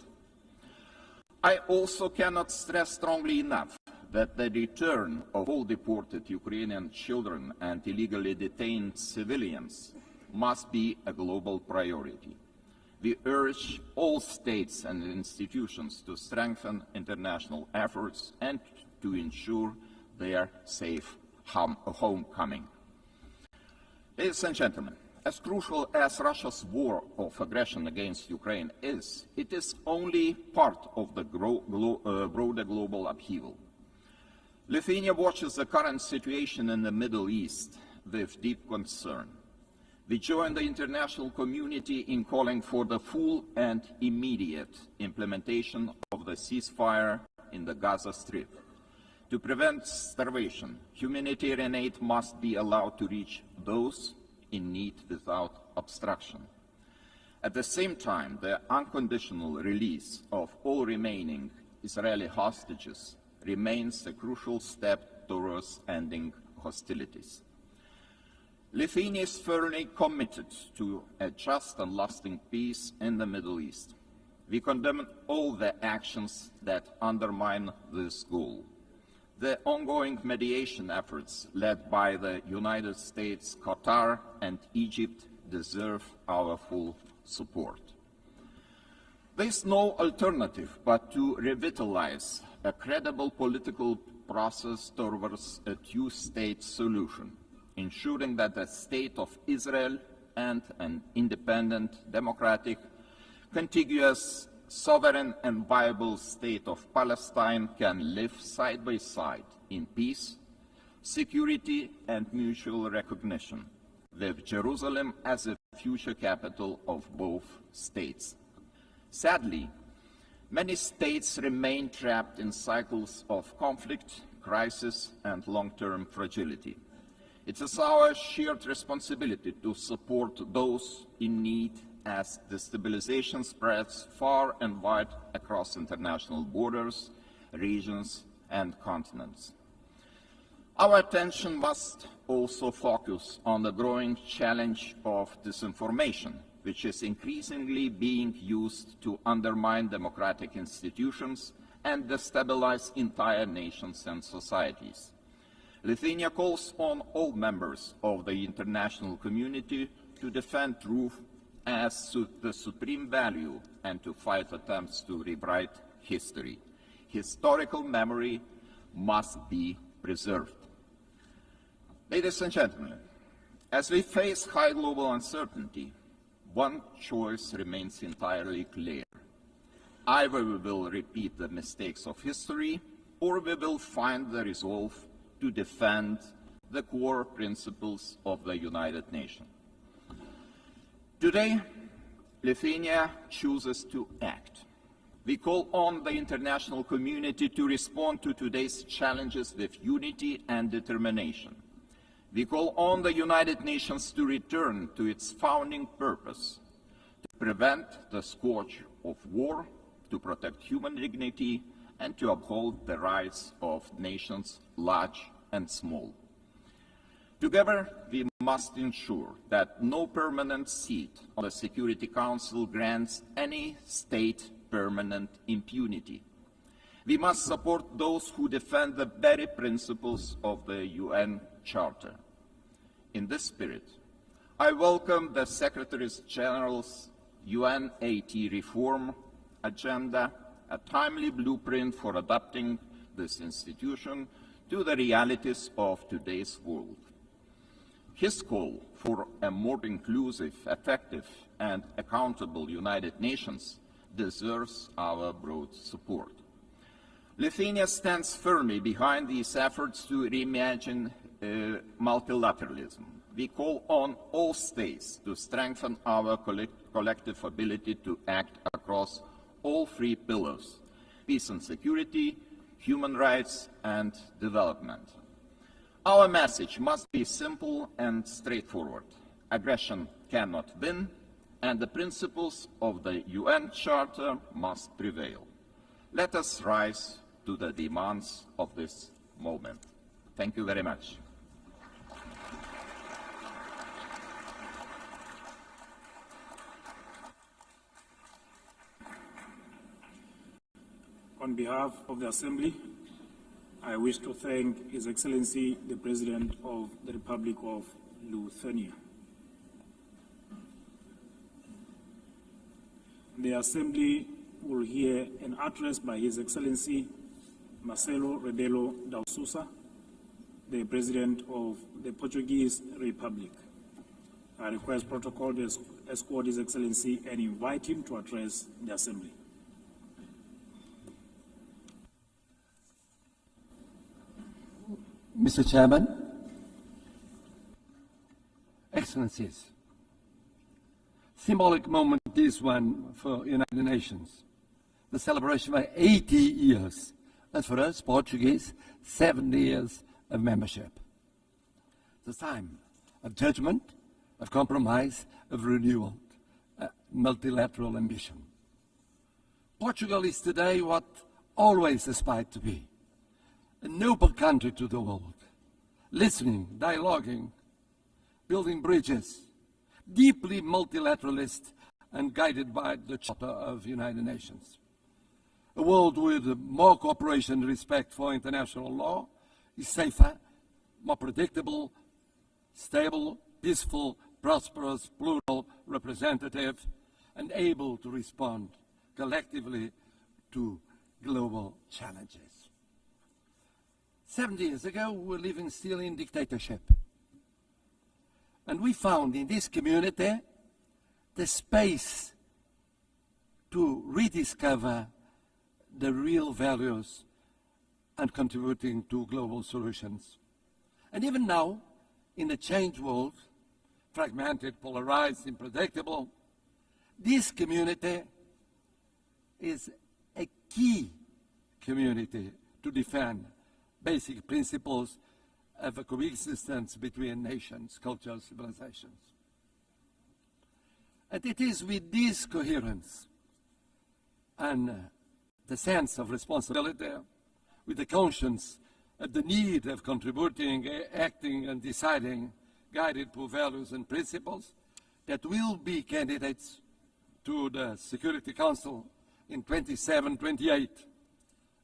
I also cannot stress strongly enough that the return of all deported Ukrainian children and illegally detained civilians must be a global priority. We urge all states and institutions to strengthen international efforts and to ensure their safe homecoming. Ladies and gentlemen, as crucial as Russia's war of aggression against Ukraine is, it is only part of the broader global upheaval. Lithuania watches the current situation in the Middle East with deep concern. We join the international community in calling for the full and immediate implementation of the ceasefire in the Gaza Strip. To prevent starvation, humanitarian aid must be allowed to reach those in need without obstruction. At the same time, the unconditional release of all remaining Israeli hostages remains a crucial step towards ending hostilities. Lithuania is firmly committed to a just and lasting peace in the Middle East. We condemn all the actions that undermine this goal. The ongoing mediation efforts led by the United States, Qatar, and Egypt deserve our full support. There is no alternative but to revitalize a credible political process towards a two-state solution, ensuring that the State of Israel and an independent, democratic, contiguous, sovereign and viable State of Palestine can live side by side in peace, security and mutual recognition, with Jerusalem as a future capital of both states. Sadly, many states remain trapped in cycles of conflict, crisis and long-term fragility. It is our shared responsibility to support those in need as destabilization spreads far and wide across international borders, regions, and continents. Our attention must also focus on the growing challenge of disinformation, which is increasingly being used to undermine democratic institutions and destabilize entire nations and societies. Lithuania calls on all members of the international community to defend truth as the supreme value and to fight attempts to rewrite history. Historical memory must be preserved. Ladies and gentlemen, as we face high global uncertainty, one choice remains entirely clear. Either we will repeat the mistakes of history, or we will find the resolve to defend the core principles of the United Nations. Today, Lithuania chooses to act. We call on the international community to respond to today's challenges with unity and determination. We call on the United Nations to return to its founding purpose, to prevent the scourge of war, to protect human dignity, and to uphold the rights of nations large and small. Together, we must ensure that no permanent seat on the Security Council grants any state permanent impunity. We must support those who defend the very principles of the UN Charter. In this spirit, I welcome the Secretary General's UN80 reform agenda, a timely blueprint for adapting this institution to the realities of today's world. His call for a more inclusive, effective, and accountable United Nations deserves our broad support. Lithuania stands firmly behind these efforts to reimagine multilateralism. We call on all states to strengthen our collective ability to act across all three pillars: peace and security, human rights, and development. Our message must be simple and straightforward. Aggression cannot win, and the principles of the UN Charter must prevail. Let us rise to the demands of this moment. Thank you very much. On behalf of the Assembly, I wish to thank His Excellency, the President of the Republic of Lithuania. The Assembly will hear an address by His Excellency Marcelo Rebelo da Sousa, the President of the Portuguese Republic. I request protocol to escort His Excellency and invite him to address the Assembly. Mr. Chairman, Excellencies, symbolic moment this one for United Nations, the celebration of 80 years, and for us, Portuguese, 70 years of membership. It's a time of judgment, of compromise, of renewal, multilateral ambition. Portugal is today what always aspired to be, a noble country to the world, listening, dialoguing, building bridges, deeply multilateralist and guided by the Charter of United Nations. A world with more cooperation and respect for international law is safer, more predictable, stable, peaceful, prosperous, plural, representative, and able to respond collectively to global challenges. 70 years ago, we were living still in dictatorship. And we found in this community the space to rediscover the real values and contributing to global solutions. And even now, in a changed world, fragmented, polarized, unpredictable, this community is a key community to defend basic principles of a coexistence between nations, cultures, civilizations. And it is with this coherence and the sense of responsibility, with the conscience of the need of contributing, acting, and deciding, guided by values and principles, that will be candidates to the Security Council in 27-28,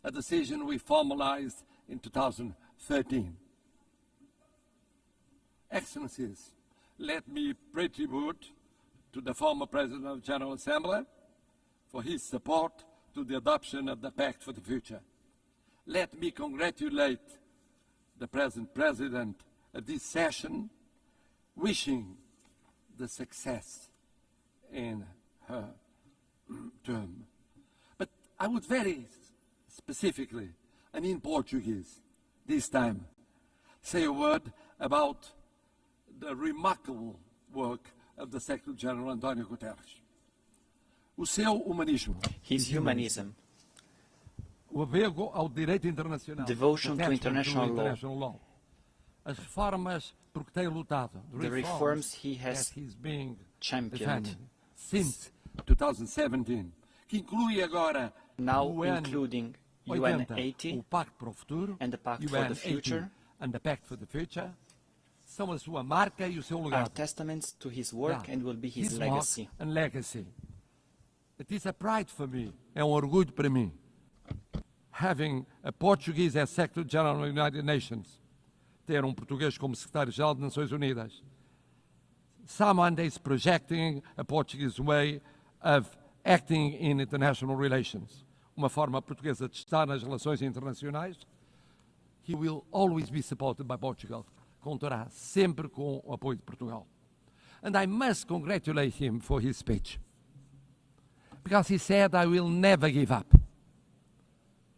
a decision we formalized in 2013. Excellencies, let me pay tribute to the former President of the General Assembly for his support to the adoption of the Pact for the Future. Let me congratulate the present President of this session, wishing the success in her term. But I would very specifically, and in Portuguese this time, say a word about the remarkable work of the Secretary General António Guterres. O seu humanismo. His humanism. O apego ao direito internacional. Devotion to international law. As reformas por que tem lutado. The reforms he has championed since 2017, que inclui agora now including UN80 and the Pact for the Future and the Pact for the Future, são a sua marca e o seu legado. Are testaments to his work and will be his legacy. And legacy. It is a pride for me, é orgulho para mim, having a Portuguese as Secretary General of the United Nations, ter português como Secretário-Geral das Nações Unidas. someone is projecting a Portuguese way of acting in international relations, uma forma portuguesa de estar nas relações internacionais, he will always be supported by Portugal. Contará sempre com o apoio de Portugal. And I must congratulate him for his speech, because he said, I will never give up.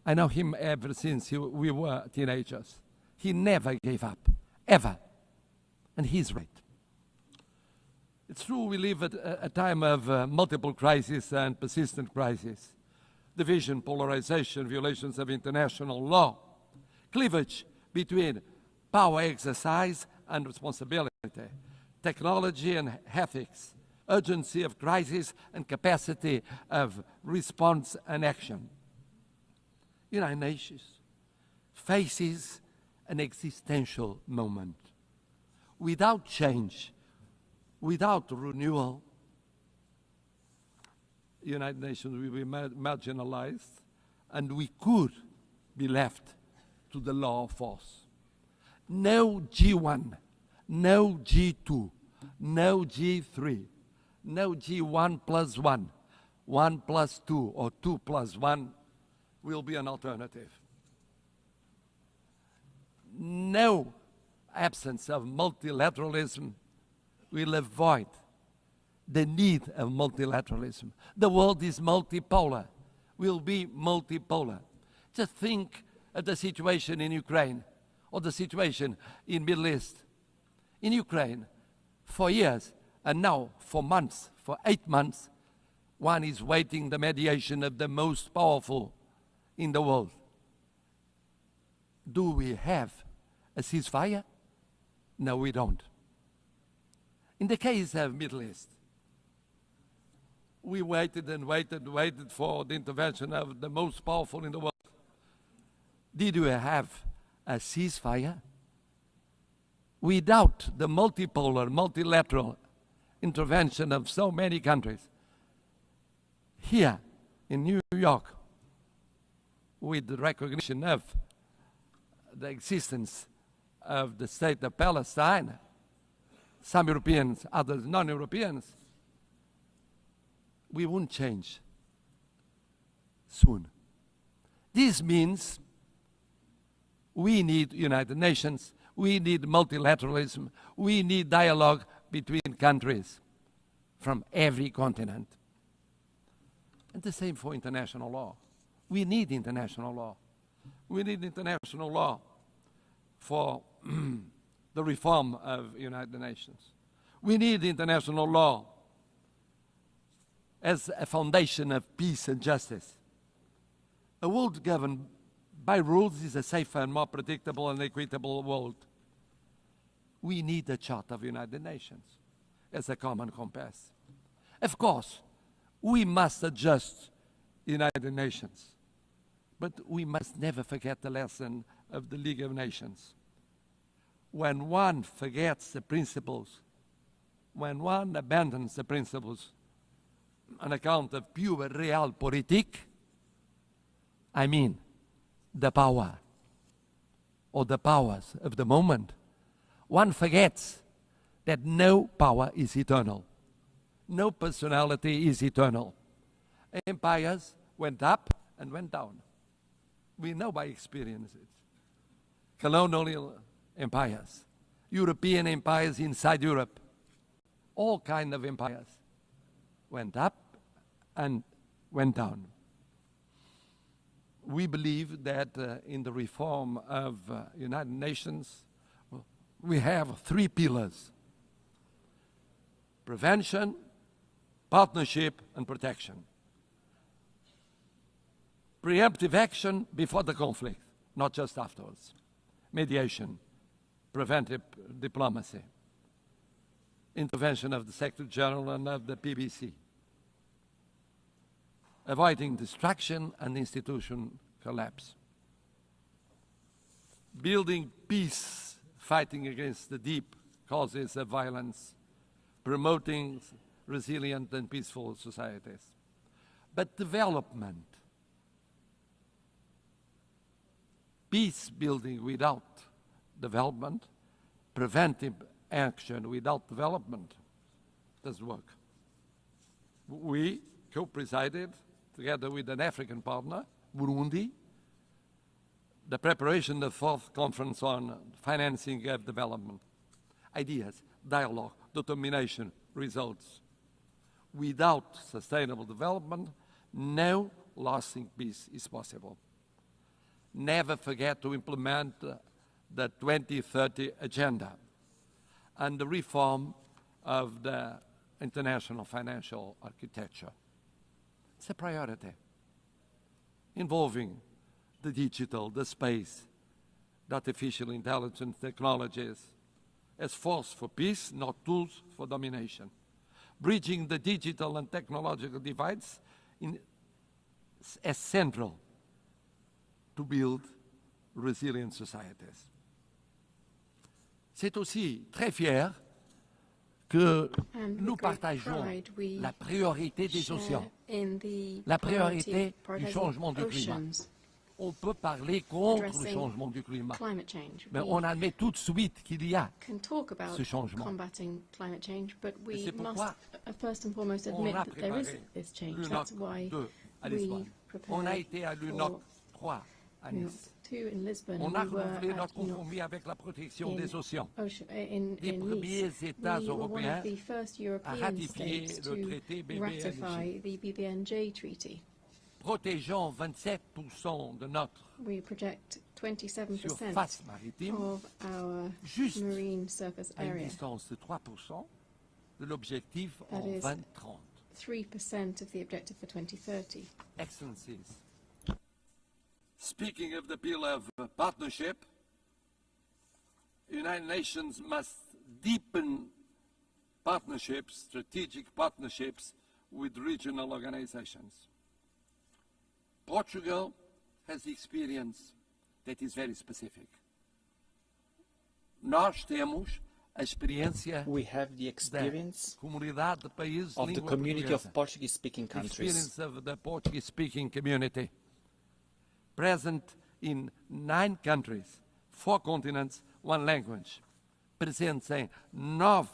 I know him ever since we were teenagers. He never gave up, ever. And he's right. It's true we live at a time of multiple crises and persistent crises. Division, polarization, violations of international law, cleavage between power exercise and responsibility, technology and ethics, urgency of crisis and capacity of response and action. United Nations faces an existential moment. Without change, without renewal, the United Nations will be marginalized, and we could be left to the law of force. No G1, no G2, no G3, no G1 plus 1, 1 plus 2, or 2 plus 1 will be an alternative. No absence of multilateralism will avoid the need of multilateralism. The world is multipolar, will be multipolar. Just think of the situation in Ukraine or the situation in Middle East. In Ukraine, for years, and now for months, for 8 months, one is waiting the mediation of the most powerful in the world. Do we have a ceasefire? No, we don't. In the case of Middle East, we waited and waited for the intervention of the most powerful in the world. Did we have a ceasefire? Without the multipolar, multilateral intervention of so many countries, here in New York, with the recognition of the existence of the state of Palestine, some Europeans, others non-Europeans, we won't change soon. This means we need United Nations, we need multilateralism, we need dialogue between countries from every continent. And the same for international law. We need international law. We need international law for the reform of United Nations. We need international law as a foundation of peace and justice. A world governed by rules is a safer and more predictable and equitable world. We need the Charter of United Nations as a common compass. Of course, we must adjust United Nations, but we must never forget the lesson of the League of Nations. When one forgets the principles, when one abandons the principles on account of pure realpolitik, I mean the power or the powers of the moment, one forgets that no power is eternal. No personality is eternal. Empires went up and went down. We know by experience it. Colonial empires, European empires inside Europe, all kinds of empires went up and went down. We believe that in the reform of United Nations, we have 3 pillars: prevention, partnership, and protection. Preemptive action before the conflict, not just afterwards. Mediation, preventive diplomacy, intervention of the Secretary General and of the PBC, avoiding destruction and institution collapse, building peace, fighting against the deep causes of violence, promoting resilient and peaceful societies. But development, peace building without development, preventive action without development, this work. We co-presided, together with an African partner, Burundi, the preparation of the 4th Conference on Financing of Development. Ideas, dialogue, determination, results. Without sustainable development, no lasting peace is possible. Never forget to implement the 2030 Agenda and the reform of the international financial architecture. It's a priority involving the digital, the space, the artificial intelligence technologies as force for peace, not tools for domination. Bridging the digital and technological divides as central to build resilient societies. C'est aussi très fier que nous partageons la priorité des océans, la priorité du changement du climat. On peut parler contre le changement du climat, mais on admet tout de suite qu'il y a ce changement. Et c'est pourquoi on a préparé l'UNOC 2 à Lisbonne. On a été à l'UNOC 3 à Nice. On a renouvelé notre compromis avec la protection des océans. Les premiers États européens à ratifier le traité BBNJ. Protégeant 27% de notre surface maritime, juste à une distance de 3% de l'objectif en 2030. 3% of the objective for 2030. Excellencies, speaking of the pillar of partnership, the United Nations must deepen partnerships, strategic partnerships with regional organizations. Portugal has experience that is very specific. Nós temos a experiência we have the experience comunidade de países of the língua community of portuguesa. Portuguese-speaking The countries. experience of the Portuguese-speaking community. Present in 9 countries, 4 continents, 1 language. Presentes em 9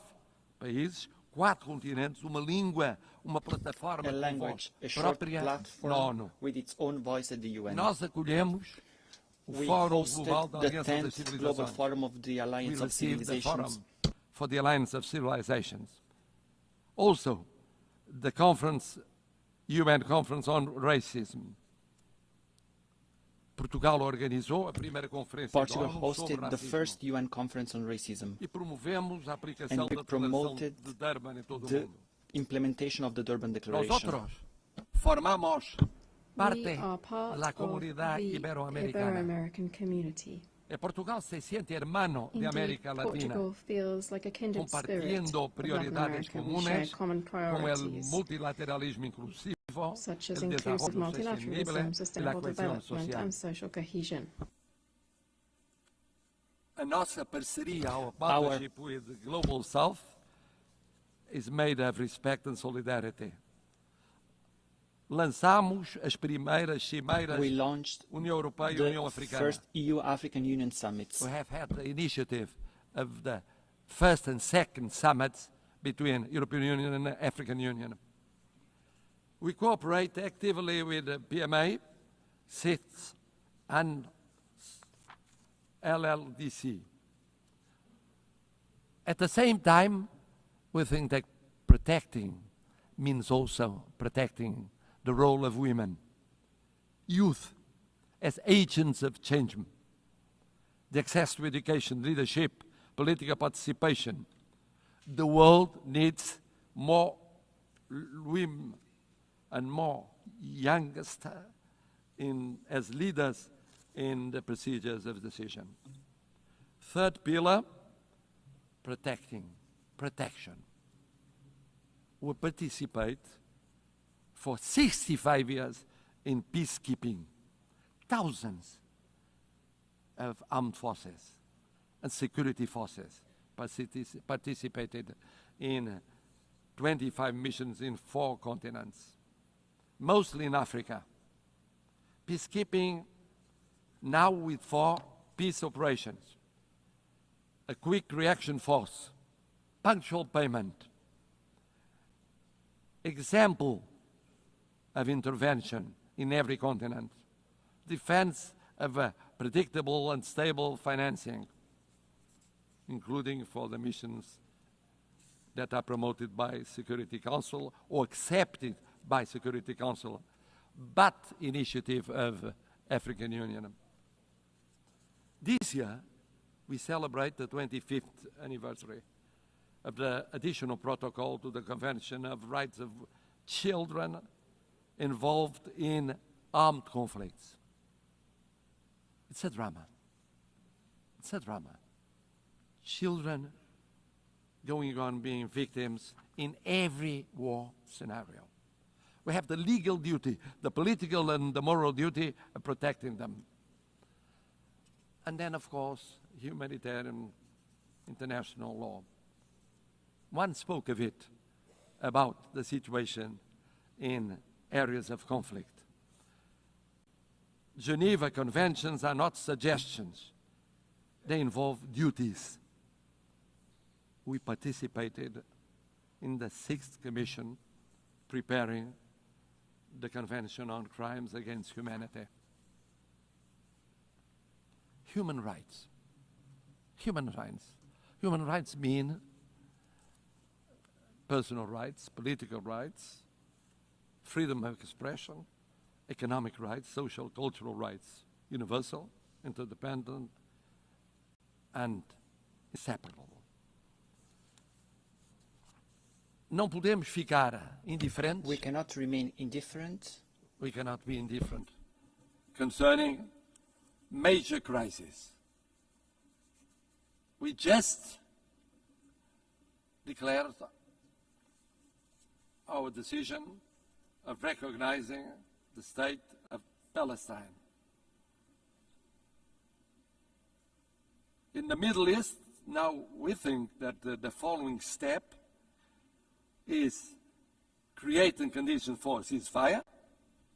países, 4 continentes, uma língua, uma plataforma A language, a short própria na platform ONU. with its own voice at the UN. Nós acolhemos o We Fórum hosted Global da the Aliança das 10th Global Civilizações. Forum of the We Alliance of received the Civilizations. Forum for the Alliance of Civilizations. Also, the conference, UN Conference on Racism. Portugal organizou a primeira conferência Portugal da ONU hosted sobre the racismo. first UN conference on racism, E promovemos a aplicação and we da Declaração promoted de Durban em todo o the mundo. implementation of the Durban Nós Declaration. outros formamos parte We are part da of comunidade the ibero-americana. Ibero-American community. Portugal se siente hermano de Indeed, América Latina, Portugal feels like a kindred spirit compartiendo of Latin prioridades America. We share comunes common como el priorities, multilateralismo inclusivo, such as el inclusive desarrollo multilateralism, sostenible y la sustainable cohesión development, social. and social cohesion. A nossa parceria, our partnership with the Global South is made of respect and solidarity. Lançamos as primeiras cimeiras We launched União Europeia e the União Africana. first EU-African Union summits. We have had the initiative of the first and second summits between European Union and the African Union. We cooperate actively with the PMA, CITES, and LLDC. At the same time, we think that protecting means also protecting the role of women, youth as agents of change, the access to education, leadership, political participation. The world needs more women and more youngest as leaders in the procedures of decision. Third pillar, protection. We participate for 65 years in peacekeeping. Thousands of armed forces and security forces participated in 25 missions in 4 continents, mostly in Africa. Peacekeeping now with 4 peace operations, a quick reaction force, punctual payment, example of intervention in every continent, defense of predictable and stable financing, including for the missions that are promoted by Security Council or accepted by Security Council, but initiative of African Union. This year, we celebrate the 25th anniversary of the additional protocol to the Convention of Rights of Children involved in armed conflicts. It's a drama. It's a drama. Children going on being victims in every war scenario. We have the legal duty, the political and the moral duty of protecting them. And then, of course, humanitarian international law. One spoke of it, about the situation in areas of conflict. Geneva Conventions are not suggestions. They involve duties. We participated in the 6th Commission preparing the Convention on Crimes Against Humanity. Human rights. Human rights. Human rights mean personal rights, political rights, freedom of expression, economic rights, social, cultural rights, universal, interdependent, and inseparable. Não podemos ficar indiferentes. We cannot remain indifferent. We cannot be indifferent concerning major crises. We just declared our decision of recognizing the state of Palestine. In the Middle East, now we think that the following step is creating conditions for a ceasefire,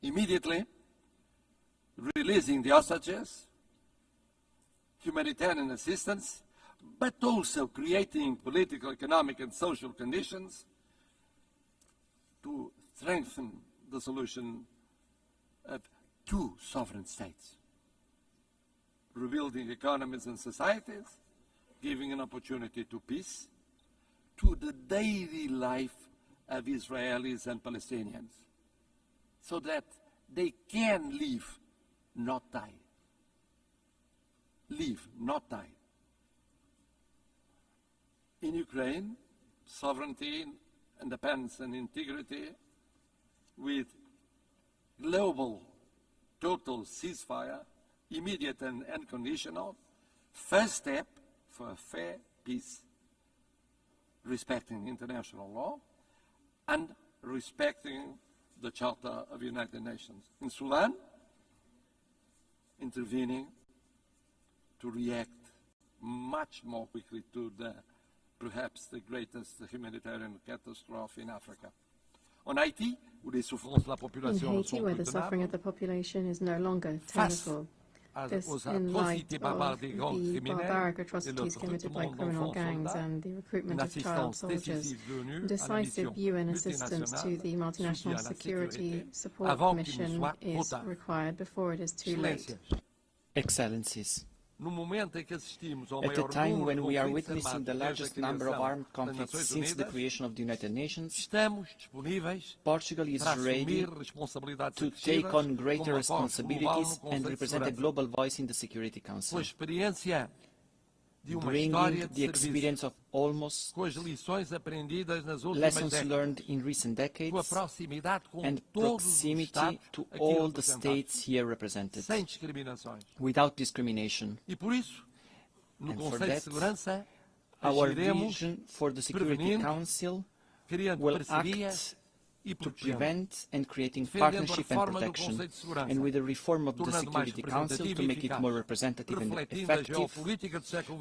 immediately releasing the hostages, humanitarian assistance, but also creating political, economic, and social conditions to strengthen the solution of two sovereign states, rebuilding economies and societies, giving an opportunity to peace, to the daily life of Israelis and Palestinians, so that they can live, not die. Live, not die. In Ukraine, sovereignty, independence and integrity with global total ceasefire, immediate and unconditional, first step for a fair peace, respecting international law and respecting the Charter of the United Nations. In Sudan, intervening to react much more quickly to perhaps the greatest humanitarian catastrophe in Africa. On Haiti, où les souffrances de la population in Haiti, where the suffering of the population is no longer tenable, this in light of the barbaric atrocities committed by criminal gangs and the recruitment of child soldiers, decisive UN assistance to the Multinational Security Support Mission is required before it is too late. Excellencies, at a time when we are witnessing the largest number of armed conflicts since the creation of the United Nations, Portugal is ready to take on greater responsibilities and represent a global voice in the Security Council, bringing the experience of almost lessons learned in recent decades and proximity to all the states here represented, without discrimination. And for that, our vision for the Security Council will act to prevent and creating partnership and protection, and with the reform of the Security Council to make it more representative and effective,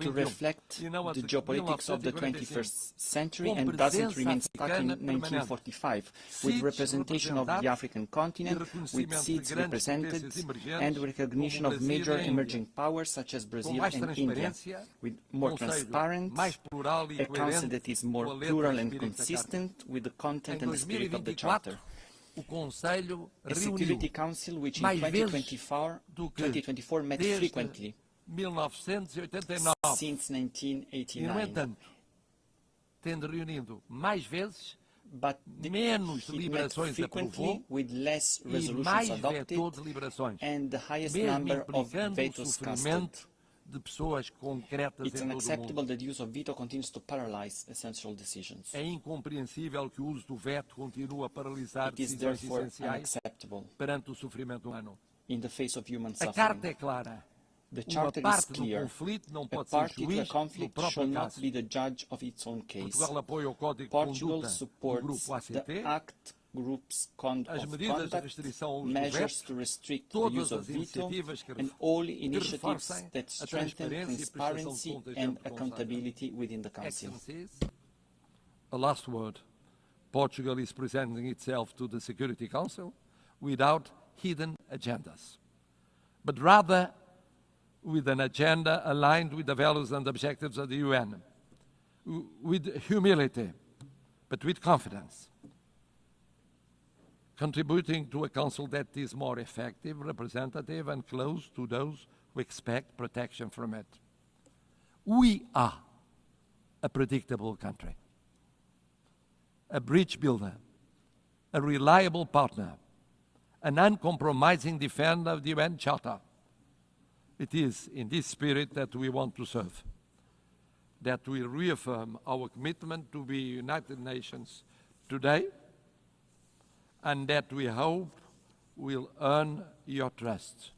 to reflect the geopolitics of the 21st century and doesn't remain stuck in 1945, with representation of the African continent, with seats represented, and recognition of major emerging powers such as Brazil and India, with more transparent, a council that is more plural and consistent with the content and the spirit of the the Charter. The Security Council, which in 2024 met frequently since 1989. But it met frequently with less resolutions adopted and the highest number of vetoes casted. It's unacceptable that the use of veto continues to paralyze essential decisions. It is therefore unacceptable in the face of human suffering. The Charter is clear. A party to a conflict shall not be the judge of its own case. Portugal supports the ACT Group's code of conduct, measures to restrict the use of veto, and all initiatives that strengthen transparency and accountability within the Council. A last word. Portugal is presenting itself to the Security Council without hidden agendas, but rather with an agenda aligned with the values and objectives of the UN, with humility, but with confidence, contributing to a council that is more effective, representative, and close to those who expect protection from it. We are a predictable country, a bridge builder, a reliable partner, an uncompromising defender of the UN Charter. It is in this spirit that we want to serve, that we reaffirm our commitment to the United Nations today, and that we hope will earn your trust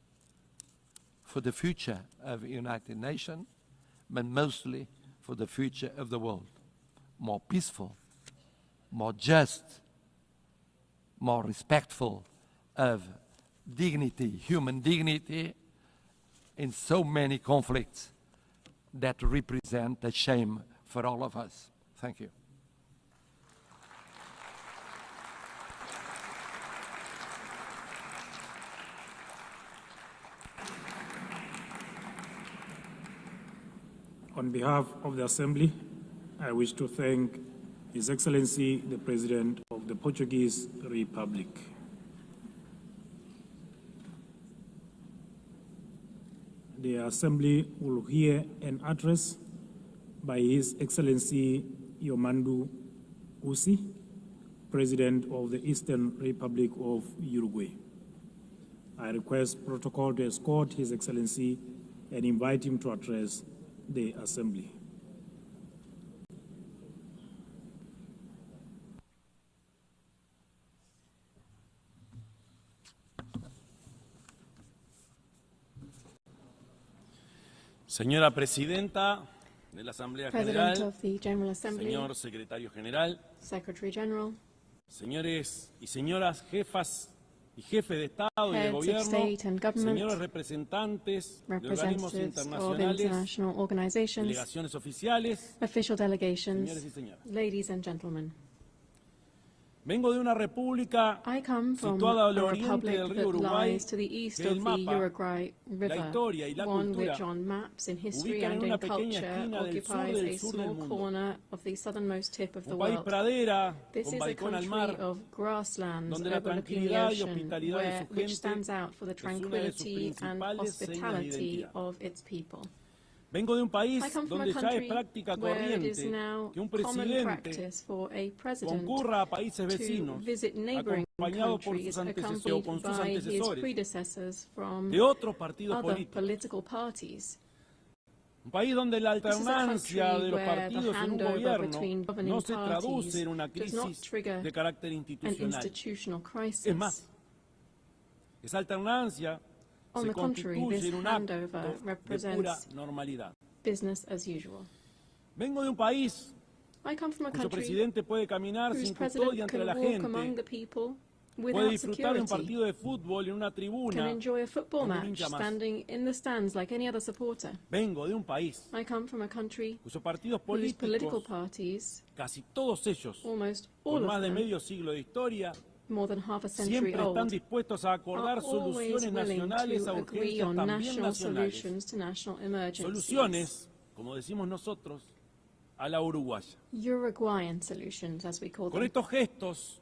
for the future of the United Nations, but mostly for the future of the world. More peaceful, more just, more respectful of dignity, human dignity, in so many conflicts that represent a shame for all of us. Thank you. On behalf of the Assembly, I wish to thank His Excellency, the President of the Portuguese Republic. The Assembly will hear an address by His Excellency Yomandu Usi, President of the Eastern Republic of Uruguay. I request protocol to escort His Excellency and invite him to address the Assembly. Señora Presidenta de la Asamblea President General, of the General Assembly, señor Secretario General, Secretary General, señores y señoras jefas y jefes de Estado y de Heads of Gobierno, State and Government, señores representantes de organismos representatives of internacionales, international organizations, delegaciones oficiales, official delegations, señores y señoras. ladies and gentlemen. Vengo de una república situada al oriente del río Uruguay, que el mapa, la historia y la cultura ubican en una pequeña esquina del sur del sur del mundo. Un país pradera, con balcón al mar, donde la tranquilidad y hospitalidad de su gente es una de sus principales señas de identidad. Vengo de un país donde ya es práctica corriente que un presidente concurra a países vecinos, acompañado por sus antecesores o con sus antecesores de otros partidos políticos. Un país donde la alternancia de los partidos en un gobierno no se traduce en una crisis de carácter institucional. Es más, esa alternancia se constituye en un acto de pura normalidad. Vengo de un país cuyo presidente puede caminar sin custodia entre la gente, puede disfrutar de un partido de fútbol en una tribuna como un hincha más. Vengo de un país cuyos partidos políticos, casi todos ellos, con más de medio siglo de historia, siempre están dispuestos a acordar soluciones nacionales a urgencias también nacionales. Soluciones, como decimos nosotros, a la uruguaya. Con estos gestos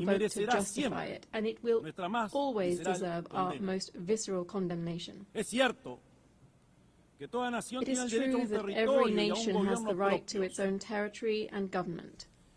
vote to justify it, and it will always deserve our most visceral condemnation. It is true that every nation has the right to its own territory and government.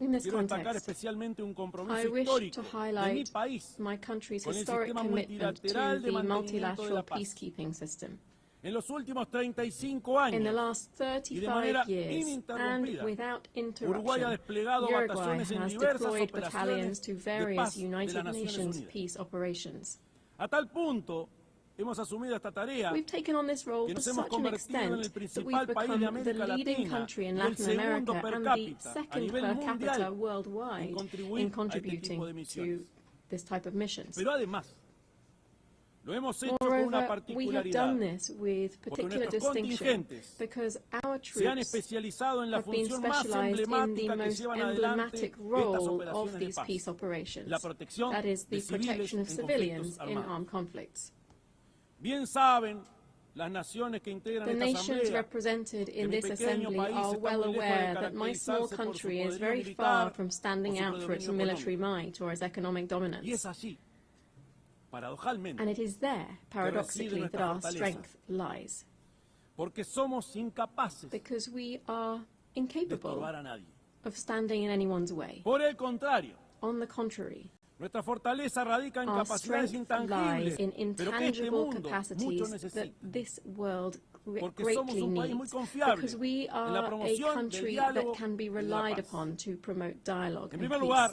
In this quiero destacar context, especialmente un I compromiso wish histórico to de mi highlight país my country's con el historic sistema commitment to multilateral de the mantenimiento de multilateral la paz. peacekeeping system. En los últimos 35 años, In the last y de manera 35 years, and ininterrumpida, without Uruguay ha interruption, desplegado Uruguay bataciones en has diversas deployed operaciones battalions to de various paz de las United Naciones Nations Unidas. peace operations. A tal punto hemos asumido esta tarea, we've taken on this role que to nos hemos such an convertido en el extent that principal we've país de become the América leading Latina country in y el Latin segundo America per and the cápita a second nivel per capita mundial worldwide en in contribuir a este tipo contributing de to misiones. this type of missions. Pero además, lo hemos hecho con una Moreover, we have done particularidad, this with porque particular nuestros distinction contingentes because our se han troops especializado en la have been función más specialized in the emblemática que most llevan adelante emblematic estas role of operaciones de these paz, peace operations. la protección That is de the protection of civiles en civilians conflictos in armados. armed conflicts. Bien saben las naciones que integran The esta nations asamblea represented que in mi this pequeño assembly país are está well muy lejos de aware that my small caracterizarse por su country is poderío very militar far from o standing su out for its predominio military económico. might or its economic dominance. Y es allí, paradojalmente, And it is there, paradoxically, that nuestra our fortaleza. strength lies. Porque somos incapaces Because we are de incapable estorbar a nadie. of standing in anyone's way. Por el contrario, On the contrary, nuestra fortaleza radica en our capacidades strength intangibles, lies in pero que este intangible mundo mucho capacities necesita. that this world Porque somos greatly un país muy needs. confiable Because we en la are a promoción del country diálogo that can be y de la relied paz. upon to promote dialogue En and primer peace. lugar,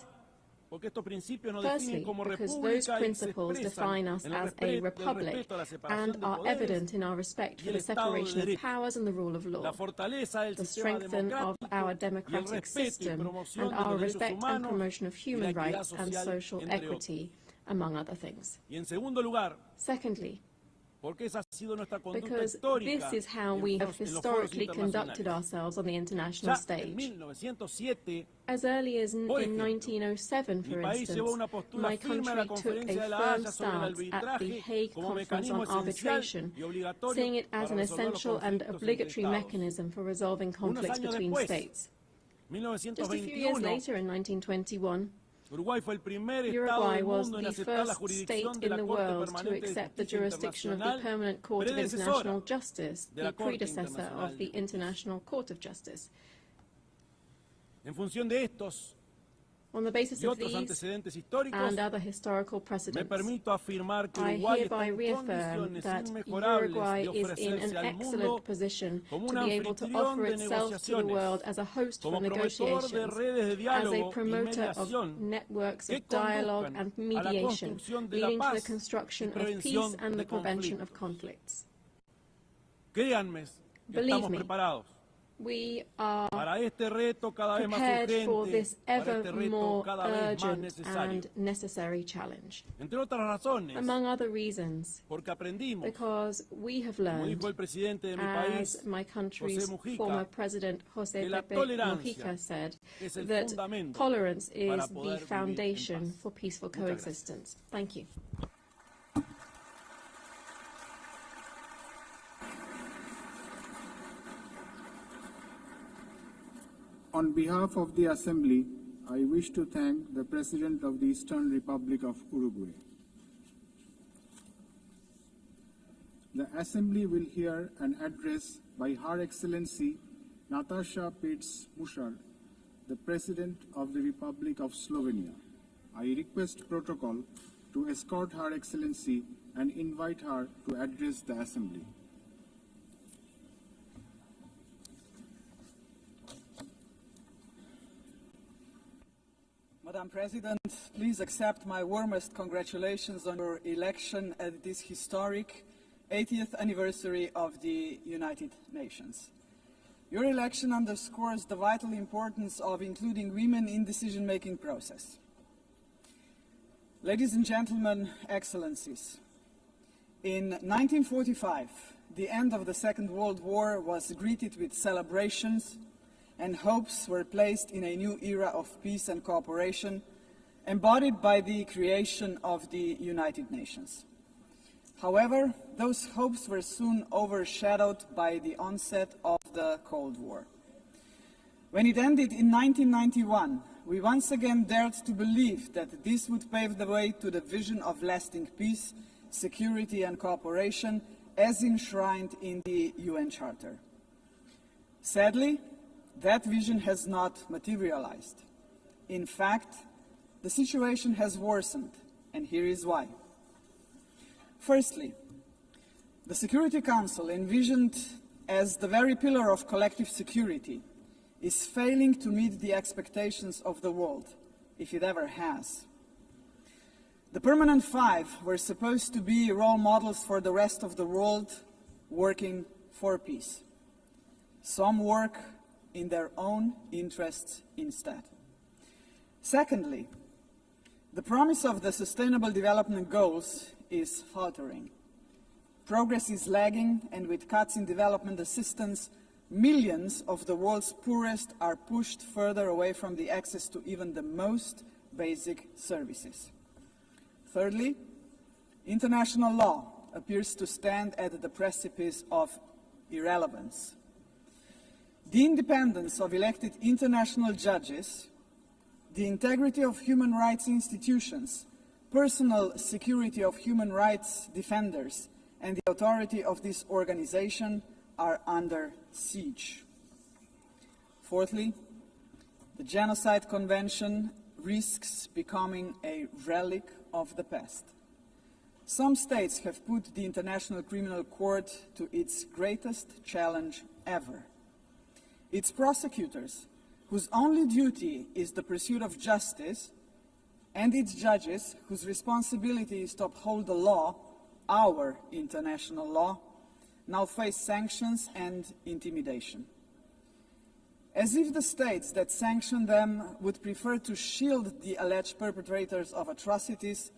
porque estos principios nos Firstly, definen como because república those y se principles define expresan us en el as a republic respeto a la separación and de are poderes, evident in our respect y for el the Estado de separation of Derecho, powers and the rule of la law, fortaleza del the sistema strengthening of our democrático y el democratic respeto y system, promoción and de our los derechos respect and humanos promotion of y la human equidad rights and social, social entre equity, among other things. Y en segundo lugar, Secondly, porque esa ha sido nuestra conducta because histórica this is how en we have los foros historically conducted internacionales. ourselves on the international Ya en stage. 1907, As early as in por ejemplo, 1907, for mi país instance, llevó una postura my firme a country la took Conferencia a de la firm Haya sobre el stance at the arbitraje Hague como Conference mecanismo on esencial Arbitration, y obligatorio seeing it as para an resolver los essential and conflictos entre obligatory Estados. mechanism for resolving Unos conflicts años between después, states. Just a few years 1921, later, in 1921, Uruguay fue el primer estado Uruguay del was mundo en the aceptar la first jurisdicción state de in la the Corte world to Permanente de accept the Justicia jurisdiction of the Internacional, Permanent Court of predecesora International Justice, de la the Corte predecessor Internacional of the de Justicia. International Court of Justice. En función de estos On the basis y of otros these antecedentes históricos, and other historical me precedents, permito afirmar que I Uruguay está hereby en reaffirm condiciones that inmejorables Uruguay de is in ofrecerse an al excellent mundo position como to un be able to anfitrión offer de itself to the negociaciones, world as a host for como promotor de negotiations, redes de as a diálogo y promoter of mediación networks que of dialogue conduzcan and a la mediation, construcción de la leading to the paz construction y of peace prevención and the de prevention of conflictos. conflicts. Créanme que Believe estamos me, preparados we are para este reto cada vez más prepared for urgente, this para ever este reto more cada vez más urgent necesario. and necessary challenge. Entre otras razones, Among other reasons, porque aprendimos, because we have como learned, dijo el presidente de mi país, as my country's José Mujica, former president José que la Pepe tolerancia Mujica said, es el that fundamento tolerance para is poder the vivir en foundation paz. for peaceful Muchas gracias. coexistence. Thank you. On behalf of the Assembly, I wish to thank the President of the Eastern Republic of Uruguay. The Assembly will hear an address by Her Excellency Natasha Pets-Mushar, the President of the Republic of Slovenia. I request protocol to escort Her Excellency and invite her to address the Assembly. Madam President, please accept my warmest congratulations on your election at this historic 80th anniversary of the United Nations. Your election underscores the vital importance of including women in the decision-making process. Ladies and gentlemen, Excellencies, in 1945, the end of the Second World War was greeted with celebrations, and hopes were placed in a new era of peace and cooperation, embodied by the creation of the United Nations. However, those hopes were soon overshadowed by the onset of the Cold War. When it ended in 1991, we once again dared to believe that this would pave the way to the vision of lasting peace, security and cooperation as enshrined in the UN Charter. Sadly, that vision has not materialized. In fact, the situation has worsened, and here is why. Firstly, the Security Council, envisioned as the very pillar of collective security, is failing to meet the expectations of the world, if it ever has. The Permanent Five were supposed to be role models for the rest of the world working for peace. Some work in their own interests instead. Secondly, the promise of the Sustainable Development Goals is faltering. Progress is lagging, and with cuts in development assistance, millions of the world's poorest are pushed further away from the access to even the most basic services. Thirdly, international law appears to stand at the precipice of irrelevance. The independence of elected international judges, the integrity of human rights institutions, personal security of human rights defenders, and the authority of this organization are under siege. Fourthly, the Genocide Convention risks becoming a relic of the past. Some states have put the International Criminal Court to its greatest challenge ever. Its prosecutors, whose only duty is the pursuit of justice, and its judges, whose responsibility is to uphold the law, our international law, now face sanctions and intimidation. As if the states that sanction them would prefer to shield the alleged perpetrators of atrocities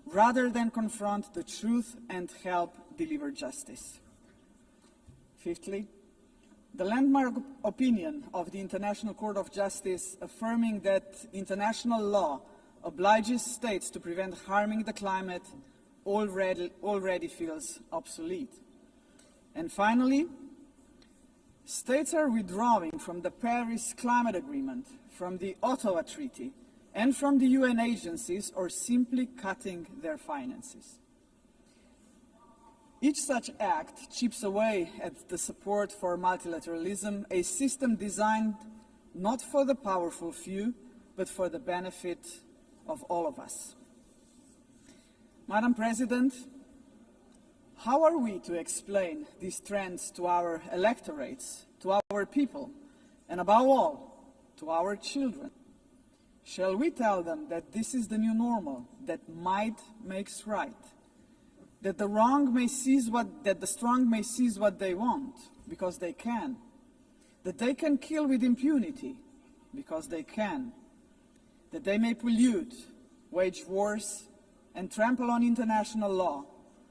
rather than confront the truth and help deliver justice. Fifthly, the landmark opinion of the International Court of Justice affirming that international law obliges states to prevent harming the climate already feels obsolete. And finally, states are withdrawing from the Paris Climate Agreement, from the Ottawa Treaty, and from the UN agencies, or simply cutting their finances. Each such act chips away at the support for multilateralism, a system designed not for the powerful few, but for the benefit of all of us. Madam President, how are we to explain these trends to our electorates, to our people, and above all, to our children? Shall we tell them that this is the new normal, that might makes right, that the strong may seize what they want, because they can, that they can kill with impunity, because they can, that they may pollute, wage wars, and trample on international law,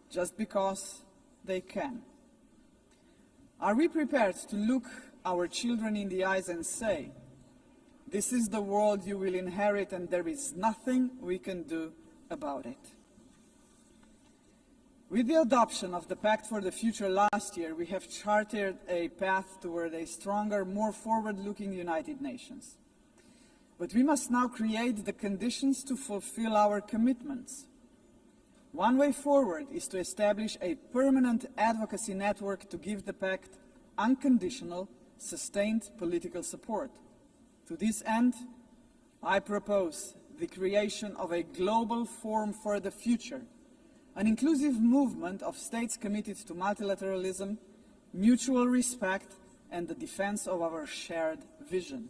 just because they can? Are we prepared to look our children in the eyes and say, this is the world you will inherit and there is nothing we can do about it? With the adoption of the Pact for the Future last year, we have charted a path toward a stronger, more forward-looking United Nations. But we must now create the conditions to fulfill our commitments. One way forward is to establish a permanent advocacy network to give the Pact unconditional, sustained political support. To this end, I propose the creation of a global forum for the future, an inclusive movement of states committed to multilateralism, mutual respect, and the defense of our shared vision.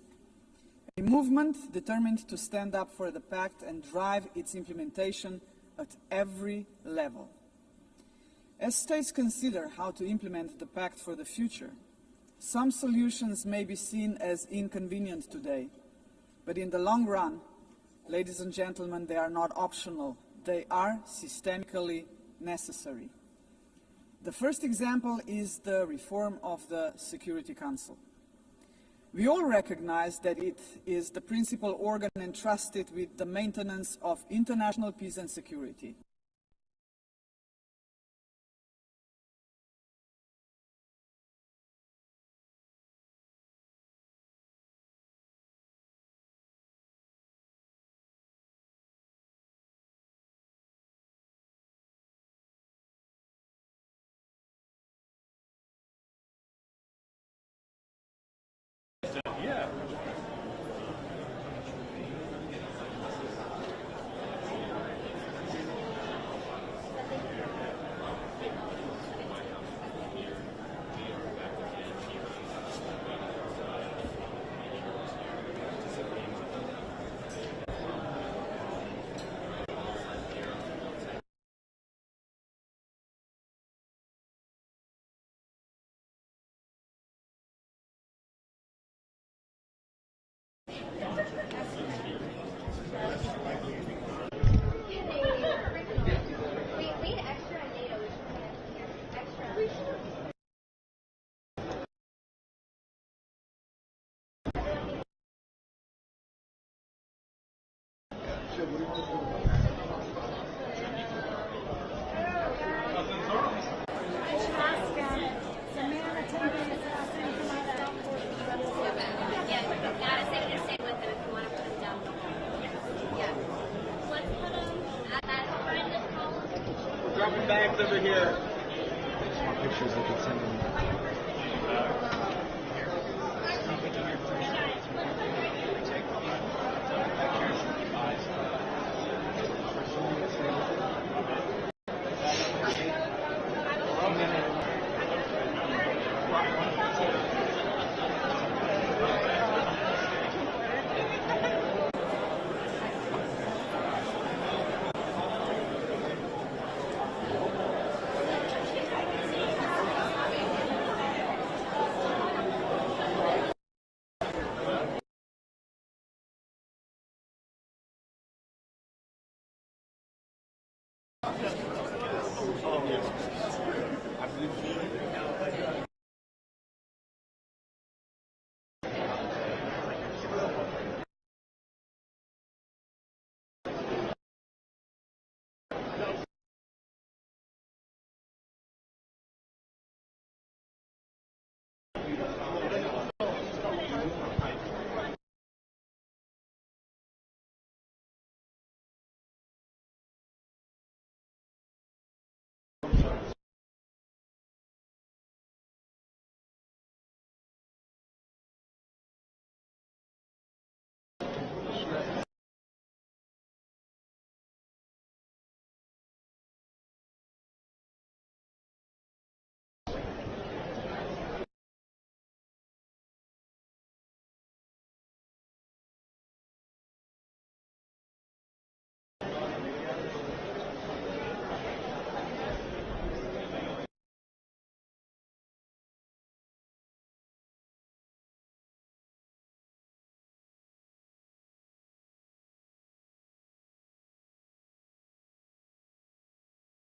A movement determined to stand up for the Pact and drive its implementation at every level. As states consider how to implement the Pact for the Future, some solutions may be seen as inconvenient today, but in the long run, ladies and gentlemen, they are not optional. They are systemically necessary. The first example is the reform of the Security Council. We all recognize that it is the principal organ entrusted with the maintenance of international peace and security. Yeah. Dropping bags over here. Just want pictures they can send them.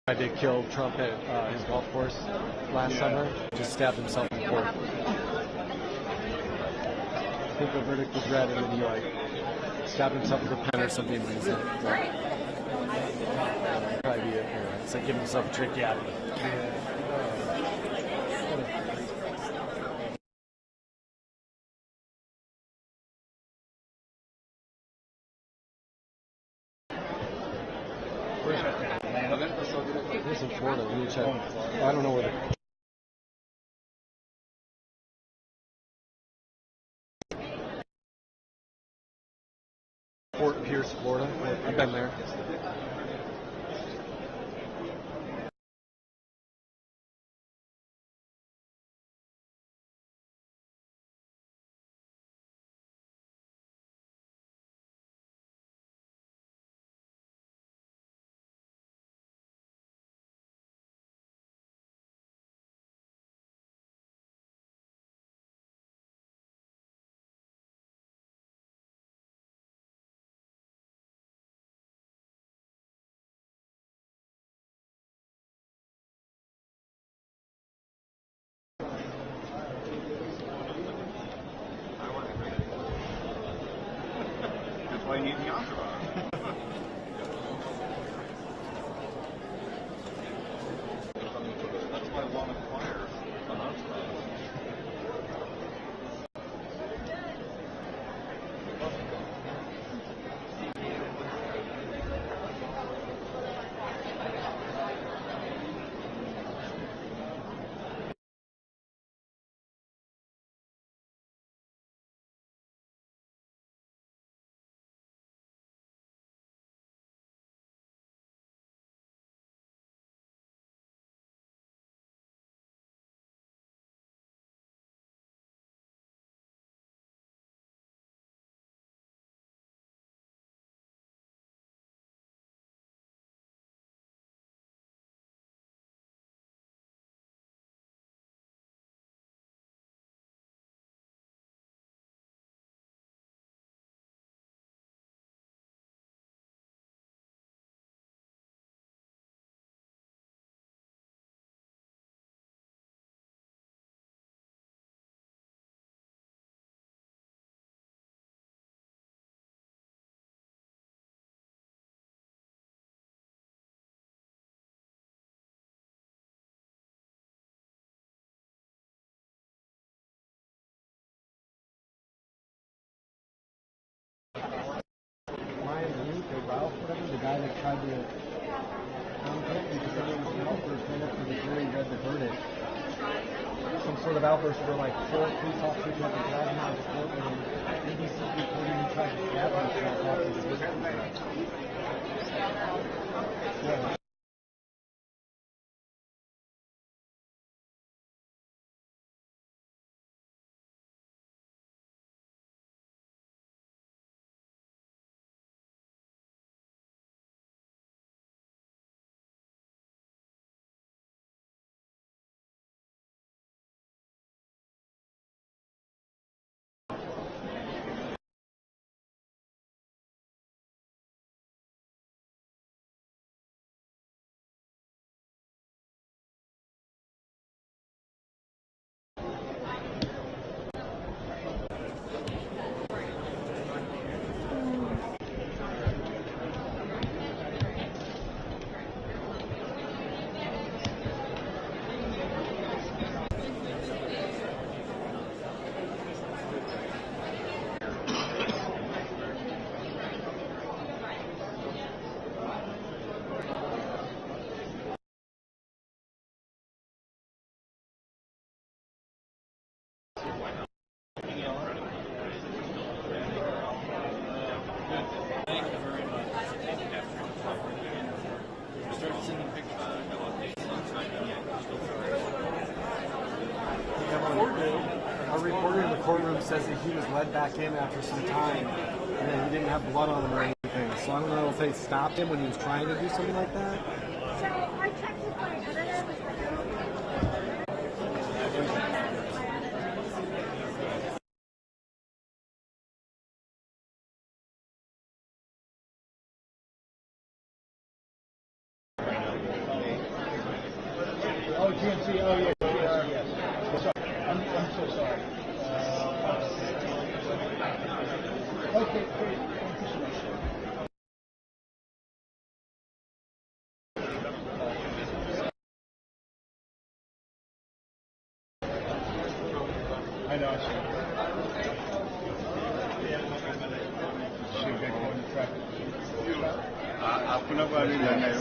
I did kill Trump at his golf course last summer. Just stabbed himself in the court. I think the verdict was read in New York. Stabbed himself with a pen or something. Probably be it. It's like giving himself a tricky out of it. This is in Florida. Let me check. I don't know where the Fort Pierce, Florida. I've been there. That's why you need the entourage. That's why one acquires an entourage. Ryan, whatever, the guy that tried to because there was an outburst right after the jury read the verdict. Some sort of outburst where like four talk people have been dragging out of the courtroom. ABC reporting he tried to stab himself off his wrist. Yeah. Our reporter in the courtroom says that he was led back in after some time and that he didn't have blood on him or anything. So I don't know if they stopped him when he was trying to do something like that. So I checked with my editor. Oh, GMC. Oh, yeah. Yes. I'm so sorry. Okay, great. Thank you so much. I know. Should get going to traffic. अपना बारी जाना है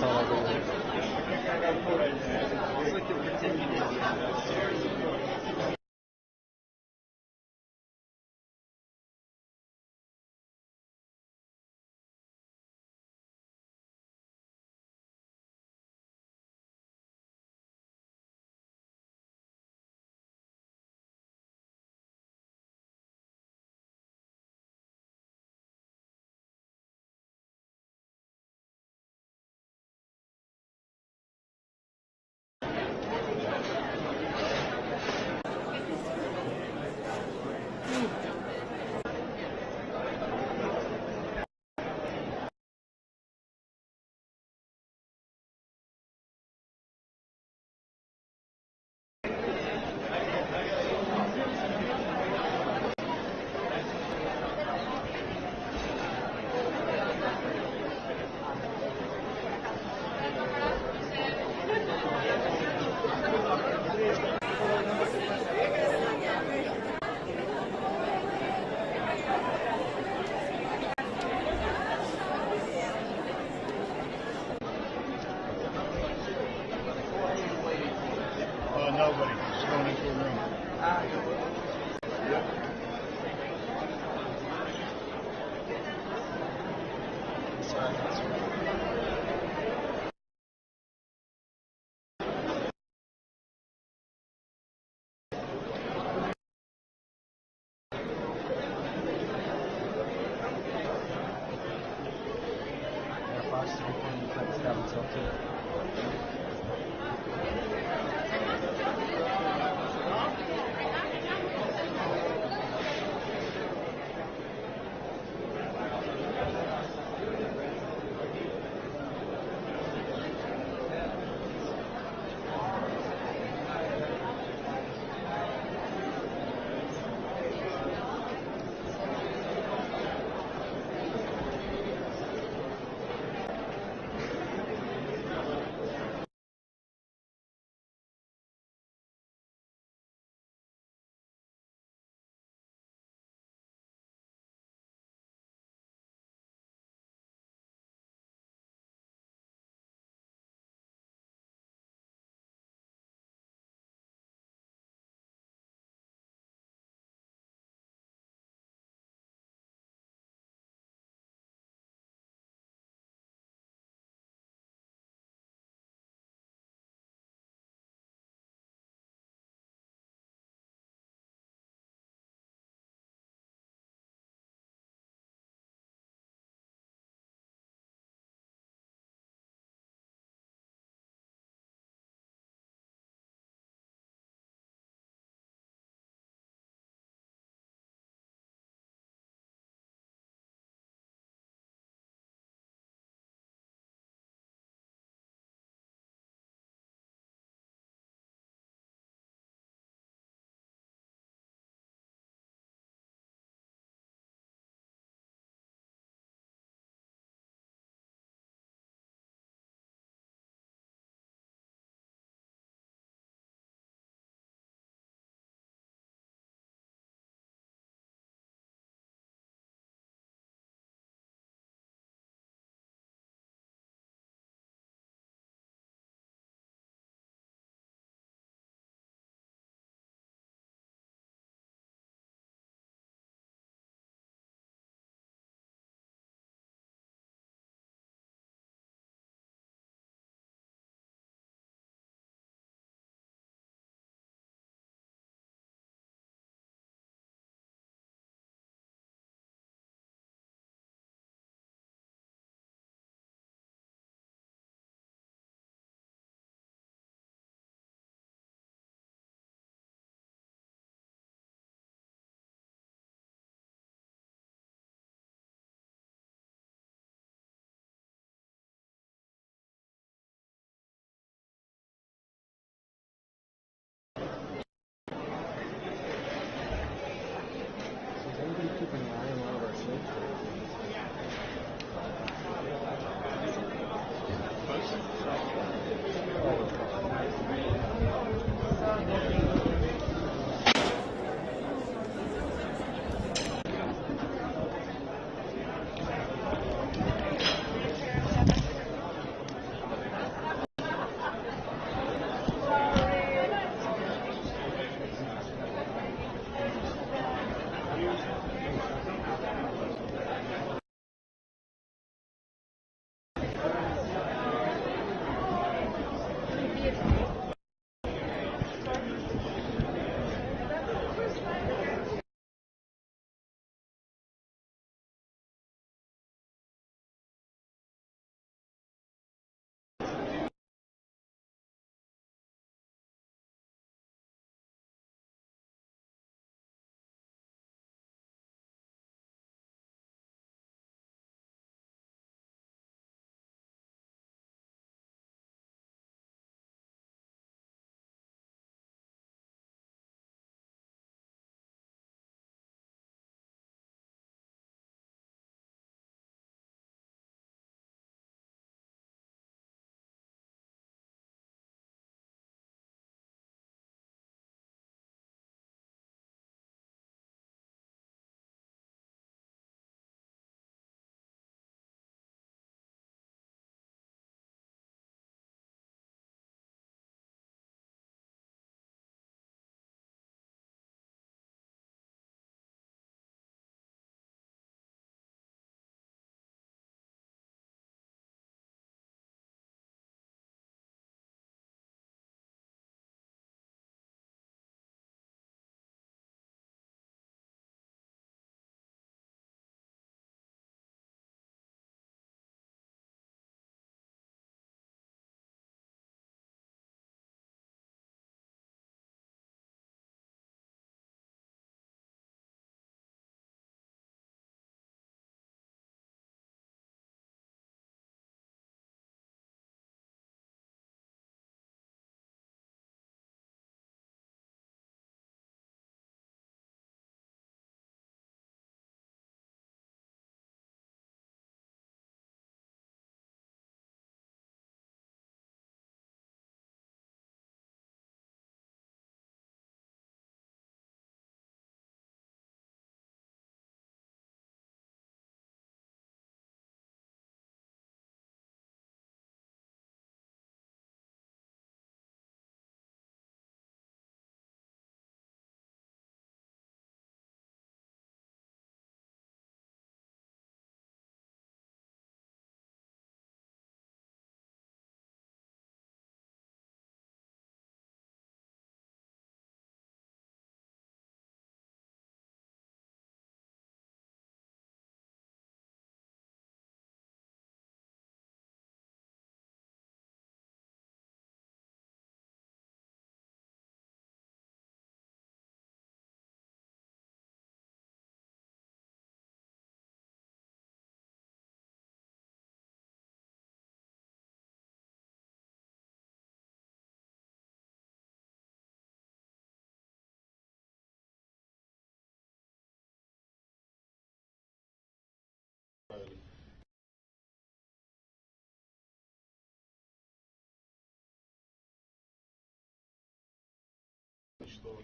что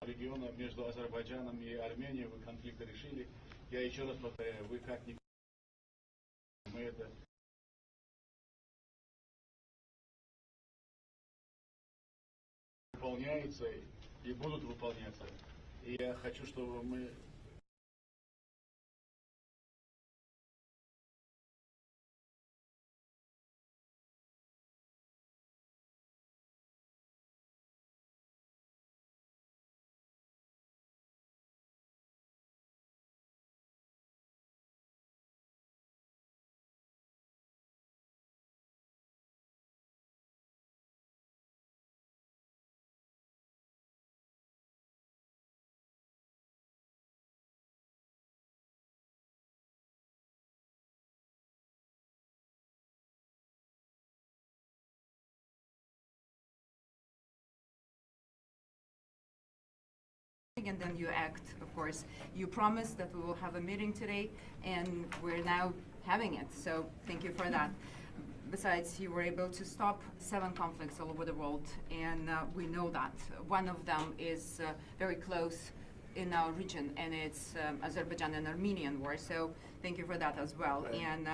региона между Азербайджаном и Арменией вы конфликты решили. Я еще раз повторяю, вы как ни мы это выполняется и будут выполняться. И я хочу, чтобы мы and then you act, of course. You promised that we will have a meeting today, and we're now having it, so thank you for that. Besides, you were able to stop 7 conflicts all over the world, and we know that. One of them is very close in our region, and it's Azerbaijan and Armenian war, so thank you for that as well. Right. And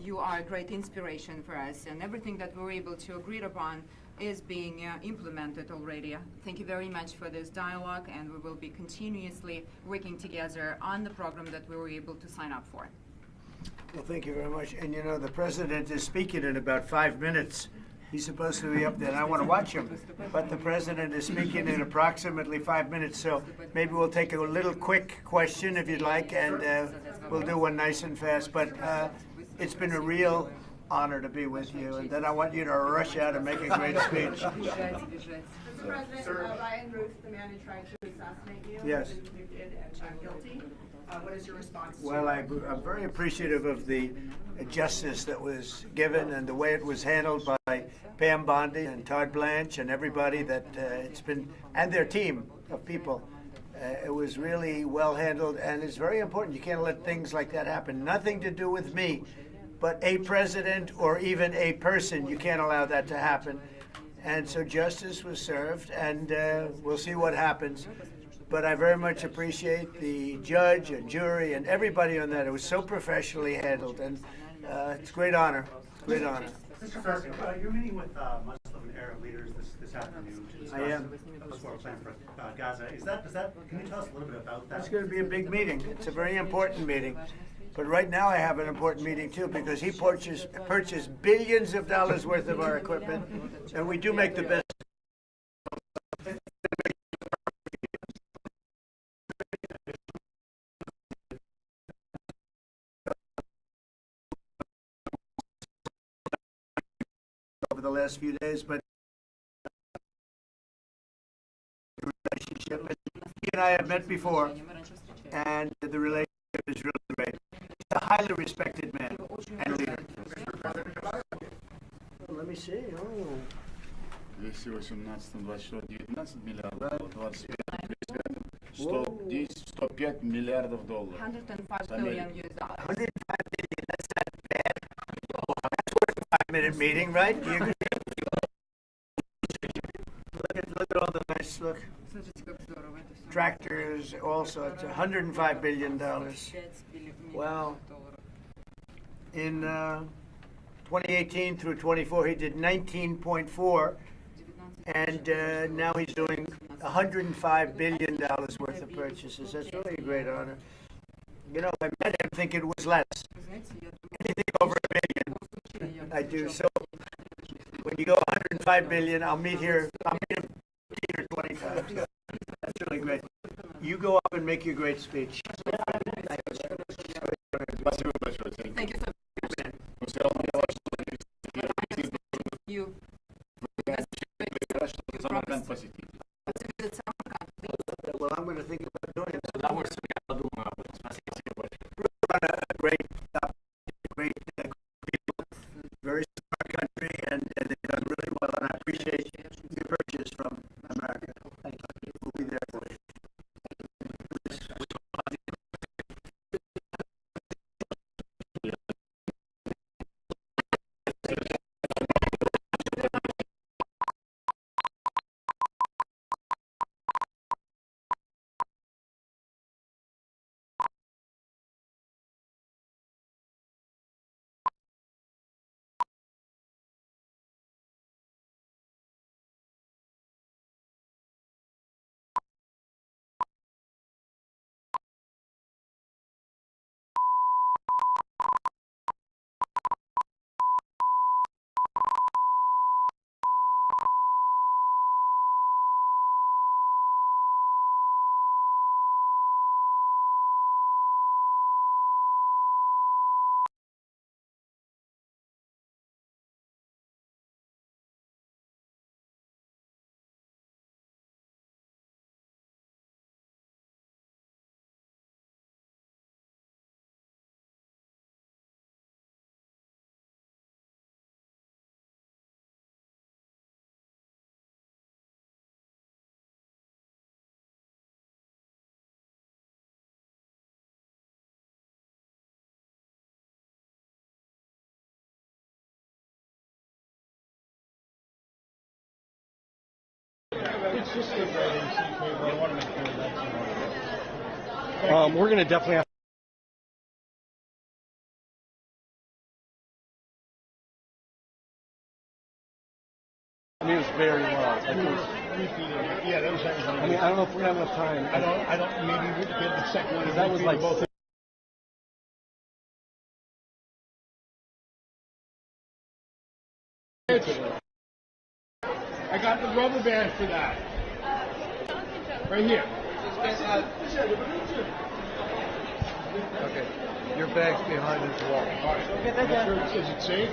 you are a great inspiration for us, and everything that we were able to agree upon is being implemented already. Thank you very much for this dialogue, and we will be continuously working together on the program that we were able to sign up for. Well, thank you very much. And you know, the president is speaking in about 5 minutes. He's supposed to be up there, and I want to watch him. But the president is speaking in approximately 5 minutes, so maybe we'll take a little quick question if you'd like, and we'll do one nice and fast. But it's been a real honor to be with you, and then I want you to rush out and make a great speech. Mr. President, Ryan Root, the man who tried to assassinate you, yes, has been convicted and found guilty. What is your response? Well, I'm very appreciative of the justice that was given and the way it was handled by Pam Bondi and Todd Blanche and everybody that it's been, and their team of people. It was really well handled, and it's very important. You can't let things like that happen. Nothing to do with me, but a president or even a person, you can't allow that to happen. And so justice was served, and we'll see what happens. But I very much appreciate the judge and jury and everybody on that. It was so professionally handled, and it's a great honor. Great honor. Mr. President, you're meeting with Muslim and Arab leaders this afternoon to discuss a post-war plan for Gaza. Can you tell us a little bit about that? It's going to be a big meeting. It's a very important meeting. But right now I have an important meeting too, because he purchased billions of dollars worth of our equipment, and we do make the best. Over the last few days, but the relationship, he and I have met before, and the relationship is really great. He's a highly respected man and leader. Let me see. Oh. 218-24-19 миллиардов, 25 105 миллиардов долларов. 105 million US dollars. 105 million, that's not bad. That's worth a 5-minute meeting, right? Do you agree? Look at all the nice, look. Tractors, all sorts, $105 billion. Wow. In 2018 through 24, he did 19.4, and now he's doing $105 billion worth of purchases. That's really a great honor. You know, I met him thinking it was less. Anything over $1 billion, I do. So when you go 105 billion, I'll meet here. I'll meet him 15 or 20 times. That's really great. You go up and make your great speech. Thank you so much. You. Well, I'm going to think about doing it. A great people, very smart country, and they've done really well, and I appreciate your purchase from America. Thank you. We'll be there for you. It's just the writing table. I want to make sure that's we're going to definitely have. I mean, it was very low. Like it was yeah, that was. I mean, I don't know if we're gonna have enough time. I don't. Maybe we could get the second one. That was like both. I got the rubber band for that. Right here. Okay, your bag's behind this wall. All right. Is it safe?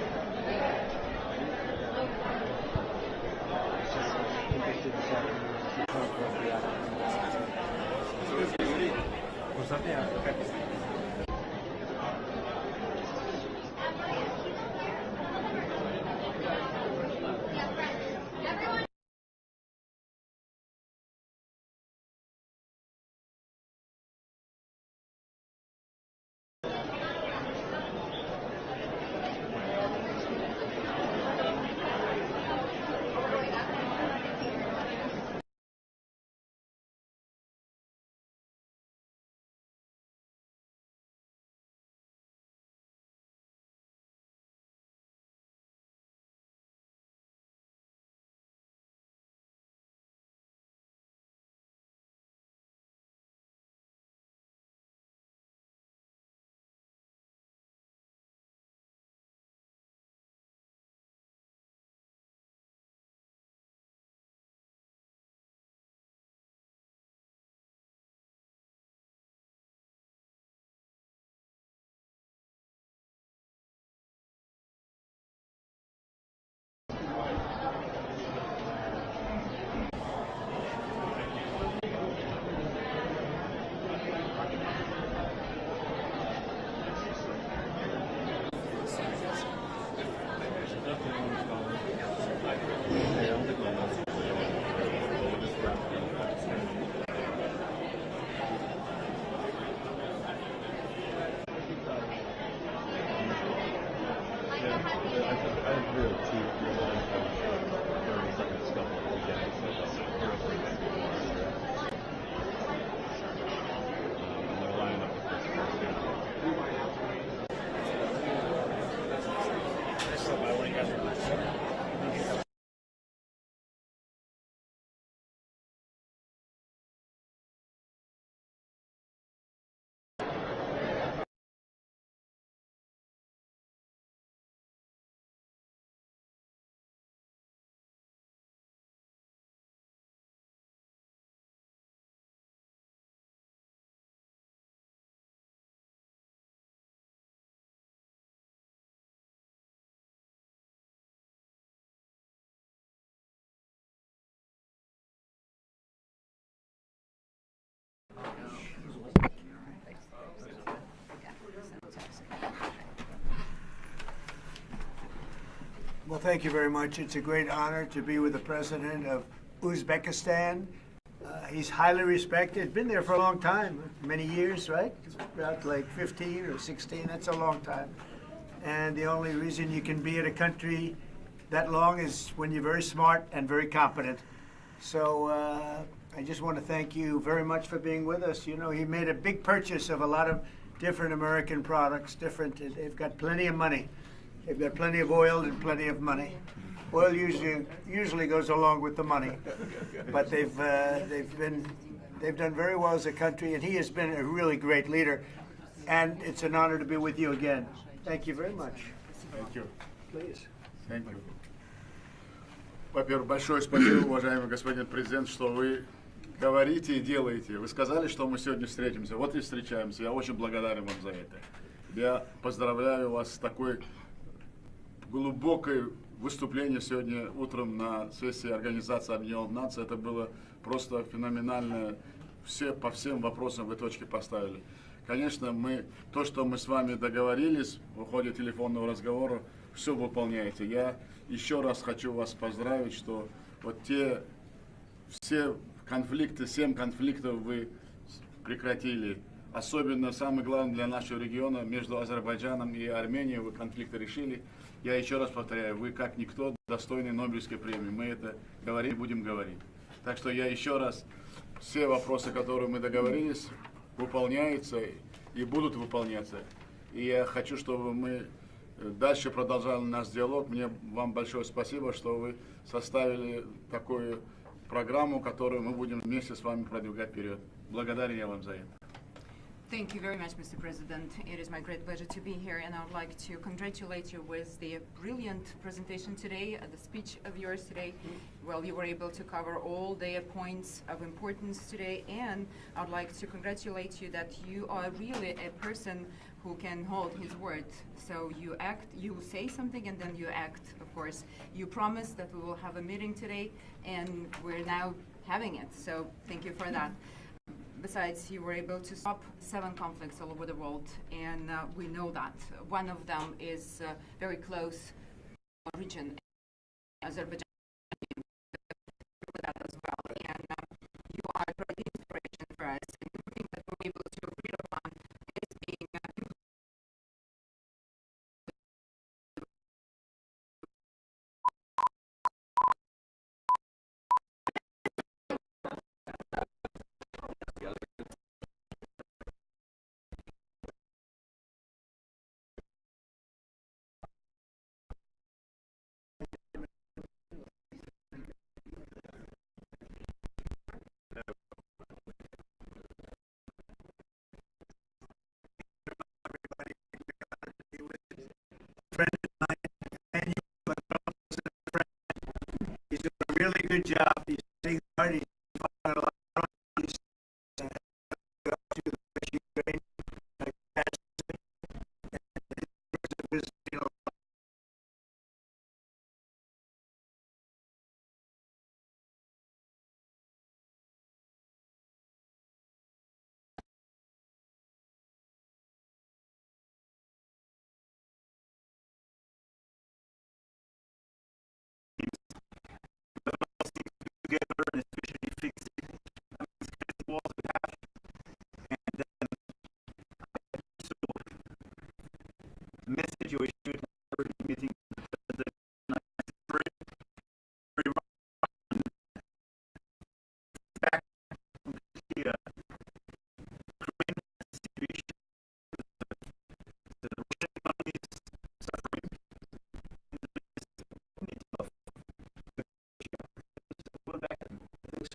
Well, thank you very much. It's a great honor to be with the president of Uzbekistan. He's highly respected, been there for a long time, many years, right? About like 15 or 16, that's a long time. And the only reason you can be at a country that long is when you're very smart and very competent. So I just want to thank you very much for being with us. You know, he made a big purchase of a lot of different American products, they've got plenty of money. They've got plenty of oil and plenty of money. Oil usually goes along with the money, but they've done very well as a country, and he has been a really great leader. And it's an honor to be with you again. Thank you very much. Thank you. Please. Thank you. Во-первых, большое спасибо, уважаемый господин президент, что вы говорите и делаете. Вы сказали, что мы сегодня встретимся. Вот и встречаемся. Я очень благодарен вам за это. Я поздравляю вас с такой глубокой выступлением сегодня утром на сессии Организации Объединенных Наций. Это было просто феноменально. По всем вопросам вы точки поставили. Конечно, то, что мы с вами договорились в ходе телефонного разговора, все выполняете. Я еще раз хочу вас поздравить, что вот все конфликты, 7 конфликтов вы прекратили. Особенно, самое главное для нашего региона, между Азербайджаном и Арменией вы конфликты решили. Я еще раз повторяю, вы как никто достойны Нобелевской премии. Мы это говорим и будем говорить. Так что я еще раз, все вопросы, которые мы договорились, выполняются и будут выполняться. И я хочу, чтобы мы дальше продолжали наш диалог. Вам большое спасибо, что вы составили такую программу, которую мы будем вместе с вами продвигать вперед. Благодарен я вам за это. Thank you very much, Mr. President. It is my great pleasure to be here, and I would like to congratulate you with the brilliant presentation today, the speech of yours today. Well, you were able to cover all the points of importance today, and I would like to congratulate you that you are really a person who can hold his word. So you act, you say something, and then you act, of course. You promised that we will have a meeting today, and we're now having it. So thank you for that. Besides, you were able to stop 7 conflicts all over the world, and we know that. One of them is very close to our region, Azerbaijan, that as well. And you are a great inspiration for us, and everything that we're able to agree upon is being He's doing a really good job. He's getting started. Together and especially fix it. And so the message you issued at the meeting back from the situation the Russian economy is suffering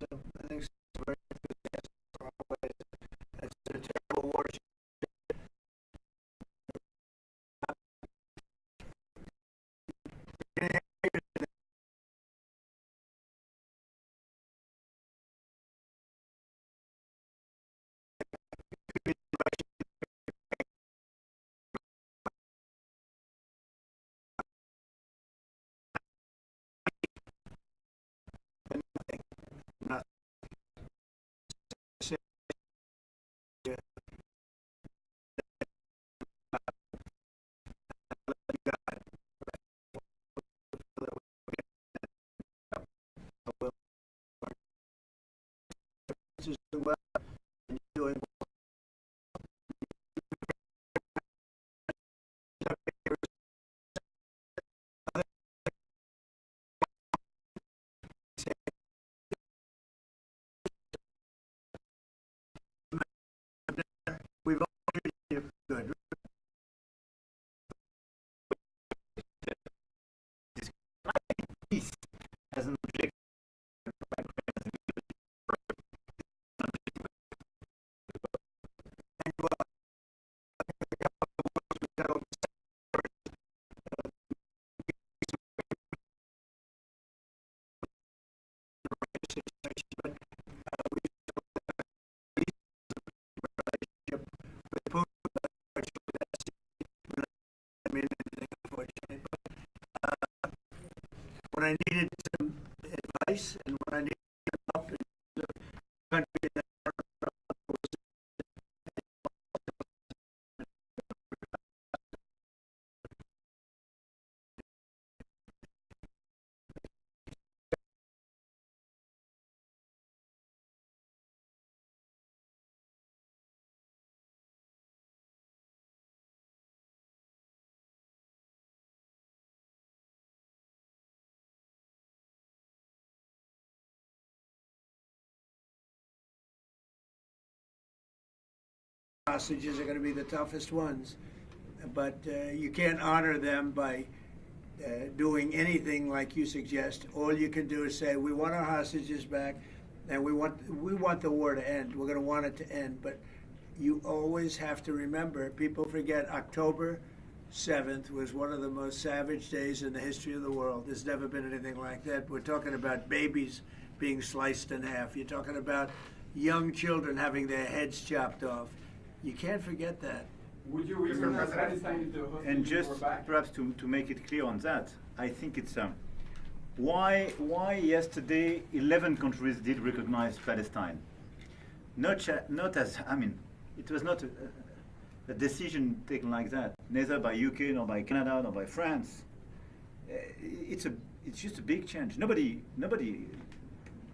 I think so. Very enthusiastic always. It's a terrible war. Well, doing we've all good. Peace as an objective. When I needed some advice and when I needed help in the country that hostages are going to be the toughest ones. But you can't honor them by doing anything like you suggest. All you can do is say, we want our hostages back, and we want the war to end. We're going to want it to end. But you always have to remember, people forget October 7th was one of the most savage days in the history of the world. There's never been anything like that. We're talking about babies being sliced in half. You're talking about young children having their heads chopped off. You can't forget that. Would you wish and just perhaps to make it clear on that, I think it's why yesterday 11 countries did recognize Palestine. Not as, I mean, it was not a decision taken like that, neither by UK, nor by Canada, nor by France. It's just a big change.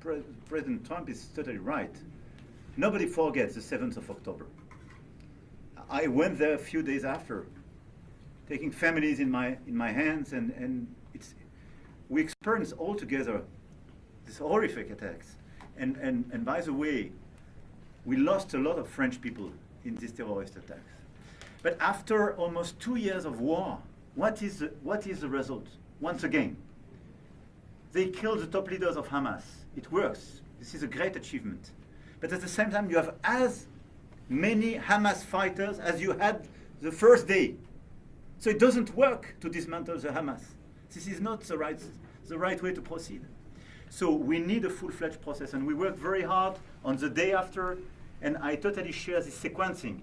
President Trump is totally right. Nobody forgets the 7th of October. I went there a few days after, taking families in my hands, and we experienced all together these horrific attacks. And by the way, we lost a lot of French people in these terrorist attacks. But after almost 2 years of war, what is the result? Once again, they killed the top leaders of Hamas. It works. This is a great achievement. But at the same time, you have as many Hamas fighters as you had the first day. So it doesn't work to dismantle the Hamas. This is not the right way to proceed. So we need a full-fledged process, and we worked very hard on the day after, and I totally share this sequencing.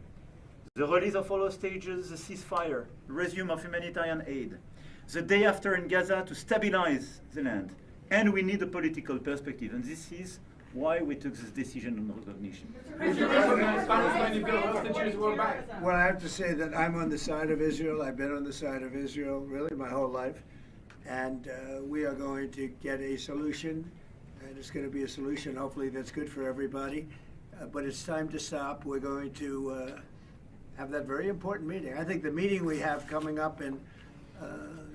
The release of all hostages, the ceasefire, resume of humanitarian aid, the day after in Gaza to stabilize the land, and we need a political perspective, and this is why we took this decision on recognition. Well, I have to say that I'm on the side of Israel. I've been on the side of Israel really my whole life. And we are going to get a solution, and it's going to be a solution hopefully that's good for everybody. But it's time to stop. We're going to have that very important meeting. I think the meeting we have coming up in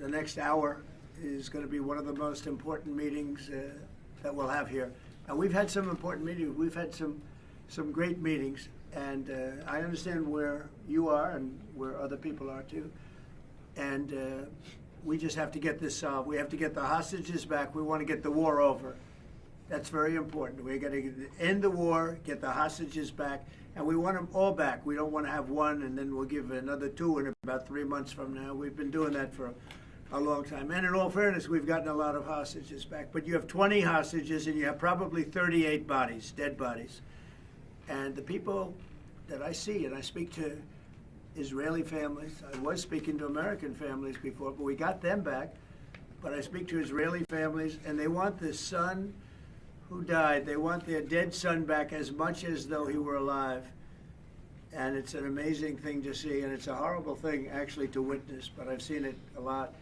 the next hour is going to be one of the most important meetings that we'll have here. And we've had some important meetings. We've had some great meetings, and I understand where you are and where other people are too. And we just have to get this solved. We have to get the hostages back. We want to get the war over. That's very important. We're going to end the war, get the hostages back, and we want them all back. We don't want to have one and then we'll give another two in about 3 months from now. We've been doing that for a long time. And in all fairness, we've gotten a lot of hostages back. But you have 20 hostages and you have probably 38 bodies, dead bodies. And the people that I see, and I speak to Israeli families, I was speaking to American families before, but we got them back. But I speak to Israeli families, and they want the son who died, they want their dead son back as much as though he were alive. And it's an amazing thing to see, and it's a horrible thing actually to witness, but I've seen it a lot.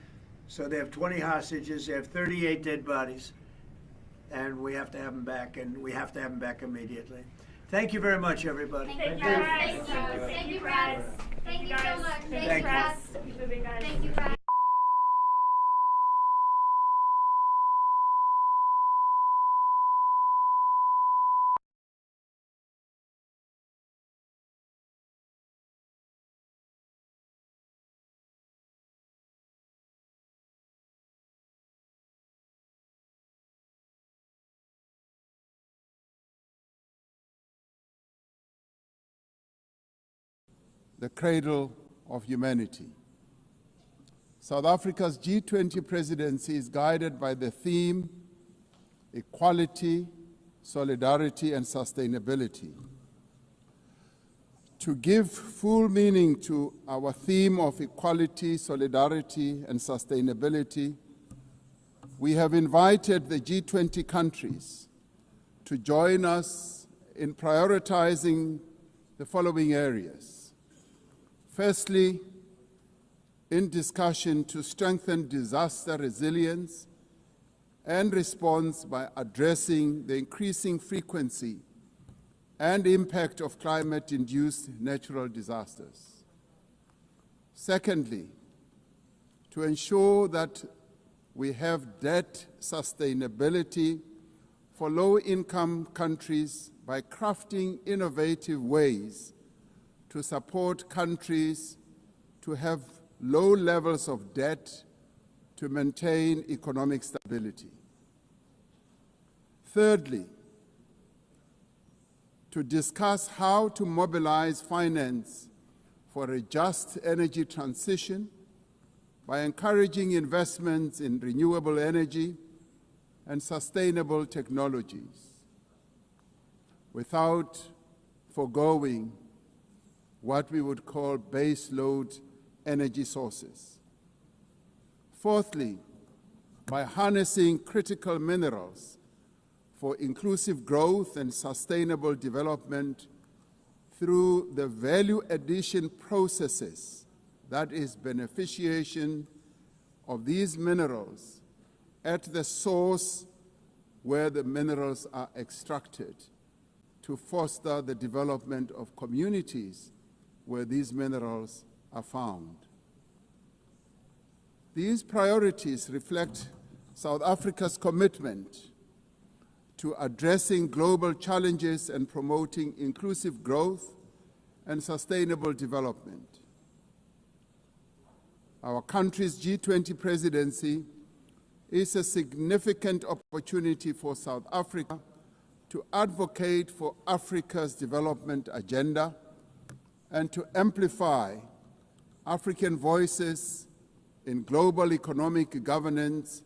So they have 20 hostages, they have 38 dead bodies, and we have to have them back, and we have to have them back immediately. Thank you very much, everybody. Thank you, guys. Thank you, guys. Thank you so much. Thank you, guys. Thank you, guys. the cradle of humanity. South Africa's G20 presidency is guided by the theme, equality, solidarity, and sustainability. To give full meaning to our theme of equality, solidarity, and sustainability, we have invited the G20 countries to join us in prioritizing the following areas. Firstly, in discussion to strengthen disaster resilience and response by addressing the increasing frequency and impact of climate-induced natural disasters. Secondly, to ensure that we have debt sustainability for low-income countries by crafting innovative ways to support countries to have low levels of debt to maintain economic stability. Thirdly, to discuss how to mobilize finance for a just energy transition by encouraging investments in renewable energy and sustainable technologies, without foregoing what we would call base load energy sources. Fourthly, by harnessing critical minerals for inclusive growth and sustainable development through the value addition processes, that is, beneficiation of these minerals at the source where the minerals are extracted, to foster the development of communities where these minerals are found. These priorities reflect South Africa's commitment to addressing global challenges and promoting inclusive growth and sustainable development. Our country's G20 presidency is a significant opportunity for South Africa to advocate for Africa's development agenda and to amplify African voices in global economic governance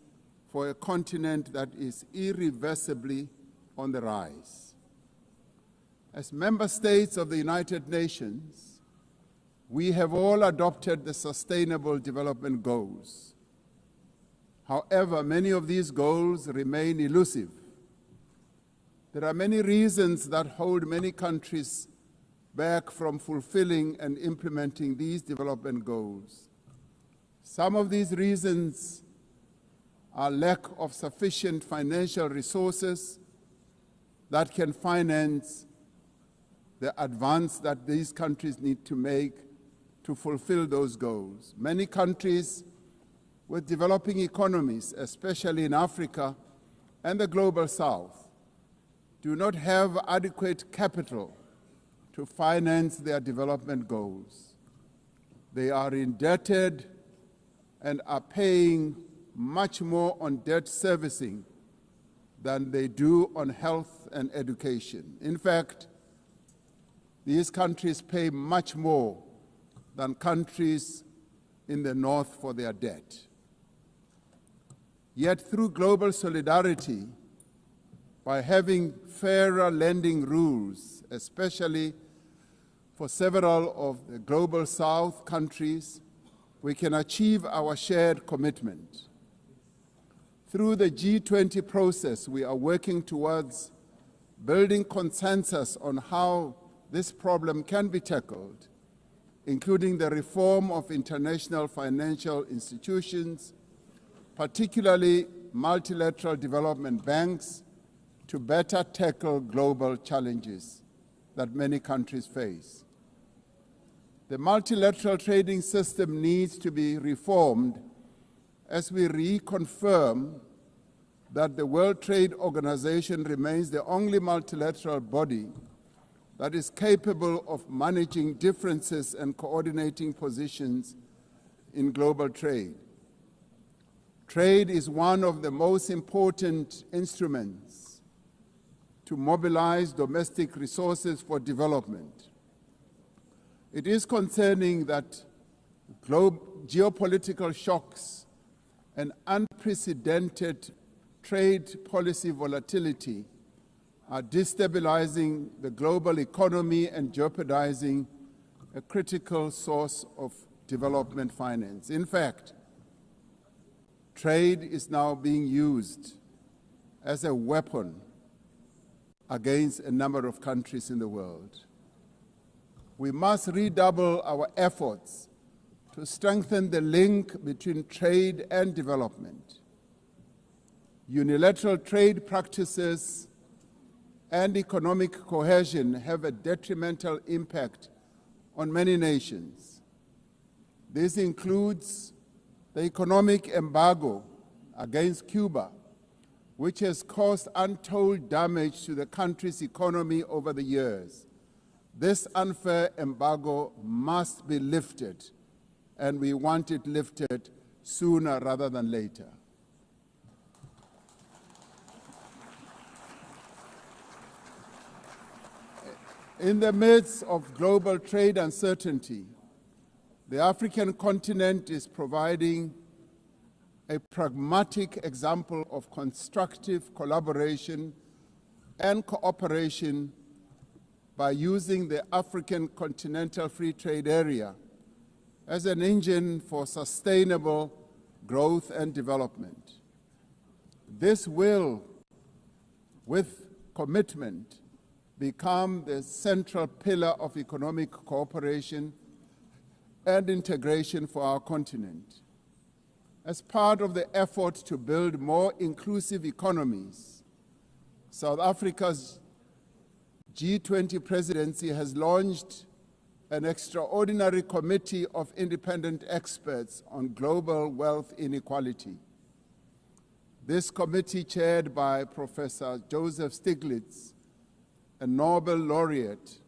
for a continent that is irreversibly on the rise. As member states of the United Nations, we have all adopted the Sustainable Development Goals. However, many of these goals remain elusive. There are many reasons that hold many countries back from fulfilling and implementing these development goals. Some of these reasons are lack of sufficient financial resources that can finance the advance that these countries need to make to fulfill those goals. Many countries with developing economies, especially in Africa and the global South, do not have adequate capital to finance their development goals. They are indebted and are paying much more on debt servicing than they do on health and education. In fact, these countries pay much more than countries in the North for their debt. Yet through global solidarity, by having fairer lending rules, especially for several of the global South countries, we can achieve our shared commitment. Through the G20 process, we are working towards building consensus on how this problem can be tackled, including the reform of international financial institutions, particularly multilateral development banks, to better tackle global challenges that many countries face. The multilateral trading system needs to be reformed as we reconfirm that the World Trade Organization remains the only multilateral body that is capable of managing differences and coordinating positions in global trade. Trade is one of the most important instruments to mobilize domestic resources for development. It is concerning that geopolitical shocks and unprecedented trade policy volatility are destabilizing the global economy and jeopardizing a critical source of development finance. In fact, trade is now being used as a weapon against a number of countries in the world. We must redouble our efforts to strengthen the link between trade and development. Unilateral trade practices and economic cohesion have a detrimental impact on many nations. This includes the economic embargo against Cuba, which has caused untold damage to the country's economy over the years, This unfair embargo must be lifted, and we want it lifted sooner rather than later. In the midst of global trade uncertainty, the African continent is providing a pragmatic example of constructive collaboration and cooperation by using the African Continental Free Trade Area as an engine for sustainable growth and development. This will, with commitment, become the central pillar of economic cooperation and integration for our continent. As part of the effort to build more inclusive economies, South Africa's G20 presidency has launched an extraordinary committee of independent experts on global wealth inequality. This committee, chaired by Professor Joseph Stiglitz, a Nobel laureate,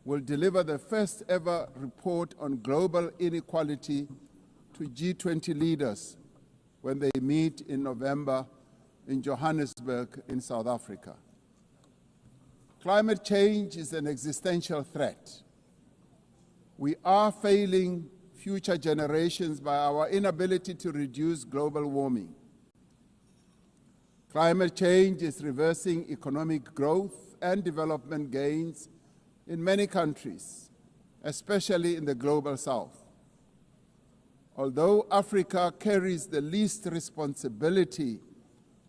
will deliver the first ever report on global inequality to G20 leaders when they meet in November in Johannesburg in South Africa. Climate change is an existential threat. We are failing future generations by our inability to reduce global warming. Climate change is reversing economic growth and development gains in many countries, especially in the global south. Although Africa carries the least responsibility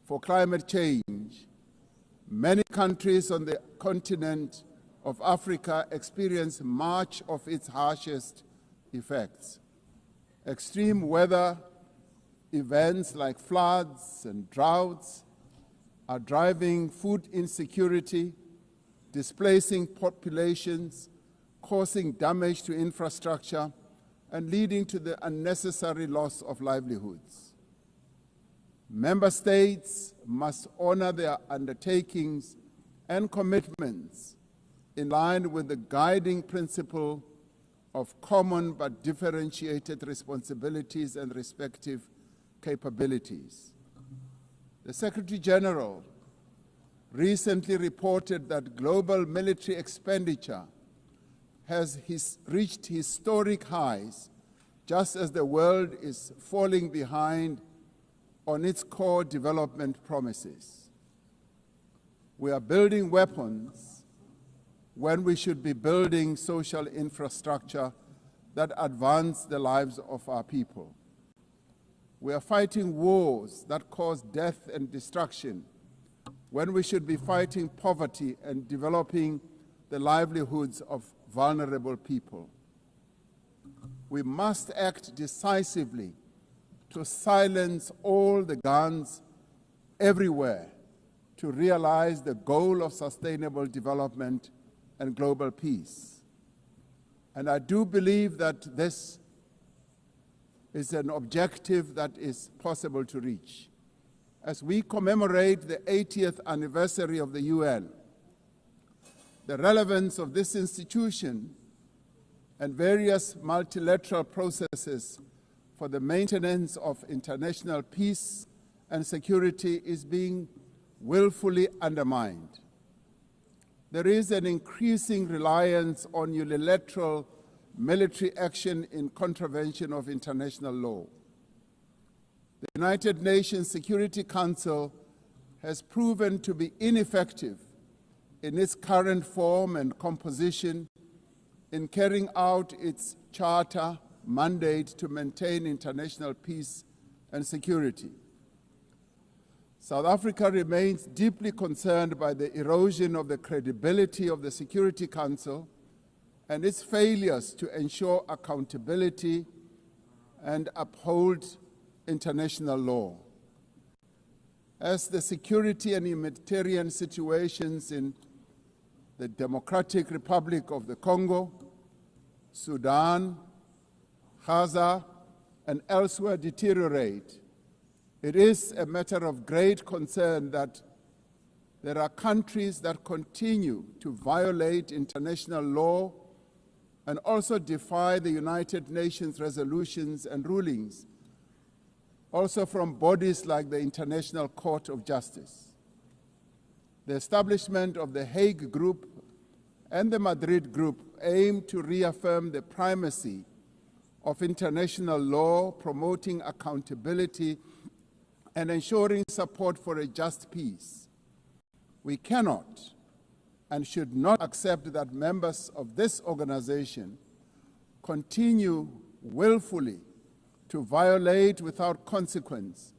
for climate change, many countries on the continent of Africa experience much of its harshest effects. Extreme weather events like floods and droughts are driving food insecurity, displacing populations, causing damage to infrastructure, and leading to the unnecessary loss of livelihoods. Member states must honor their undertakings and commitments in line with the guiding principle of common but differentiated responsibilities and respective capabilities. The Secretary General recently reported that global military expenditure has reached historic highs, just as the world is falling behind on its core development promises. We are building weapons when we should be building social infrastructure that advance the lives of our people. We are fighting wars that cause death and destruction when we should be fighting poverty and developing the livelihoods of vulnerable people. We must act decisively to silence all the guns everywhere to realize the goal of sustainable development and global peace. And I do believe that this is an objective that is possible to reach. As we commemorate the 80th anniversary of the UN, the relevance of this institution and various multilateral processes for the maintenance of international peace and security is being willfully undermined. There is an increasing reliance on unilateral military action in contravention of international law. The United Nations Security Council has proven to be ineffective in its current form and composition in carrying out its charter mandate to maintain international peace and security. South Africa remains deeply concerned by the erosion of the credibility of the Security Council and its failures to ensure accountability and uphold international law. As the security and humanitarian situations in the Democratic Republic of the Congo, Sudan, Gaza, and elsewhere deteriorate, it is a matter of great concern that there are countries that continue to violate international law and also defy the United Nations resolutions and rulings, also from bodies like the International Court of Justice. The establishment of the Hague Group and the Madrid Group aim to reaffirm the primacy of international law, promoting accountability and ensuring support for a just peace. We cannot and should not accept that members of this organization continue willfully to violate without consequence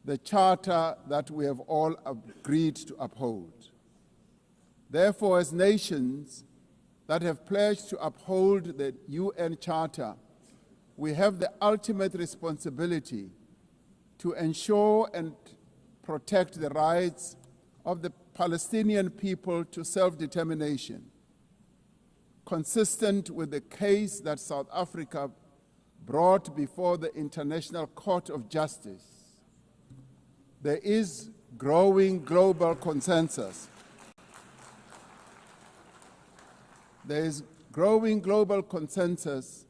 the charter that we have all agreed to uphold. Therefore, as nations that have pledged to uphold the UN Charter, we have the ultimate responsibility to ensure and protect the rights of the Palestinian people to self-determination, consistent with the case that South Africa brought before the International Court of Justice. There is growing global consensus. There is growing global consensus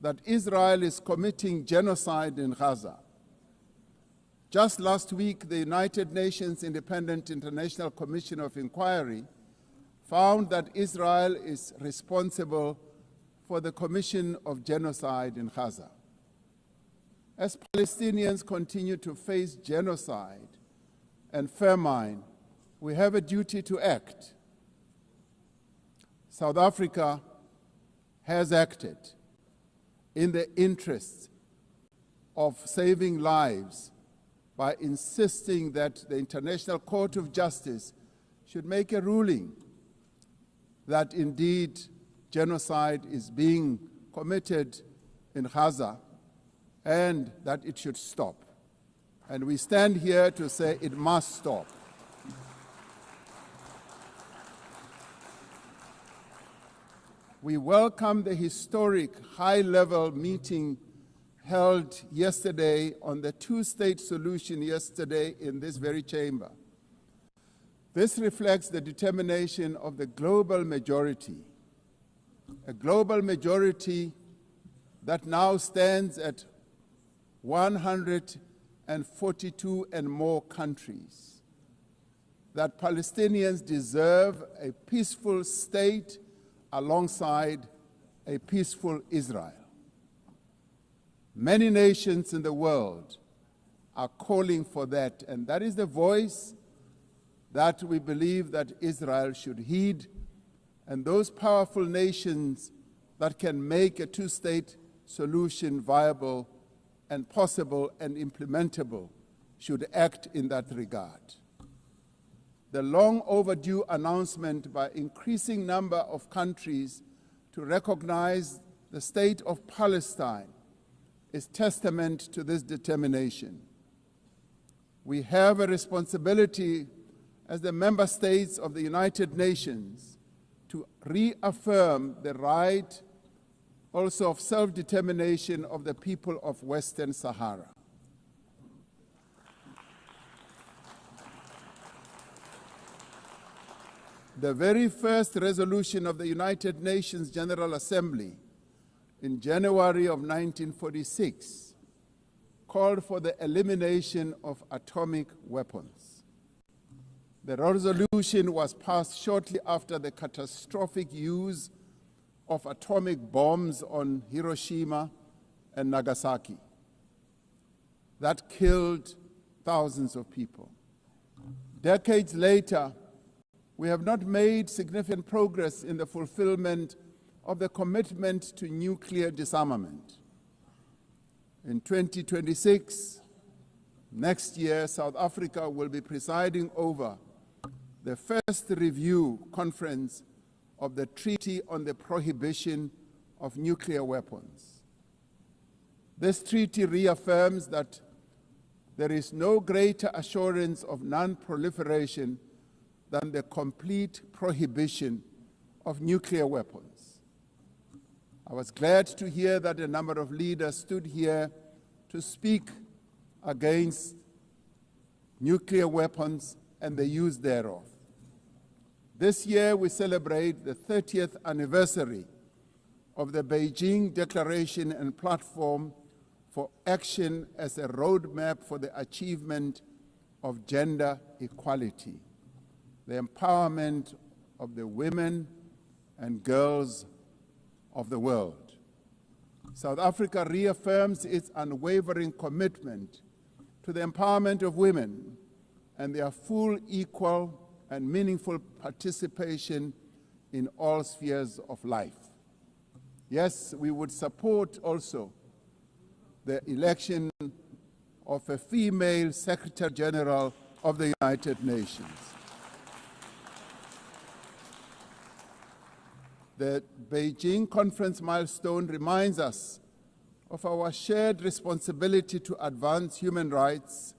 that Israel is committing genocide in Gaza. Just last week, the United Nations Independent International Commission of Inquiry found that Israel is responsible for the commission of genocide in Gaza. As Palestinians continue to face genocide and famine, we have a duty to act. South Africa has acted in the interests of saving lives by insisting that the International Court of Justice should make a ruling that indeed genocide is being committed in Gaza and that it should stop. And we stand here to say it must stop. We welcome the historic high-level meeting held yesterday on the two-state solution yesterday in this very chamber. This reflects the determination of the global majority, a global majority that now stands at 142 and more countries, that Palestinians deserve a peaceful state alongside a peaceful Israel. Many nations in the world are calling for that, and that is the voice that we believe that Israel should heed, and those powerful nations that can make a two-state solution viable and possible and implementable should act in that regard. The long overdue announcement by increasing number of countries to recognize the state of Palestine is testament to this determination. We have a responsibility as the member states of the United Nations to reaffirm the right also of self-determination of the people of Western Sahara. The very first resolution of the United Nations General Assembly in January of 1946 called for the elimination of atomic weapons. The resolution was passed shortly after the catastrophic use of atomic bombs on Hiroshima and Nagasaki that killed thousands of people. Decades later, we have not made significant progress in the fulfillment of the commitment to nuclear disarmament. In 2026, next year, South Africa will be presiding over the first review conference of the Treaty on the Prohibition of Nuclear Weapons. This treaty reaffirms that there is no greater assurance of non-proliferation than the complete prohibition of nuclear weapons. I was glad to hear that a number of leaders stood here to speak against nuclear weapons and the use thereof. This year we celebrate the 30th anniversary of the Beijing Declaration and Platform for Action as a roadmap for the achievement of gender equality, the empowerment of the women and girls of the world. South Africa reaffirms its unwavering commitment to the empowerment of women and their full, equal, and meaningful participation in all spheres of life. Yes, we would support also the election of a female Secretary General of the United Nations. The Beijing conference milestone reminds us of our shared responsibility to advance human rights,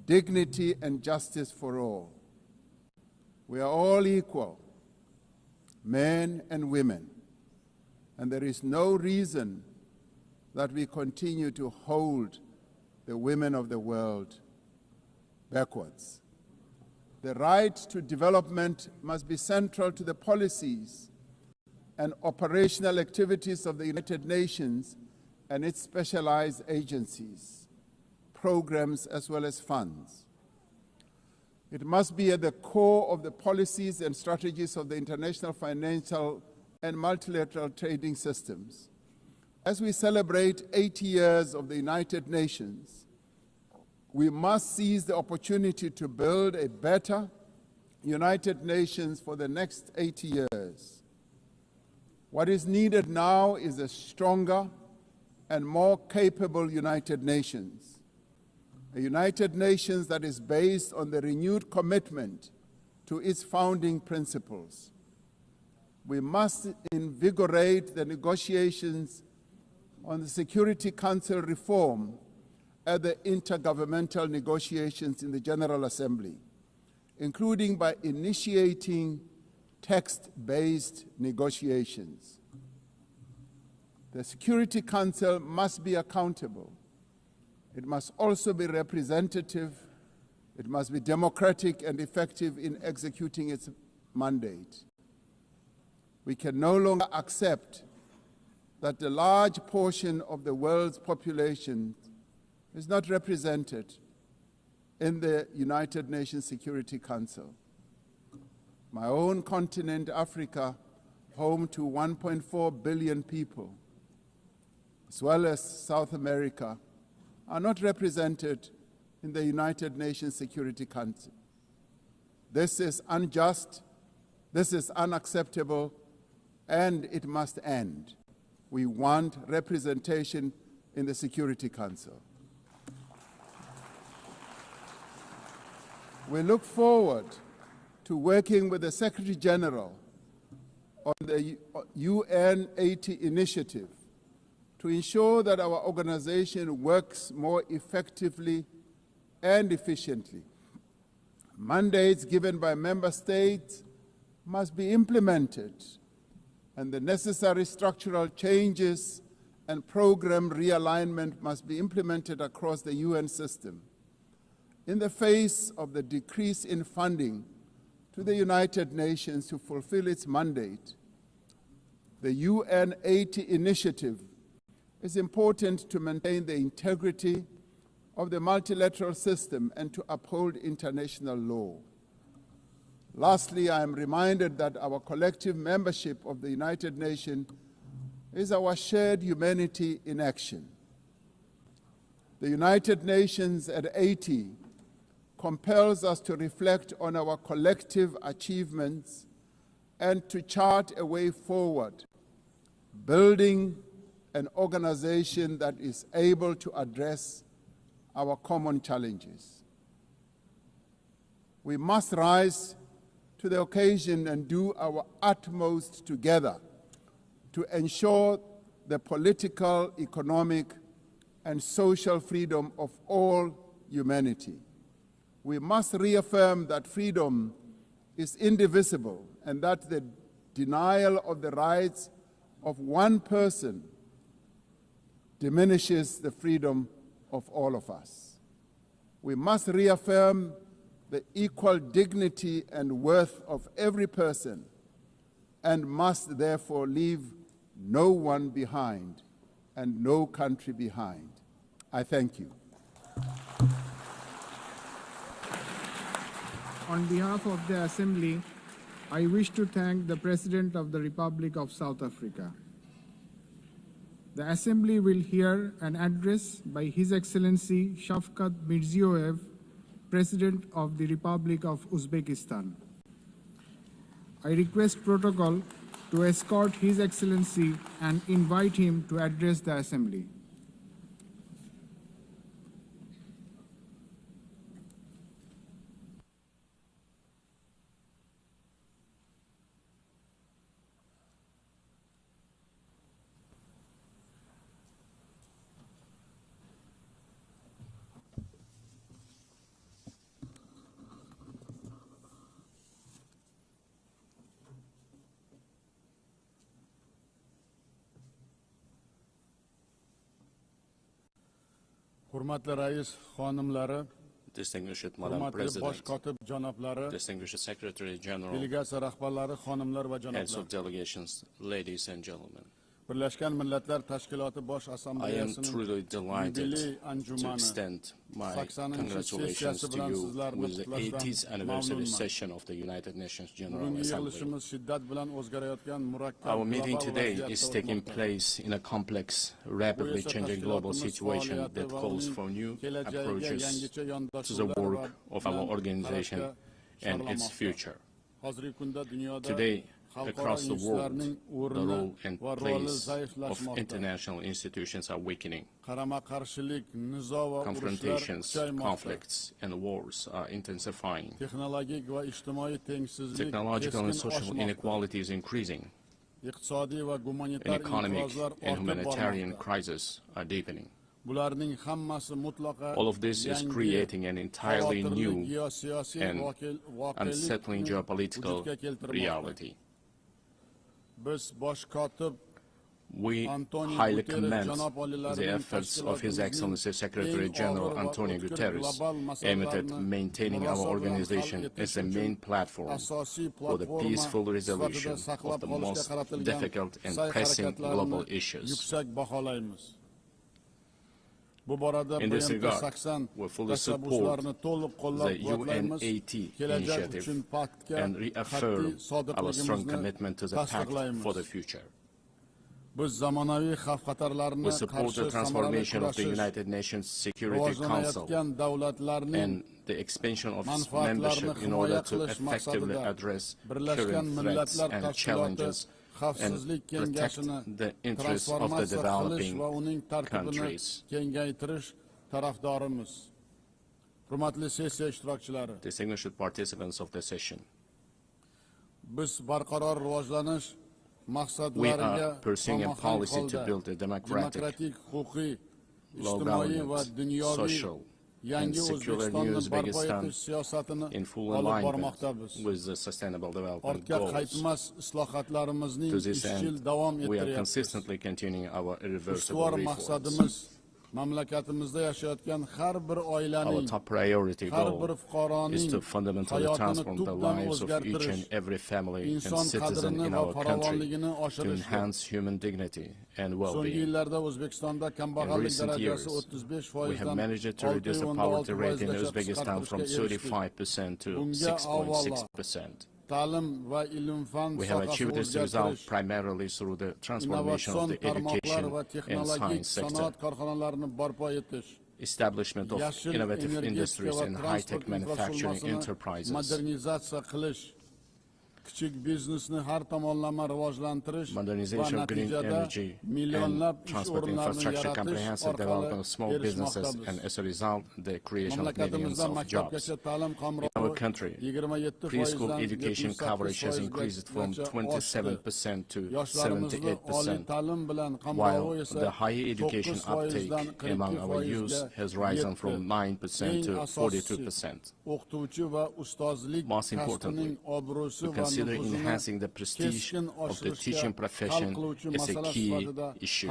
dignity, and justice for all. We are all equal, men and women, and there is no reason that we continue to hold the women of the world backwards. The right to development must be central to the policies and operational activities of the United Nations and its specialized agencies, programs, as well as funds. It must be at the core of the policies and strategies of the international financial and multilateral trading systems. As we celebrate 80 years of the United Nations, we must seize the opportunity to build a better United Nations for the next 80 years. What is needed now is a stronger and more capable United Nations, a United Nations that is based on the renewed commitment to its founding principles. We must invigorate the negotiations on the Security Council reform at the intergovernmental negotiations in the General Assembly, including by initiating text-based negotiations. The Security Council must be accountable. It must also be representative. It must be democratic and effective in executing its mandate. We can no longer accept that a large portion of the world's population is not represented in the United Nations Security Council. My own continent, Africa, home to 1.4 billion people, as well as South America, are not represented in the United Nations Security Council. This is unjust, this is unacceptable, and it must end. We want representation in the Security Council. We look forward to working with the Secretary General on the UN 80 initiative to ensure that our organization works more effectively and efficiently. Mandates given by member states must be implemented, and the necessary structural changes and program realignment must be implemented across the UN system. In the face of the decrease in funding to the United Nations to fulfill its mandate, the UN 80 initiative is important to maintain the integrity of the multilateral system and to uphold international law. Lastly, I am reminded that our collective membership of the United Nations is our shared humanity in action. The United Nations at 80 compels us to reflect on our collective achievements and to chart a way forward, building an organization that is able to address our common challenges. We must rise to the occasion and do our utmost together to ensure the political, economic, and social freedom of all humanity. We must reaffirm that freedom is indivisible and that the denial of the rights of one person diminishes the freedom of all of us. We must reaffirm the equal dignity and worth of every person and must therefore leave no one behind and no country behind. I thank you. On behalf of the Assembly, I wish to thank the President of the Republic of South Africa. The Assembly will hear an address by His Excellency Shavkat Mirziyoyev, President of the Republic of Uzbekistan. I request protocol to escort His Excellency and invite him to address the Assembly. Hurmatli rais xonimlari, Distinguished Madam bosh President, kotib janoblari, Distinguished Secretary General, delegatsiya rahbarlari, xonimlar va heads of janoblar. delegations, ladies and gentlemen. Birlashgan Millatlar Tashkiloti bosh I am assambleyasining truly delighted yubiley to anjumani extend my 80-chi congratulations sessiyasi to bilan you sizlarni with the qutlashdan 80th anniversary mamnunman. session of the United Nations General Bugungi Assembly. yig'ilishimiz shiddat bilan o'zgarayotgan murakkab Our meeting global today vaziyatda is taking o'tmoqda. place in a complex, rapidly changing global situation that calls for new approaches to the work of our organization and its future. Today, across the world, the role and place of international institutions are weakening. Confrontations, conflicts, and wars are intensifying. Technological and social inequality is increasing. And economic and humanitarian crises are deepening. All of this is creating an entirely new and unsettling geopolitical reality. We highly commend the efforts of His Excellency Secretary General Antonio Guterres aimed at maintaining our organization as a main platform for the peaceful resolution of the most difficult and pressing global issues. In this regard, we fully support the UNAT initiative and reaffirm our strong commitment to the pact for the future. We support the transformation of the United Nations Security Council and the expansion of its membership in order to effectively address current threats and challenges and protect the interests of the developing countries. Distinguished participants of the session, we are pursuing a policy to build a democratic, law government, social, and secular new Uzbekistan in full alignment with the Sustainable Development Goals. To this end, we are consistently continuing our irreversible reforms. Our top priority goal is to fundamentally transform the lives of each and every family and citizen in our country to enhance human dignity and well-being. In recent years, we have managed to reduce the poverty rate in Uzbekistan from 35% to 6.6%. We have achieved this result primarily through the transformation of the education and science sector, establishment of innovative industries and high-tech manufacturing enterprises, modernization of green energy and transport infrastructure, comprehensive development of small businesses, and as a result, the creation of millions of jobs. In our country, preschool education coverage has increased from 27% to 78%, while the higher education uptake among our youth has risen from 9% to 42%. Most importantly, we consider enhancing the prestige of the teaching profession as a key issue.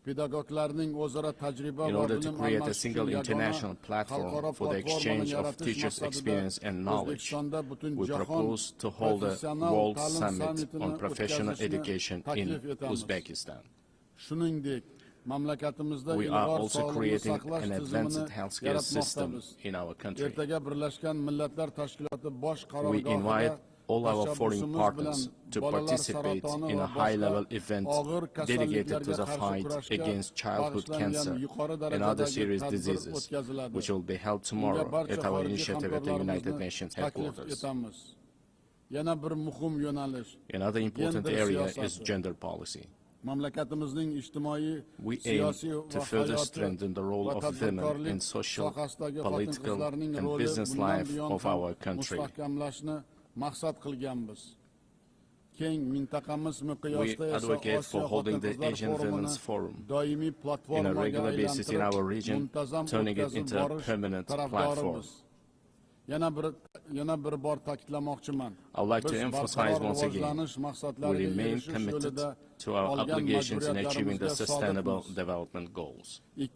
In order to create a single international platform for the exchange of teachers' experience and knowledge, we propose to hold a World Summit on Professional Education in Uzbekistan. We are also creating an advanced healthcare system in our country. We invite all our foreign partners to participate in a high-level event dedicated to the fight against childhood cancer and other serious diseases, which will be held tomorrow at our initiative at the United Nations headquarters. Another important area is gender policy. We aim to further strengthen the role of women in social, political, and business life of our country. We advocate for holding the Asian Women's Forum on a regular basis in our region, turning it into a permanent platform. I would like to emphasize once again, we remain committed to our obligations in achieving the Sustainable Development Goals. By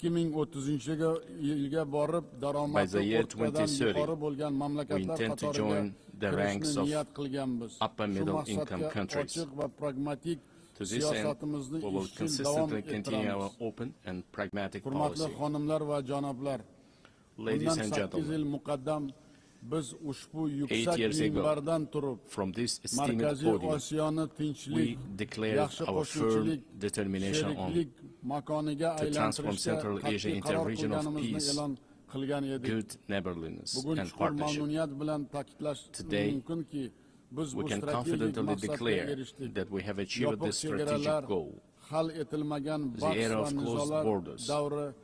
the year 2030, we intend to join the ranks of upper middle income countries. To this end, we will consistently continue our open and pragmatic policy. Ladies and gentlemen, 8 years ago, from this esteemed podium, we declared our firm determination to transform Central Asia into a region of peace, good neighborliness, and partnership. Today, we can confidently declare that we have achieved this strategic goal. The era of closed borders,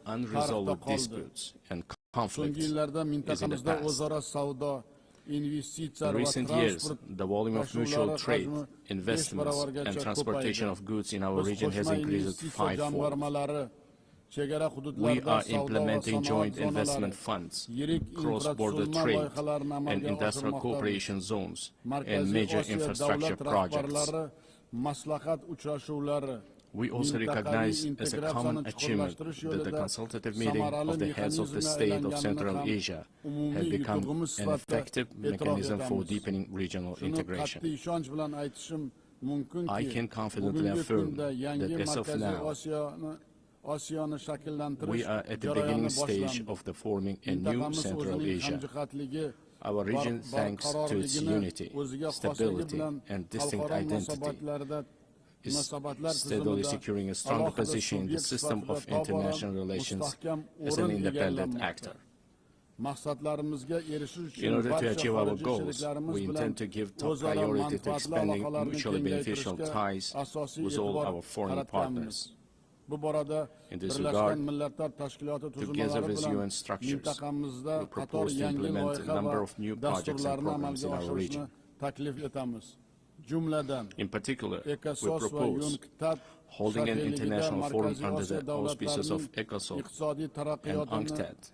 unresolved disputes, and conflict is in the past. In recent years, the volume of mutual trade, investments, and transportation of goods in our region has increased fivefold. We are implementing joint investment funds, cross-border trade, and industrial cooperation zones, and major infrastructure projects. We also recognize as a common achievement that the consultative meeting of the heads of the state of Central Asia had become an effective mechanism for deepening regional integration. I can confidently affirm that as of now, we are at the beginning stage of the forming a new Central Asia. Our region, thanks to its unity, stability, and distinct identity, is steadily securing a stronger position in the system of international relations as an independent actor. In order to achieve our goals, we intend to give top priority to expanding mutually beneficial ties with all our foreign partners. In this regard, together with UN structures, we propose to implement a number of new projects and programs in our region. In particular, we propose holding an international forum under the auspices of ECOSOC and UNCTAD,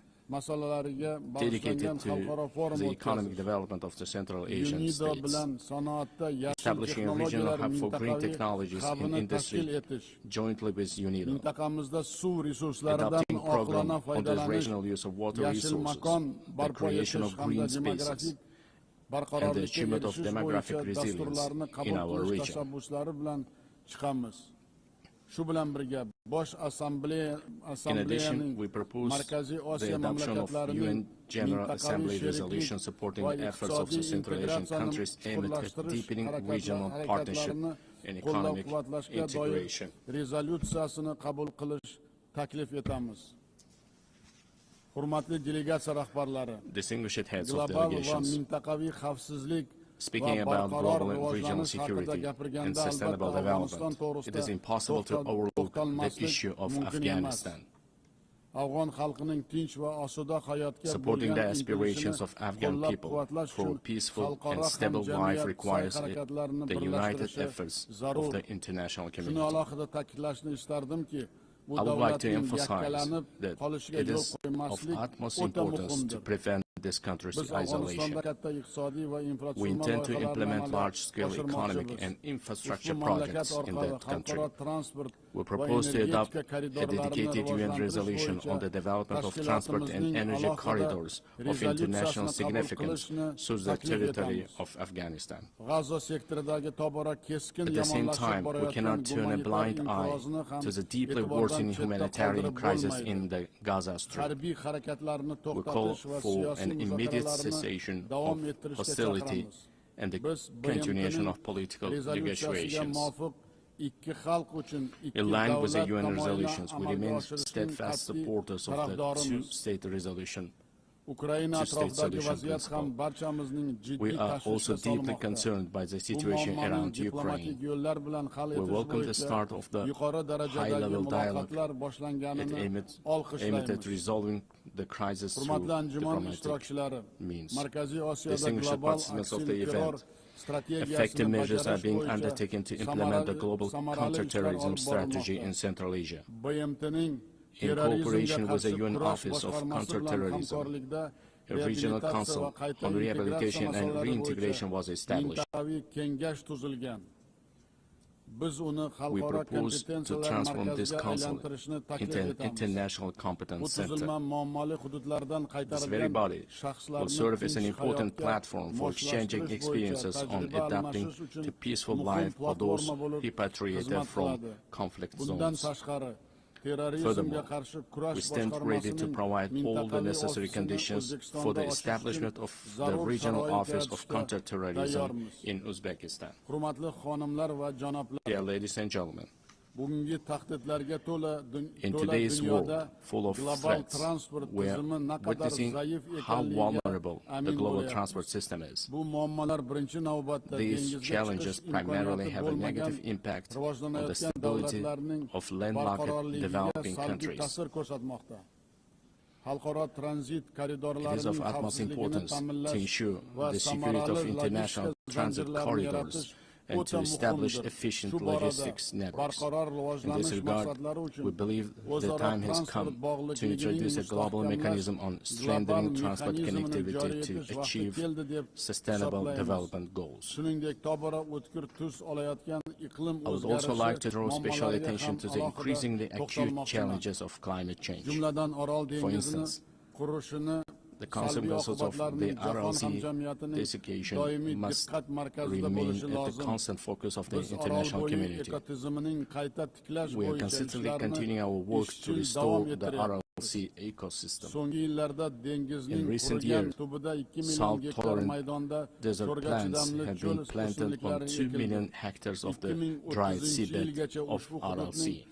dedicated to the economic development of the Central Asian states, establishing a regional hub for green technologies in industry jointly with UNIDO, adopting a program on the rational use of water resources, the creation of green spaces, and the achievement of demographic resilience in our region. In addition, we propose the adoption of UN General Assembly resolution supporting efforts of the Central Asian countries aimed at deepening regional partnership and economic integration. Distinguished heads of delegations, speaking about global and regional security and sustainable development, it is impossible to overlook the issue of Afghanistan. Supporting the aspirations of Afghan people for a peaceful and stable life requires the united efforts of the international community. I would like to emphasize that it is of utmost importance to prevent this country's isolation. We intend to implement large-scale economic and infrastructure projects in that country. We propose to adopt a dedicated UN resolution on the development of transport and energy corridors of international significance through the territory of Afghanistan. At the same time, we cannot turn a blind eye to the deeply worsening humanitarian crisis in the Gaza Strip. We call for an immediate cessation of hostility and the continuation of political negotiations. In line with the UN resolutions, we remain steadfast supporters of the two-state resolution, two-state solution principle. We are also deeply concerned by the situation around Ukraine. We welcome the start of the high-level dialogue aimed at resolving the crisis through diplomatic means. Distinguished participants of the event, effective measures are being undertaken to implement the global counterterrorism strategy in Central Asia. In cooperation with the UN Office of Counterterrorism, a regional council on rehabilitation and reintegration was established. We propose to transform this council into an international competence center. This very body will serve as an important platform for exchanging experiences on adapting to peaceful life for those repatriated from conflict zones. Furthermore, we stand ready to provide all the necessary conditions for the establishment of the Regional Office of Counterterrorism in Uzbekistan. Dear ladies and gentlemen, in today's world full of threats, we are witnessing how vulnerable the global transport system is. These challenges primarily have a negative impact on the stability of landlocked developing countries. It is of utmost importance to ensure the security of international transit corridors and to establish efficient logistics networks. In this regard, we believe the time has come to introduce a global mechanism on strengthening transport connectivity to achieve sustainable development goals. I would also like to draw special attention to the increasingly acute challenges of climate change. For instance, the consequences of the RLC desiccation must remain at the constant focus of the international community. We are consistently continuing our work to restore the RLC ecosystem. In recent years, salt-tolerant desert plants have been planted on 2 million hectares of the dried seabed of RLC.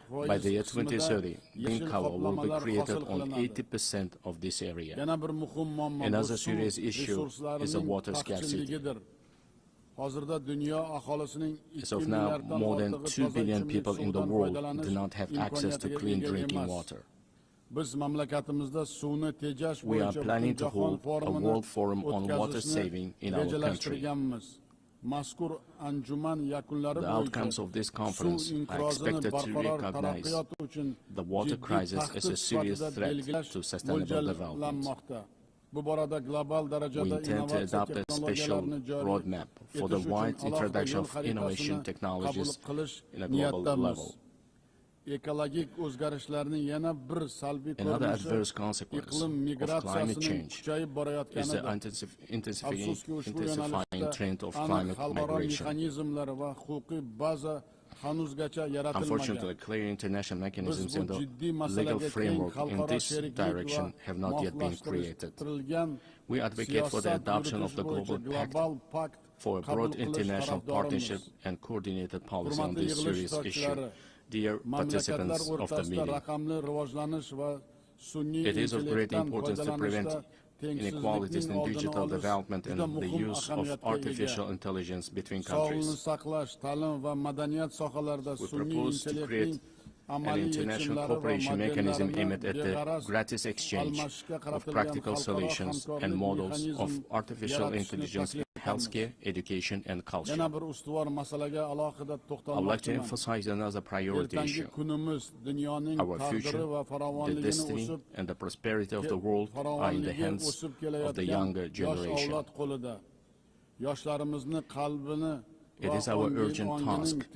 By the year 2030, green cover will be created on 80% of this area. Another serious issue is the water scarcity. As of now, more than 2 billion people in the world do not have access to clean drinking water. We are planning to hold a World Forum on water saving in our country. The outcomes of this conference are expected to recognize the water crisis as a serious threat to sustainable development. We intend to adopt a special roadmap for the wide introduction of innovation technologies in a global level. Another adverse consequence of climate change is the intensifying trend of climate migration. Unfortunately, clear international mechanisms and the legal framework in this direction have not yet been created. We advocate for the adoption of the Global Pact for a broad international partnership and coordinated policy on this serious issue. Dear participants of the meeting, it is of great importance to prevent inequalities in digital development and the use of artificial intelligence between countries. We propose to create an international cooperation mechanism aimed at the gratis exchange of practical solutions and models of artificial intelligence in healthcare, education, and culture. I would like to emphasize another priority issue. Our future, the destiny, and the prosperity of the world are in the hands of the younger generation. It is our urgent task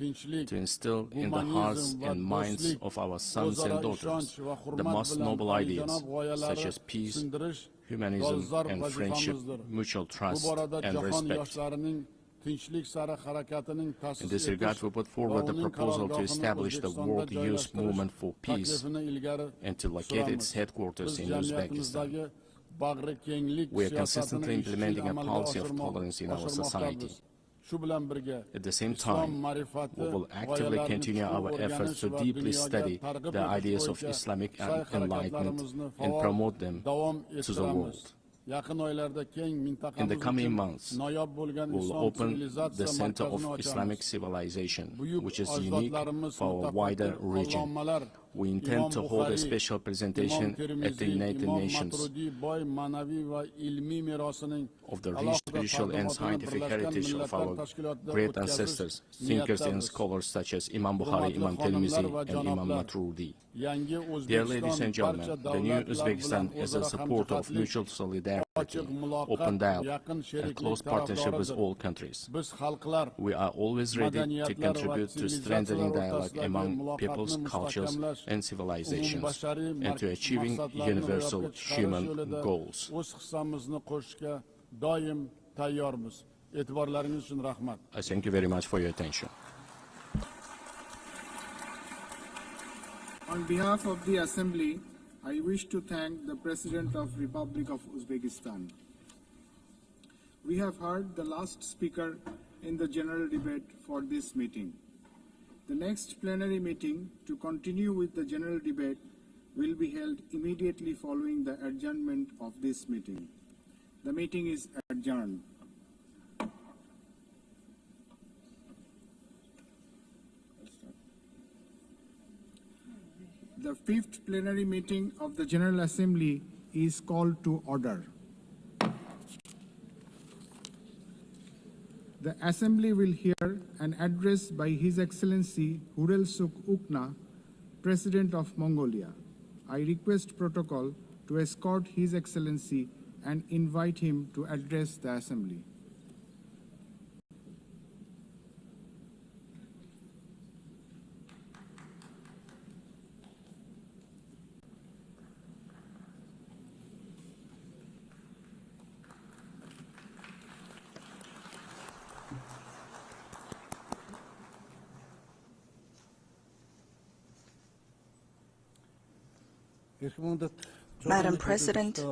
to instill in the hearts and minds of our sons and daughters the most noble ideas, such as peace, humanism, and friendship, mutual trust, and respect. In this regard, we put forward the proposal to establish the World Youth Movement for Peace and to locate its headquarters in Uzbekistan. We are consistently implementing a policy of tolerance in our society. At the same time, we will actively continue our efforts to deeply study the ideas of Islamic enlightenment and promote them to the world. In the coming months, we will open the Center of Islamic Civilization, which is unique for our wider region. We intend to hold a special presentation at the United Nations of the rich spiritual and scientific heritage of our great ancestors, thinkers and scholars such as Imam Bukhari, Imam Tirmizi, and Imam Maturidi. Dear ladies and gentlemen, the new Uzbekistan is a supporter of mutual solidarity, open dialogue, and close partnership with all countries. We are always ready to contribute to strengthening dialogue among peoples, cultures, and civilizations, and to achieving universal human goals. I thank you very much for your attention. On behalf of the Assembly, I wish to thank the President of the Republic of Uzbekistan. We have heard the last speaker in the general debate for this meeting. The next plenary meeting to continue with the general debate will be held immediately following the adjournment of this meeting. The meeting is adjourned. The fifth plenary meeting of the General Assembly is called to order. The Assembly will hear an address by His Excellency Hurelsuk Ukna, President of Mongolia. I request protocol to escort His Excellency and invite him to address the Assembly. Madam President,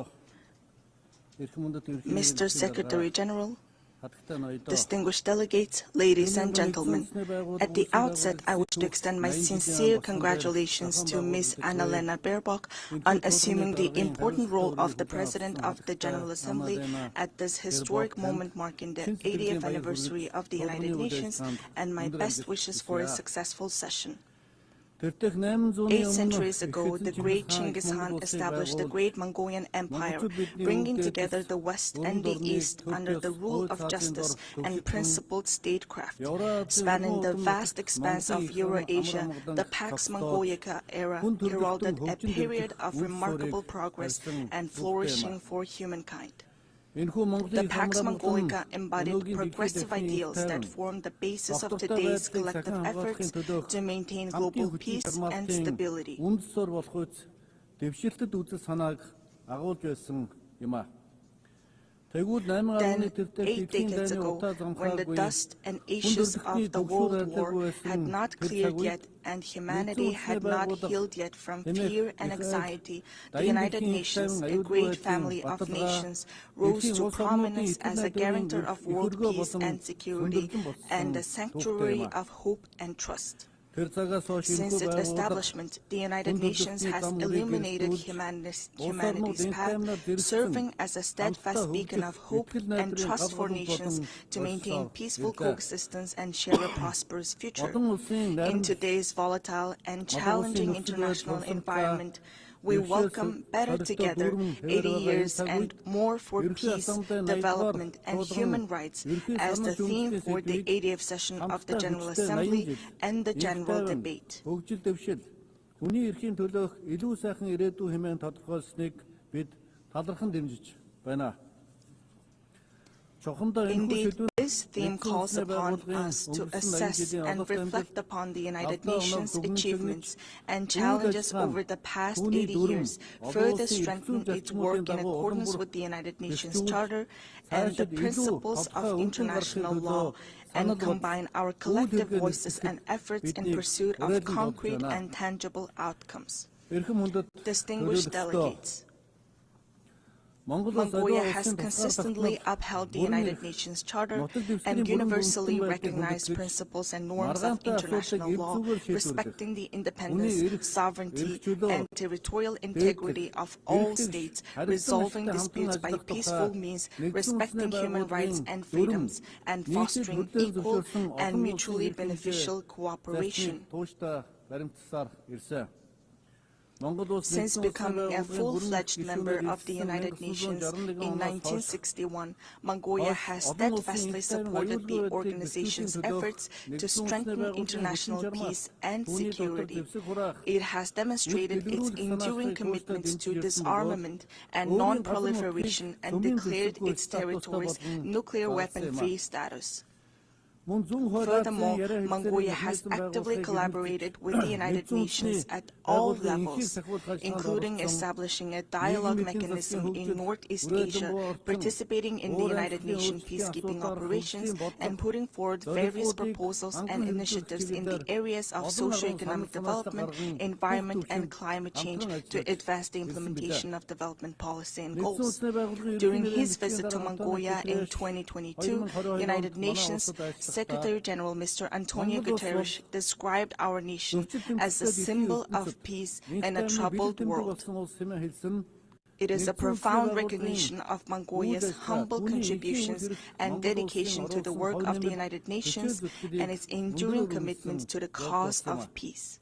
Mr. Secretary General, distinguished delegates, ladies and gentlemen, at the outset I wish to extend my sincere congratulations to Ms. Annalena Baerbock on assuming the important role of the President of the General Assembly at this historic moment marking the 80th anniversary of the United Nations, and my best wishes for a successful session. 8 centuries ago, the great Genghis Khan established the great Mongolian Empire, bringing together the West and the East under the rule of justice and principled statecraft. Spanning the vast expanse of Eurasia, the Pax Mongolica era heralded a period of remarkable progress and flourishing for humankind. The Pax Mongolica embodied progressive ideals that form the basis of today's collective efforts to maintain global peace and stability. Then, 8 decades ago, when the dust and ashes of the World War had not cleared yet and humanity had not healed yet from fear and anxiety, the United Nations, a great family of nations, rose to prominence as a guarantor of world peace and security and a sanctuary of hope and trust. Since its establishment, the United Nations has illuminated humanity's path, serving as a steadfast beacon of hope and trust for nations to maintain peaceful coexistence and share a prosperous future. In today's volatile and challenging international environment, we welcome Better Together, 80 years and more for peace, development, and human rights as the theme for the 80th session of the General Assembly and the General Debate. Indeed, this theme calls upon us to assess and reflect upon the United Nations' achievements and challenges over the past 80 years, further strengthen its work in accordance with the United Nations Charter and the principles of international law, and combine our collective voices and efforts in pursuit of concrete and tangible outcomes. Distinguished delegates, Mongolia has consistently upheld the United Nations Charter and universally recognized principles and norms of international law, respecting the independence, sovereignty, and territorial integrity of all states, resolving disputes by peaceful means, respecting human rights and freedoms, and fostering equal and mutually beneficial cooperation. Since becoming a full-fledged member of the United Nations in 1961, Mongolia has steadfastly supported the organization's efforts to strengthen international peace and security. It has demonstrated its enduring commitments to disarmament and non-proliferation and declared its territories nuclear weapon-free status. Furthermore, Mongolia has actively collaborated with the United Nations at all levels, including establishing a dialogue mechanism in Northeast Asia, participating in the United Nations peacekeeping operations, and putting forward various proposals and initiatives in the areas of socio-economic development, environment, and climate change to advance the implementation of development policy and goals. During his visit to Mongolia in 2022, United Nations Secretary General Mr. Antonio Guterres described our nation as a symbol of peace in a troubled world. It is a profound recognition of Mongolia's humble contributions and dedication to the work of the United Nations and its enduring commitment to the cause of peace.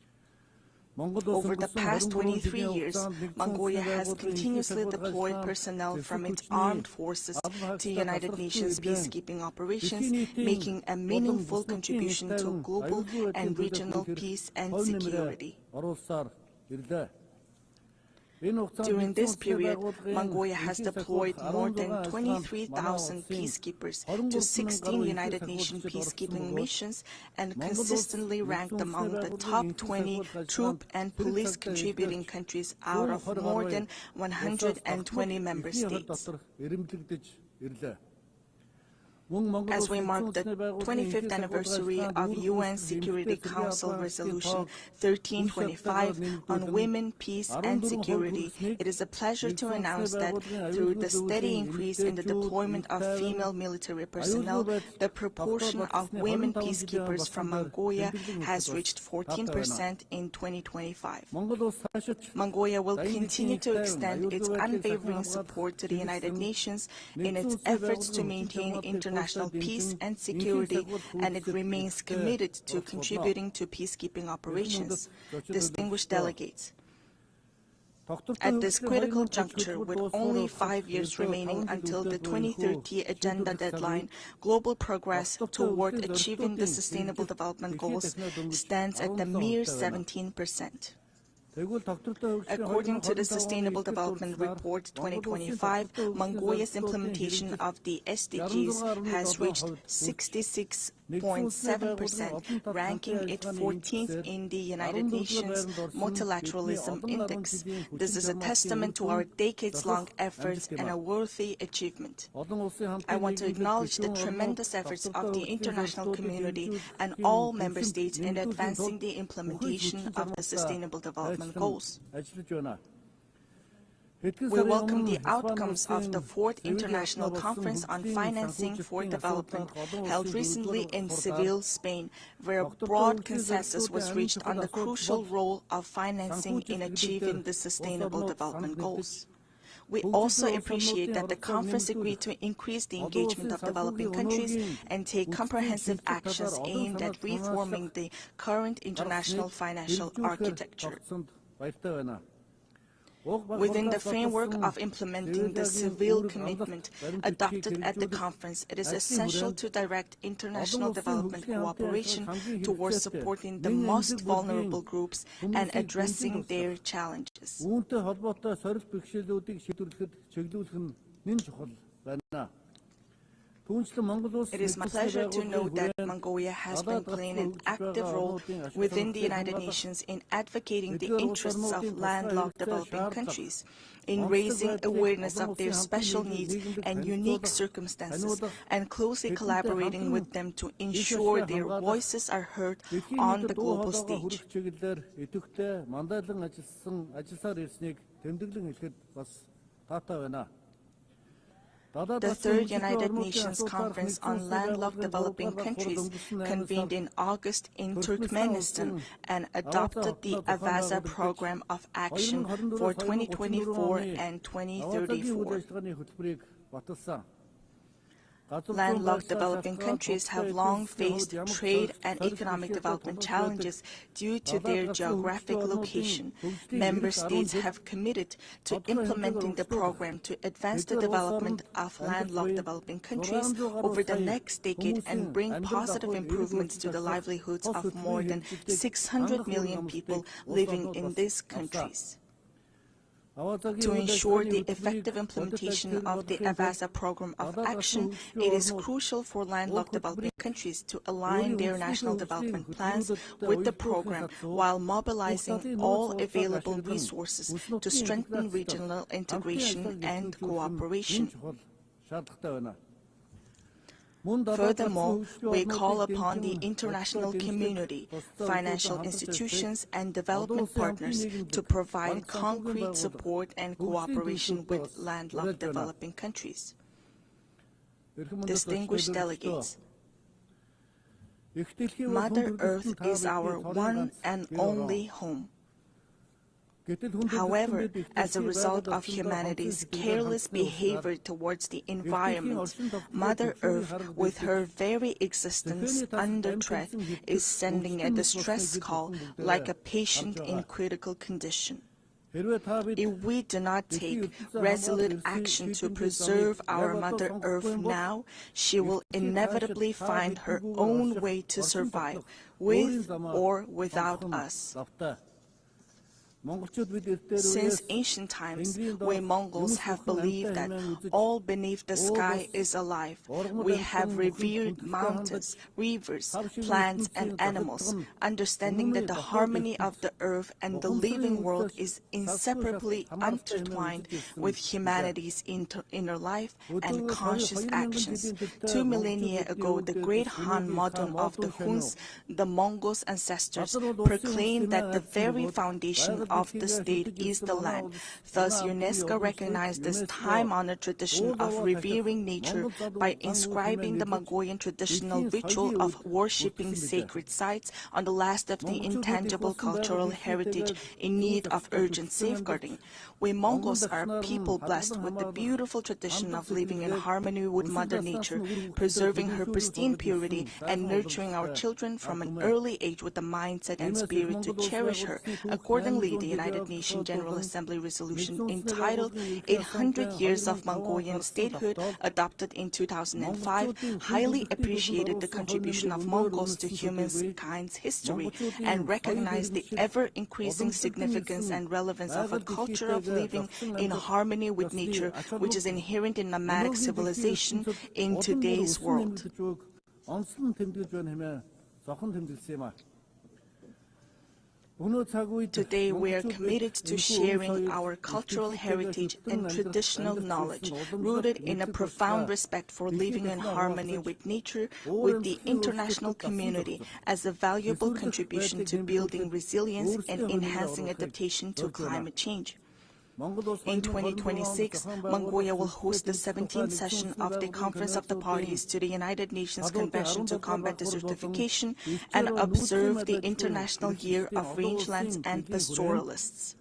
Over the past 23 years, Mongolia has continuously deployed personnel from its armed forces to United Nations peacekeeping operations, making a meaningful contribution to global and regional peace and security. During this period, Mongolia has deployed more than 23,000 peacekeepers to 16 United Nations peacekeeping missions and consistently ranked among the top 20 troop and police contributing countries out of more than 120 member states. As we mark the 25th anniversary of UN Security Council Resolution 1325 on women, peace, and security, it is a pleasure to announce that through the steady increase in the deployment of female military personnel, the proportion of women peacekeepers from Mongolia has reached 14% in 2025. Mongolia will continue to extend its unwavering support to the United Nations in its efforts to maintain international peace and security, and it remains committed to contributing to peacekeeping operations. Distinguished delegates, at this critical juncture, with only 5 years remaining until the 2030 agenda deadline, global progress toward achieving the Sustainable Development Goals stands at a mere 17%. According to the Sustainable Development Report 2025, Mongolia's implementation of the SDGs has reached 66.7%, ranking it 14th in the United Nations Multilateralism Index. This is a testament to our decades-long efforts and a worthy achievement. I want to acknowledge the tremendous efforts of the international community and all member states in advancing the implementation of the Sustainable Development Goals. We welcome the outcomes of the 4th International Conference on Financing for Development held recently in Seville, Spain, where a broad consensus was reached on the crucial role of financing in achieving the Sustainable Development Goals. We also appreciate that the conference agreed to increase the engagement of developing countries and take comprehensive actions aimed at reforming the current international financial architecture. Within the framework of implementing the Seville commitment adopted at the conference, it is essential to direct international development cooperation towards supporting the most vulnerable groups and addressing their challenges. It is my pleasure to note that Mongolia has been playing an active role within the United Nations in advocating the interests of landlocked developing countries, in raising awareness of their special needs and unique circumstances, and closely collaborating with them to ensure their voices are heard on the global stage. The Third United Nations Conference on Landlocked Developing Countries convened in August in Turkmenistan and adopted the Avaza Program of Action for 2024 and 2034. Landlocked developing countries have long faced trade and economic development challenges due to their geographic location. Member states have committed to implementing the program to advance the development of landlocked developing countries over the next decade and bring positive improvements to the livelihoods of more than 600 million people living in these countries. To ensure the effective implementation of the Avaza Program of Action, it is crucial for landlocked developing countries to align their national development plans with the program while mobilizing all available resources to strengthen regional integration and cooperation. Furthermore, we call upon the international community, financial institutions, and development partners to provide concrete support and cooperation with landlocked developing countries. Distinguished delegates, Mother Earth is our one and only home. However, as a result of humanity's careless behavior towards the environment, Mother Earth, with her very existence under threat, is sending a distress call like a patient in critical condition. If we do not take resolute action to preserve our Mother Earth now, she will inevitably find her own way to survive, with or without us. Since ancient times, we Mongols have believed that all beneath the sky is alive. We have revered mountains, rivers, plants, and animals, understanding that the harmony of the earth and the living world is inseparably intertwined with humanity's inner life and conscious actions. 2 millennia ago, the great Han Modon of the Huns, the Mongols' ancestors, proclaimed that the very foundation of the state is the land. Thus, UNESCO recognized this time-honored tradition of revering nature by inscribing the Mongolian traditional ritual of worshipping sacred sites on the last of the intangible cultural heritage in need of urgent safeguarding. We Mongols are a people blessed with the beautiful tradition of living in harmony with Mother Nature, preserving her pristine purity, and nurturing our children from an early age with the mindset and spirit to cherish her. Accordingly, the United Nations General Assembly resolution entitled 800 Years of Mongolian Statehood, adopted in 2005, highly appreciated the contribution of Mongols to humankind's history and recognized the ever-increasing significance and relevance of a culture of living in harmony with nature, which is inherent in nomadic civilization in today's world. Today, we are committed to sharing our cultural heritage and traditional knowledge, rooted in a profound respect for living in harmony with nature, with the international community, as a valuable contribution to building resilience and enhancing adaptation to climate change. In 2026, Mongolia will host the 17th session of the Conference of the Parties to the United Nations Convention to Combat Desertification and observe the International Year of Rangelands and Pastoralists.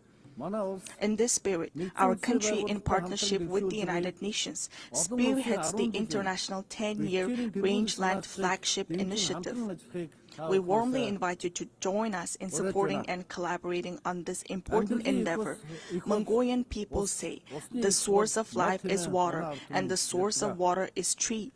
In this spirit, our country, in partnership with the United Nations, spearheads the international 10-year Rangeland Flagship Initiative. We warmly invite you to join us in supporting and collaborating on this important endeavor. Mongolian people say, the source of life is water, and the source of water is tree.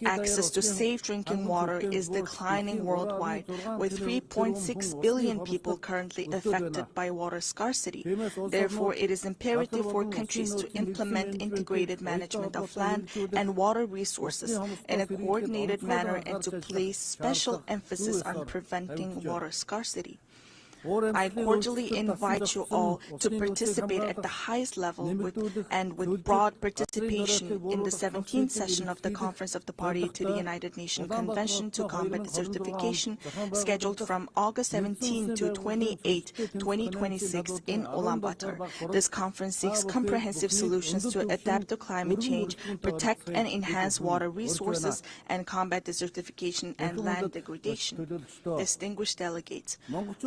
Access to safe drinking water is declining worldwide, with 3.6 billion people currently affected by water scarcity. Therefore, it is imperative for countries to implement integrated management of land and water resources in a coordinated manner and to place special emphasis on preventing water scarcity. I cordially invite you all to participate at the highest level with broad participation in the 17th session of the Conference of the Party to the United Nations Convention to Combat Desertification, scheduled from August 17 to 28, 2026 in Ulaanbaatar. This conference seeks comprehensive solutions to adapt to climate change, protect and enhance water resources, and combat desertification and land degradation. Distinguished delegates,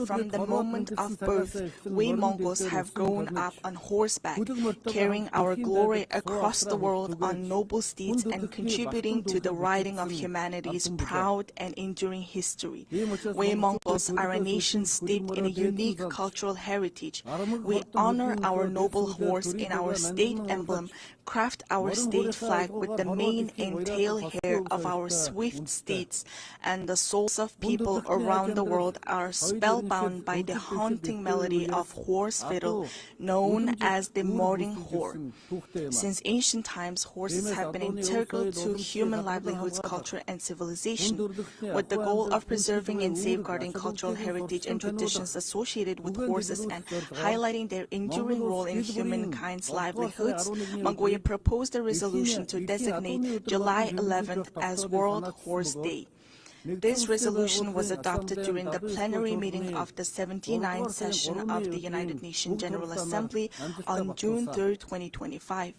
from the moment of birth, we Mongols have grown up on horseback, carrying our glory across the world on noble steeds and contributing to the writing of humanity's proud and enduring history. We Mongols are a nation steeped in a unique cultural heritage. We honor our noble horse in our state emblem, craft our state flag with the mane and tail hair of our swift steeds, and the souls of people around the world are spellbound by the haunting melody of horse fiddle known as the morning horn. Since ancient times, horses have been integral to human livelihoods, culture, and civilization. With the goal of preserving and safeguarding cultural heritage and traditions associated with horses and highlighting their enduring role in humankind's livelihoods, Mongolia proposed a resolution to designate July 11th as World Horse Day. This resolution was adopted during the plenary meeting of the 79th session of the United Nations General Assembly on June 3, 2025.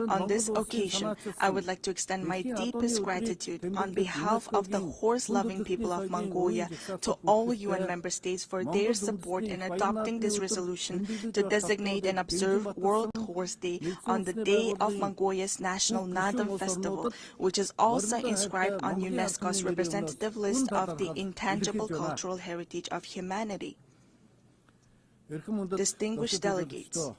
On this occasion, I would like to extend my deepest gratitude on behalf of the horse-loving people of Mongolia to all UN member states for their support in adopting this resolution to designate and observe World Horse Day on the day of Mongolia's National Nadam Festival, which is also inscribed on UNESCO's representative list of the intangible cultural heritage of humanity. Distinguished delegates,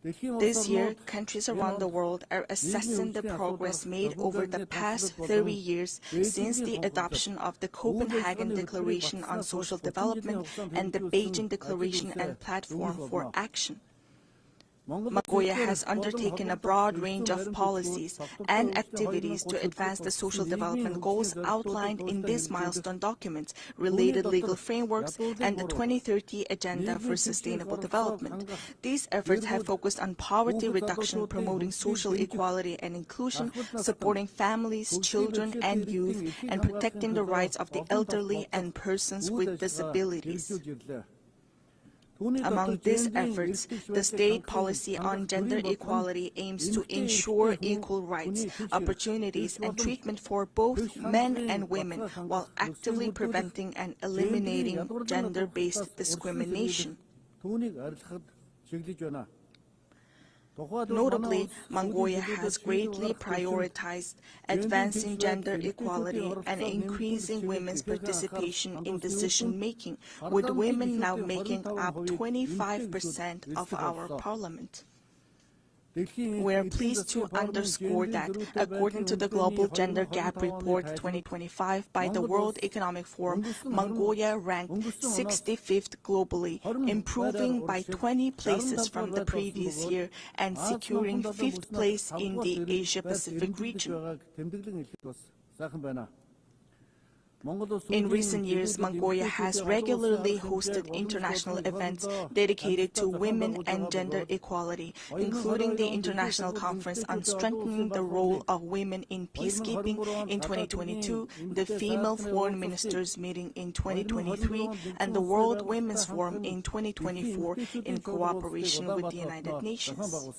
this year, countries around the world are assessing the progress made over the past 30 years since the adoption of the Copenhagen Declaration on Social Development and the Beijing Declaration and Platform for Action. Mongolia has undertaken a broad range of policies and activities to advance the social development goals outlined in these milestone documents, related legal frameworks, and the 2030 Agenda for Sustainable Development. These efforts have focused on poverty reduction, promoting social equality and inclusion, supporting families, children, and youth, and protecting the rights of the elderly and persons with disabilities. Among these efforts, the state policy on gender equality aims to ensure equal rights, opportunities, and treatment for both men and women, while actively preventing and eliminating gender-based discrimination. Notably, Mongolia has greatly prioritized advancing gender equality and increasing women's participation in decision-making, with women now making up 25% of our parliament. We are pleased to underscore that, according to the Global Gender Gap Report 2025 by the World Economic Forum, Mongolia ranked 65th globally, improving by 20 places from the previous year and securing 5th place in the Asia-Pacific region. In recent years, Mongolia has regularly hosted international events dedicated to women and gender equality, including the International Conference on Strengthening the Role of Women in Peacekeeping in 2022, the Female Foreign Ministers Meeting in 2023, and the World Women's Forum in 2024 in cooperation with the United Nations.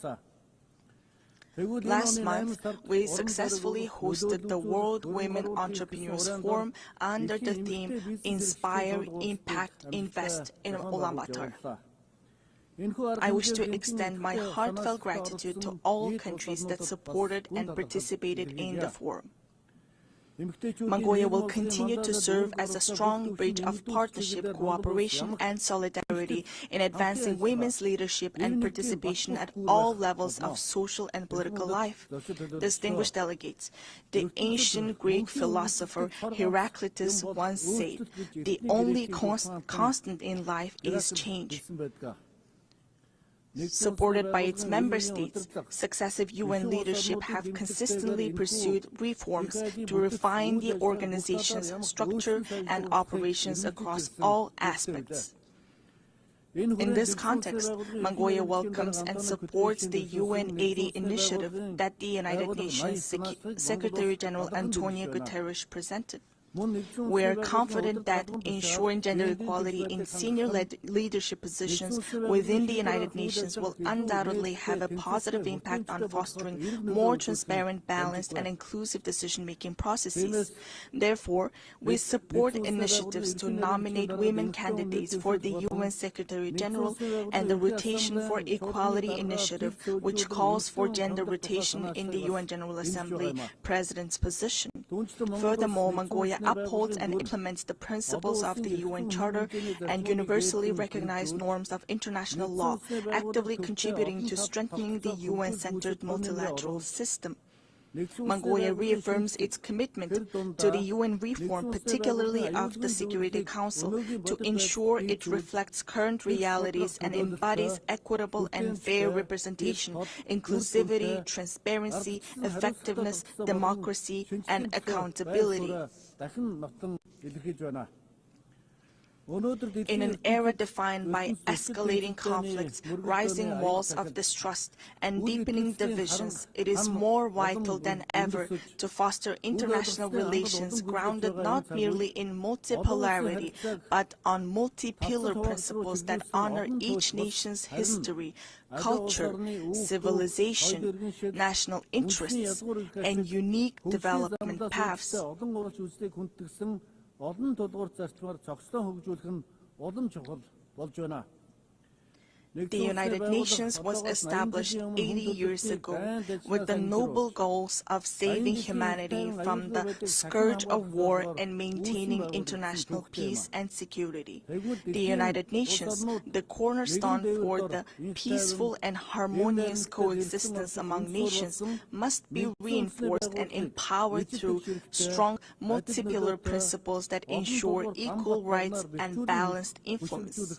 Last month, we successfully hosted the World Women Entrepreneurs Forum under the theme Inspire, Impact, Invest in Ulaanbaatar. I wish to extend my heartfelt gratitude to all countries that supported and participated in the forum. Mongolia will continue to serve as a strong bridge of partnership, cooperation, and solidarity in advancing women's leadership and participation at all levels of social and political life. Distinguished delegates, the ancient Greek philosopher Heraclitus once said, "The only constant in life is change." Supported by its member states, successive UN leadership have consistently pursued reforms to refine the organization's structure and operations across all aspects. In this context, Mongolia welcomes and supports the UN 80 initiative that the United Nations Secretary-General Antonio Guterres presented. We are confident that ensuring gender equality in senior leadership positions within the United Nations will undoubtedly have a positive impact on fostering more transparent, balanced, and inclusive decision-making processes. Therefore, we support initiatives to nominate women candidates for the UN Secretary-General and the Rotation for Equality initiative, which calls for gender rotation in the UN General Assembly President's position. Furthermore, Mongolia upholds and implements the principles of the UN Charter and universally recognized norms of international law, actively contributing to strengthening the UN-centered multilateral system. Mongolia reaffirms its commitment to the UN reform, particularly of the Security Council, to ensure it reflects current realities and embodies equitable and fair representation, inclusivity, transparency, effectiveness, democracy, and accountability. In an era defined by escalating conflicts, rising walls of distrust, and deepening divisions, it is more vital than ever to foster international relations grounded not merely in multipolarity, but on multi-pillar principles that honor each nation's history, culture, civilization, national interests, and unique development paths. The United Nations was established 80 years ago with the noble goals of saving humanity from the scourge of war and maintaining international peace and security. The United Nations, the cornerstone for the peaceful and harmonious coexistence among nations, must be reinforced and empowered through strong multi-pillar principles that ensure equal rights and balanced influence.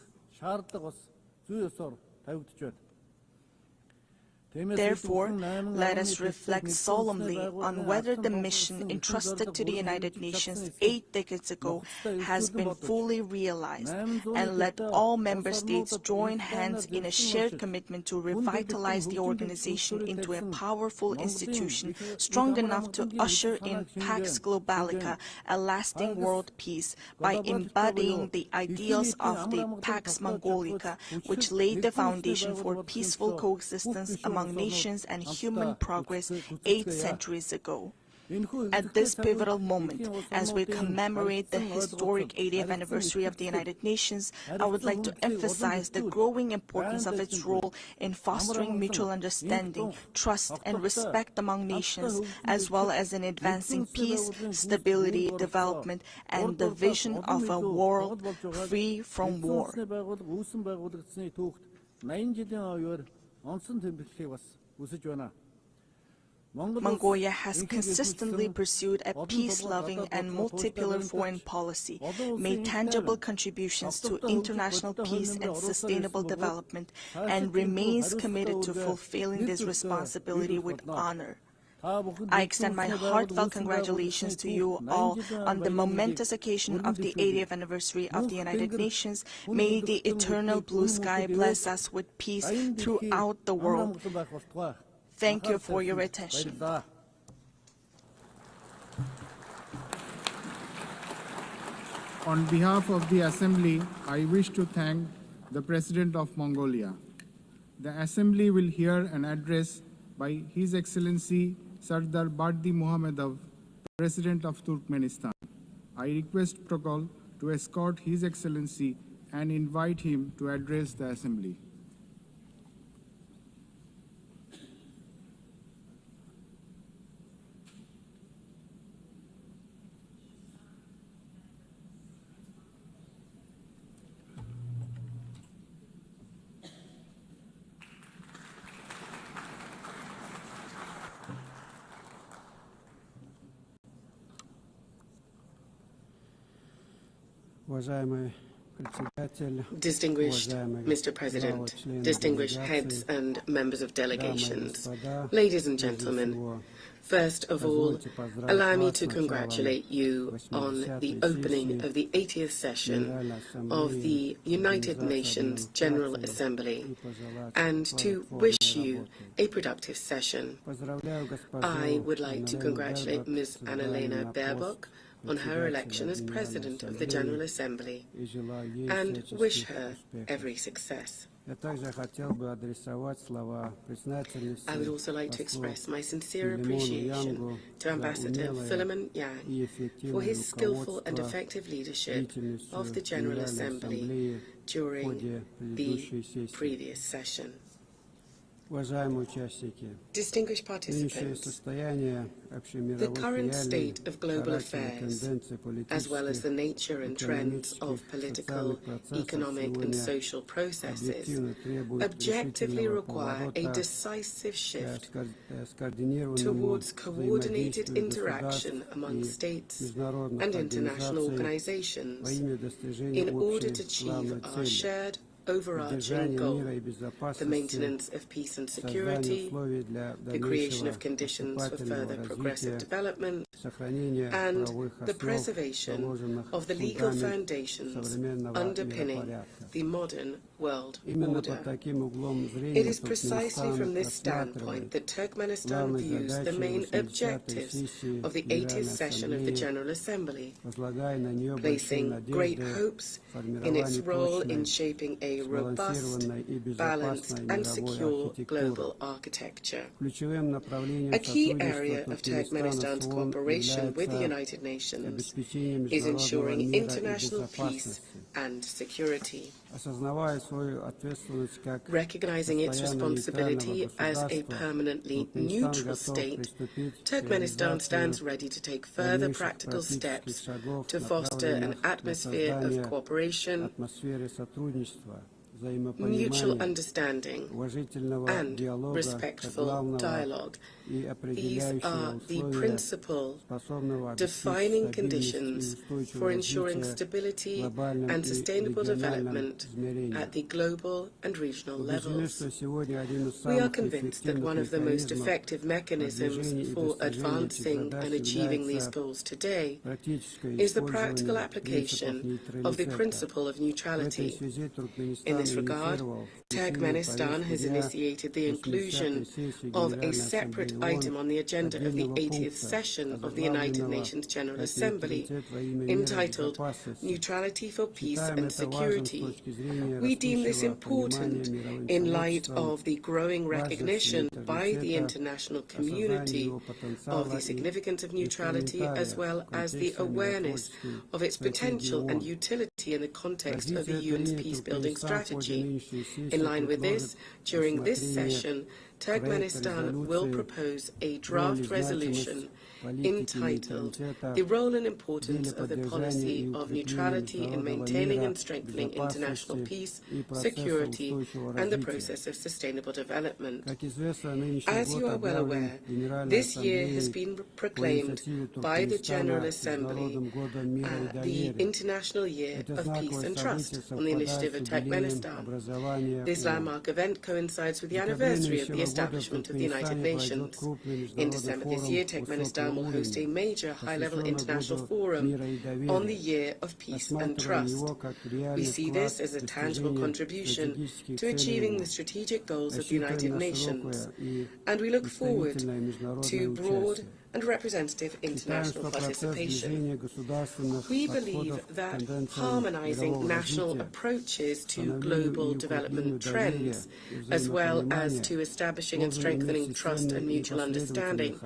Therefore, let us reflect solemnly on whether the mission entrusted to the United Nations 8 decades ago has been fully realized, and let all member states join hands in a shared commitment to revitalize the organization into a powerful institution strong enough to usher in Pax Globalica, a lasting world peace, by embodying the ideals of the Pax Mongolica, which laid the foundation for peaceful coexistence among nations and human progress 8 centuries ago. At this pivotal moment, as we commemorate the historic 80th anniversary of the United Nations, I would like to emphasize the growing importance of its role in fostering mutual understanding, trust, and respect among nations, as well as in advancing peace, stability, development, and the vision of a world free from war. Mongolia has consistently pursued a peace-loving and multi-pillar foreign policy, made tangible contributions to international peace and sustainable development, and remains committed to fulfilling this responsibility with honor. I extend my heartfelt congratulations to you all on the momentous occasion of the 80th anniversary of the United Nations. May the eternal blue sky bless us with peace throughout the world. Thank you for your attention. On behalf of the Assembly, I wish to thank the President of Mongolia. The Assembly will hear an address by His Excellency Sardar Bardi Muhammadov, President of Turkmenistan. I request protocol to escort His Excellency and invite him to address the Assembly. Distinguished Mr. President, distinguished heads and members of delegations, ladies and gentlemen, first of all, allow me to congratulate you on the opening of the 80th session of the United Nations General Assembly and to wish you a productive session. I would like to congratulate Ms. Annalena Baerbock on her election as President of the General Assembly and wish her every success. I would also like to express my sincere appreciation to Ambassador Philemon Yang for his skillful and effective leadership of the General Assembly during the previous session. Distinguished participants, the current state of global affairs, as well as the nature and trends of political, economic and social processes, objectively require a decisive shift towards coordinated interaction among states and international organizations in order to achieve our shared overarching goal, the maintenance of peace and security, the creation of conditions for further progressive development, and the preservation of the legal foundations underpinning the modern world order. It is precisely from this standpoint that Turkmenistan views the main objectives of the 80th session of the General Assembly, placing great hopes in its role in shaping a robust, balanced and secure global architecture. A key area of Turkmenistan's cooperation with the United Nations is ensuring international peace and security. Recognizing its responsibility as a permanently neutral state, Turkmenistan stands ready to take further practical steps to foster an atmosphere of cooperation, mutual understanding, and respectful dialogue. These are the principal defining conditions for ensuring stability and sustainable development at the global and regional levels. We are convinced that one of the most effective mechanisms for advancing and achieving these goals today is the practical application of the principle of neutrality. In this regard, Turkmenistan has initiated the inclusion of a separate item on the agenda of the 80th session of the United Nations General Assembly entitled Neutrality for Peace and Security. We deem this important in light of the growing recognition by the international community of the significance of neutrality, as well as the awareness of its potential and utility in the context of the UN's peace-building strategy. In line with this, during this session, Turkmenistan will propose a draft resolution entitled The Role and Importance of the Policy of Neutrality in Maintaining and Strengthening International Peace, Security, and the Process of Sustainable Development. As you are well aware, this year has been proclaimed by the General Assembly the International Year of Peace and Trust on the initiative of Turkmenistan. This landmark event coincides with the anniversary of the establishment of the United Nations. In December this year, Turkmenistan will host a major high-level international forum on the Year of Peace and Trust. We see this as a tangible contribution to achieving the strategic goals of the United Nations, and we look forward to broad and representative international participation. We believe that harmonizing national approaches to global development trends, as well as to establishing and strengthening trust and mutual understanding,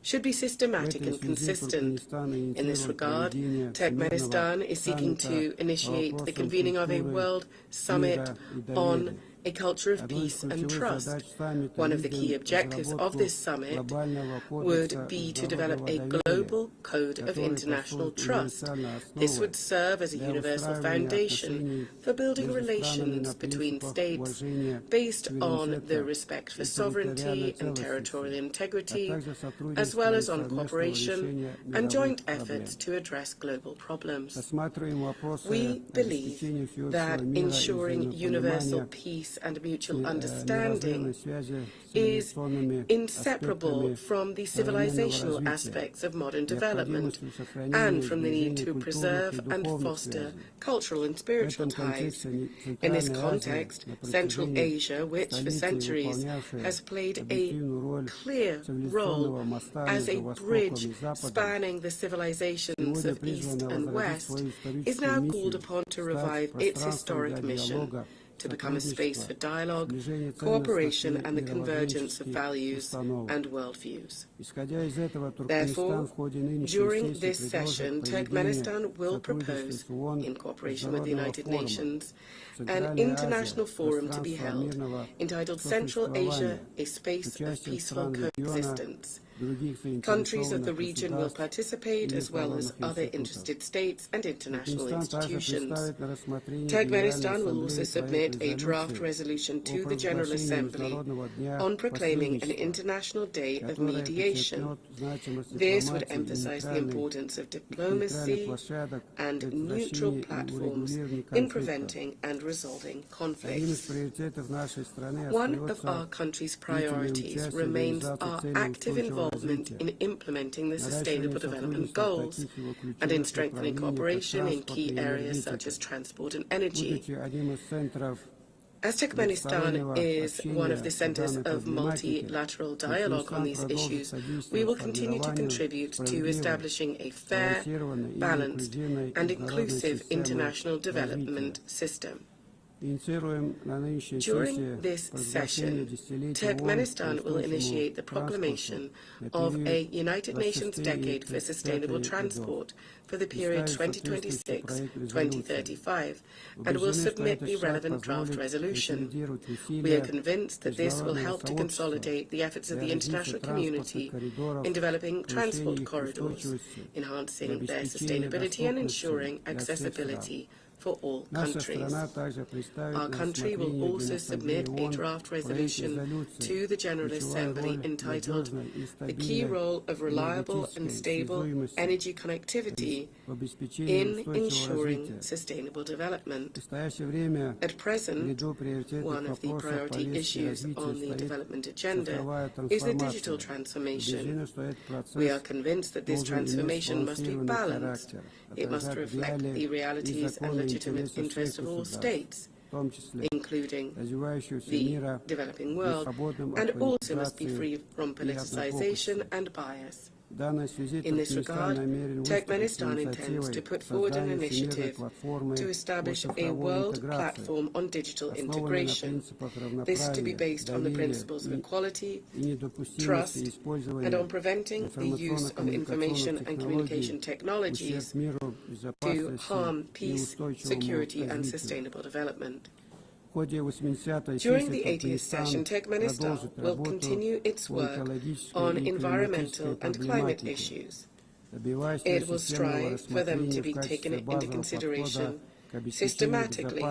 should be systematic and consistent. In this regard, Turkmenistan is seeking to initiate the convening of a World Summit on a culture of peace and trust. One of the key objectives of this summit would be to develop a global code of international trust. This would serve as a universal foundation for building relations between states based on the respect for sovereignty and territorial integrity, as well as on cooperation and joint efforts to address global problems. We believe that ensuring universal peace and mutual understanding is inseparable from the civilizational aspects of modern development and from the need to preserve and foster cultural and spiritual ties. In this context, Central Asia, which for centuries has played a clear role as a bridge spanning the civilizations of East and West, is now called upon to revive its historic mission to become a space for dialogue, cooperation and the convergence of values and worldviews. Therefore, during this session, Turkmenistan will propose, in cooperation with the United Nations, an international forum to be held entitled Central Asia, a Space of Peaceful Coexistence. Countries of the region will participate, as well as other interested states and international institutions. Turkmenistan will also submit a draft resolution to the General Assembly on proclaiming an International Day of Mediation. This would emphasize the importance of diplomacy and neutral platforms in preventing and resolving conflicts. One of our country's priorities remains our active involvement in implementing the Sustainable Development Goals and in strengthening cooperation in key areas such as transport and energy. As Turkmenistan is one of the centers of multilateral dialogue on these issues, we will continue to contribute to establishing a fair, balanced, and inclusive international development system. During this session, Turkmenistan will initiate the proclamation of a United Nations Decade for Sustainable Transport for the period 2026-2035 and will submit the relevant draft resolution. We are convinced that this will help to consolidate the efforts of the international community in developing transport corridors, enhancing their sustainability and ensuring accessibility for all countries. Our country will also submit a draft resolution to the General Assembly entitled The Key Role of Reliable and Stable Energy Connectivity in Ensuring Sustainable Development. At present, one of the priority issues on the development agenda is the digital transformation. We are convinced that this transformation must be balanced. It must reflect the realities and legitimate interests of all states, including the developing world, and also must be free from politicization and bias. In this regard, Turkmenistan intends to put forward an initiative to establish a world platform on digital integration. This is to be based on the principles of equality, trust, and on preventing the use of information and communication technologies to harm peace, security, and sustainable development. During the 80th session, Turkmenistan will continue its work on environmental and climate issues. It will strive for them to be taken into consideration systematically,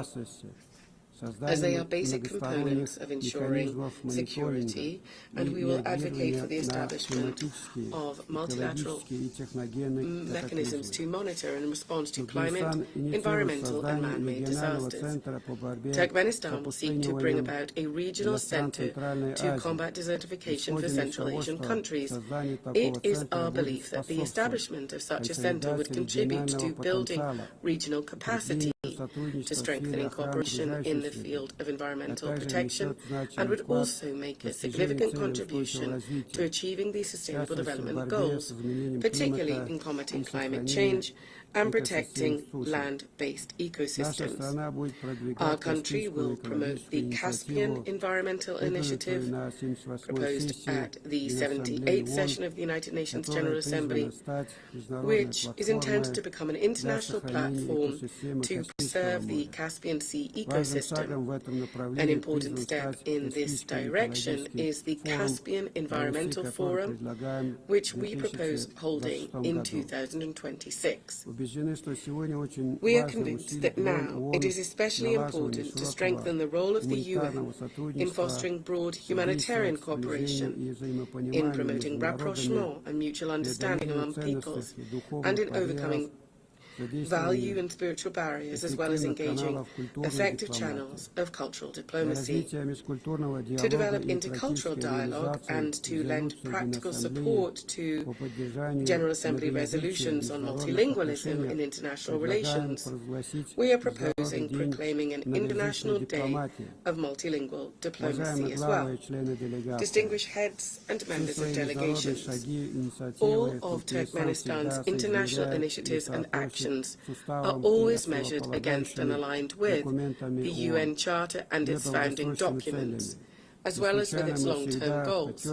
as they are basic components of ensuring security, and we will advocate for the establishment of multilateral mechanisms to monitor and respond to climate, environmental and man-made disasters. Turkmenistan will seek to bring about a regional center to combat desertification for Central Asian countries. It is our belief that the establishment of such a center would contribute to building regional capacity, to strengthening cooperation in the field of environmental protection, and would also make a significant contribution to achieving the Sustainable Development Goals, particularly in combating climate change and protecting land-based ecosystems. Our country will promote the Caspian Environmental Initiative, proposed at the 78th session of the United Nations General Assembly, which is intended to become an international platform to serve the Caspian Sea ecosystem. An important step in this direction is the Caspian Environmental Forum, which we propose holding in 2026. We are convinced that now it is especially important to strengthen the role of the UN in fostering broad humanitarian cooperation, in promoting rapprochement and mutual understanding among peoples, and in overcoming value and spiritual barriers, as well as engaging effective channels of cultural diplomacy. To develop intercultural dialogue and to lend practical support to General Assembly resolutions on multilingualism in international relations, we are proposing proclaiming an International Day of Multilingual Diplomacy as well. Distinguished heads and members of delegations, all of Turkmenistan's international initiatives and actions are always measured against and aligned with the UN Charter and its founding documents, as well as with its long-term goals.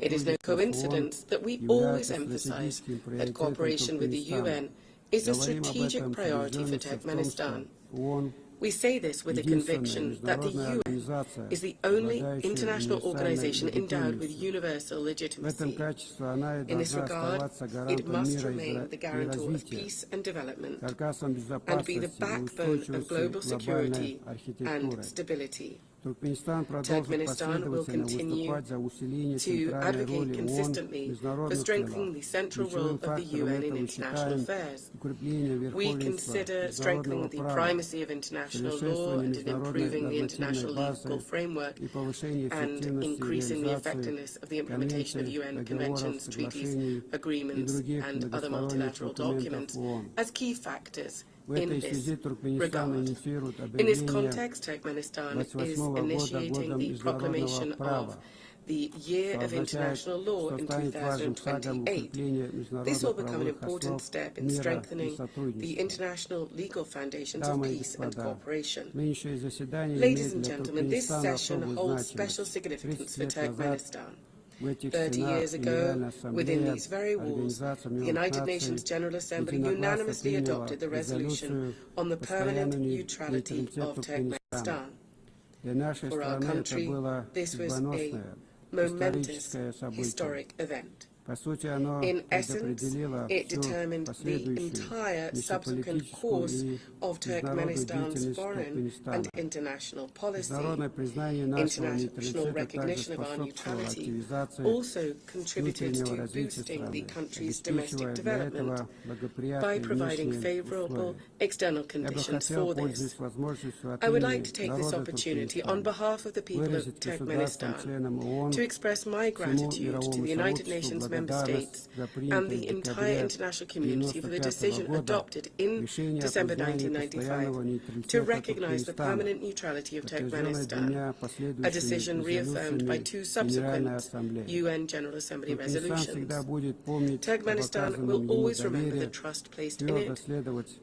It is no coincidence that we always emphasize that cooperation with the UN is a strategic priority for Turkmenistan. We say this with the conviction that the UN is the only international organization endowed with universal legitimacy. In this regard, it must remain the guarantor of peace and development and be the backbone of global security and stability. Turkmenistan will continue to advocate consistently for strengthening the central role of the UN in international affairs. We consider strengthening the primacy of international law and in improving the international legal framework and increasing the effectiveness of the implementation of UN conventions, treaties, agreements and other multilateral documents as key factors in this regard. In this context, Turkmenistan is initiating the proclamation of the Year of International Law in 2028. This will become an important step in strengthening the international legal foundations of peace and cooperation. Ladies and gentlemen, this session holds special significance for Turkmenistan. 30 years ago, within these very walls, the United Nations General Assembly unanimously adopted the resolution on the permanent neutrality of Turkmenistan. For our country, this was a momentous historic event. In essence, it determined the entire subsequent course of Turkmenistan's foreign and international policy. International recognition of our neutrality also contributed to boosting the country's domestic development by providing favorable external conditions for this. I would like to take this opportunity on behalf of the people of Turkmenistan to express my gratitude to the United Nations Member States and the entire international community for the decision adopted in December 1995 to recognize the permanent neutrality of Turkmenistan, a decision reaffirmed by two subsequent UN General Assembly resolutions. Turkmenistan will always remember the trust placed in it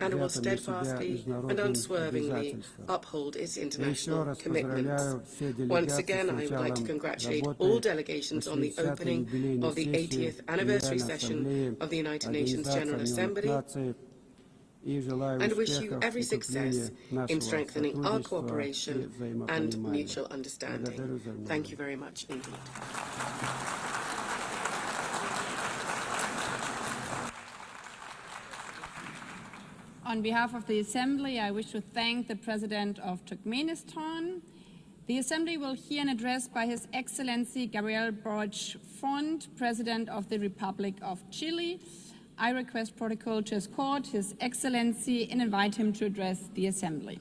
and will steadfastly and unswervingly uphold its international commitments. Once again, I would like to congratulate all delegations on the opening of the 80th anniversary session of the United Nations General Assembly and wish you every success in strengthening our cooperation and mutual understanding. Thank you very much indeed. On behalf of the Assembly, I wish to thank the President of Turkmenistan. The Assembly will hear an address by His Excellency Gabriel Boric Font, President of the Republic of Chile. I request protocol to escort His Excellency and invite him to address the Assembly.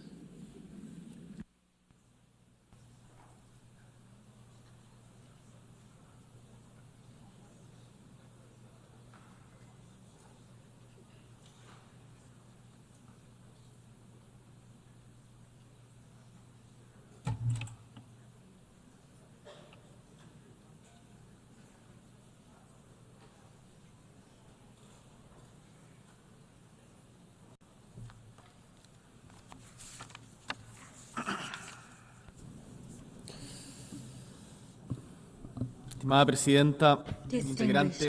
Estimada Presidenta, integrantes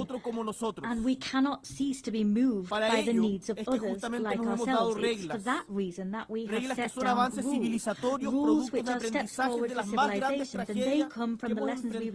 otro como nosotros. And we cannot cease to be moved by the needs of others like ourselves. It's for that reason that we have set down rules which are steps forward to civilization, and they come from the lessons we've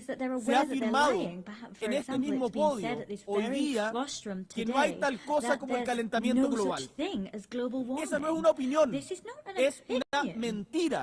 se ha afirmado en este mismo podio hoy día que no hay tal cosa como el calentamiento global. Esa no es una opinión, es una mentira.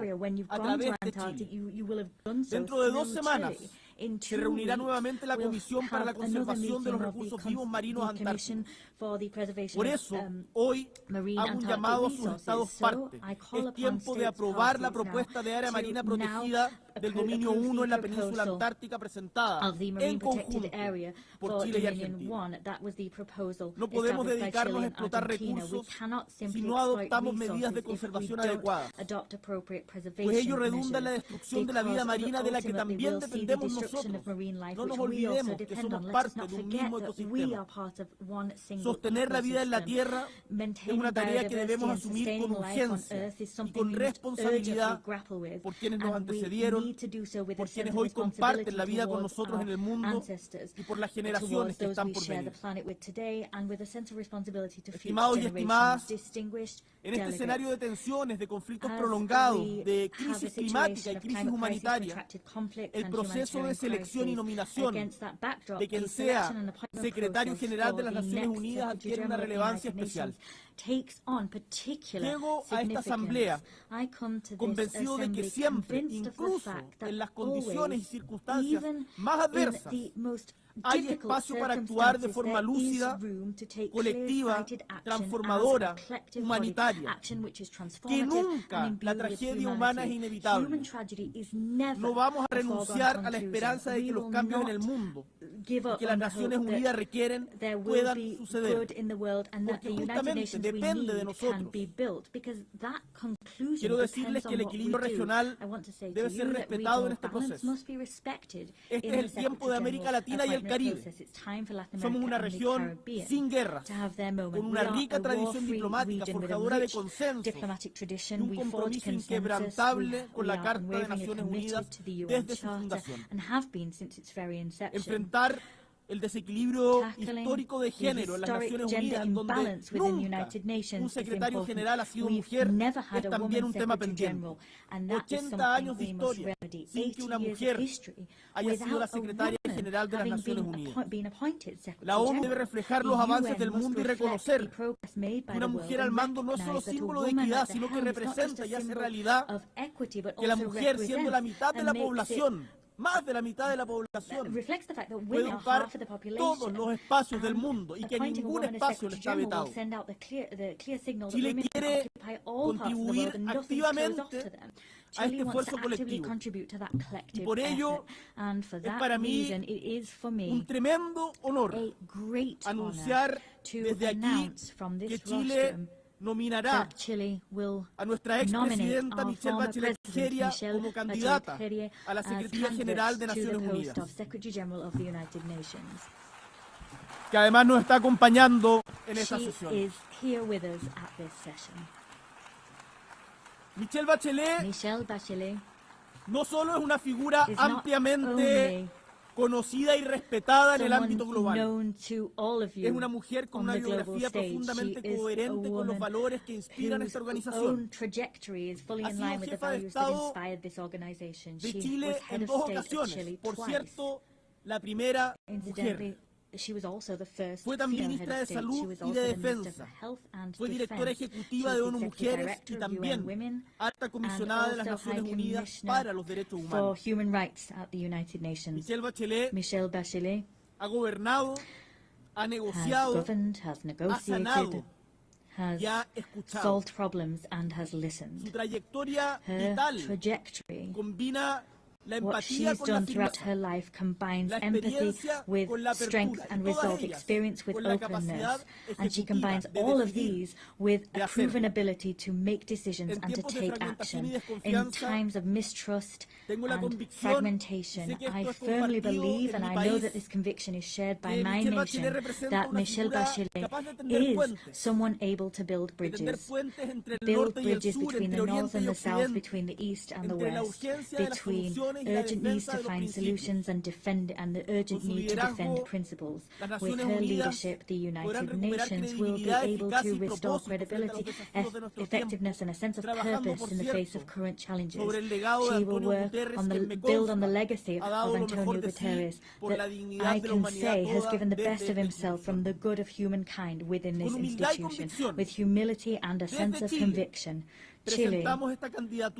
Siberia, when you've a gone través to de Antarctica, Chile. you will have done so Dentro de 2 through semanas Chile. se reunirá nuevamente la Comisión para la Conservación de los Recursos Vivos Marinos Antárticos. Por eso, hoy hago un llamado a sus Estados partes. Es tiempo de aprobar la propuesta de área marina protegida del dominio 1 en la península antártica presentada en conjunto por Chile y Argentina. No podemos dedicarnos a explotar recursos si no adoptamos medidas de conservación adecuadas, pues ello redunda en la destrucción de la vida marina de la que también dependemos nosotros. No nos olvidemos que somos parte de un mismo ecosistema. Sostener la vida en la Tierra es una tarea que debemos asumir con urgencia y con responsabilidad por quienes nos antecedieron, por quienes hoy comparten la vida con nosotros en el mundo y por las generaciones que están por venir. Estimados y estimadas, en este escenario de tensiones, de conflictos prolongados, de crisis climática y crisis humanitaria, el proceso de selección y nominación de quien sea secretario general de las Naciones Unidas adquiere una relevancia especial. Llego a esta asamblea convencido de que siempre, incluso en las condiciones y circunstancias más adversas, hay espacio para actuar de forma lúcida, colectiva, transformadora, humanitaria, que nunca la tragedia humana es inevitable. No vamos a renunciar a la esperanza de que los cambios en el mundo que las Naciones Unidas requieren puedan suceder, porque justamente depende de nosotros. Quiero decirles que el equilibrio regional debe ser respetado en este proceso. Este es el tiempo de América Latina y el Caribe. Somos una región sin guerras, con una rica tradición diplomática forjadora de consensos y un compromiso inquebrantable con la Carta de Naciones Unidas desde su fundación. Enfrentar el desequilibrio histórico de género en las Naciones Unidas, en donde nunca un secretario general ha sido mujer, es también un tema pendiente. 80 años de historia sin que una mujer haya sido la secretaria general de las Naciones Unidas. La ONU debe reflejar los avances del mundo y reconocer que una mujer al mando no es solo símbolo de equidad, sino que representa y hace realidad que la mujer, siendo la mitad de la población, más de la mitad de la población, puede ocupar todos los espacios del mundo y que ningún espacio le está vetado. Chile quiere contribuir activamente a este esfuerzo colectivo. Y por ello es para mí un tremendo honor anunciar desde aquí que Chile nominará a nuestra expresidenta Michelle Bachelet Nigeria como candidata a la Secretaría General de Naciones Unidas, que además nos está acompañando en esta sesión. Michelle Bachelet no solo es una figura ampliamente conocida y respetada en el ámbito global. Es una mujer con una biografía profundamente coherente con los valores que inspiran esta organización. Ha sido jefa de Estado de Chile en 2 ocasiones. Por cierto, la primera mujer. Fue también ministra de Salud y de Defensa. Fue directora ejecutiva de ONU Mujeres y también alta comisionada de las Naciones Unidas para los Derechos Humanos. Michelle Bachelet ha gobernado, ha negociado, ha sanado y ha escuchado. Su trayectoria vital combina la empatía con la afirmación, la experiencia con la apertura, and resolve, experience with openness, and she combines all of these with a proven ability to make decisions and to take action in times of mistrust and fragmentation. I firmly believe, and I know that this conviction is shared by my nation, that Michelle Bachelet is someone able to build bridges between the north and the south, between the east and the west, between urgent needs to find solutions and the urgent need to defend principles. With her leadership, the United Nations will be able to restore credibility, effectiveness and a sense of purpose in the face of current challenges. She will work build on the legacy of Antonio Guterres that I can say has given the best of himself from the good of humankind within this institution, with humility and a sense of conviction. Chile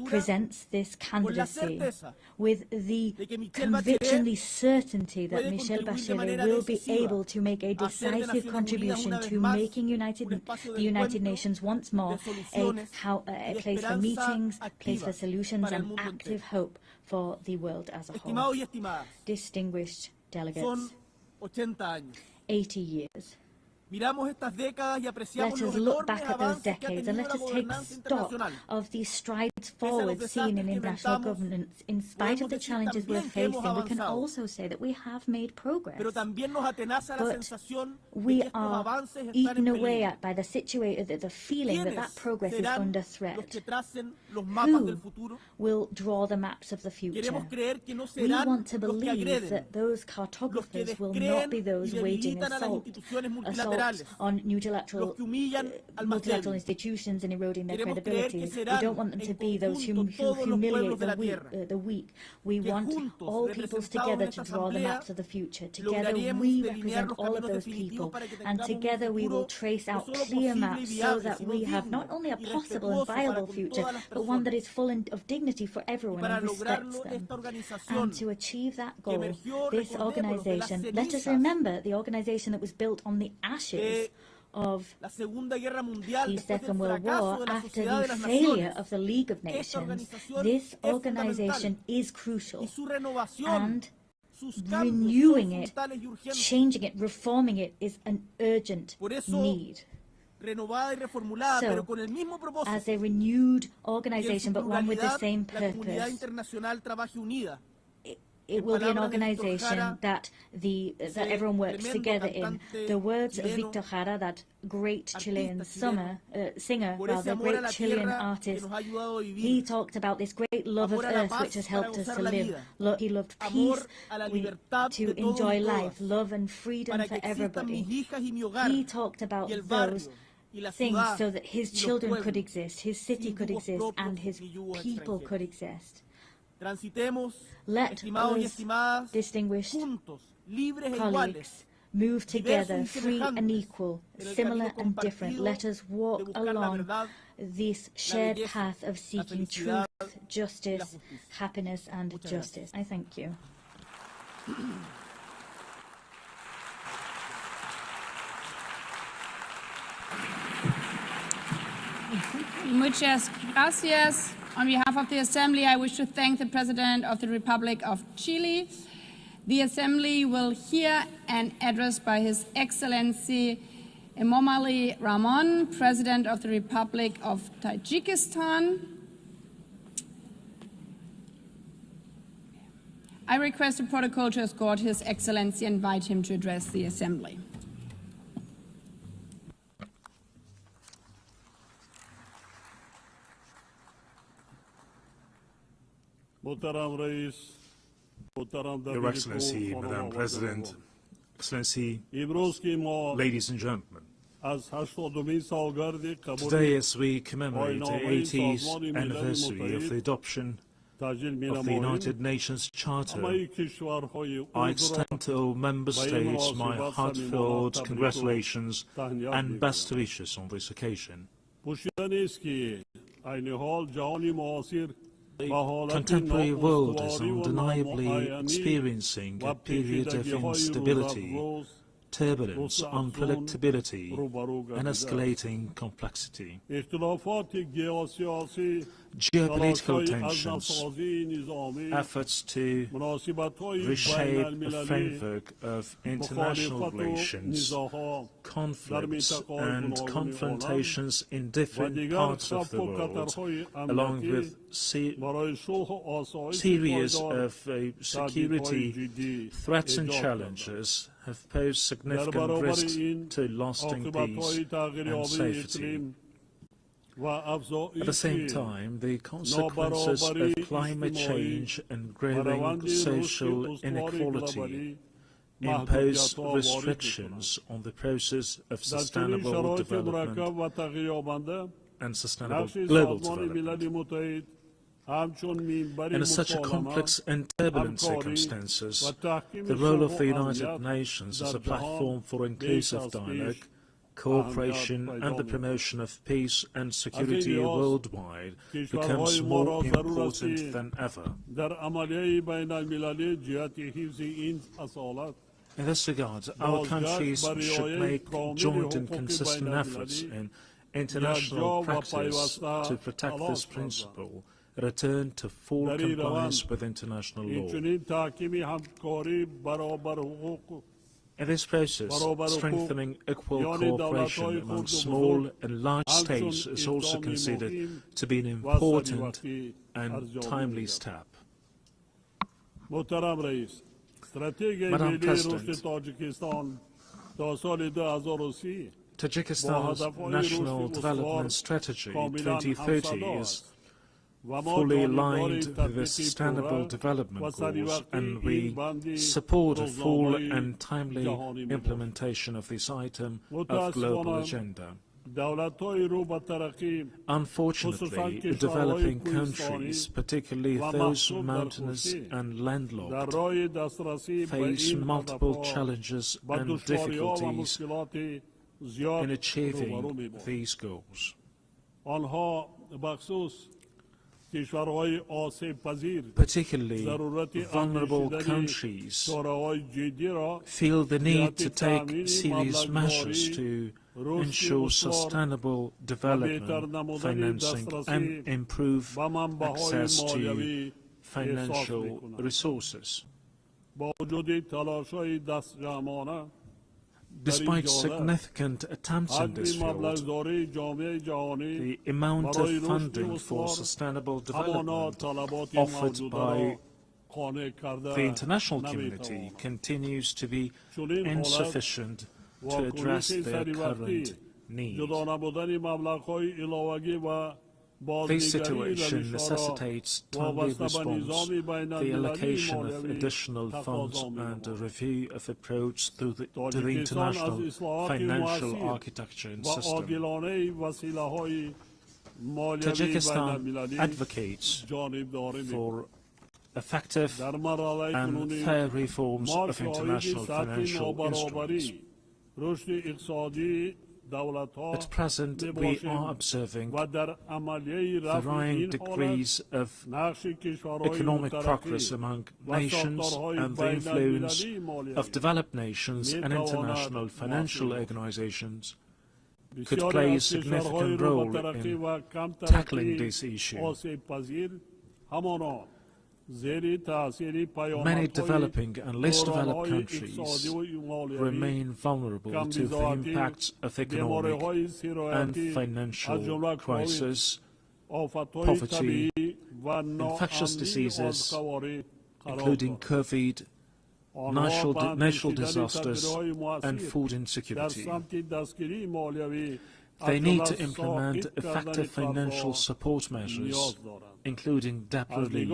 presents this candidacy with the conviction, the certainty that Michelle Bachelet will be able to make a decisive contribution to making the United Nations once more a place for meetings, a place for solutions and active hope for the world as a whole. Distinguished delegates, 80 years. Let us look back at those decades and let us take stock of the strides forward seen in international governance. In spite of the challenges we're facing, we can also say that we have made progress. But we are eaten away at by the feeling that progress is under threat. Who will draw the maps of the future? We want to believe that those cartographers will not be those waging assaults on multilateral institutions and eroding their credibility. We don't want them to be those who humiliate the weak. We want all peoples together to draw the maps of the future. Together we represent all of those people, and together we will trace out clear maps so that we have not only a possible and viable future, but one that is full of dignity for everyone and respects them. And to achieve that goal, this organization, let us remember the organization that was built on the ashes of the Second World War after the failure of the League of Nations. This organization is crucial, and renewing it, changing it, reforming it is an urgent need. So, as a renewed organization, but one with the same purpose, it will be an organization that everyone works together in. The words of Victor Jara, that great Chilean singer, great Chilean artist, he talked about this great love of earth which has helped us to live. He loved peace, to enjoy life, love and freedom for everybody. He talked about those things so that his children could exist, his city could exist, and his people could exist. Let us, distinguished colleagues, move together, free and equal, similar and different. Let us walk along this shared path of seeking truth, justice, happiness and justice. I thank you. Muchas gracias. On behalf of the Assembly, I wish to thank the President of the Republic of Chile. The Assembly will hear an address by His Excellency Emomali Rahmon, President of the Republic of Tajikistan. I request the protocol to escort His Excellency and invite him to address the Assembly. Your Excellency, Madam President, Excellency, ladies and gentlemen, today as we commemorate the 80th anniversary of the adoption of the United Nations Charter, I extend to all member states my heartfelt congratulations and best wishes on this occasion. The contemporary world is undeniably experiencing a period of instability, turbulence, unpredictability, and escalating complexity. Geopolitical tensions, efforts to reshape a framework of international relations, conflicts and confrontations in different parts of the world, along with series of security threats and challenges, have posed significant risks to lasting peace and safety. At the same time, the consequences of climate change and growing social inequality impose restrictions on the process of sustainable development and sustainable global development. In such a complex and turbulent circumstances, the role of the United Nations as a platform for inclusive dialogue, cooperation and the promotion of peace and security worldwide becomes more important than ever. In this regard, our countries should make joint and consistent efforts in international practice to protect this principle, return to full compliance with international law. In this process, strengthening equal cooperation among small and large states is also considered to be an important and timely step. Madam President, Tajikistan's National Development Strategy 2030 is fully aligned with the Sustainable Development Goals, and we support a full and timely implementation of this item of global agenda. Unfortunately, developing countries, particularly those mountainous and landlocked, face multiple challenges and difficulties in achieving these goals. Particularly vulnerable countries feel the need to take serious measures to ensure sustainable development financing and improve access to financial resources. Despite significant attempts in this field, the amount of funding for sustainable development offered by the international community continues to be insufficient to address their current needs. This situation necessitates timely response, the allocation of additional funds and a review of approach to the international financial architecture and system. Tajikistan advocates for effective and fair reforms of international financial instruments. At present, we are observing varying degrees of economic progress among nations, and the influence of developed nations and international financial organizations could play a significant role in tackling this issue. Many developing and less developed countries remain vulnerable to the impacts of economic and financial crisis, poverty, infectious diseases, including COVID, natural disasters, and food insecurity. They need to implement effective financial support measures, including debt relief.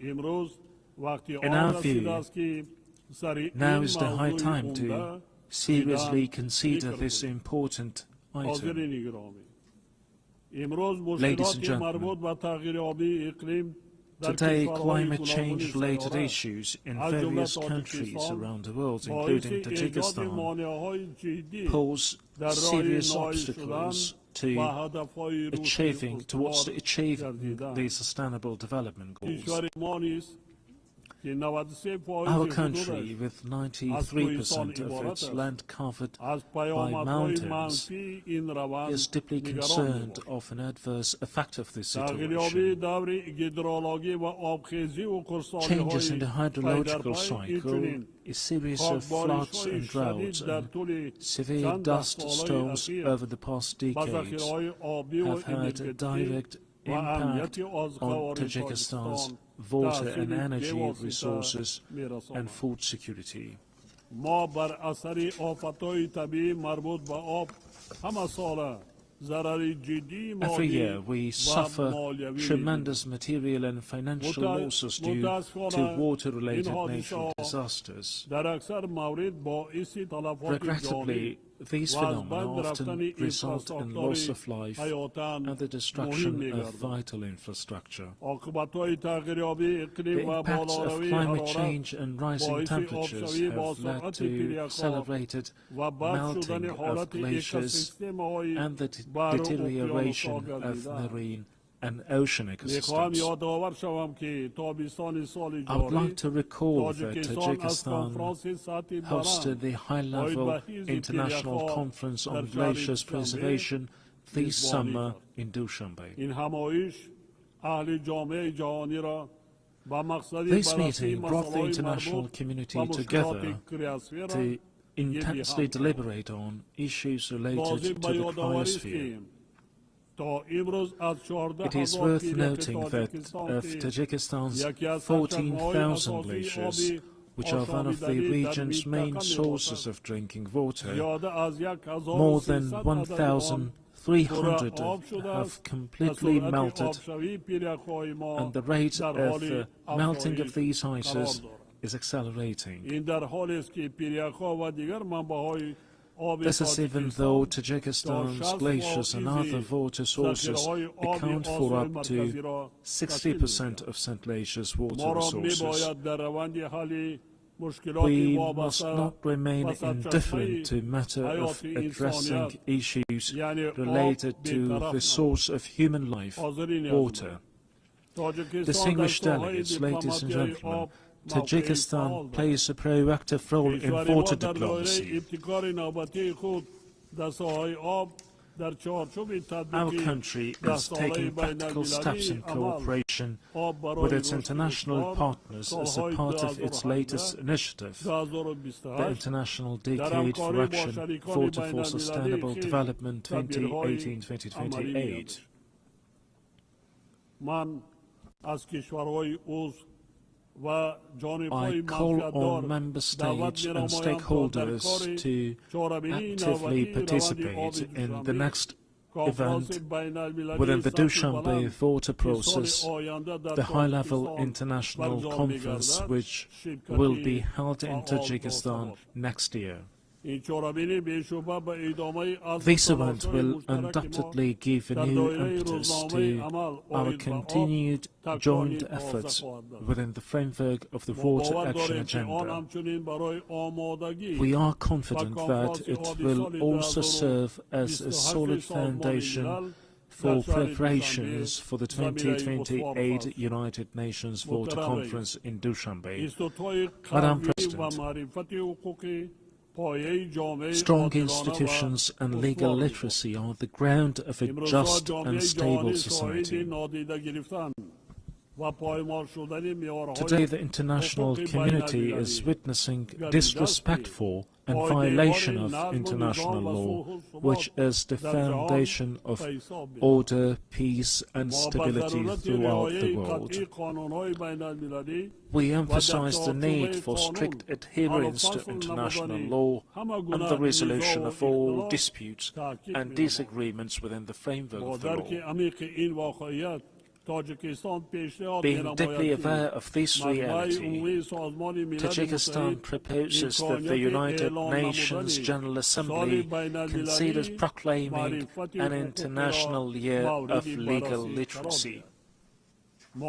In our view, now is the high time to seriously consider this important item. Ladies and gentlemen, today climate change-related issues in various countries around the world, including Tajikistan, pose serious obstacles to achieving the Sustainable Development Goals. Our country, with 93% of its land covered by mountains, is deeply concerned of an adverse effect of this situation. Changes in the hydrological cycle, a series of floods and droughts, and severe dust storms over the past decades have had a direct impact on Tajikistan's water and energy resources and food security. Every year we suffer tremendous material and financial losses due to water-related natural disasters. Regrettably, these phenomena often result in loss of life and the destruction of vital infrastructure. The impacts of climate change and rising temperatures have led to accelerated melting of glaciers and the deterioration of marine and ocean ecosystems. I would like to recall that Tajikistan hosted the high-level international conference on glaciers preservation this summer in Dushanbe. This meeting brought the international community together to intensely deliberate on issues related to the cryosphere. It is worth noting that of Tajikistan's 14,000 glaciers, which are one of the region's main sources of drinking water, more than 1,300 have completely melted, and the rate of melting of these ices is accelerating. This is even though Tajikistan's glaciers and other water sources account for up to 60% of St. Asia's water resources. We must not remain indifferent to the matter of addressing issues related to the source of human life, water. Distinguished delegates, ladies and gentlemen, Tajikistan plays a proactive role in water diplomacy. Our country is taking practical steps in cooperation with its international partners as a part of its latest initiative, the International Decade for Action Water for Sustainable Development 2018-2028. I call on member states and stakeholders to actively participate in the next event within the Dushanbe water process, the high-level international conference which will be held in Tajikistan next year. This event will undoubtedly give a new impetus to our continued joint efforts within the framework of the Water Action Agenda. We are confident that it will also serve as a solid foundation for preparations for the 2028 United Nations Water Conference in Dushanbe. Madam President, strong institutions and legal literacy are the ground of a just and stable society. Today, the international community is witnessing disrespect for and violation of international law, which is the foundation of order, peace and stability throughout the world. We emphasize the need for strict adherence to international law and the resolution of all disputes and disagreements within the framework of the law. Being deeply aware of this reality, Tajikistan proposes that the United Nations General Assembly considers proclaiming an International Year of Legal Literacy. We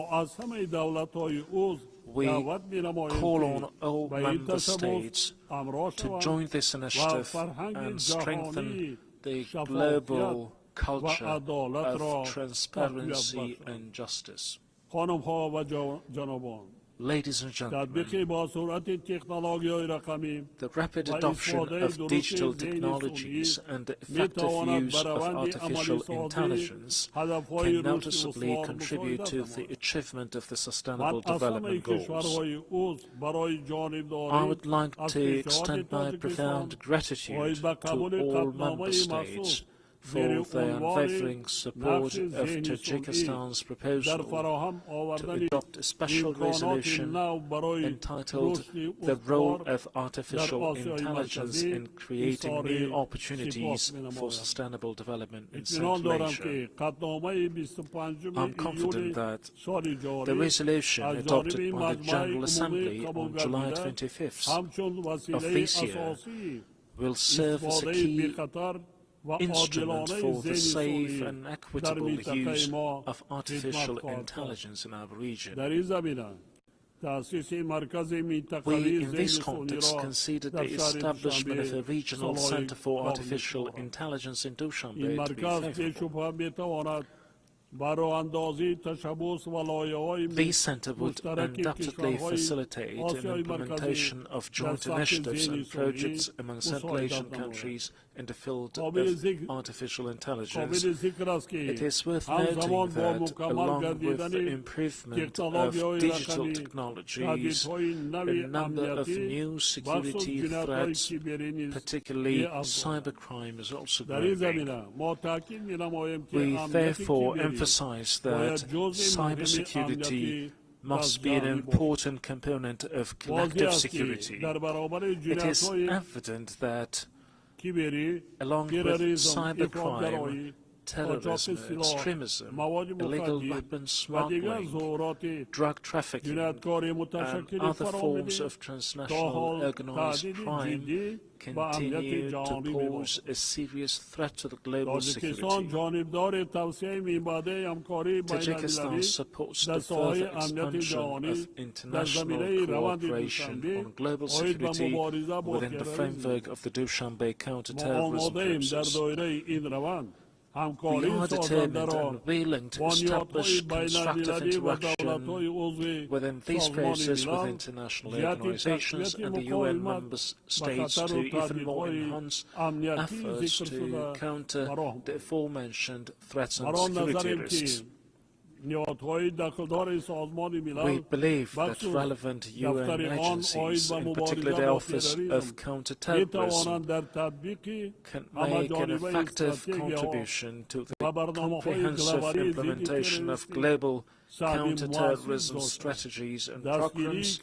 call on all member states to join this initiative and strengthen the global culture of transparency and justice. Ladies and gentlemen, the rapid adoption of digital technologies and the effective use of artificial intelligence can noticeably contribute to the achievement of the Sustainable Development Goals. I would like to extend my profound gratitude to all member states for their unwavering support of Tajikistan's proposal to adopt a special resolution entitled "The Role of Artificial Intelligence in Creating New Opportunities for Sustainable Development in Central Asia." I'm confident that the resolution adopted by the General Assembly on July 25th of this year will serve as a key instrument for the safe and equitable use of artificial intelligence in our region. We, in this context, consider the establishment of a regional Centre for Artificial Intelligence in Dushanbe to be favourable. This centre would undoubtedly facilitate an implementation of joint initiatives and projects among Central Asian countries in the field of artificial intelligence. It is worth noting that, along with the improvement of digital technologies, a number of new security threats, particularly cybercrime, is also growing. We therefore emphasize that cybersecurity must be an important component of collective security. It is evident that, along with cybercrime, terrorism, extremism, illegal weapons smuggling, drug trafficking, and other forms of transnational organised crime continue to pose a serious threat to the global security. Tajikistan supports the further expansion of international cooperation on global security within the framework of the Dushanbe counter-terrorism process. We are determined and willing to establish constructive interaction within this process with international organizations and the UN member states to even more enhance efforts to counter the aforementioned threats and security risks. We believe that relevant UN agencies, in particular the Office of Counterterrorism, can make an effective contribution to the comprehensive implementation of global counterterrorism strategies and programs,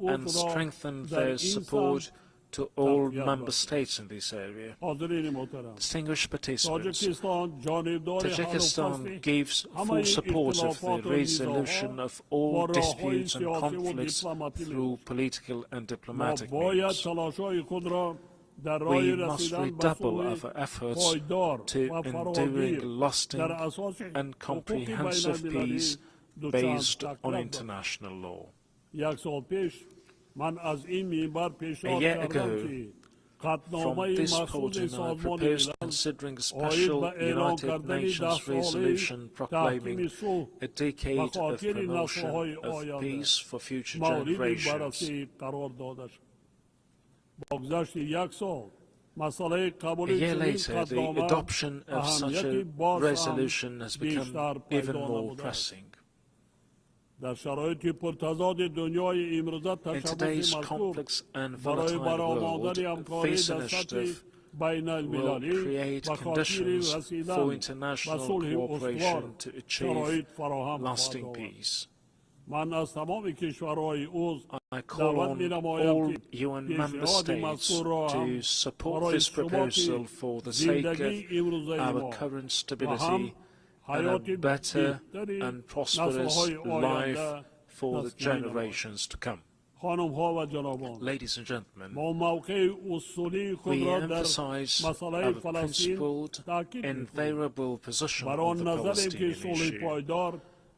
and strengthen their support to all member states in this area. Distinguished participants, Tajikistan gives full support of the resolution of all disputes and conflicts through political and diplomatic means. We must redouble our efforts to enduring, lasting and comprehensive peace based on international law. A year ago, from this podium, I proposed considering a special United Nations resolution proclaiming a decade of promotion of peace for future generations. A year later, the adoption of such a resolution has become even more pressing. In today's complex and volatile world, this initiative will create conditions for international cooperation to achieve lasting peace. I call on all UN member states to support this proposal for the sake of our current stability and a better and prosperous life for the generations to come. Ladies and gentlemen, we emphasize our principled, invariable position on the Palestinian issue.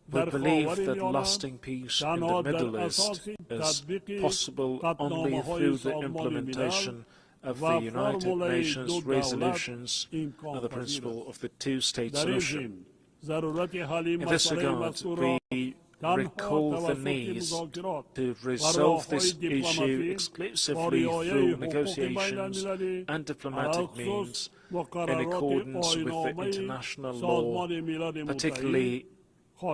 We believe that lasting peace in the Middle East is possible only through the implementation of the United Nations resolutions and the principle of the two-state solution. In this regard, we recall the need to resolve this issue exclusively through negotiations and diplomatic means in accordance with the international law, particularly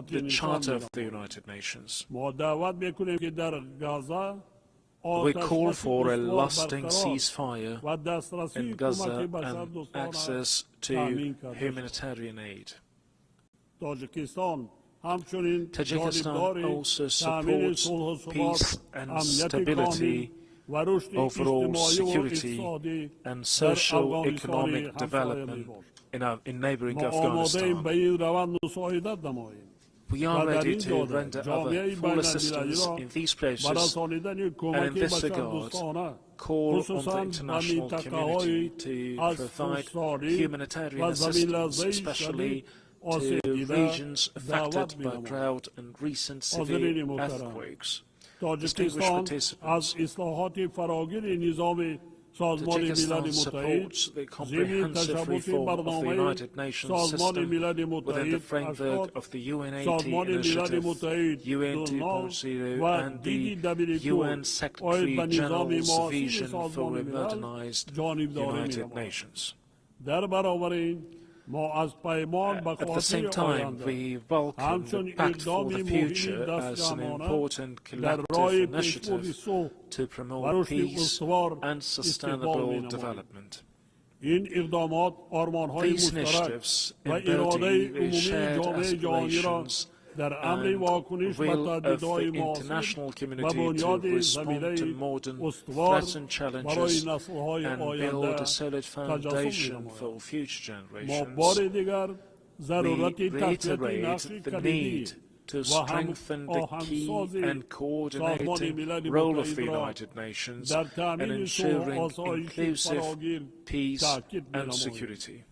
the Charter of the United Nations. We call for a lasting ceasefire in Gaza and access to humanitarian aid. Tajikistan also supports peace and stability, overall security and socio-economic development in neighbouring Afghanistan. We are ready to render our full assistance in these processes, and in this regard, call on the international community to provide humanitarian assistance, especially to regions affected by drought and recent severe earthquakes. Distinguished participants, Tajikistan supports the comprehensive reform of the United Nations system within the framework of the UN80 initiative, UN 2.0 and the UN Secretary General's vision for a modernized United Nations. At the same time, we welcome the Pact for the Future as an important collective initiative to promote peace and sustainable development. These initiatives embody shared aspirations and will of the international community to respond to modern threats and challenges and build a solid foundation for future generations. We reiterate the need to strengthen the key and coordinating role of the United Nations in ensuring inclusive peace and security.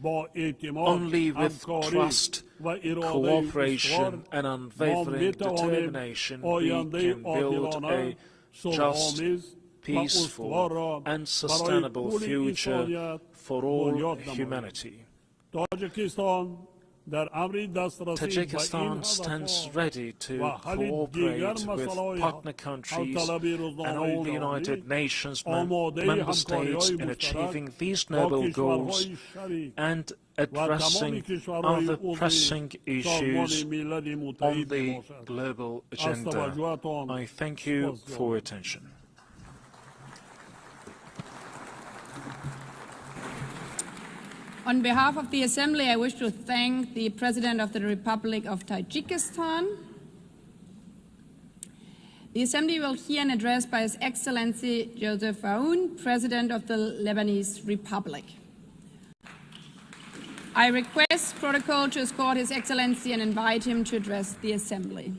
Only with trust, cooperation and unwavering determination we can build a just, peaceful and sustainable future for all humanity. Tajikistan stands ready to cooperate with partner countries and all the United Nations member states in achieving these noble goals and addressing other pressing issues on the global agenda. I thank you for your attention. On behalf of the Assembly, I wish to thank the President of the Republic of Tajikistan. The Assembly will hear an address by His Excellency Joseph Aoun, President of the Lebanese Republic. I request protocol to escort His Excellency and invite him to address the Assembly.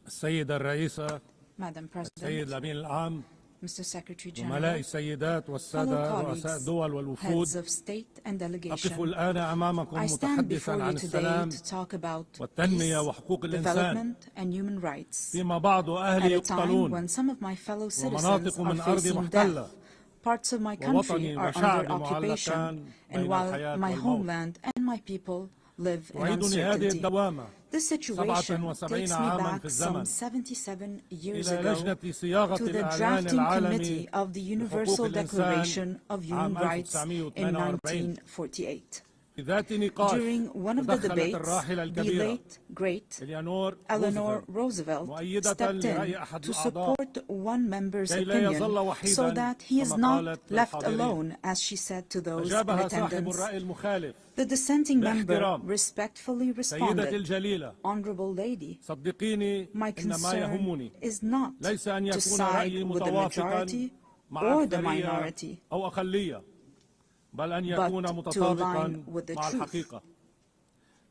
السيدة الرئيسة Madam President, السيد الأمين العام Mr. Secretary زملاء General, السيدات والسادة fellow رؤساء colleagues, الدول والوفود heads of state and أقف delegation, الآن أمامكم I stand متحدثا before عن you today السلام to talk about والتنمية peace, وحقوق الإنسان development and human rights فيما بعض أهلي at a time يقتلون when some of my fellow citizens ومناطق are من أرضي facing محتلة death. Parts of my country ووطني are وشعبي under occupation, معلقان and بين while الحياة my والموت. homeland and my people live in تعيدني هذه uncertainty. الدوامة This situation 77 takes me عاما back في some الزمن 77 years إلى ago لجنة صياغة to the الإعلان drafting العالمي committee of the لحقوق Universal الإنسان Declaration of Human عام Rights in 1948. 1948. في ذات نقاش During one of the تدخلت debates, الراحلة the الكبيرة late, great إليانور Roosevelt مؤيدة stepped لرأي in أحد to الأعضاء support one member's كي لا يظل opinion وحيدا so that he is كما not قالت left للحاضرين. alone, as she said to those in أجابها صاحب attendance. الرأي المخالف The dissenting member باحترام. respectfully سيدتي responded, الجليلة Honorable lady, صدقيني my إن ما concern يهمني is not ليس أن to يكون side رأيي with the متوافقا majority مع or the أكثرية minority, أو أقلية بل أن but يكون to متطابقا align with the مع truth. الحقيقة.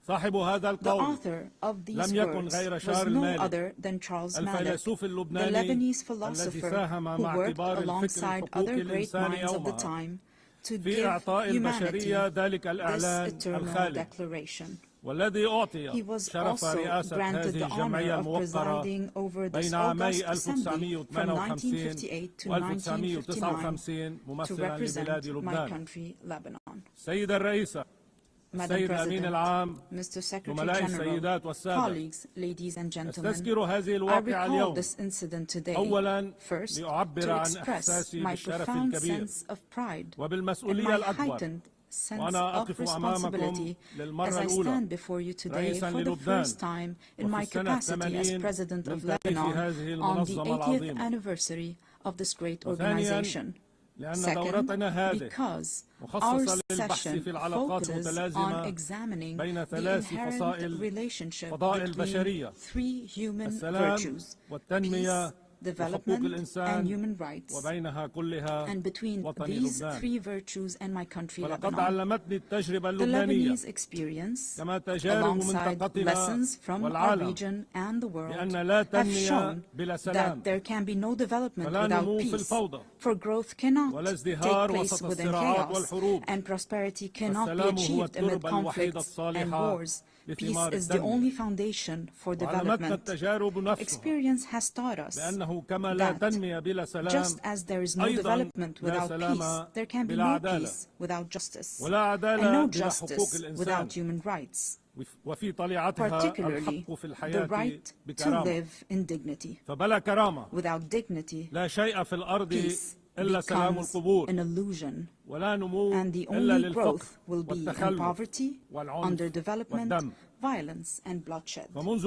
صاحب هذا The القول author of these لم يكن words غير was شار no المالك other than Charles Malik, الفيلسوف the اللبناني Lebanese الذي philosopher ساهم who مع worked كبار الفكر alongside الحقوقي other great الإنساني minds of the يومها time to في give إعطاء humanity البشرية ذلك this الإعلان eternal الخالد declaration. والذي He أعطي was شرف also رئاسة granted هذه the honor الجمعية of الموقرة presiding over this بين august عامي assembly from 1958 1958 to و 1959 1959 to ممثلا represent لبلاد my لبنان. country, Lebanon. السيدة الرئيسة Madam السيد الأمين President, العام Mr. Secretary زملاء General, السيدات والسادة colleagues, ladies and gentlemen, أستذكر هذه I الواقعة recall اليوم this incident today, أولا first, لأعبر to عن express إحساسي my بالشرف profound الكبير sense of pride and وبالمسؤولية my الأكبر heightened sense وأنا of أقف responsibility أمامكم as للمرة I الأولى stand before you today رئيسا for the للبنان first time in وفي my السنة capacity as 80 President of من تاريخ Lebanon هذه on the المنظمة 80th العظيمة. anniversary of this great وثانيا organization. لأن Second, دورتنا هذه because our مخصصة للبحث session في العلاقات focuses on المتلازمة examining بين the ثلاث inherent فصائل relationship فضائل between البشرية three human السلام virtues, والتنمية peace development, and human rights. And between these three virtues and my country, Lebanon, the Lebanese experience, alongside lessons from our region and the world, have shown that there can be no development without peace, for growth cannot take place within chaos, and prosperity cannot be achieved amid conflicts and wars. Peace is the only foundation for development. Experience has taught us that just as there is no development without peace, there can be no peace without justice, and no justice without human rights, particularly the right to live in dignity. Without dignity, peace becomes an illusion, and the only growth will be in poverty, underdevelopment, violence, and bloodshed. Since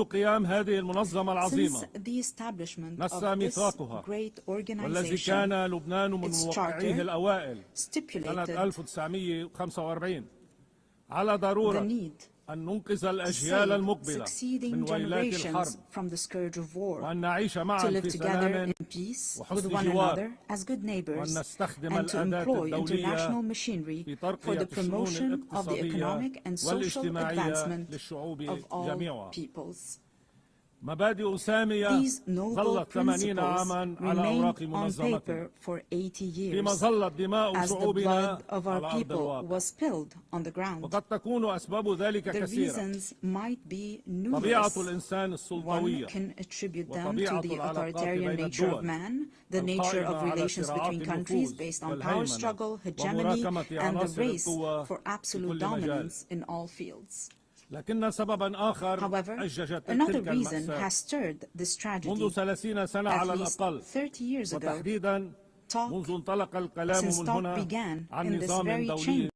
the establishment of this great organization, its charter stipulated the need to save succeeding generations from the scourge of war, to live together in peace with one another as good neighbors, and to employ international machinery for the promotion of the economic and social advancement of all peoples. These noble principles remained on paper for 80 years as the blood of our people was spilled on the ground. The reasons might be numerous. One can attribute them to the authoritarian nature of man, the nature of relations between countries based on power struggle, hegemony, and the race for absolute dominance in all fields. However, another reason has stirred this tragedy. At least 30 years ago, since talk began in this very chamber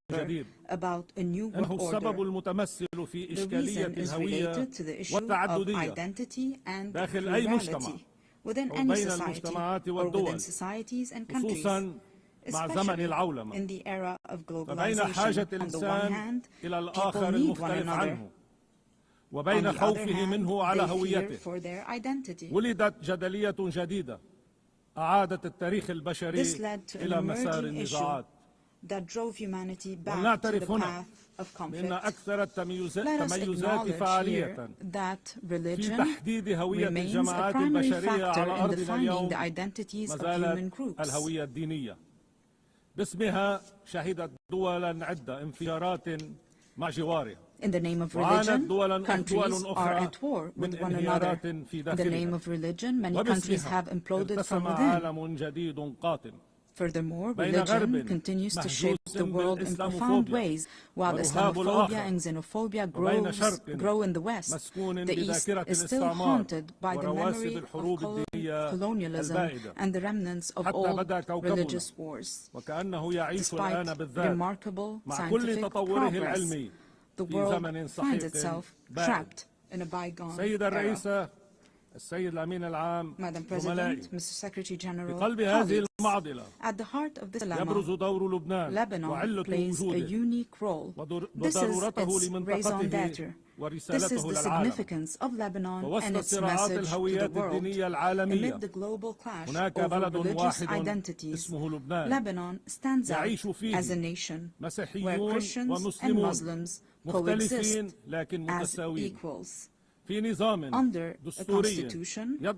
about a new world order, the reason is related to the issue of identity and plurality within any society or within societies and countries, especially in the era of globalization. On the one hand, people need one another. On the other hand, they fear for their identity. This led to an emerging issue that drove humanity back to the path of conflict. Let us acknowledge here that religion remains a primary factor in defining the identities of human groups. In the name of religion, countries are at war with one another. In the name of religion, many countries have imploded from within. Furthermore, religion continues to shape the world in profound ways. While Islamophobia and xenophobia grow in the West, the East is still haunted by the memory of colonialism and the remnants of old religious wars. Despite remarkable scientific progress, the world finds itself trapped in a bygone era. Madam President, Mr. Secretary General, at the heart of this dilemma, Lebanon plays a unique role. This is its raison d'etre. This is the significance of Lebanon and its message to the world. Amid the global clash over religious identities, Lebanon stands out as a nation where Christians and Muslims coexist as equals, under a constitution that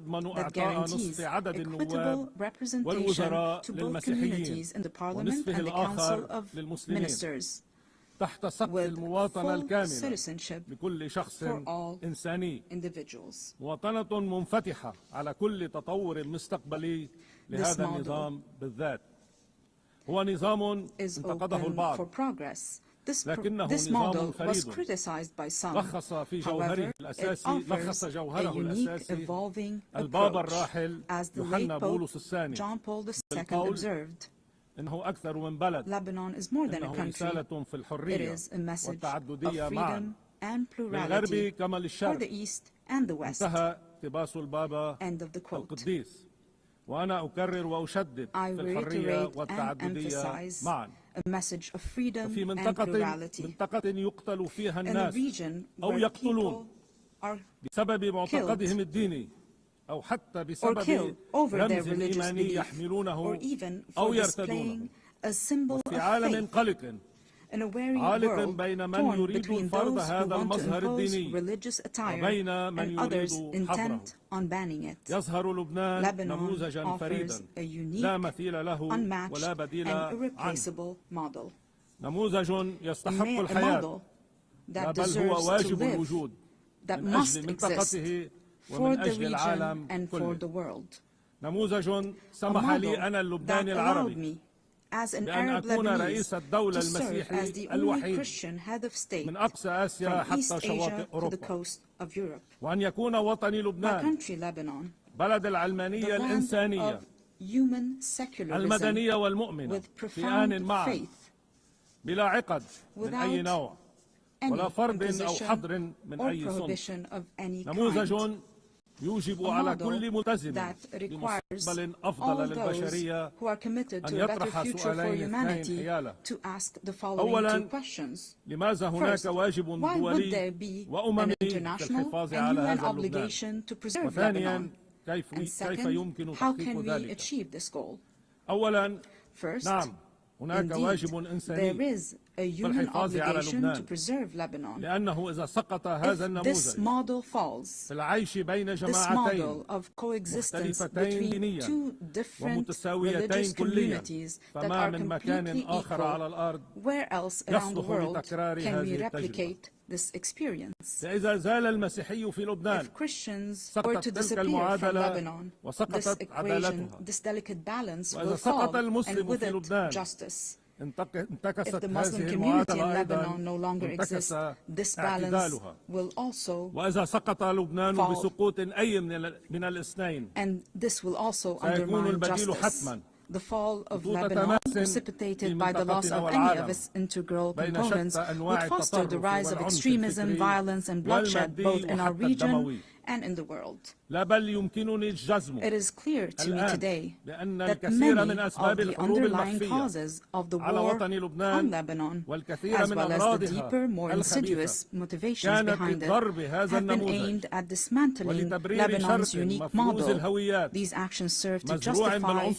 guarantees equitable representation to both communities in the Parliament and the Council of Ministers, with full citizenship for all individuals. This model is open for progress. This model was criticized by some. However, it offers a unique, evolving approach. As the late Pope John Paul II observed, Lebanon is more than a country. It is a message of freedom and plurality for the East and the West. End of the quote. I reiterate and emphasize a message of freedom and plurality in a region where people are killed or killed over their religious belief, or even for displaying a symbol of faith. In a wary world torn between those who want to impose religious attire and others intent on banning it, Lebanon offers a unique, unmatched, and irreplaceable model. A model that deserves to live, that must exist for the region and for the world. A model that allowed me, as an Arab Lebanese, to serve as the only Christian head of state from East Asia to the coast of Europe. My country, Lebanon, the land of human secularism with profound faith, without any imposition or prohibition of any kind. A model that requires all those who are committed to a better future for humanity to ask the following two questions. First, why would there be an international and UN obligation to preserve Lebanon? And second, how can we achieve this goal? First, indeed, there is a human obligation to preserve Lebanon. If this model falls, this model of coexistence between two different religious communities that are completely equal, where else around the world can we replicate this experience? If Christians were to disappear from Lebanon, this equation, this delicate balance will fall, and with it, justice. If the Muslim community in Lebanon no longer exists, this balance will also fall, and this will also undermine justice. The fall of Lebanon, precipitated by the loss of any of its integral components, would foster the rise of extremism, violence, and bloodshed both in our region and in the world. It is clear to me today that many of the underlying causes of the war on Lebanon, as well as the deeper, more insidious motivations behind it, have been aimed at dismantling Lebanon's unique model. These actions serve to justify an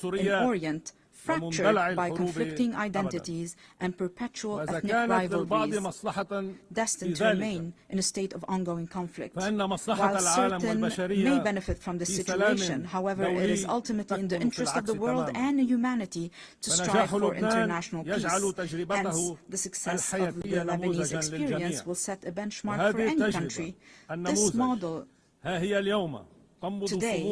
Orient fractured by conflicting identities and perpetual ethnic rivalries, destined to remain in a state of ongoing conflict. While certain may benefit from this situation, however, it is ultimately in the interest of the world and humanity to strive for international peace. Hence, the success of the Lebanese experience will set a benchmark for any country. This model today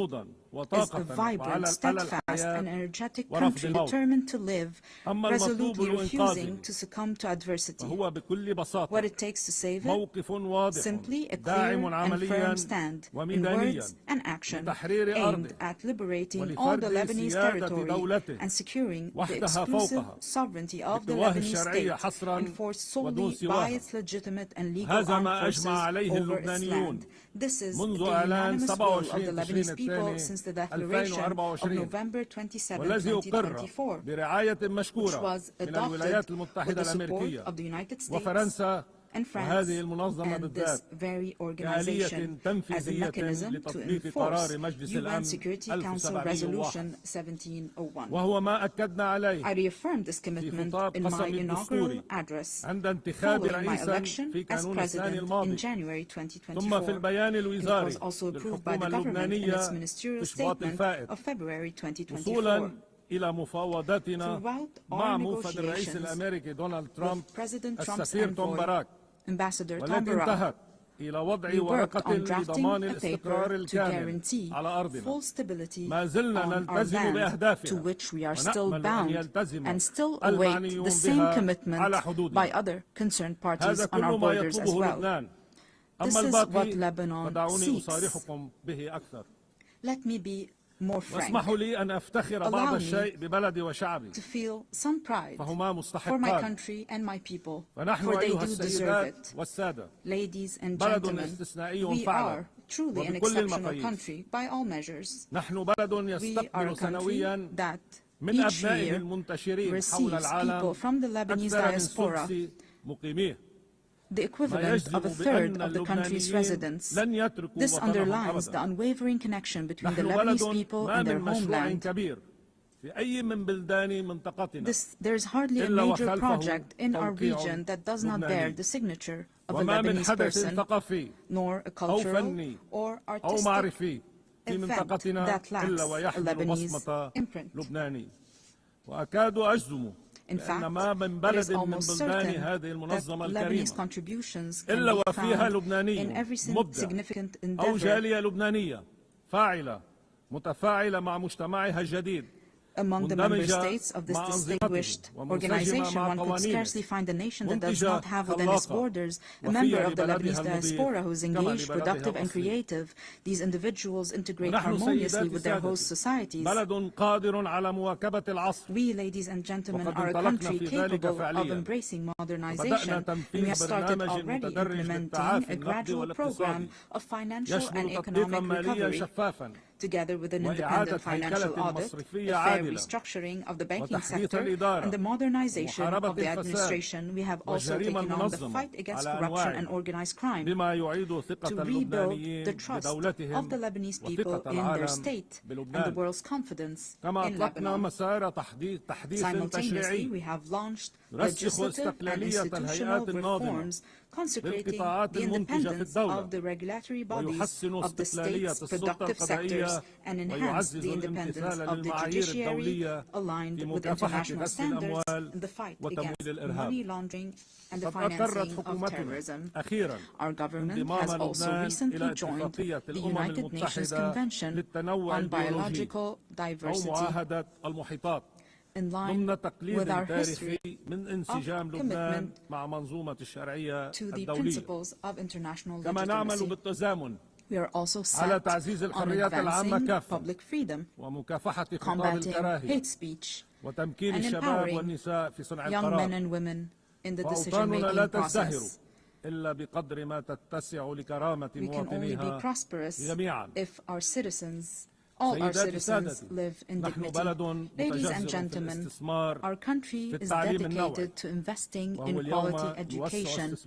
is a vibrant, steadfast, and energetic country determined to live, resolutely refusing to succumb to adversity. What it takes to save it? Simply a clear and firm stand in words and action aimed at liberating all the Lebanese territory and securing the exclusive sovereignty of the Lebanese state, enforced solely by its legitimate and legal armed forces over its land. This is the unanimous will of the Lebanese people since the Declaration of November 27, 2024, which was adopted with the support of the United States and France and this very organization as a mechanism to enforce UN Security Council Resolution 1701. I reaffirmed this commitment in my inaugural address following my election as President in January 2024. It was also approved by the government in its ministerial statement of February 2024. Throughout our negotiations with President Trump's envoy, Ambassador Tom Barak, we worked on drafting a paper to guarantee full stability on our land, to which we are still bound and still await the same commitment by other concerned parties on our borders as well. This is what Lebanon seeks. Let me be more frank. Allow me to feel some pride for my country and my people, for they do deserve it. Ladies and gentlemen, we are truly an exceptional country by all measures. We are a country that each year receives people from the Lebanese diaspora the equivalent of a third of the country's residents. This underlines the unwavering connection between the Lebanese people and their homeland. There is hardly a major project in our region that does not bear the signature of a Lebanese person, nor a cultural or artistic event that lacks a Lebanese imprint. In fact, it is almost certain that Lebanese contributions can be found in every significant endeavor among the member states of this distinguished organization. One could scarcely find a nation that does not have within its borders a member of the Lebanese diaspora who is engaged, productive, and creative. These individuals integrate harmoniously with their host societies. We, ladies and gentlemen, are a country capable of embracing modernization, and we have started already implementing a gradual program of financial and economic recovery. Together with an independent financial audit, a fair restructuring of the banking sector, and the modernization of the administration, we have also taken on the fight against corruption and organized crime to rebuild the trust of the Lebanese people in their state and the world's confidence in Lebanon. Simultaneously, we have launched legislative and institutional reforms consecrating the independence of the regulatory bodies of the state's productive sectors and enhance the independence of the judiciary aligned with international standards in the fight against money laundering and the financing of terrorism. Our government has also recently joined the United Nations Convention on Biological Diversity, in line with our history of commitment to the principles of international legitimacy. We are also set on advancing public freedom, combating hate speech, and empowering young men and women in the decision-making process. We can only be prosperous if our citizens, all our citizens, live in dignity. Ladies and gentlemen, our country is dedicated to investing in quality education,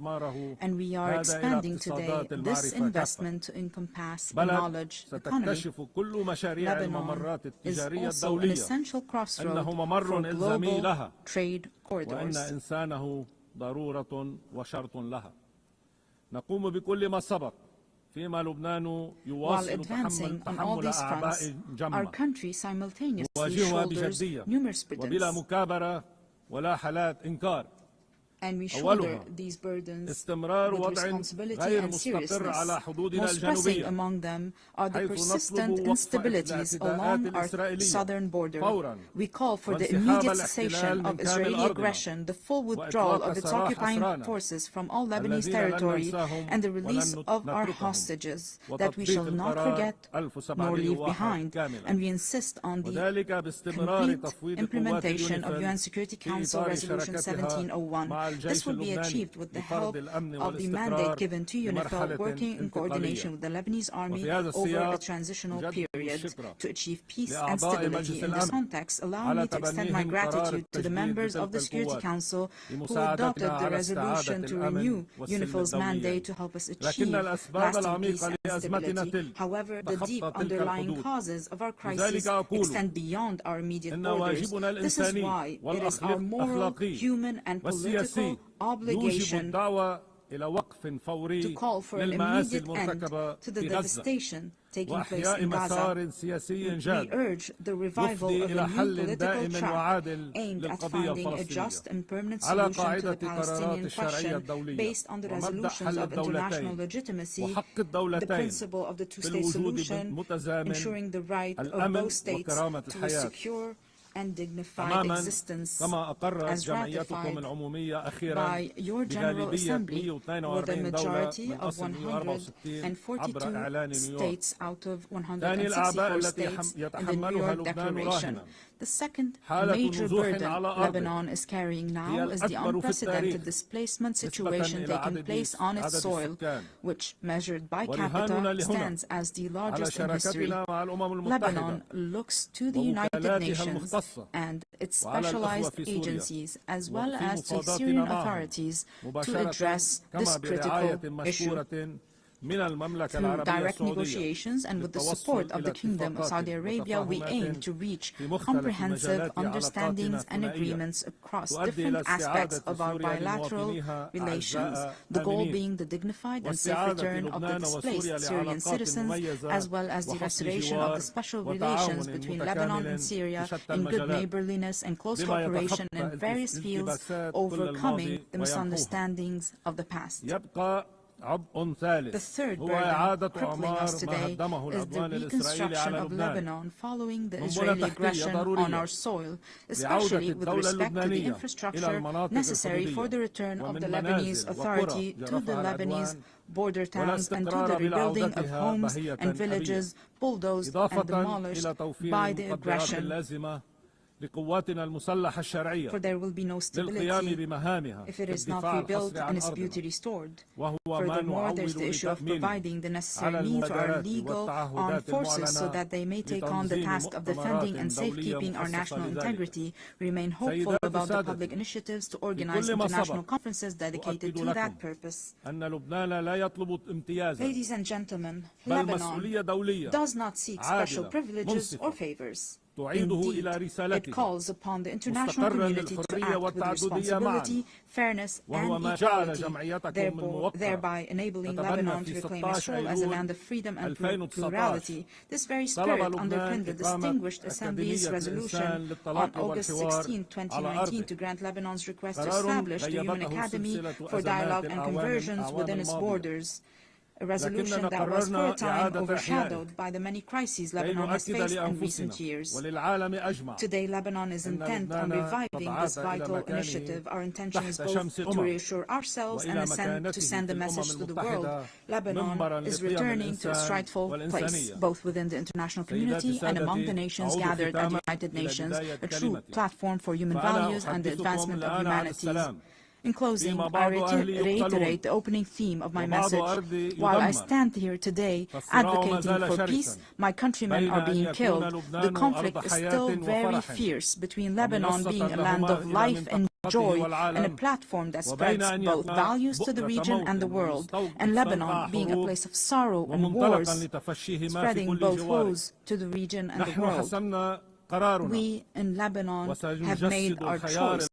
and we are expanding today this investment to encompass a knowledge economy. Lebanon is also an essential crossroad for global trade corridors. While advancing on all these fronts, our country simultaneously shoulders numerous burdens. And we shoulder these burdens with responsibility and seriousness. Most pressing among them are the persistent instabilities along our southern border. We call for the immediate cessation of Israeli aggression, the full withdrawal of its occupying forces from all Lebanese territory, and the release of our hostages that we shall not forget nor leave behind. And we insist on the complete implementation of UN Security Council Resolution 1701. This will be achieved with the help of the mandate given to UNIFIL, working in coordination with the Lebanese army over a transitional period to achieve peace and stability. In this context, allow me to extend my gratitude to the members of the Security Council who adopted the resolution to renew UNIFIL's mandate to help us achieve lasting peace and stability. However, the deep underlying causes of our crisis extend beyond our immediate borders. This is why it is our moral, human, and political obligation to call for an immediate end to the devastation taking place in Gaza. We urge the revival of a new political track aimed at finding a just and permanent solution to the Palestinian question based on the resolutions of international legitimacy, the principle of the two-state solution, ensuring the right of both states to a secure and dignified existence as ratified by your General Assembly with a majority of 142 states out of 164 states in the New York Declaration. The second major burden Lebanon is carrying now is the unprecedented displacement situation taking place on its soil, which, measured by capita, stands as the largest in history. Lebanon looks to the United Nations and its specialized agencies, as well as to Syrian authorities, to address this critical issue. Through direct negotiations and with the support of the Kingdom of Saudi Arabia, we aim to reach comprehensive understandings and agreements across different aspects of our bilateral relations, the goal being the dignified and safe return of the displaced Syrian citizens, as well as the restoration of the special relations between Lebanon and Syria in good neighborliness and close cooperation in various fields, overcoming the misunderstandings of the past. The third burden crippling us today is the reconstruction of Lebanon following the Israeli aggression on our soil, especially with respect to the infrastructure necessary for the return of the Lebanese Authority to the Lebanese border towns and to the rebuilding of homes and villages bulldozed and demolished by the aggression. For there will be no stability if it is not rebuilt and its beauty restored. Furthermore, there is the issue of providing the necessary means to our legal armed forces so that they may take on the task of defending and safekeeping our national integrity. We remain hopeful about the public initiatives to organize international conferences dedicated to that purpose. Ladies and gentlemen, Lebanon does not seek special privileges or favors. Indeed, it calls upon the international community to act with responsibility, fairness, and equality, thereby enabling Lebanon to reclaim its role as a land of freedom and plurality. This very spirit underpinned the distinguished Assembly's resolution on August 16, 2019, to grant Lebanon's request to establish the Human Academy for Dialogue and Conversions within its borders. A resolution that was for a time overshadowed by the many crises Lebanon has faced in recent years. Today, Lebanon is intent on reviving this vital initiative. Our intention is both to reassure ourselves and to send a message to the world. Lebanon is returning to its rightful place, both within the international community and among the nations gathered at the United Nations, a true platform for human values and the advancement of humanities. In closing, I reiterate the opening theme of my message. While I stand here today advocating for peace, my countrymen are being killed. The conflict is still very fierce between Lebanon being a land of life and joy and a platform that spreads both values to the region and the world, and Lebanon being a place of sorrow and wars, spreading both woes to the region and the world. We in Lebanon have made our choice.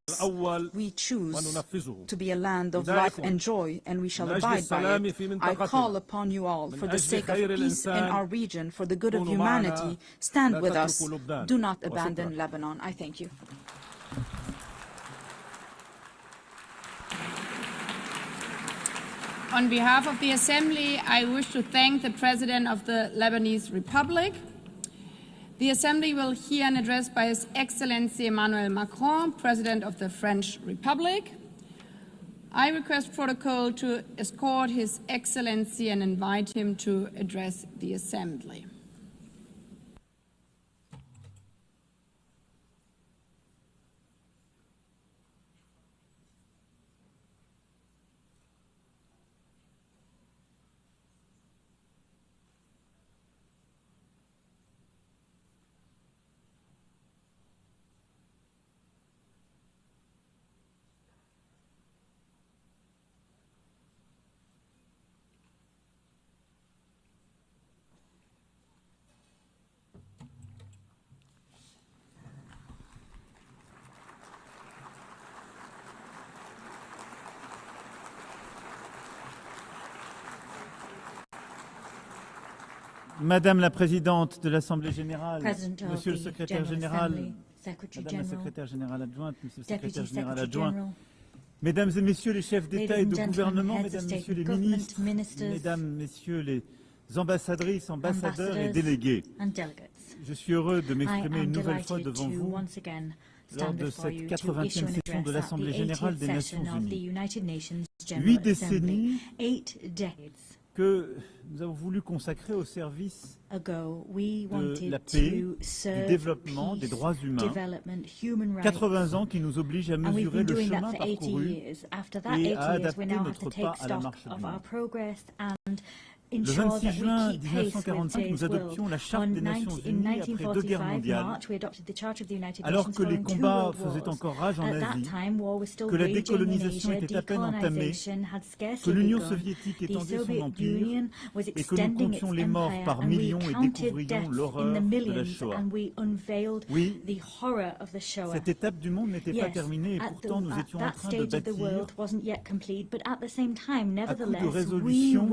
We choose to be a land of life and joy, and we shall abide by it. I call upon you all, for the sake of peace in our region, for the good of humanity, stand with us. Do not abandon Lebanon. I thank you. On behalf of the Assembly, I wish to thank the President of the Lebanese Republic. The Assembly will hear an address by His Excellency Emmanuel Macron, President of the French Republic. I request protocol to escort His Excellency and invite him to address the Assembly. Madame la Présidente de l'Assemblée Générale, Monsieur le Secrétaire Général, Madame la Secrétaire Générale adjointe, Monsieur le Secrétaire Général adjoint, Mesdames et Messieurs les chefs d'État et de gouvernement, Mesdames, Messieurs les ministres, Mesdames, Messieurs les ambassadrices, ambassadeurs et délégués, je suis heureux de m'exprimer une nouvelle fois devant vous lors de cette 80e session de l'Assemblée Générale des Nations Unies. 8 décennies que nous avons voulu consacrer au service de la paix, du développement, des droits humains. 80 ans qui nous obligent à mesurer le chemin parcouru et à adapter notre pas à la marche du monde. Le 26 juin 1945, nous adoptions la Charte des Nations Unies après 2 guerres mondiales, alors que les combats faisaient encore rage en Asie, que la décolonisation était à peine entamée, que l'Union soviétique étendait son empire et que nous comptions les morts par millions et découvrions l'horreur de la Shoah. Oui, cette étape du monde n'était pas terminée et pourtant nous étions en train de bâtir, à coup de résolution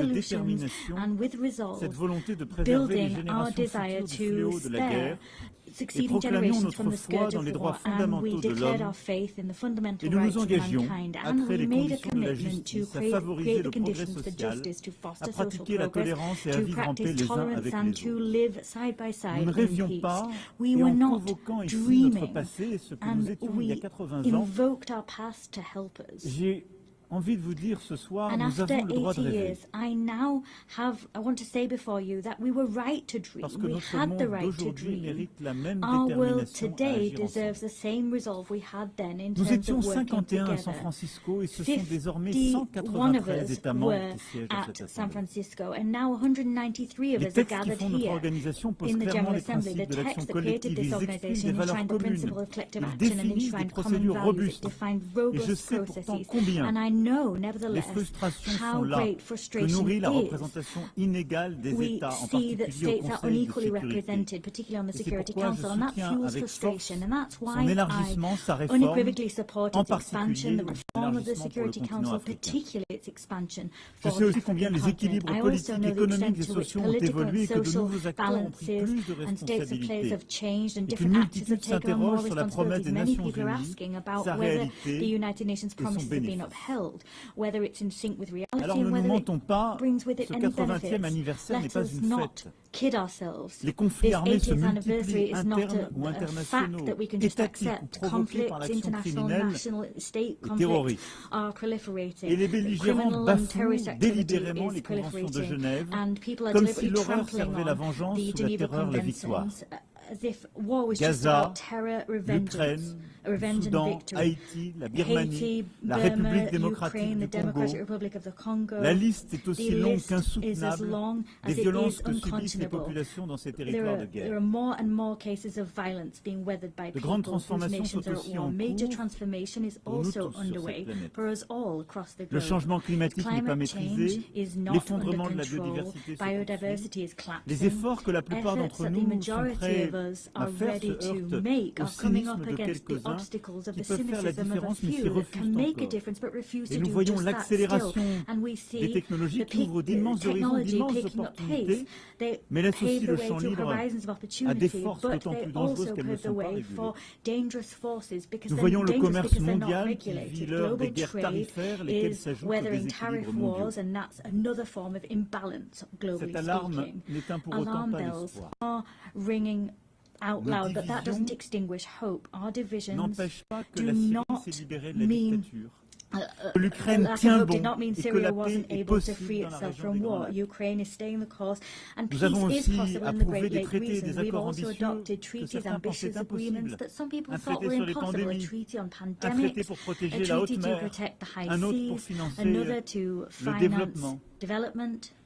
et de détermination, cette volonté de préserver les générations futures du fléau de la guerre, et proclamions notre foi dans les droits fondamentaux de l'homme, et nous nous engagions à créer les conditions de la justice, à favoriser le progrès social, à pratiquer la tolérance et à vivre en paix les uns avec les autres. Nous ne rêvions pas, et en convoquant ici notre passé et ce que nous étions il y a 80 ans, j'ai envie de vous dire ce soir, nous avons le droit de rêver. Parce que notre monde d'aujourd'hui mérite la même détermination à agir ensemble. Nous étions 51 à San Francisco et ce sont désormais 193 États membres qui siègent à cette assemblée. Les textes qui font notre organisation posent clairement les principes de l'action collective, ils expriment des valeurs communes, ils définissent des procédures robustes. Et je sais pourtant combien les frustrations sont là, que nourrit la représentation inégale des États, en particulier au Conseil de sécurité. Et c'est pourquoi je soutiens avec force son élargissement, sa réforme, en particulier l'élargissement pour le continent africain. Je sais aussi combien les équilibres politiques, économiques et sociaux ont évolué et que de nouveaux acteurs ont pris plus de responsabilités. Et qu'une multitude s'interroge sur la promesse des Nations Unies, sa réalité et son bénéfice. Alors ne nous mentons pas, ce 80e anniversaire n'est pas une fête. Les conflits armés se multiplient, internes ou internationaux, étatiques ou provoqués par l'action criminelle et terroriste. Et les belligérants bafouent délibérément les conventions de Genève, comme si l'horreur servait la vengeance ou la terreur la victoire. Gaza, l'Ukraine, le Soudan, Haïti, la Birmanie, la République démocratique du Congo. La liste est aussi longue qu'insoutenable des violences que subissent les populations dans ces territoires de guerre. De grandes transformations sont aussi en cours pour nous tous sur cette planète. Le changement climatique n'est pas maîtrisé, l'effondrement de la biodiversité se poursuit. Les efforts que la plupart d'entre nous sont prêts à faire se heurtent au cynisme de quelques-uns qui peuvent faire la différence mais s'y refusent encore. Et nous voyons l'accélération des technologies qui ouvrent d'immenses horizons, d'immenses opportunités, mais laissent aussi le champ libre à des forces d'autant plus dangereuses qu'elles ne sont pas régulées. Nous voyons le commerce mondial qui vit l'heure des guerres tarifaires, lesquelles s'ajoutent aux déséquilibres mondiaux. Cette alarme n'éteint pour autant pas l'espoir. N'empêche pas que la Syrie s'est libérée de la dictature, que l'Ukraine tient bon et que la paix est possible dans la région des Grands Lacs. Nous avons aussi approuvé des traités et des accords ambitieux que certains pensaient impossibles. Un traité sur les pandémies, un traité pour protéger la haute mer, un autre pour financer le développement.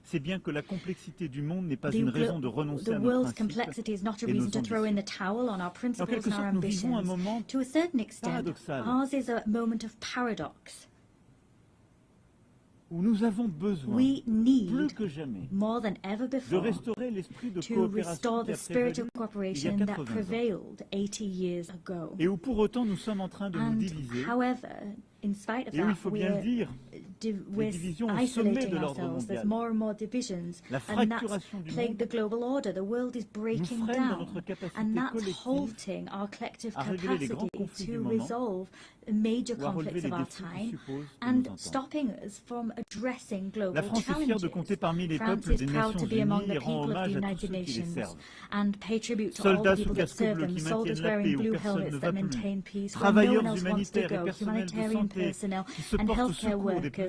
C'est bien que la complexité du monde n'est pas une raison de renoncer à nos principes et nos ambitions. En quelque sorte, nous vivons un moment paradoxal où nous avons besoin, plus que jamais, de restaurer l'esprit de coopération qui a prévalu il y a 80 ans, et où pour autant nous sommes en train de nous diviser, et où il faut bien le dire, les divisions au sommet de l'ordre mondial. La fracturation du monde nous freine dans notre capacité collective à régler les grands conflits du moment ou à relever les défis qui supposent de nous entendre. La France est fière de compter parmi les peuples des Nations Unies et rend hommage à tous ceux qui les servent. Soldats sous casque bleu qui maintiennent la paix où personne ne va plus. Travailleurs humanitaires et personnels de santé qui se portent au secours des plus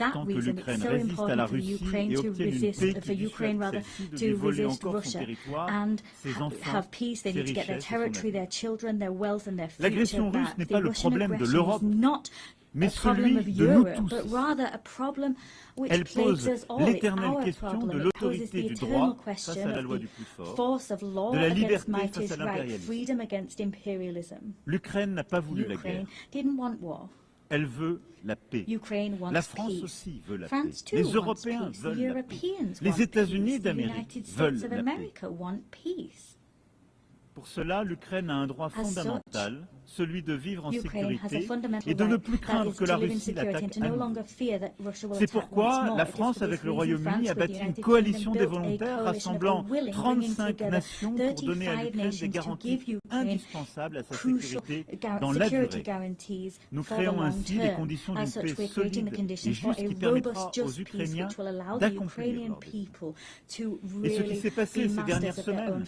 important que l'Ukraine résiste à la Russie et obtienne une paix qui dissuade celle-ci de lui voler encore son territoire, ses enfants, ses richesses et son avenir. L'agression russe n'est pas le problème de l'Europe, mais celui de nous tous. Elle pose l'éternelle question de l'autorité du droit face à la loi du plus fort, de la liberté face à l'impérialisme. L'Ukraine n'a pas voulu la guerre. Elle veut la paix. La France aussi veut la paix. Les Européens veulent la paix. Les États-Unis d'Amérique veulent la paix. Pour cela, l'Ukraine a un droit fondamental, celui de vivre en sécurité et de ne plus craindre que la Russie l'attaque à nouveau. C'est pourquoi la France, avec le Royaume-Uni, a bâti une coalition des volontaires rassemblant 35 nations pour donner à l'Ukraine des garanties indispensables à sa sécurité dans la durée. Nous créons ainsi les conditions d'une paix solide et juste qui permettra aux Ukrainiens d'accomplir leur destin. Et ce qui s'est passé ces dernières semaines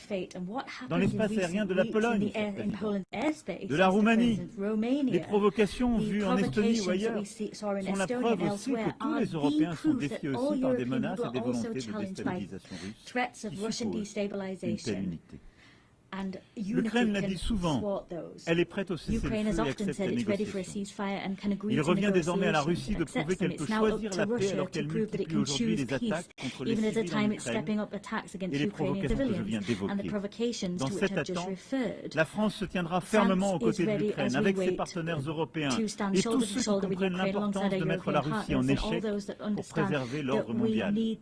dans l'espace aérien de la Pologne, de la Roumanie, les provocations vues en Estonie ou ailleurs sont la preuve aussi que tous les Européens sont défiés aussi par des menaces et des volontés de déstabilisation russe qui supposent une telle unité. L'Ukraine l'a dit souvent, elle est prête au cessez-le-feu et accepte la négociation. Il revient désormais à la Russie de prouver qu'elle peut choisir la paix alors qu'elle multiplie aujourd'hui les attaques contre les civils en Ukraine et les provocations que je viens d'évoquer. Dans cette attente, la France se tiendra fermement aux côtés de l'Ukraine avec ses partenaires européens et tous ceux qui comprennent l'importance de mettre la Russie en échec pour préserver l'ordre mondial. Et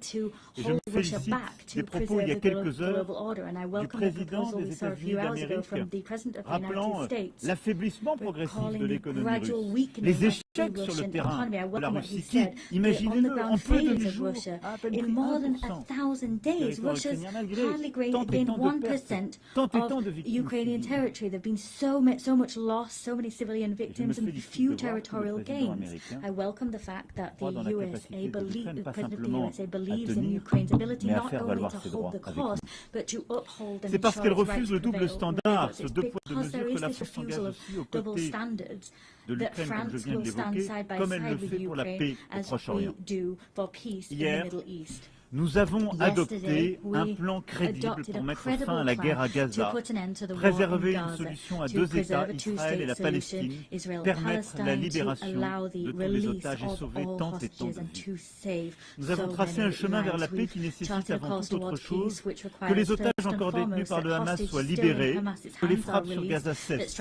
je me félicite des propos il y a quelques heures du président des États-Unis d'Amérique, rappelant l'affaiblissement progressif de l'économie russe, les échecs sur le terrain de la Russie, qui, imaginez-le, en peu de jours, à peine pris 1% du territoire ukrainien, malgré tant et tant de victimes Ukrainian territory. There have been so much loss, so many civilian victims, and few territorial gains. I welcome the fact that the President of the USA believes in Ukraine's ability not only to hold the cause, but to uphold and ensure its rights le double standard, ce deux poids deux mesures, que la France s'engage aussi aux côtés de l'Ukraine, comme je viens de l'évoquer, comme elle le fait pour la paix au Proche-Orient. Hier, nous avons adopté un plan crédible pour mettre fin à la guerre à Gaza, préserver une solution à deux États, Israël et la Palestine, permettre la libération de tous les otages et sauver tant et tant de vies. Nous avons tracé un chemin vers la paix qui nécessite avant toute autre chose que les otages encore détenus par le Hamas soient libérés, que les frappes sur Gaza cessent.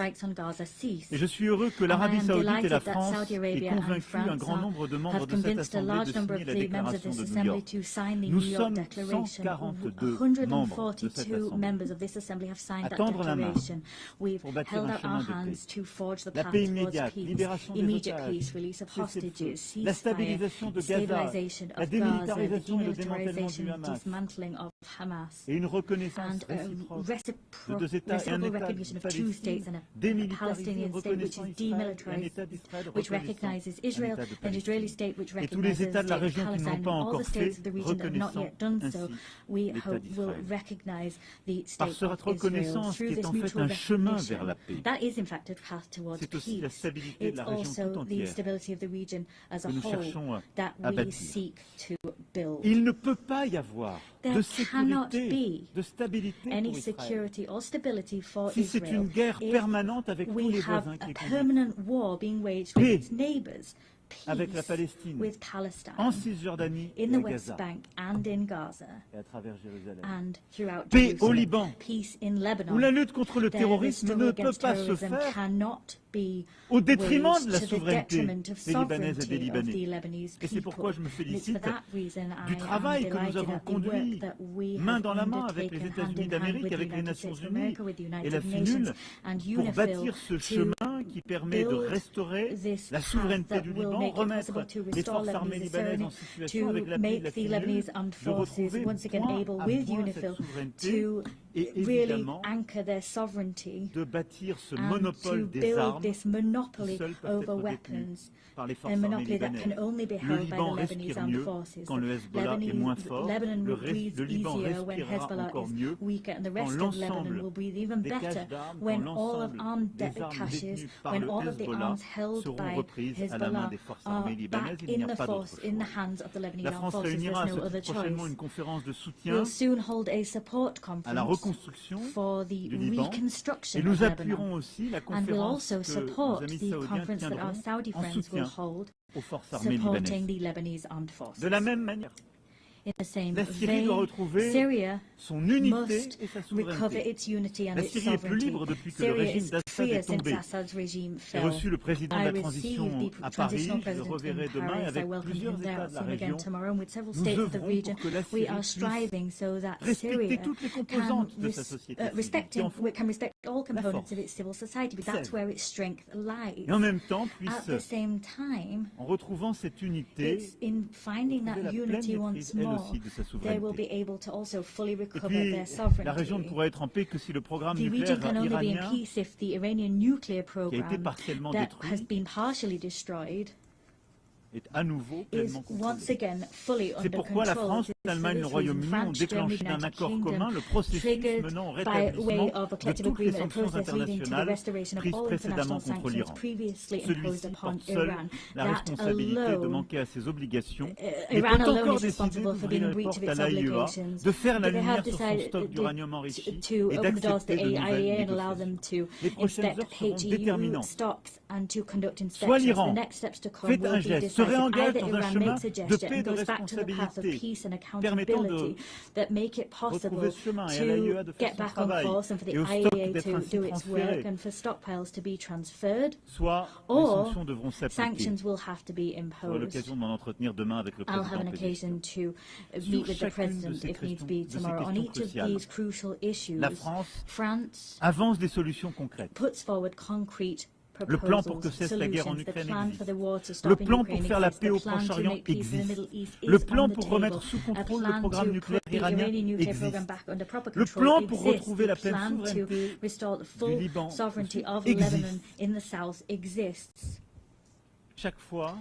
Et je suis heureux que l'Arabie Saoudite et la France aient convaincu un grand nombre de membres de cette Assemblée de signer la déclaration de New York. Nous sommes 142 membres de cette Assemblée à tendre la main pour bâtir un chemin de paix. La paix immédiate, libération des otages, la stabilisation de Gaza, la démilitarisation et le démantèlement du Hamas, et une reconnaissance réciproque de deux États et un État de Palestine, démilitarisé, reconnaissant Israël et un État d'Israël reconnaissant un État de Palestine. Et tous les États de la région qui ne l'ont pas encore fait, reconnaissant par cette reconnaissance qui est en fait un chemin vers la paix. C'est aussi la stabilité de la région tout entière que nous cherchons à bâtir. Il ne peut pas y avoir de sécurité, de stabilité pour Israël si c'est une guerre permanente avec tous les voisins qui conduisent. Paix avec la Palestine, en Cisjordanie et à Gaza, et à travers Jérusalem. Paix au Liban, où la lutte contre le terrorisme ne peut pas se faire au détriment de la souveraineté des Libanaises et des Libanais. Et c'est pourquoi je me félicite du travail que nous avons conduit main dans la main avec les États-Unis d'Amérique, avec les Nations Unies et la FINUL pour bâtir ce chemin qui permet de restaurer la souveraineté du Liban, remettre les forces armées libanaises en situation avec l'appui de la FINUL de retrouver point à point cette souveraineté et évidemment de bâtir ce monopole des armes qui seuls peuvent être détenus par les forces armées libanaises. Le Liban respire mieux quand le Hezbollah est moins fort, le Liban respirera encore mieux quand l'ensemble des caches d'armes, quand l'ensemble des armes détenues par le Hezbollah seront reprises à la main des forces armées libanaises. Il n'y a pas d'autre choix. La France réunira prochainement une conférence de soutien à la reconstruction du Liban et nous appuierons aussi la conférence que les amis saoudiens tiendront en soutien aux forces armées libanaises. De la même manière, la Syrie doit retrouver son unité et sa souveraineté. La Syrie est plus libre depuis que le régime d'Assad est tombé. J'ai reçu le président de la transition à Paris, je le reverrai demain avec plusieurs États de la région. Nous œuvrons pour que la Syrie puisse respecter toutes les composantes de sa société qui en font la force. Et en même temps puisse, en retrouvant cette unité, trouver la pleine maîtrise, elle aussi, de sa souveraineté. Et puis, la région ne pourra être en paix que si le programme nucléaire iranien, qui a été partiellement détruit, est à nouveau is pleinement once again fully C'est under pourquoi la control. France, This is l'Allemagne et le for this reason Royaume-Uni ont France, Germany, déclenché un United accord Kingdom commun, le processus triggered menant au by rétablissement way of a de collective toutes les agreement, a sanctions process leading to the internationales restoration of prises all précédemment international contre sanctions l'Iran. previously imposed Celui-ci upon porte seul Iran. la That responsabilité de alone, manquer à ses obligations, mais Iran peut alone encore is décider responsible for being d'ouvrir in les breach of portes à its l'AIEA, obligations. de faire la But they have lumière sur son stock decided d'uranium enrichi to et open the doors to d'accepter de the nouvelles IAEA and allow négociations. them to Les prochaines inspect heures seront HEU déterminantes. stocks and to conduct Soit inspections. The l'Iran next steps to come fait will un be geste, se decisive. réengage Either dans un Iran chemin makes a de gesture paix et and de goes back to the path of responsabilité, peace and permettant accountability de that make it possible retrouver ce chemin et à to l'AIEA de faire get son back on travail course and for the et au stock IAEA d'être to ainsi do its work transféré. and for stockpiles to be transferred, Soit les or sanctions devront s'appliquer. sanctions will have to be J'aurai imposed. l'occasion d'en entretenir demain avec le I'll have président an occasion to Sur meet with the chacune de President ces if needs questions, be tomorrow on each of cruciales, these crucial issues. la France avance des solutions concrètes. Puts forward concrete Le plan pour que cesse la guerre en solutions. The Ukraine plan existe. for the war to Le stop in plan pour Ukraine faire la exists. paix The au plan to Proche-Orient make peace in the existe. Middle East is Le on plan the pour table. remettre sous A contrôle le plan programme to nucléaire put the iranien Iranian nuclear existe. program back under proper Le control plan pour exists. retrouver la The pleine plan to souveraineté restore the du full Liban sovereignty of existe. Lebanon in the south exists. Chaque fois,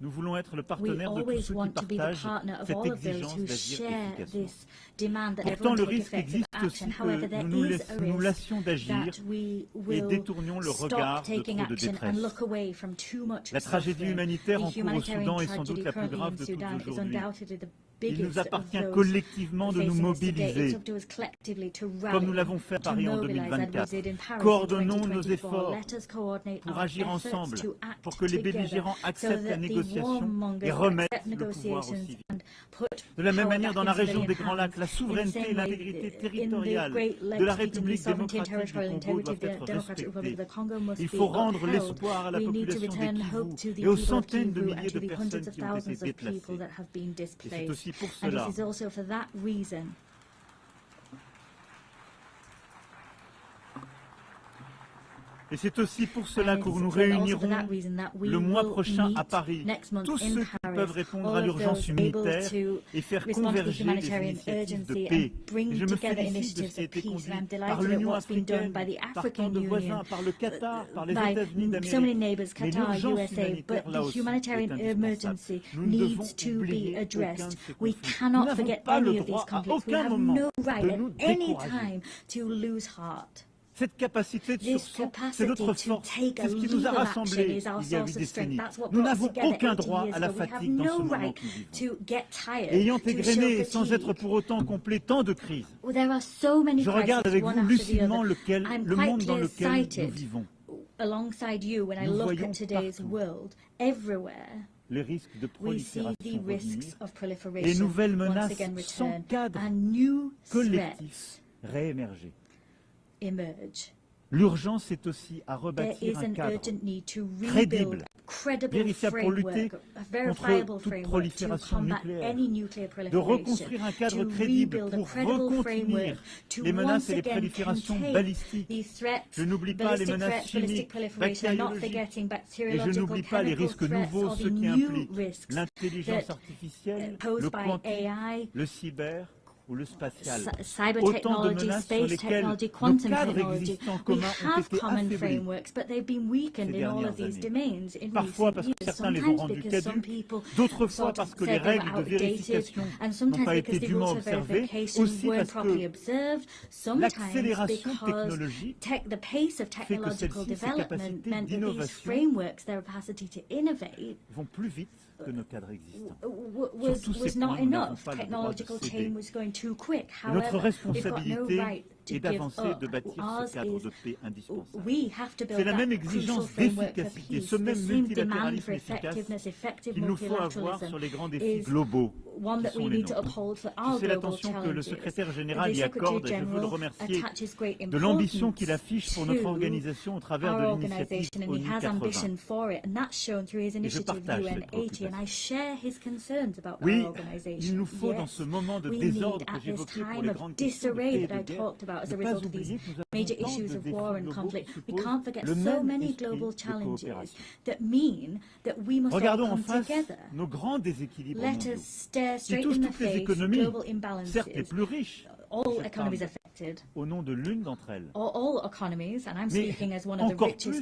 nous voulons être le We partenaire de tous always ceux qui want to be the partagent partner of cette all of those exigence who d'agir share efficacement. this demand that Pourtant, everyone le take risque effective existe aussi action. However, there que is a nous risk lassions d'agir that we et will détournions le regard stop de taking trop de action and détresse. look away from too much La tragédie suffering. humanitaire The en cours au humanitarian Soudan est sans tragedy doute la plus currently grave in de toutes Sudan is aujourd'hui. undoubtedly the Il nous biggest of appartient those collectivement de nous facing us today. It's mobiliser, up to us collectively to rally, comme nous l'avons fait à to Paris en mobilize, as we 2024. did in Paris in Coordonnons nos 2024. efforts Let us coordinate pour our agir efforts ensemble, to act pour que les together belligérants so acceptent la that the négociation et warmongers remettent accept le pouvoir aux negotiations civils. and put De la même power manière, back dans la in région civilian des Grands Lacs, hands. la In the souveraineté et same way, l'intégrité in the territoriale Great de la Lakes region, the République sovereignty and démocratique du territorial Congo integrity of doivent the être Democratic Republic of respectées. the Congo must Il be faut rendre upheld. l'espoir à la We need to population return des hope to Kivu the et aux people of centaines de Kivu and milliers to de the hundreds personnes of qui ont été thousands of people déplacées. that have been Et c'est displaced. aussi pour And cela it is also for that reason Et c'est aussi pour cela que nous réunirons le mois prochain à Paris tous ceux qui peuvent répondre à l'urgence humanitaire et faire converger les initiatives de paix. Et je me félicite de ce qui a été conduit par l'Union africaine, par tant de voisins, par le Qatar, par les États-Unis d'Amérique. Mais l'urgence humanitaire, là aussi, est indispensable. Nous ne devons oublier aucun de ces conflits. Nous n'avons pas le droit à aucun moment de nous décourager. Cette capacité de sursaut, c'est notre force, c'est ce qui nous a rassemblés il y a 8 décennies. Nous n'avons aucun droit à la fatigue dans ce moment que nous vivons. Ayant égrené, sans être pour autant complet, tant de crises, je regarde avec vous lucidement le monde dans lequel nous vivons. Nous voyons partout les risques de prolifération revenir et nouvelles menaces sans cadre collectif réémerger. L'urgence est aussi à rebâtir un cadre crédible, vérifiable pour lutter contre toute prolifération nucléaire, de reconstruire un cadre crédible pour recontenir les menaces et les proliférations balistiques. Je n'oublie pas les menaces chimiques, bactériologiques, et je n'oublie pas les risques nouveaux, ceux qui impliquent l'intelligence artificielle, le quantique, le cyber, ou le spatial. Autant de menaces sur lesquelles nos cadres existants communs ont été affaiblis ces dernières années. Parfois parce que certains les ont rendus caduques, d'autres fois parce que les règles de vérification n'ont pas été dûment observées, aussi parce que l'accélération technologique fait que celle-ci, ses capacités d'innovation vont plus vite que nos cadres existants. Sur tous ces points, nous n'avons pas le droit de céder. Et notre responsabilité est d'avancer, de bâtir ce cadre de paix indispensable. C'est la même exigence d'efficacité, ce même multilatéralisme efficace qu'il nous faut avoir sur les grands défis globaux qui sont les nôtres. Je sais l'attention que le secrétaire général y accorde et je veux le remercier de l'ambition qu'il affiche pour notre organisation au travers de l'initiative ONU 80. Et je partage cette préoccupation. Oui, il nous faut dans ce moment de désordre que j'évoquais pour les grandes questions de paix et de guerre, ne pas oublier que nous avons tant de défis globaux qui supposent le même esprit de coopération. Regardons en face nos grands déséquilibres mondiaux qui touchent toutes les économies, certes les plus riches, au nom de l'une d'entre elles. Mais encore plus,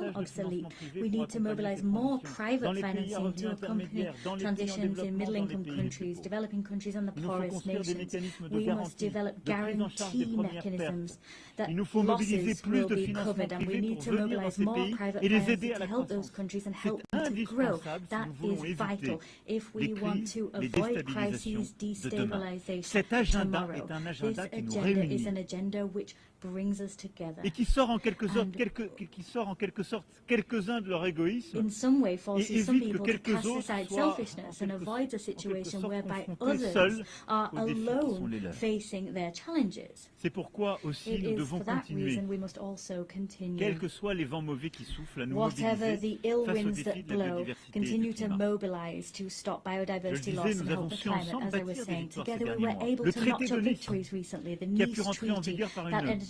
become obsolete. We need to mobilize more private financing to accompany transitions in middle-income countries, developing countries and the poorest nations. We must develop guarantee mechanisms that losses will be covered, and we need to mobilize more private financing to help those countries and help them to grow. That is vital if we want to avoid crises, destabilization tomorrow. This agenda is an agenda which brings us together. Et qui sort en quelque sorte quelques-uns de leur égoïsme. In some way forces some people to cast aside selfishness and avoids a situation whereby others are alone facing their challenges. C'est pourquoi aussi nous devons continuer, quels que soient les vents mauvais qui soufflent, à nous whatever the ill mobiliser winds that blow, continue to mobilize to stop biodiversity loss and help the climate. As I was saying, together we were able to notch up victories recently. The Nice Treaty that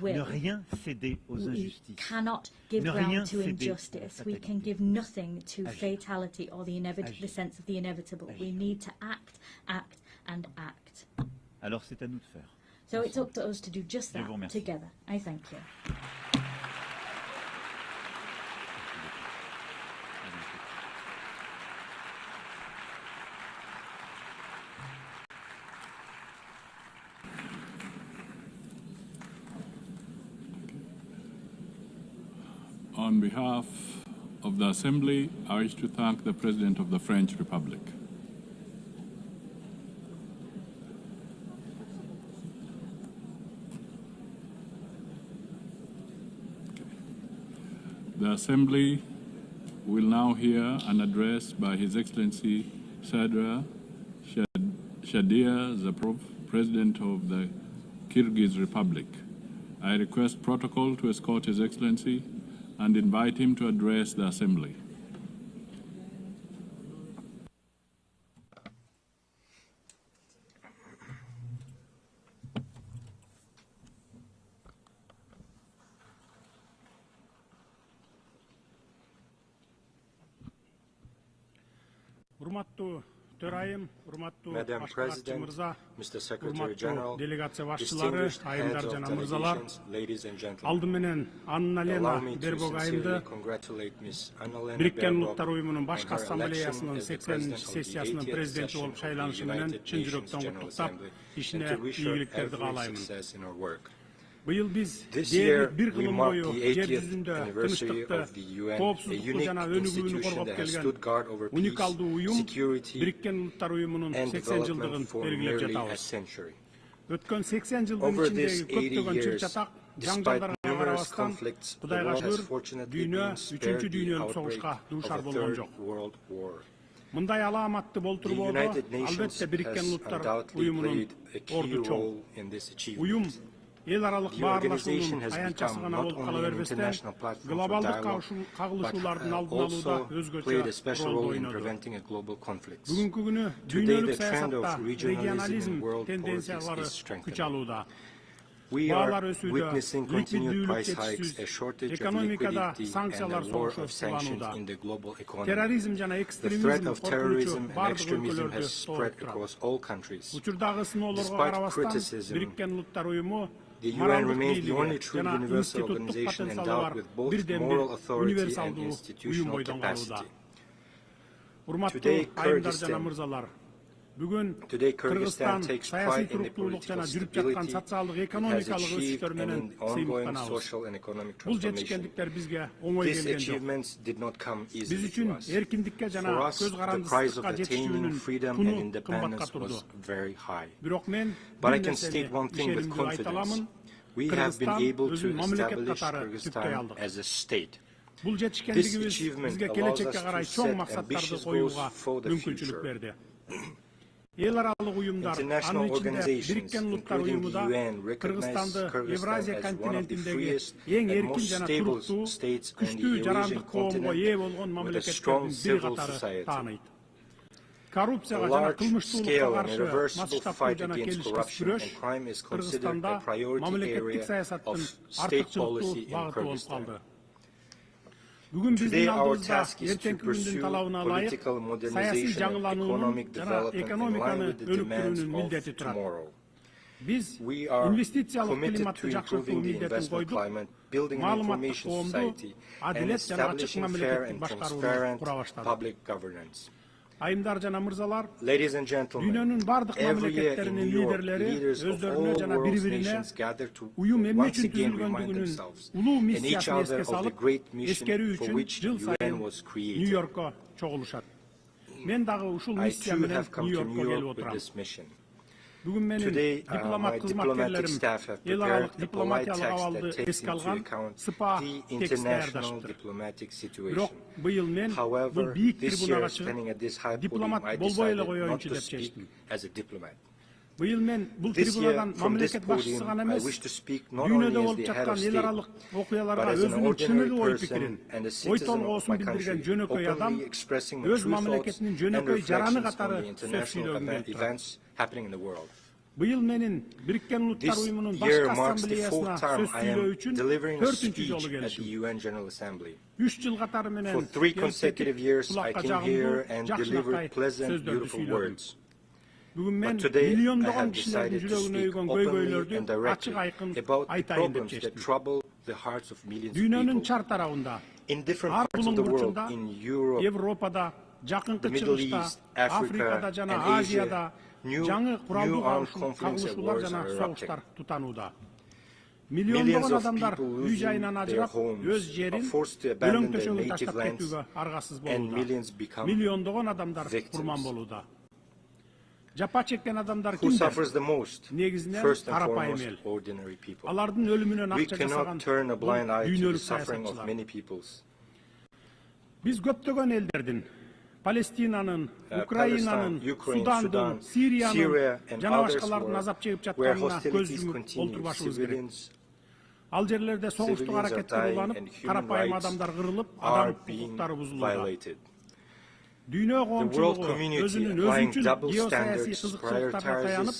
will. Ne rien céder aux We injustices. cannot give Ne rien ground to céder injustice. à la We fatalité. can give nothing to Agir. fatality or the Agir. sense of the inevitable. Agir. We need to act, act, and act. Alors c'est à nous de faire. So it's up to us to do just Je vous that remercie. together. I thank you. On behalf of the Assembly, I wish to thank the President of the French Republic. The Assembly will now hear an address by His Excellency Sadra Shadia Zaprov, President of the Kyrgyz Republic. I request protocol to escort His Excellency and invite him to address the Assembly. Madam President, Mr. Secretary General, distinguished heads of delegations, ladies and gentlemen, allow me to sincerely congratulate Ms. Annalena Baerbock on her election as the President of the 80th session of the United Nations General Assembly and to wish her every success in her work. This year, we mark the 80th anniversary of the UN, a unique institution that has stood guard over peace, security, and development for nearly a century. Over these 80 years, despite numerous conflicts, the world has fortunately been spared the outbreak of a Third World War. The United Nations has undoubtedly played a key role in this achievement. The organization has become not only an international platform for dialogue, but also played a special role in preventing a global conflict. Today, the trend of regionalism in world politics is strengthening. We are witnessing continued price hikes, a shortage of liquidity, and a war of sanctions in the global economy. The threat of terrorism and extremism has spread across all countries. Despite criticism, the UN remains the only true universal organization endowed with both moral authority and institutional capacity. Today, Kyrgyzstan takes pride in the political stability it has achieved and in ongoing social and economic transformation. These achievements did not come easily to us. For us, the price of attaining freedom and independence was very high. But I can state one thing with confidence. We have been able to establish Kyrgyzstan as a state. This achievement allows us to set ambitious goals for the future. International organizations, including the UN, recognize Kyrgyzstan as one of the freest and most stable states on the Eurasian continent with a strong civil society. A large-scale and irreversible fight against corruption and crime is considered a priority area of state policy in Kyrgyzstan. Today, our task is to pursue political modernization and economic development in line with the demands of tomorrow. We are committed to improving the investment climate, building an information society, and establishing fair and transparent public governance. Ladies and gentlemen, every year in New York, leaders of all world's nations gather to once again remind themselves and each other of the great mission for which the UN was created. I too have come to New York with this mission. Today, my diplomatic staff have prepared a polite text that takes into account the international diplomatic situation. However, this year, standing at this high podium, I decided not to speak as a diplomat. This year, from this podium, I wish to speak not only as the head of state, but as an ordinary person and a citizen of my country, openly expressing my true thoughts and reflections on the international events happening in the world. This year marks the fourth time I am delivering a speech at the UN General Assembly. For 3 consecutive years, I came here and delivered pleasant, beautiful words. But today, I have decided to speak openly and directly about the problems that trouble the hearts of millions of people. In different parts of the world, in Europe, the Middle East, Africa, and Asia, new armed conflicts and wars are erupting. Millions of people losing their homes, are forced to abandon their native lands, and millions become victims. Who suffers the most? First and foremost, ordinary people. We cannot turn a blind eye to the suffering of many peoples. Palestina'nın, Ukrayna'nın, Sudan'ın, Suriye'nin, jana başkalarının azap çekip жатқанына көз жұмып олтырбашыбыз керек. Ал жерлерде соғыштық аракеттер уланып, қарапайым адамдар қырылып, адам құқықтары бұзылуда. Дүйнө коомчулугу өзүнүн өзүнчүл геосаясий кызыкчылыктарына таянып,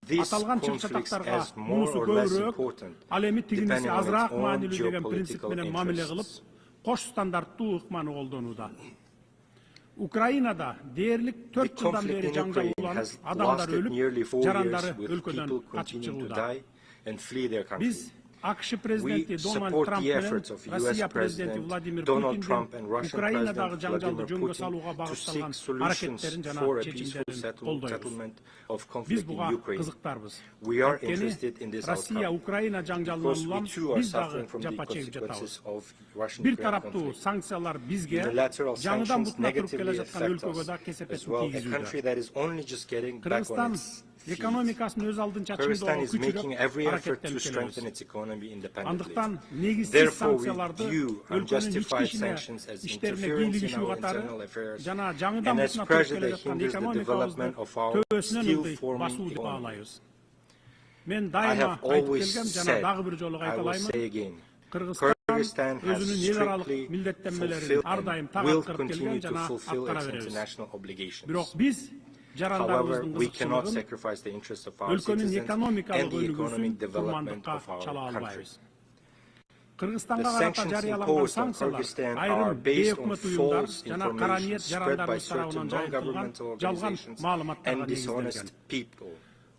аталган чыгчатактарга мунусу көбүрөөк, ал эми тигиниси азыраак маанилүү деген принцип менен мамиле кылып, кош стандарттуу ыкманы колдонууда. Украинада дээрлик 4 жылдан бери жаңжал уланып, адамдар өлүп, жарандары өлкөдөн качып чыгууда. Биз АКШ президенти Дональд Трамп менен Россия президенти Владимир Путиндин Украинадагы жаңжалды жөнгө салууга багытталган аракеттерин жана чечимдерин колдойбуз. Биз буга кызыктарбыз. Анткени Россия Украина жаңжалынан улам биз дагы жапа чегип жатабыз. Бир тараптуу санкциялар бизге, жаңыдан бутуна туруп келе жаткан өлкөгө да кесепетин тийгизүүдө. Кыргызстан экономикасын өз алдынча чыңдоого күчүрөп аракеттенип келебиз. Андыктан негизсиз санкцияларды өлкөнүн ички иштерине кийлигишүү катары жана жаңыдан бутуна туруп келе жаткан экономикабызды төбөсүнөн ылдый басуу деп баалайбыз. Мен дайыма айтып келгем, жана дагы бир жолу кайталаймын. Кыргызстан өзүнүн эл аралык милдеттенмелерин ар дайым так аткарып келген жана аткара беребиз. Бирок биз жарандарыбыздын кызыкчылыгын өлкөнүн экономикалык өнүгүүсүн курмандыкка чала албайбыз. Кыргызстанга карата жарыяланган санкциялар айрым бейөкмөт уюмдар жана кара ниет жарандарыбыз тарабынан жайылтылган жалган маалыматтарга негизделген.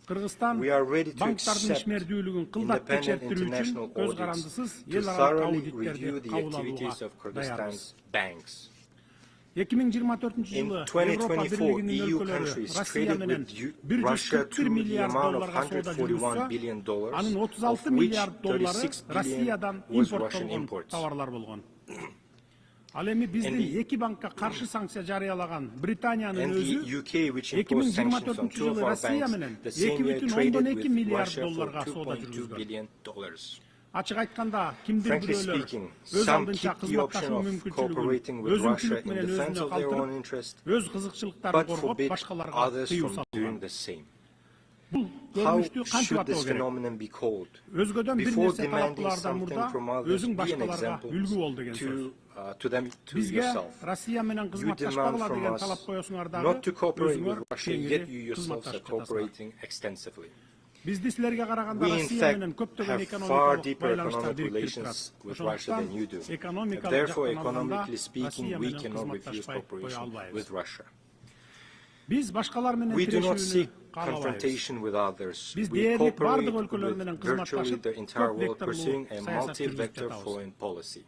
Кыргызстан банктардын ишмердүүлүгүн кылдап текшертирүү үчүн көз карандысыз эл аралык аудиттерди кабыл алууга даярбыз. 2024 жылы Европа Бирлигинин өлкөлөрү Россия менен $141 миллиард соода жүргүзсө, анын 36 миллиард доллары Россиядан импорттолгон товарлар болгон. Ал эми биздин эки банкка каршы санкция жарыялаган Британиянын өзү 2024 жылы Россия менен $2,2 миллиард соода жүргүзгөн. Ачык айтканда, кимдир бирөөлөр өз алдынча кызматташуу мүмкүнчүлүгүн өзүнчүлүк менен өзүнө калтырып, өз кызыкчылыктарын коргоп, башкаларга тыюу салган. Бул көрүнүштү кантип атоо керек? Өзгөдөн бир нерсе талап кылаардан мурда өзүң башкаларга үлгү бол деген сөз. Бизге Россия менен кызматташпагыла деген талап коесуңар дагы өзүңөр кеңири кызматташып жатасыңар. Бизди силерге караганда Россия менен көптөгөн экономикалык байланыштар бириктирип турат. Ошондуктан экономикалык жактан Россия менен кызматташпай кое албайбыз. Биз башкалар менен тирешүүнү каалабайбыз. Биз дээрлик бардык өлкөлөр менен кызматташып, көп векторлуу саясат жүргүзүп жатабыз.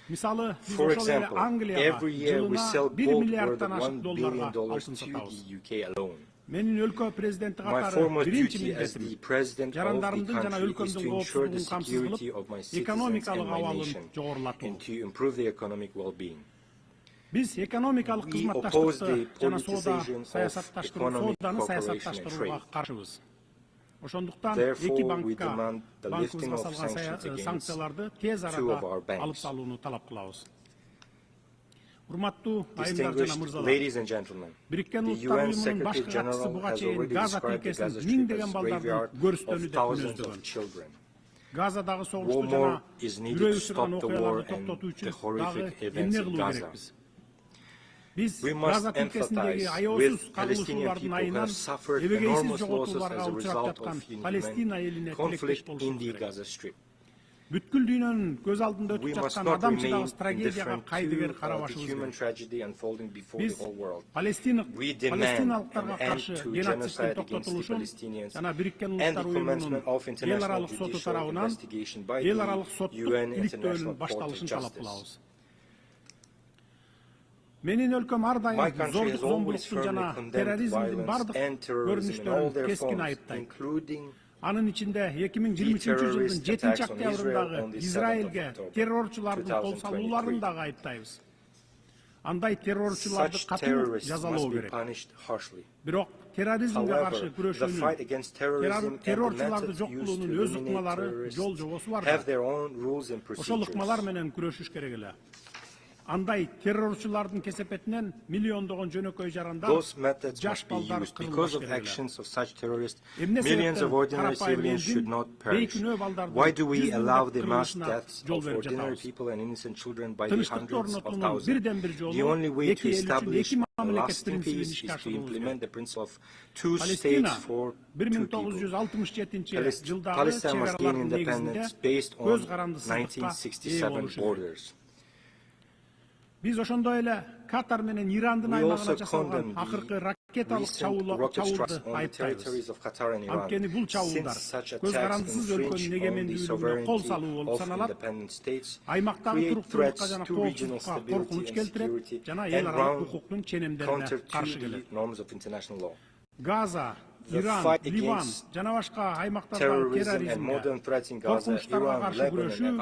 Мисалы, биз ошол эле Англияга жылына $1 миллиарддан ашык долларга алтын сатабыз. Менин өлкө президенти катары биринчи милдетим жарандарымдын жана өлкөмдүн коопсуздугун камсыз кылып, экономикалык абалын жогорулатуу. Биз экономикалык кызматташтыкты жана сооданы саясатташтырууга каршыбыз. Ошондуктан эки банкка банкыбызга салган санкцияларды тез арада алып салууну талап кылабыз. Урматтуу айымдар жана мырзалар, Бириккен Улуттар Уюмунун башкы катчысы буга чейин Газа тилкесин миңдеген балдардын көрүстөнү деп мүнөздөгөн. Газадагы согушту жана үрөй учурган окуяларды токтотуу үчүн дагы эмне кылуу керекпиз? Биз Газа тилкесиндеги аеосуз кагылышуулардын айынан эбегейсиз жоготууларга учурап жаткан Палестина элине тилектеш болушубуз керек. Бүткүл дүйнөнүн көз алдында өтүп жаткан адам чыдагыс трагедияга кайдыгер карабашыбыз керек. Биз палестиналыктарга каршы геноциддин токтотулушун жана Бириккен Улуттар Уюмунун эл аралык соту тарабынан эл аралык соттук иликтөөнүн башталышын талап кылабыз. Менин өлкөм ар дайым зордук зомбулуктун жана терроризмдин бардык көрүнүштөрүн кескин айыптайт. Анын ичинде 2023 жылдын 7-октябрындагы Израилге террорчулардын кол салууларын дагы айыптайбыз. Андай террорчуларды катуу жазалоо керек. Бирок терроризмге каршы күрөшүүнүн, террорчуларды жок кылуунун өз ыкмалары, жол жобосу бар. Ошол ыкмалар менен күрөшүш керек эле. Андай террорчулардын кесепетинен миллиондогон жөнөкөй жарандар, жаш балдар кырылбаш керек. Millions of ordinary civilians should not perish. Why do we allow the mass deaths of ordinary people and innocent children by the hundreds of thousands? The only way to establish a lasting peace is to implement the principle of two states for two people. Palestine must gain independence based on 1967 borders. Биз ошондой эле Катар менен Ирандын аймагына жасалган акыркы ракеталык чабуулду айыптайбыз. Анткени бул чабуулдар көз карандысыз өлкөнүн эгемендүүлүгүнө кол салуу болуп саналат. Аймактагы туруктуулукка жана коопсуздукка коркунуч келтирет жана эл аралык укуктун ченемдерине каршы келет. Газа, Иран, Ливан жана башка аймактардагы терроризмге, коркунучтарга каршы күрөшүү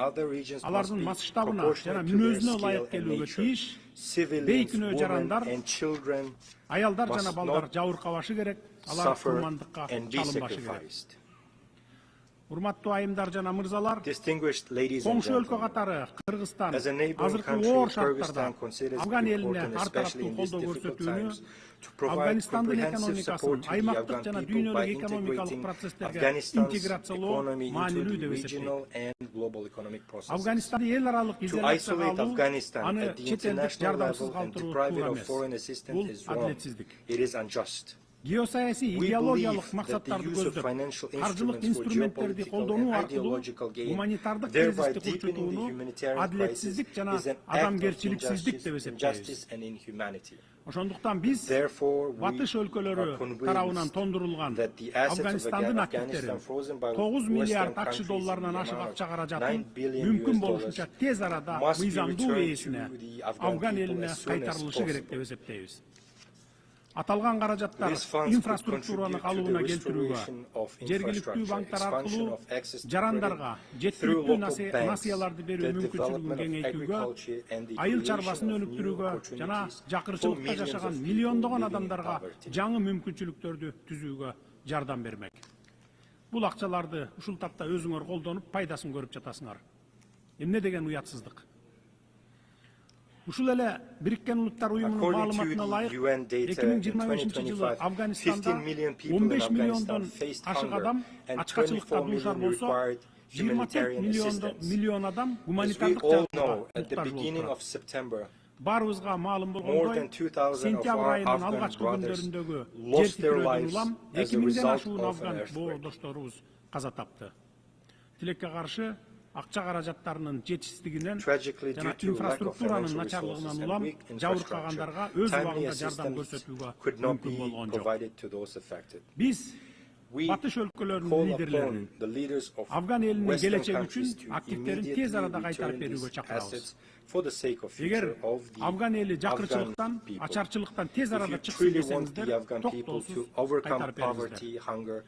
алардын масштабына жана мүнөзүнө ылайык келүүгө тийиш. Бейкүнөө жарандар, аялдар жана балдар жабыркабашы керек, алар курмандыкка чалынбашы керек. Урматтуу айымдар жана мырзалар, коңшу өлкө катары Кыргызстан азыркы оор шарттарда Афган элине ар тараптуу колдоо көрсөтүүнү, Афганистандын экономикасын аймактык жана дүйнөлүк экономикалык процесстерге интеграциялоо маанилүү деп эсептейт. Афганистанды эл аралык изоляцияга алуу, аны чет элдик жардамсыз калтыруу туура эмес. Бул адилетсиздик. Геосаясий идеологиялык максаттарды көздөп, каржылык инструменттерди колдонуу аркылуу гуманитардык кризисти курчутууну адилетсиздик жана адамгерчиликсиздик деп эсептейбиз. Ошондуктан биз батыш өлкөлөрү тарабынан тондурулган Афганистандын активтерин 9 миллиард акш долларынан ашык акча каражатын мүмкүн болушунча тез арада мыйзамдуу ээсине Афган элине кайтарылышы керек деп эсептейбиз. Аталган каражаттар инфраструктураны калыбына келтирүүгө, жергиликтүү банктар аркылуу жарандарга жеткиликтүү насыяларды берүү мүмкүнчүлүгүн кеңейтүүгө, айыл чарбасын өнүктүрүүгө жана жакырчылыкта жашаган миллиондогон адамдарга жаңы мүмкүнчүлүктөрдү түзүүгө жардам бермек. Бул акчаларды ушул тапта өзүңөр колдонуп пайдасын көрүп жатасыңар. Эмне деген уятсыздык. Ушул эле Бириккен Улуттар Уюмунун маалыматына ылайык 2025-жылы Афганистанда 15 миллиондон ашык адам ачкачылыкка дуушар болсо, 24 миллион адам гуманитардык жардамга муктаж болуп. Баарыбызга маалым болгондой, сентябрь айынын алгачкы күндөрүндөгү жер титирөөдөн улам 2000ден ашуун афган боодошторубуз каза тапты. Тилекке каршы акча каражаттарынын жетишсиздигинен жана инфраструктуранын начарлыгынан улам жабыркагандарга өз убагында жардам көрсөтүүгө мүмкүн болгон жок. Биз батыш өлкөлөрүнүн лидерлерин Афган элинин келечеги үчүн активтерин тез арада кайтарып берүүгө чакырабыз. Эгер Афган эли жакырчылыктан, ачарчылыктан тез арада чыксын десеңиздер, токтоосуз кайтарып бериңиздер.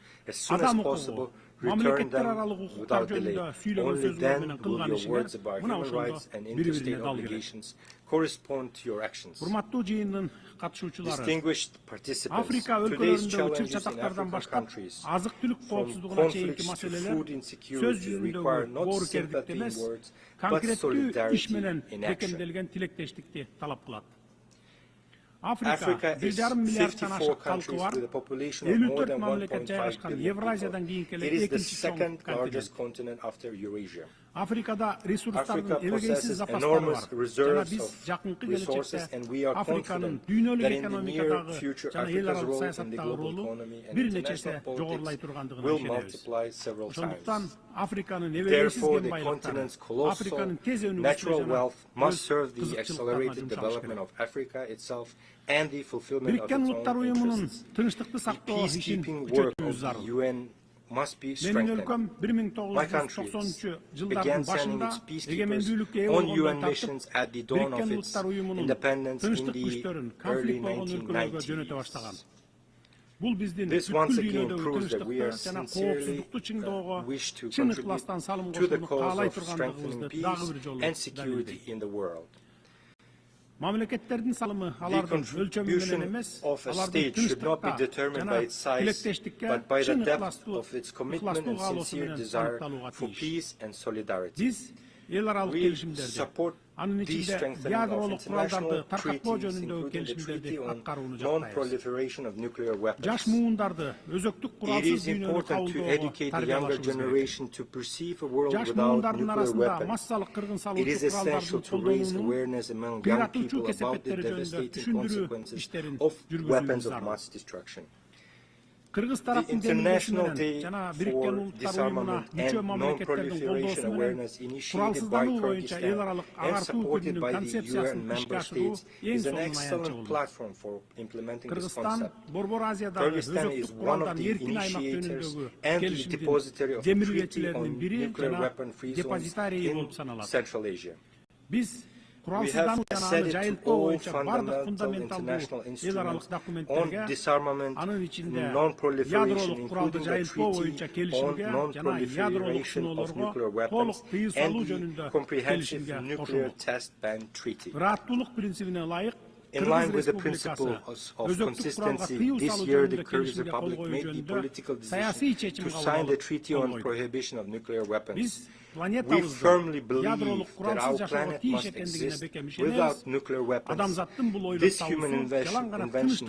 Адам укугу, мамлекеттер аралык укуктар жөнүндө сүйлөгөн сөздөр менен кылган ишиңер мына ошондо бири-бирине дал келет. Урматтуу жыйындын катышуучулары, Африка өлкөлөрүндөгү чыр-чатактардан баштап азык-түлүк коопсуздугуна чейинки маселелер сөз жүзүндөгү боорукердикти эмес, конкреттүү иш менен бекемделген тилектештикти талап кылат. Африка 1,5 миллиарддан ашык калкы бар, 54 мамлекет жайгашкан Евразиядан кийинки эле экинчи чоң континент. Африкада ресурстардын эбегейсиз запастары бар. Жана биз жакынкы келечекте Африканын дүйнөлүк экономикадагы жана эл аралык саясаттагы ролу бир нече эсе жогорулай тургандыгына ишенебиз. Ошондуктан Африканын эбегейсиз кен байлыктары, Африканын тез өнүгүшүнө Бириккен Улуттар Уюмунун тынчтыкты сактоо ишин күчөтүүбүз зарыл. Менин өлкөм 1990-жылдардын башында эгемендүүлүккө ээ болгондон тартып Бириккен Улуттар Уюмунун тынчтык күчтөрүн конфликт болгон өлкөлөргө жөнөтө баштаган. Бул биздин бүткүл дүйнөдөгү тынчтыкты жана коопсуздукту чыңдоого чын ыкластан салым кошууну каалай тургандыгыбызды дагы бир жолу далилдейт. Мамлекеттердин салымы алардын өлчөмү менен эмес, алардын тынчтыкка жана тилектештикке чын ыкластуу каалоосу менен аныкталууга тийиш. Биз эл аралык келишимдерди, анын ичинде ядролук куралдарды таркатпоо жөнүндөгү келишимдерди аткарууну жактайбыз. Жаш муундарды өзөктүк куралсыз дүйнөнү кабылдоого тарбиялашыбыз керек. Жаш муундардын арасында массалык кыргын салуучу куралдардын колдонуунун кыйратуучу кесепеттери жөнүндө түшүндүрүү иштерин жүргүзүүбүз зарыл. The International Day for Disarmament and Non-Proliferation Awareness, initiated by Kyrgyzstan and supported by the UN member states, is an excellent platform for implementing this concept. Kyrgyzstan is one of the initiators and the depository of the Treaty on Nuclear Weapon-Free Zones in Central Asia. We have acceded to all fundamental international instruments on disarmament and non-proliferation, including the Treaty on Non-Proliferation of Nuclear Weapons and the Comprehensive Nuclear Test Ban Treaty. In line with the principle of consistency, this year the Kyrgyz Republic made the political decision to sign the Treaty on Prohibition of Nuclear Weapons. We firmly believe that our planet must exist without nuclear weapons. This human invention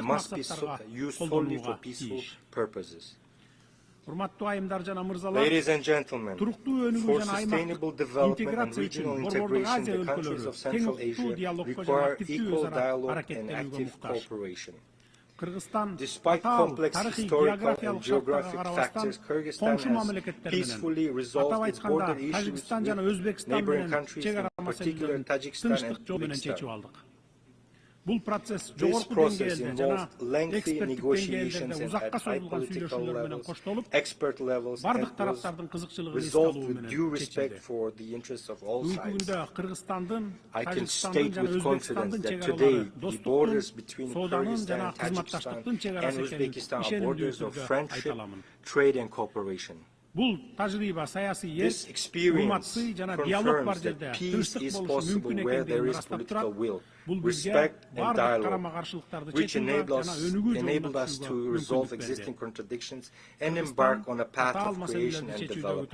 must be used solely for peaceful purposes. Ladies and gentlemen, for sustainable development and regional integration, the countries of Central Asia require equal dialogue and active cooperation. Despite complex historical and geographic factors, Kyrgyzstan has peacefully resolved its border issues with neighboring countries, in particular Tajikistan and Uzbekistan. This process involved lengthy negotiations and at high political levels, expert levels, and was resolved with due respect for the interests of all sides. I can state with confidence that today the borders between Kyrgyzstan, Tajikistan, and Uzbekistan are borders of friendship, trade, and cooperation. This experience confirms that peace is possible where there is political will, respect and dialogue, which enabled us to resolve existing contradictions and embark on a path of creation and development.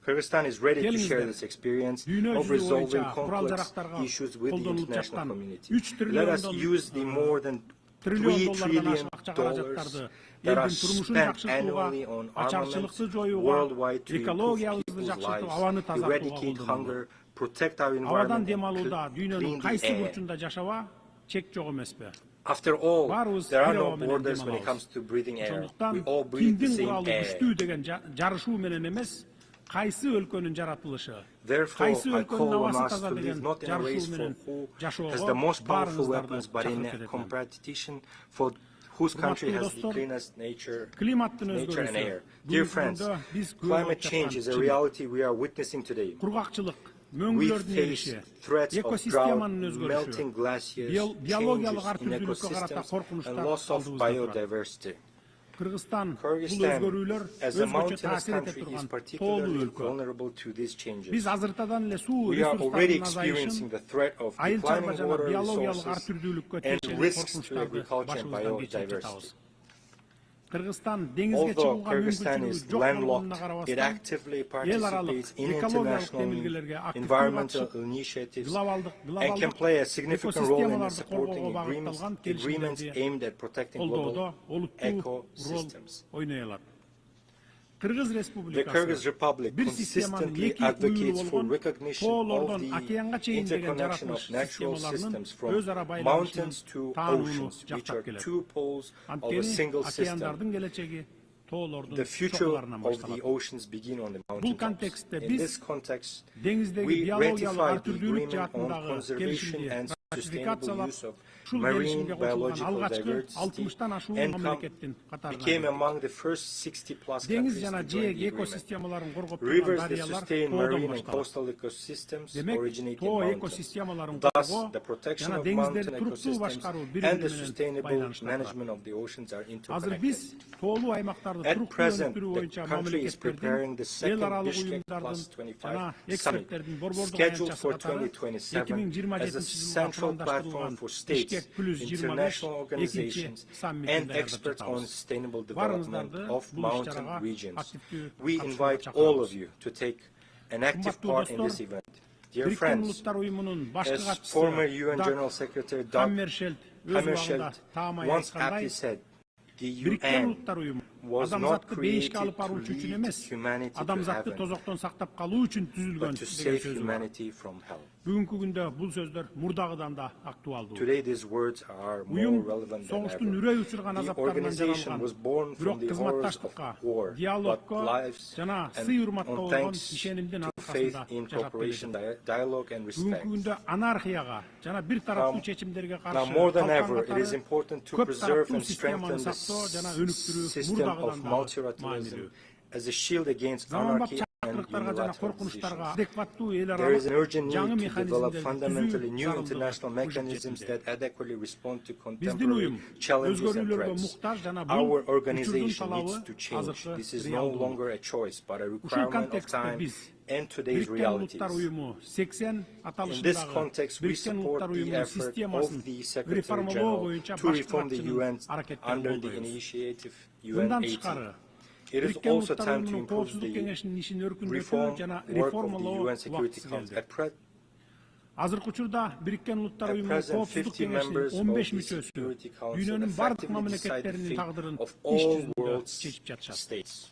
Kyrgyzstan is ready to share this experience of resolving complex issues with the international community. Let us use the more than $3 trillion that are spent annually on armaments worldwide to improve people's lives, eradicate hunger, protect our environment, and clean the air. After all, there are no borders when it comes to breathing air. We all breathe the same air. Therefore, I call on us to live not in a race for who has the most powerful weapons, but in a competition for whose country has the cleanest nature and air. Dear friends, climate change is a reality we are witnessing today. We face threats of drought, melting glaciers, changes in ecosystems, and loss of biodiversity. Kyrgyzstan, as a mountainous country, is particularly vulnerable to these changes. We are already experiencing the threat of declining water resources and risks to agriculture and biodiversity. Although Kyrgyzstan is landlocked, it actively participates in international environmental initiatives and can play a significant role in supporting agreements aimed at protecting global ecosystems. The Kyrgyz Republic consistently advocates for recognition of the interconnection of natural systems from mountains to oceans, which are two poles of a single system. The future of the oceans begin on the mountaintops. In this context, we ratified the agreement on conservation and sustainable use of marine biological diversity and became among the first 60+ countries to join the agreement. Rivers that sustain marine and coastal ecosystems originate in mountains. Thus, the protection of mountain ecosystems and the sustainable management of the oceans are interconnected. At present, the country is preparing the second Bishkek +25 summit, scheduled for 2027 as a central platform for states, international organizations, and experts on sustainable development of mountain regions. We invite all of you to take an active part in this event. Dear friends, as former UN General Secretary Dag Hammarskjöld once aptly said, the UN was not created to lead humanity to heaven, but to save humanity from hell. Today these words are more relevant than ever. The organization was born from the horrors of war, but lives and on thanks to faith in cooperation, dialogue and respect. Now more than ever, it is important to preserve and strengthen the system of multilateralism as a shield against anarchy and unilateral positions. There is an urgent need to develop fundamentally new international mechanisms that adequately respond to contemporary challenges and threats. Our organization needs to change. This is no longer a choice, but a requirement of time and today's realities. In this context, we support the effort of the Secretary General to reform the UN under the initiative UN-80. It is also time to improve the reform work of the UN Security Council. At present, 50 members of the Security Council effectively decide the fate of all world's states.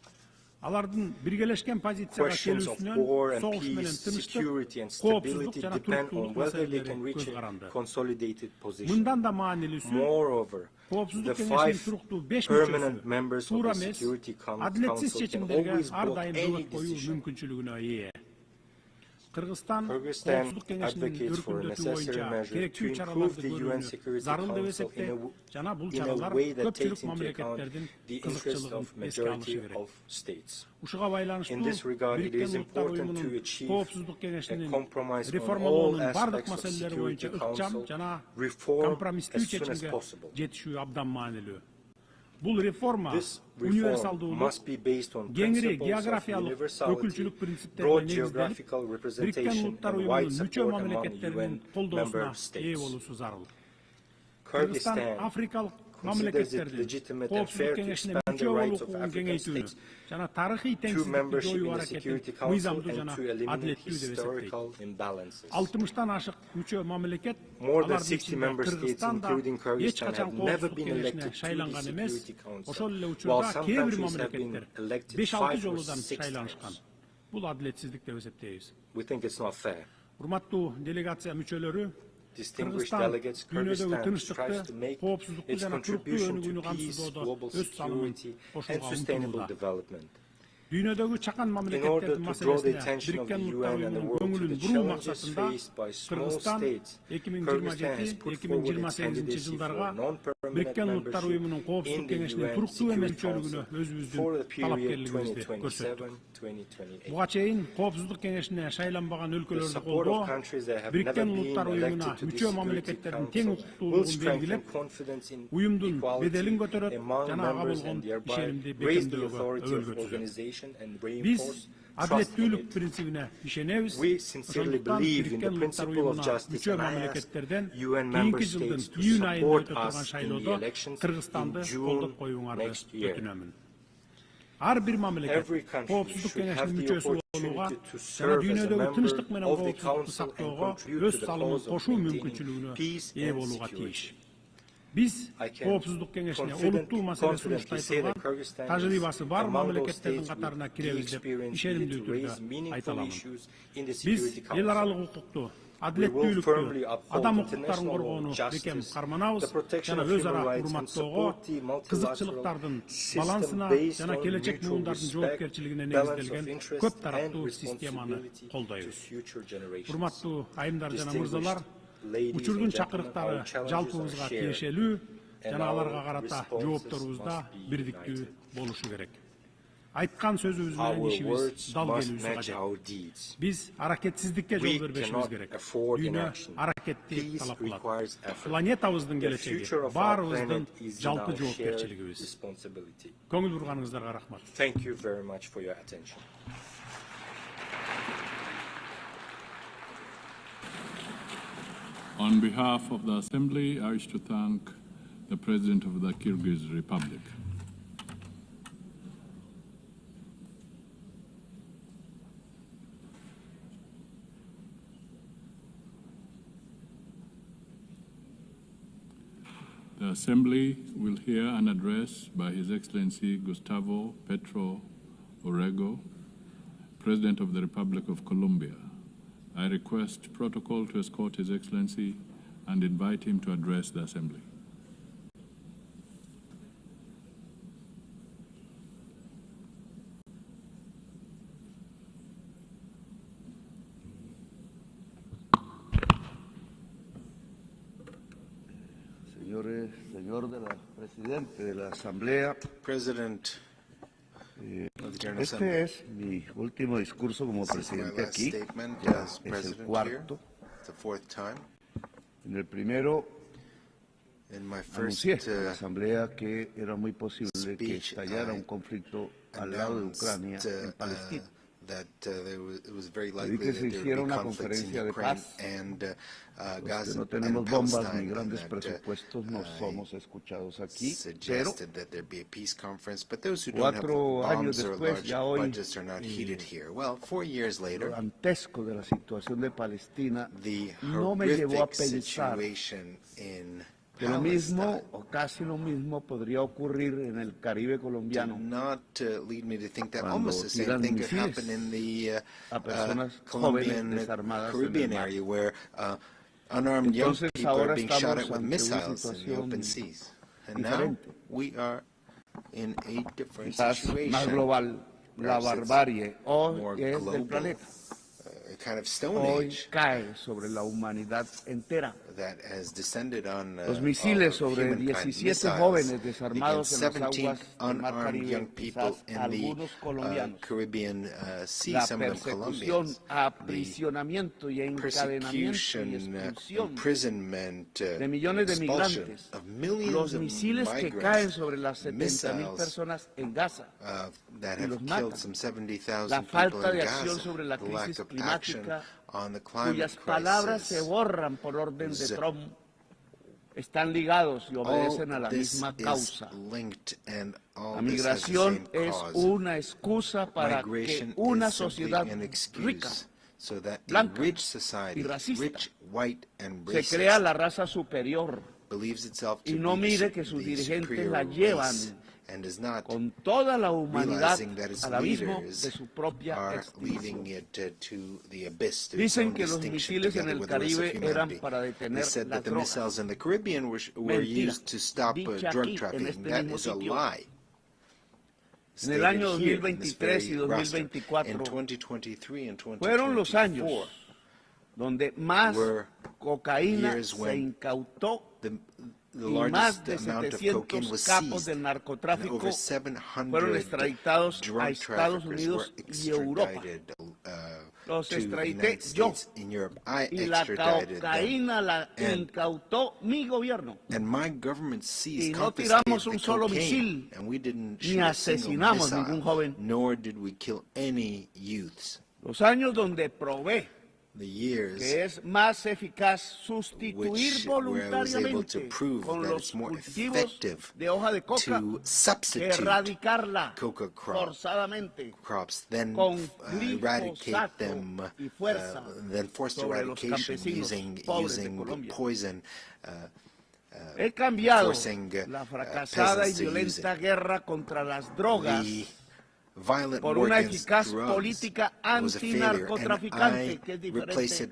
Questions of war and peace, security and stability depend on whether they can reach a consolidated position. Moreover, the 5 permanent members of the Security Council can always block any decision. Kyrgyzstan advocates for a necessary measure to improve the UN Security Council in a way that takes into account the interests of majority of states. In this regard, it is important to achieve a compromise on all aspects of Security Council reform as soon as possible. This reform must be based on principles of universality, broad geographical representation, and wide support among UN member states. Kyrgyzstan considers it legitimate and fair to expand the rights of African states to membership in the Security Council and to eliminate historical imbalances. More than 60 member states, including Kyrgyzstan, have never been elected to the Security Council, while some countries have been elected 5 or 6 times. We think it's not fair. Distinguished delegates, Kyrgyzstan strives to make its contribution to peace, global security, and sustainable development. In order to draw the attention of the UN and the world to the challenges faced by small states, Kyrgyzstan has put forward its candidacy for non-permanent membership in the UN Security Council for the period 2027-2028. The support of countries that have never been elected to the Security Council will strengthen confidence in equality among members and thereby raise the authority of organizations and reinforce trust in it. We sincerely believe in the principle of justice, and I ask UN member states to support us in the elections in June next year. Every country should have the opportunity to serve as a member of the Council and contribute to the cause of maintaining peace and security. Biz Koopsuzluk Kengешine olumlu saytılan tajribası var mamleketlerin katarına kiremiz dep işerimli türde aytalamın. Biz el aralık hukuktu, adaletlүүлүктү, адам укуктарын коргоону бекем карманабыз жана өз ара урматтоого, кызыкчылыктардын балансына жана келечек муундардын жоопкерчилигине негизделген көп тараптуу системаны колдойбуз. Урматтуу айымдар жана мырзалар, учурдун чакырыктары жалпыбызга тиешелүү жана аларга карата жоопторубузда бирдиктүү болушу керек. Айткан сөзүбүз менен ишибиз дал келүүсү кажет. Биз аракетсиздикке жол бербешибиз керек. Дүйнө аракетти талап кылат. Планетабыздын келечеги баарыбыздын жалпы жоопкерчилигибиз. Көңүл бурганыңыздарга рахмат. Thank you very much for your attention. On behalf of the Assembly, I wish to thank the President of the Kyrgyz Republic. The Assembly will hear an address by His Excellency Gustavo Petro Orrego, President of the Republic of Colombia. I request protocol to escort His Excellency and invite him to address the Assembly. Señor presidente de la Asamblea, President of the General este Assembly. es mi último discurso como This is my presidente last aquí, statement ya as es el president cuarto. here. It's the fourth time. En el primero In my first anuncié a la Asamblea que era muy posible que speech, estallara un conflicto al lado de Ucrania en Palestina. That it was very Pedí likely que that se there would hiciera be una conflicts in conferencia de Ukraine paz. and Los que Gaza no and tenemos bombas ni Palestine, grandes and presupuestos no somos escuchados aquí, pero suggested that there be a peace conference, but those who don't have 4 años bombs or después, large ya hoy, budgets are not heated here. Well, 4 years later, dantesco de la situación de Palestina the no me llevó a horrific pensar situation in que lo mismo o casi lo mismo podría ocurrir en el Caribe colombiano. did not lead me to think that Cuando almost the same tiran thing could misiles happen in the a personas Colombian, jóvenes desarmadas Caribbean en el mar. area where unarmed young Entonces, people are ahora being shot at estamos with ante una missiles in the situación open seas. And now diferente. we are in a different Quizás situation. más global, la Perhaps it's barbarie hoy more es global, del planeta. a kind of stone Hoy age cae sobre la humanidad entera. that has descended on Los misiles all of sobre humankind. 17 Missiles jóvenes desarmados against en las 17 aguas del mar unarmed Caribe, young people quizás in the algunos colombianos. Caribbean Sea, La some of them persecución, Colombians. aprisionamiento y encadenamiento y Persecution, expulsión imprisonment, de millones de expulsion migrantes, of millions los of misiles que migrants, caen sobre las the 70,000 missiles, personas en Gaza that y have los killed matan, some 70,000 la people falta in de acción Gaza, sobre la the lack crisis of action climática, on the climate cuyas palabras se crisis. borran por orden de Trump, están ligados y obedecen a la misma causa. La migración es una excusa para que una sociedad rica, blanca y racista se crea la raza superior y no mire que sus dirigentes la llevan con toda la humanidad al abismo de su propia extinción. Dicen que los misiles en el Caribe eran para detener las drogas. Mentira, dicha aquí, en este mismo sitio. En el año 2023 y 2024 fueron los años donde más cocaína se incautó y más de 700 capos del narcotráfico fueron extraditados a Estados Unidos y Europa. Los extradité yo y la cocaína la incautó mi gobierno. Y no tiramos un solo misil ni asesinamos ningún joven. Los años donde probé que es más eficaz sustituir voluntariamente con los cultivos de hoja de coca que erradicarla forzadamente con glifosato y fuerza sobre los campesinos pobres de Colombia. He cambiado la fracasada y violenta guerra contra las drogas por una eficaz política antinarcotraficante, que es diferente.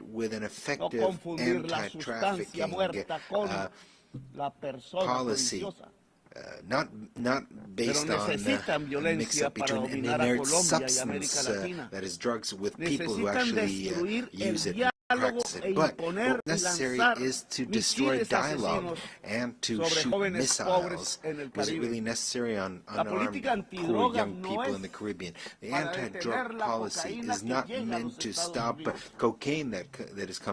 No confundir la sustancia muerta con la persona religiosa. Pero necesitan violencia para dominar a Colombia y América Latina. Necesitan destruir el diálogo e imponer y lanzar misiles asesinos sobre jóvenes pobres en el Caribe. La política antidroga no es para detener la cocaína que llega a los Estados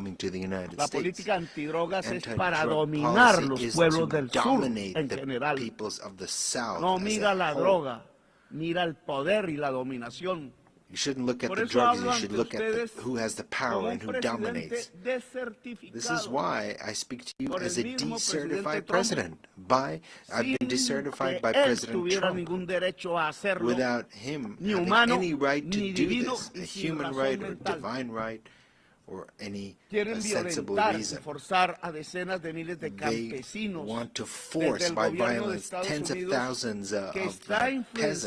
Unidos. La política antidrogas es para dominar los pueblos del sur en general. No mira la droga, mira el poder y la dominación. You shouldn't look at the drugs, you should look at who has the power and who dominates. This is why I speak to you as a decertified president. I've been decertified by President Trump without him having any right to do this, a human right or divine right, or any quieren sensible violentar y reason. forzar a decenas de miles de They campesinos want to desde force el by gobierno de violence Estados tens of Unidos thousands que of está peasants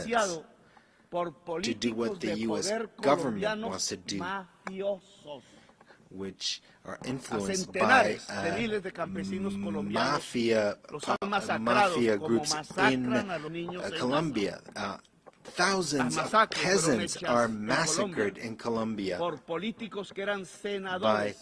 influenciado por to do what políticos the de U.S. poder government wants colombianos to do, mafiosos. which are A influenced by centenares de miles de campesinos colombianos los han masacrado mafia como groups in masacran a los niños en Colombia. Thousands Las of masacres fueron peasants hechas are en massacred Colombia in Colombia por políticos que eran by senadores,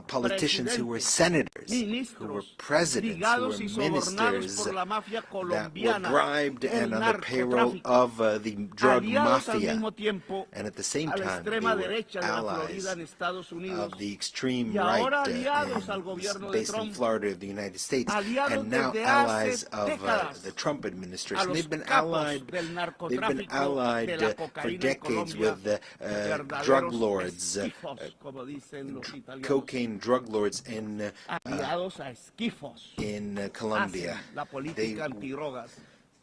politicians who were senators, who were presidents, who were ligados y sobornados ministers por la mafia that were colombiana, bribed and el on the payroll narcotráfico, of the drug aliados al mafia. mismo tiempo And at the same a la time, they extrema were derecha de la allies Florida en Estados Unidos of the extreme y right ahora aliados al gobierno de based in Trump, Florida of the United States, aliados and now desde allies hace of décadas the Trump a administration. los They've been capos del allied narcotráfico de la for cocaína en decades Colombia, with the drug verdaderos lords, esquifos, como dicen los italianos. cocaine drug lords in Aliados a esquifos Colombia. hacen la política antidrogas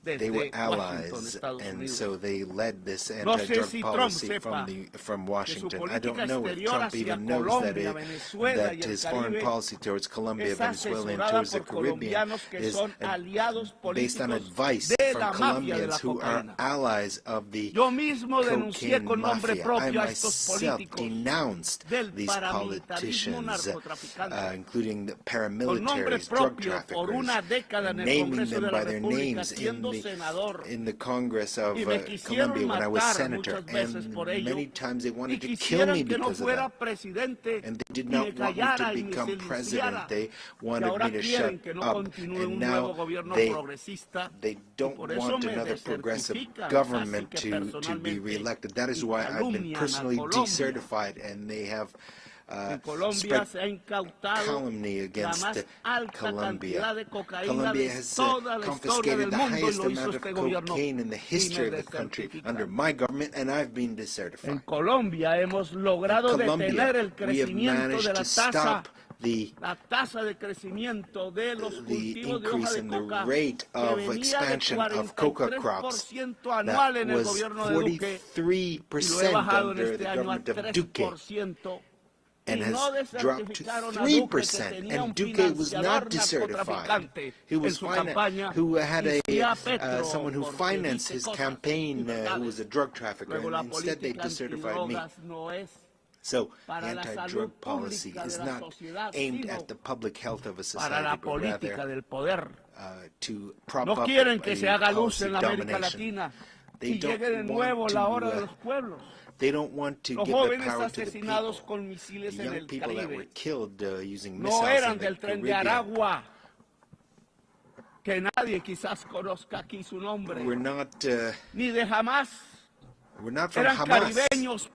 They were desde Washington, allies, Estados and Unidos. so they led this No sé anti-drug si Trump policy sepa from que su Washington. I política don't know if exterior Trump hacia even knows Colombia, Venezuela y that el his foreign Caribe policy towards Colombia, es Venezuela, and asesorada towards the por Caribbean colombianos que is son aliados based on políticos advice de from la mafia de la Colombians who are cocaína. allies of the Yo mismo denuncié cocaine con nombre mafia. I propio a estos myself políticos denounced del these paramilitarismo politicians, narcotraficante including the con nombre paramilitaries, drug propio por traffickers, una década en el naming Congreso them de la by their República names siendo senador in the Congress of y me quisieron Colombia when I was matar senator, muchas veces and por ello many times they y wanted to kill me quisieran que no because of fuera that. presidente And they did y me not want me to callara y me become silenciara president. They y wanted ahora me to quieren shut que no up. continúe And un now nuevo gobierno they progresista y don't por eso want me another progressive desertifican government casi que to be personalmente reelected. That is y why I've been calumnian a personally Colombia. decertified, and they have En Colombia spread se ha incautado calumny la against más alta Colombia. cantidad de cocaína Colombia de has toda la historia confiscated del the mundo y highest lo hizo amount of este gobierno cocaine in the y history me of the country desertifican. under my government, and I've been En decertified. Colombia hemos logrado In Colombia, detener el we have crecimiento managed de la to stop la tasa de crecimiento de los the cultivos de hoja increase de in the coca rate que of venía de expansion of coca crops 43% anual that en el was gobierno de Duque y lo he 43% bajado en under este the año a government of Duque, 3%. and Y no has dropped to desertificaron a Duque, que 3%. tenía un And Duque was financiador not decertified. narcotraficante He en was su campaña who had y sí a Petro someone who porque financed dice his cosas campaign who inverdades. was a drug trafficker, Luego and la instead they política decertified me. antidrogas no es So para la salud anti-drug policy pública is de la not sociedad, aimed sino at the public health of a para la society, but política rather del poder. to prop No up quieren que se a haga luz policy en América domination. Latina They y llegue de don't nuevo want la hora de to los pueblos. they don't want to Los give the jóvenes power to the asesinados people. con misiles The en young el people that were Caribe killed using no missiles eran in the del tren de Caribbean Aragua, que nadie quizás conozca aquí su nombre, were not ni de Hamas, from eran Hamas. caribeños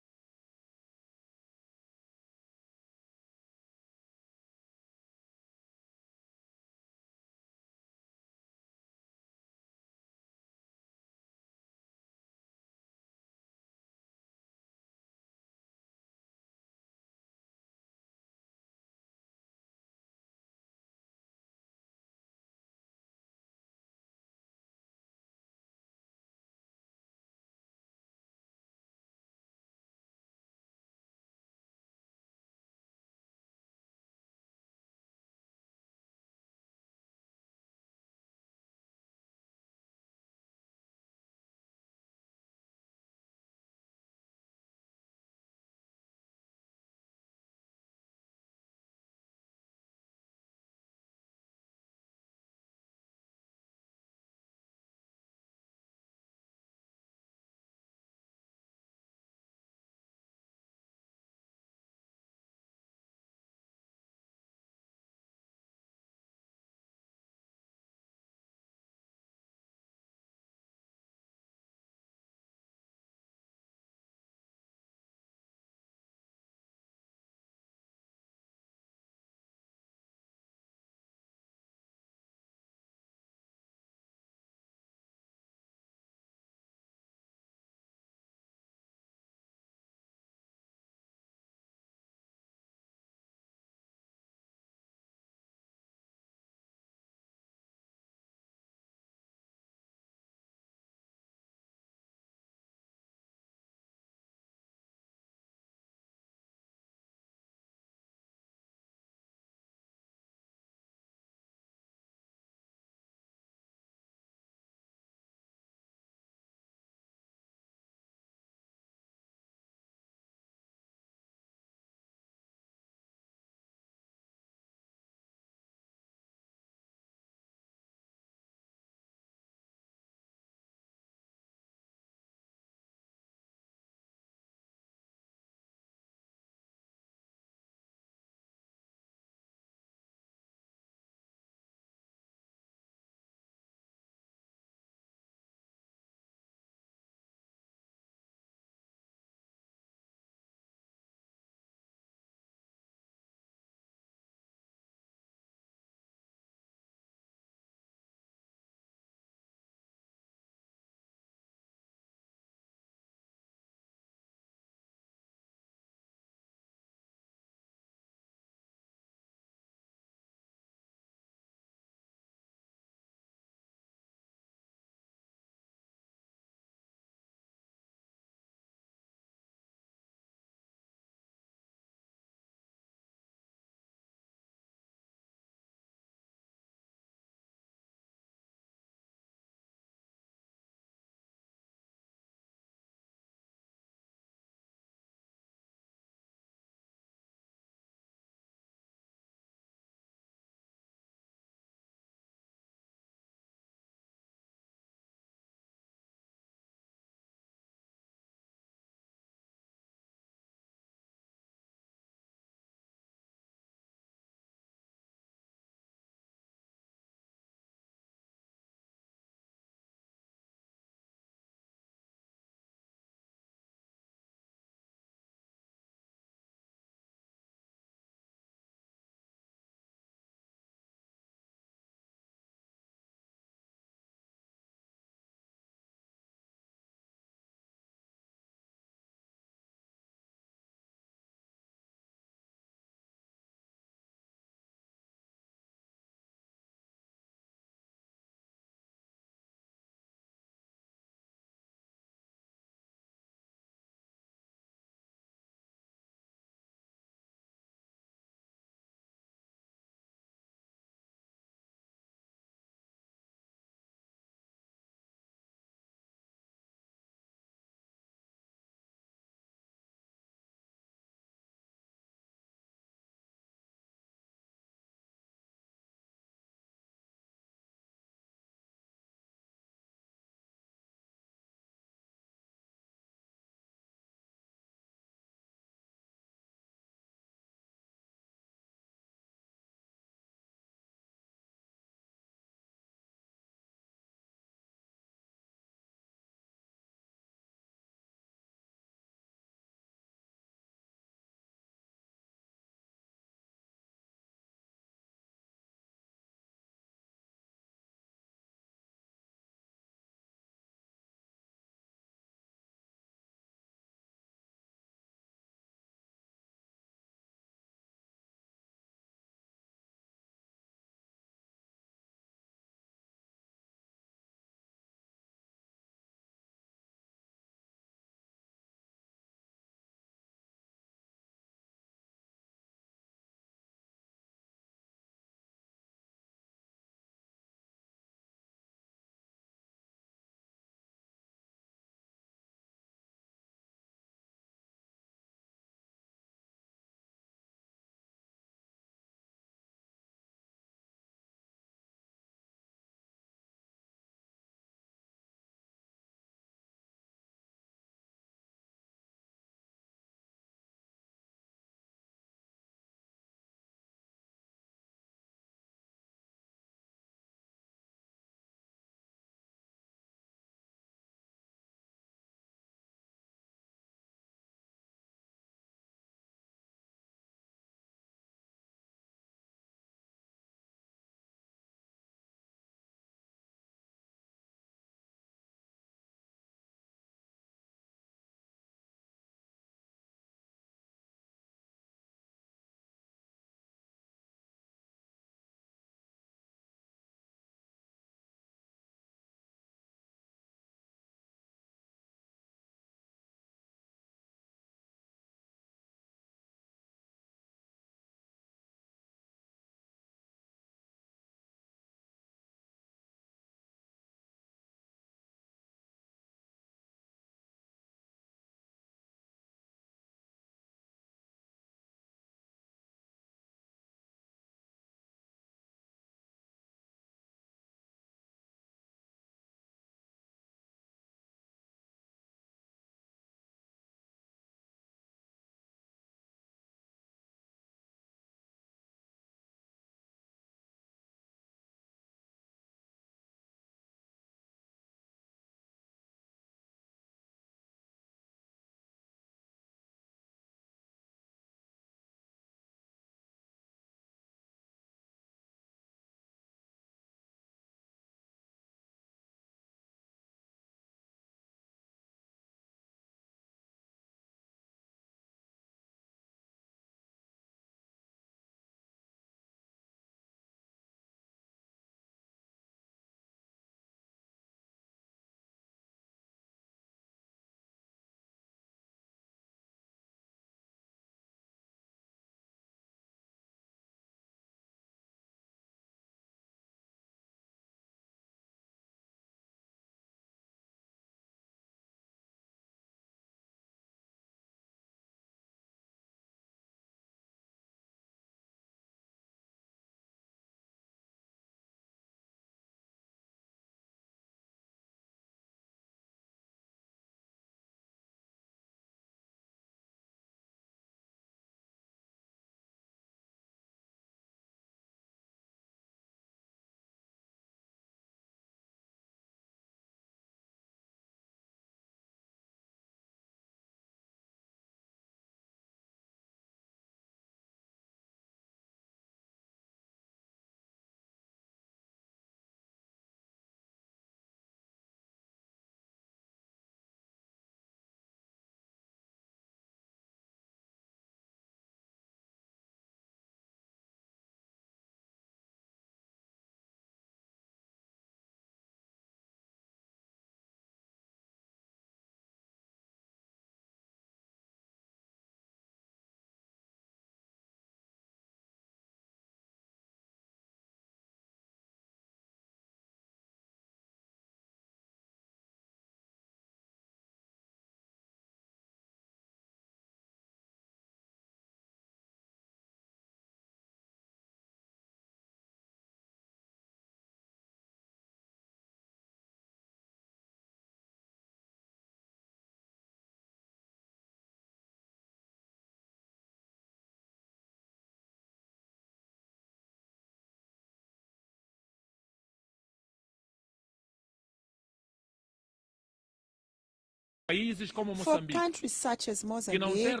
For countries such as Mozambique,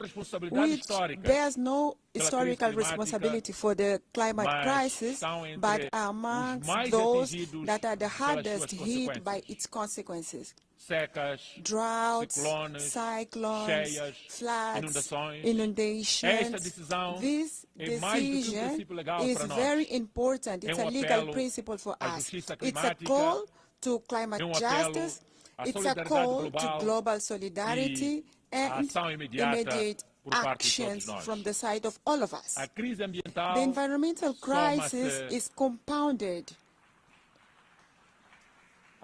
which bears no historical responsibility for the climate crisis, but are amongst those that are the hardest hit by its consequences. Droughts, cyclones, floods, inundations. This decision is very important. It's a legal principle for us. It's a call to climate justice. It's a call to global solidarity and immediate actions from the side of all of us. The environmental crisis is compounded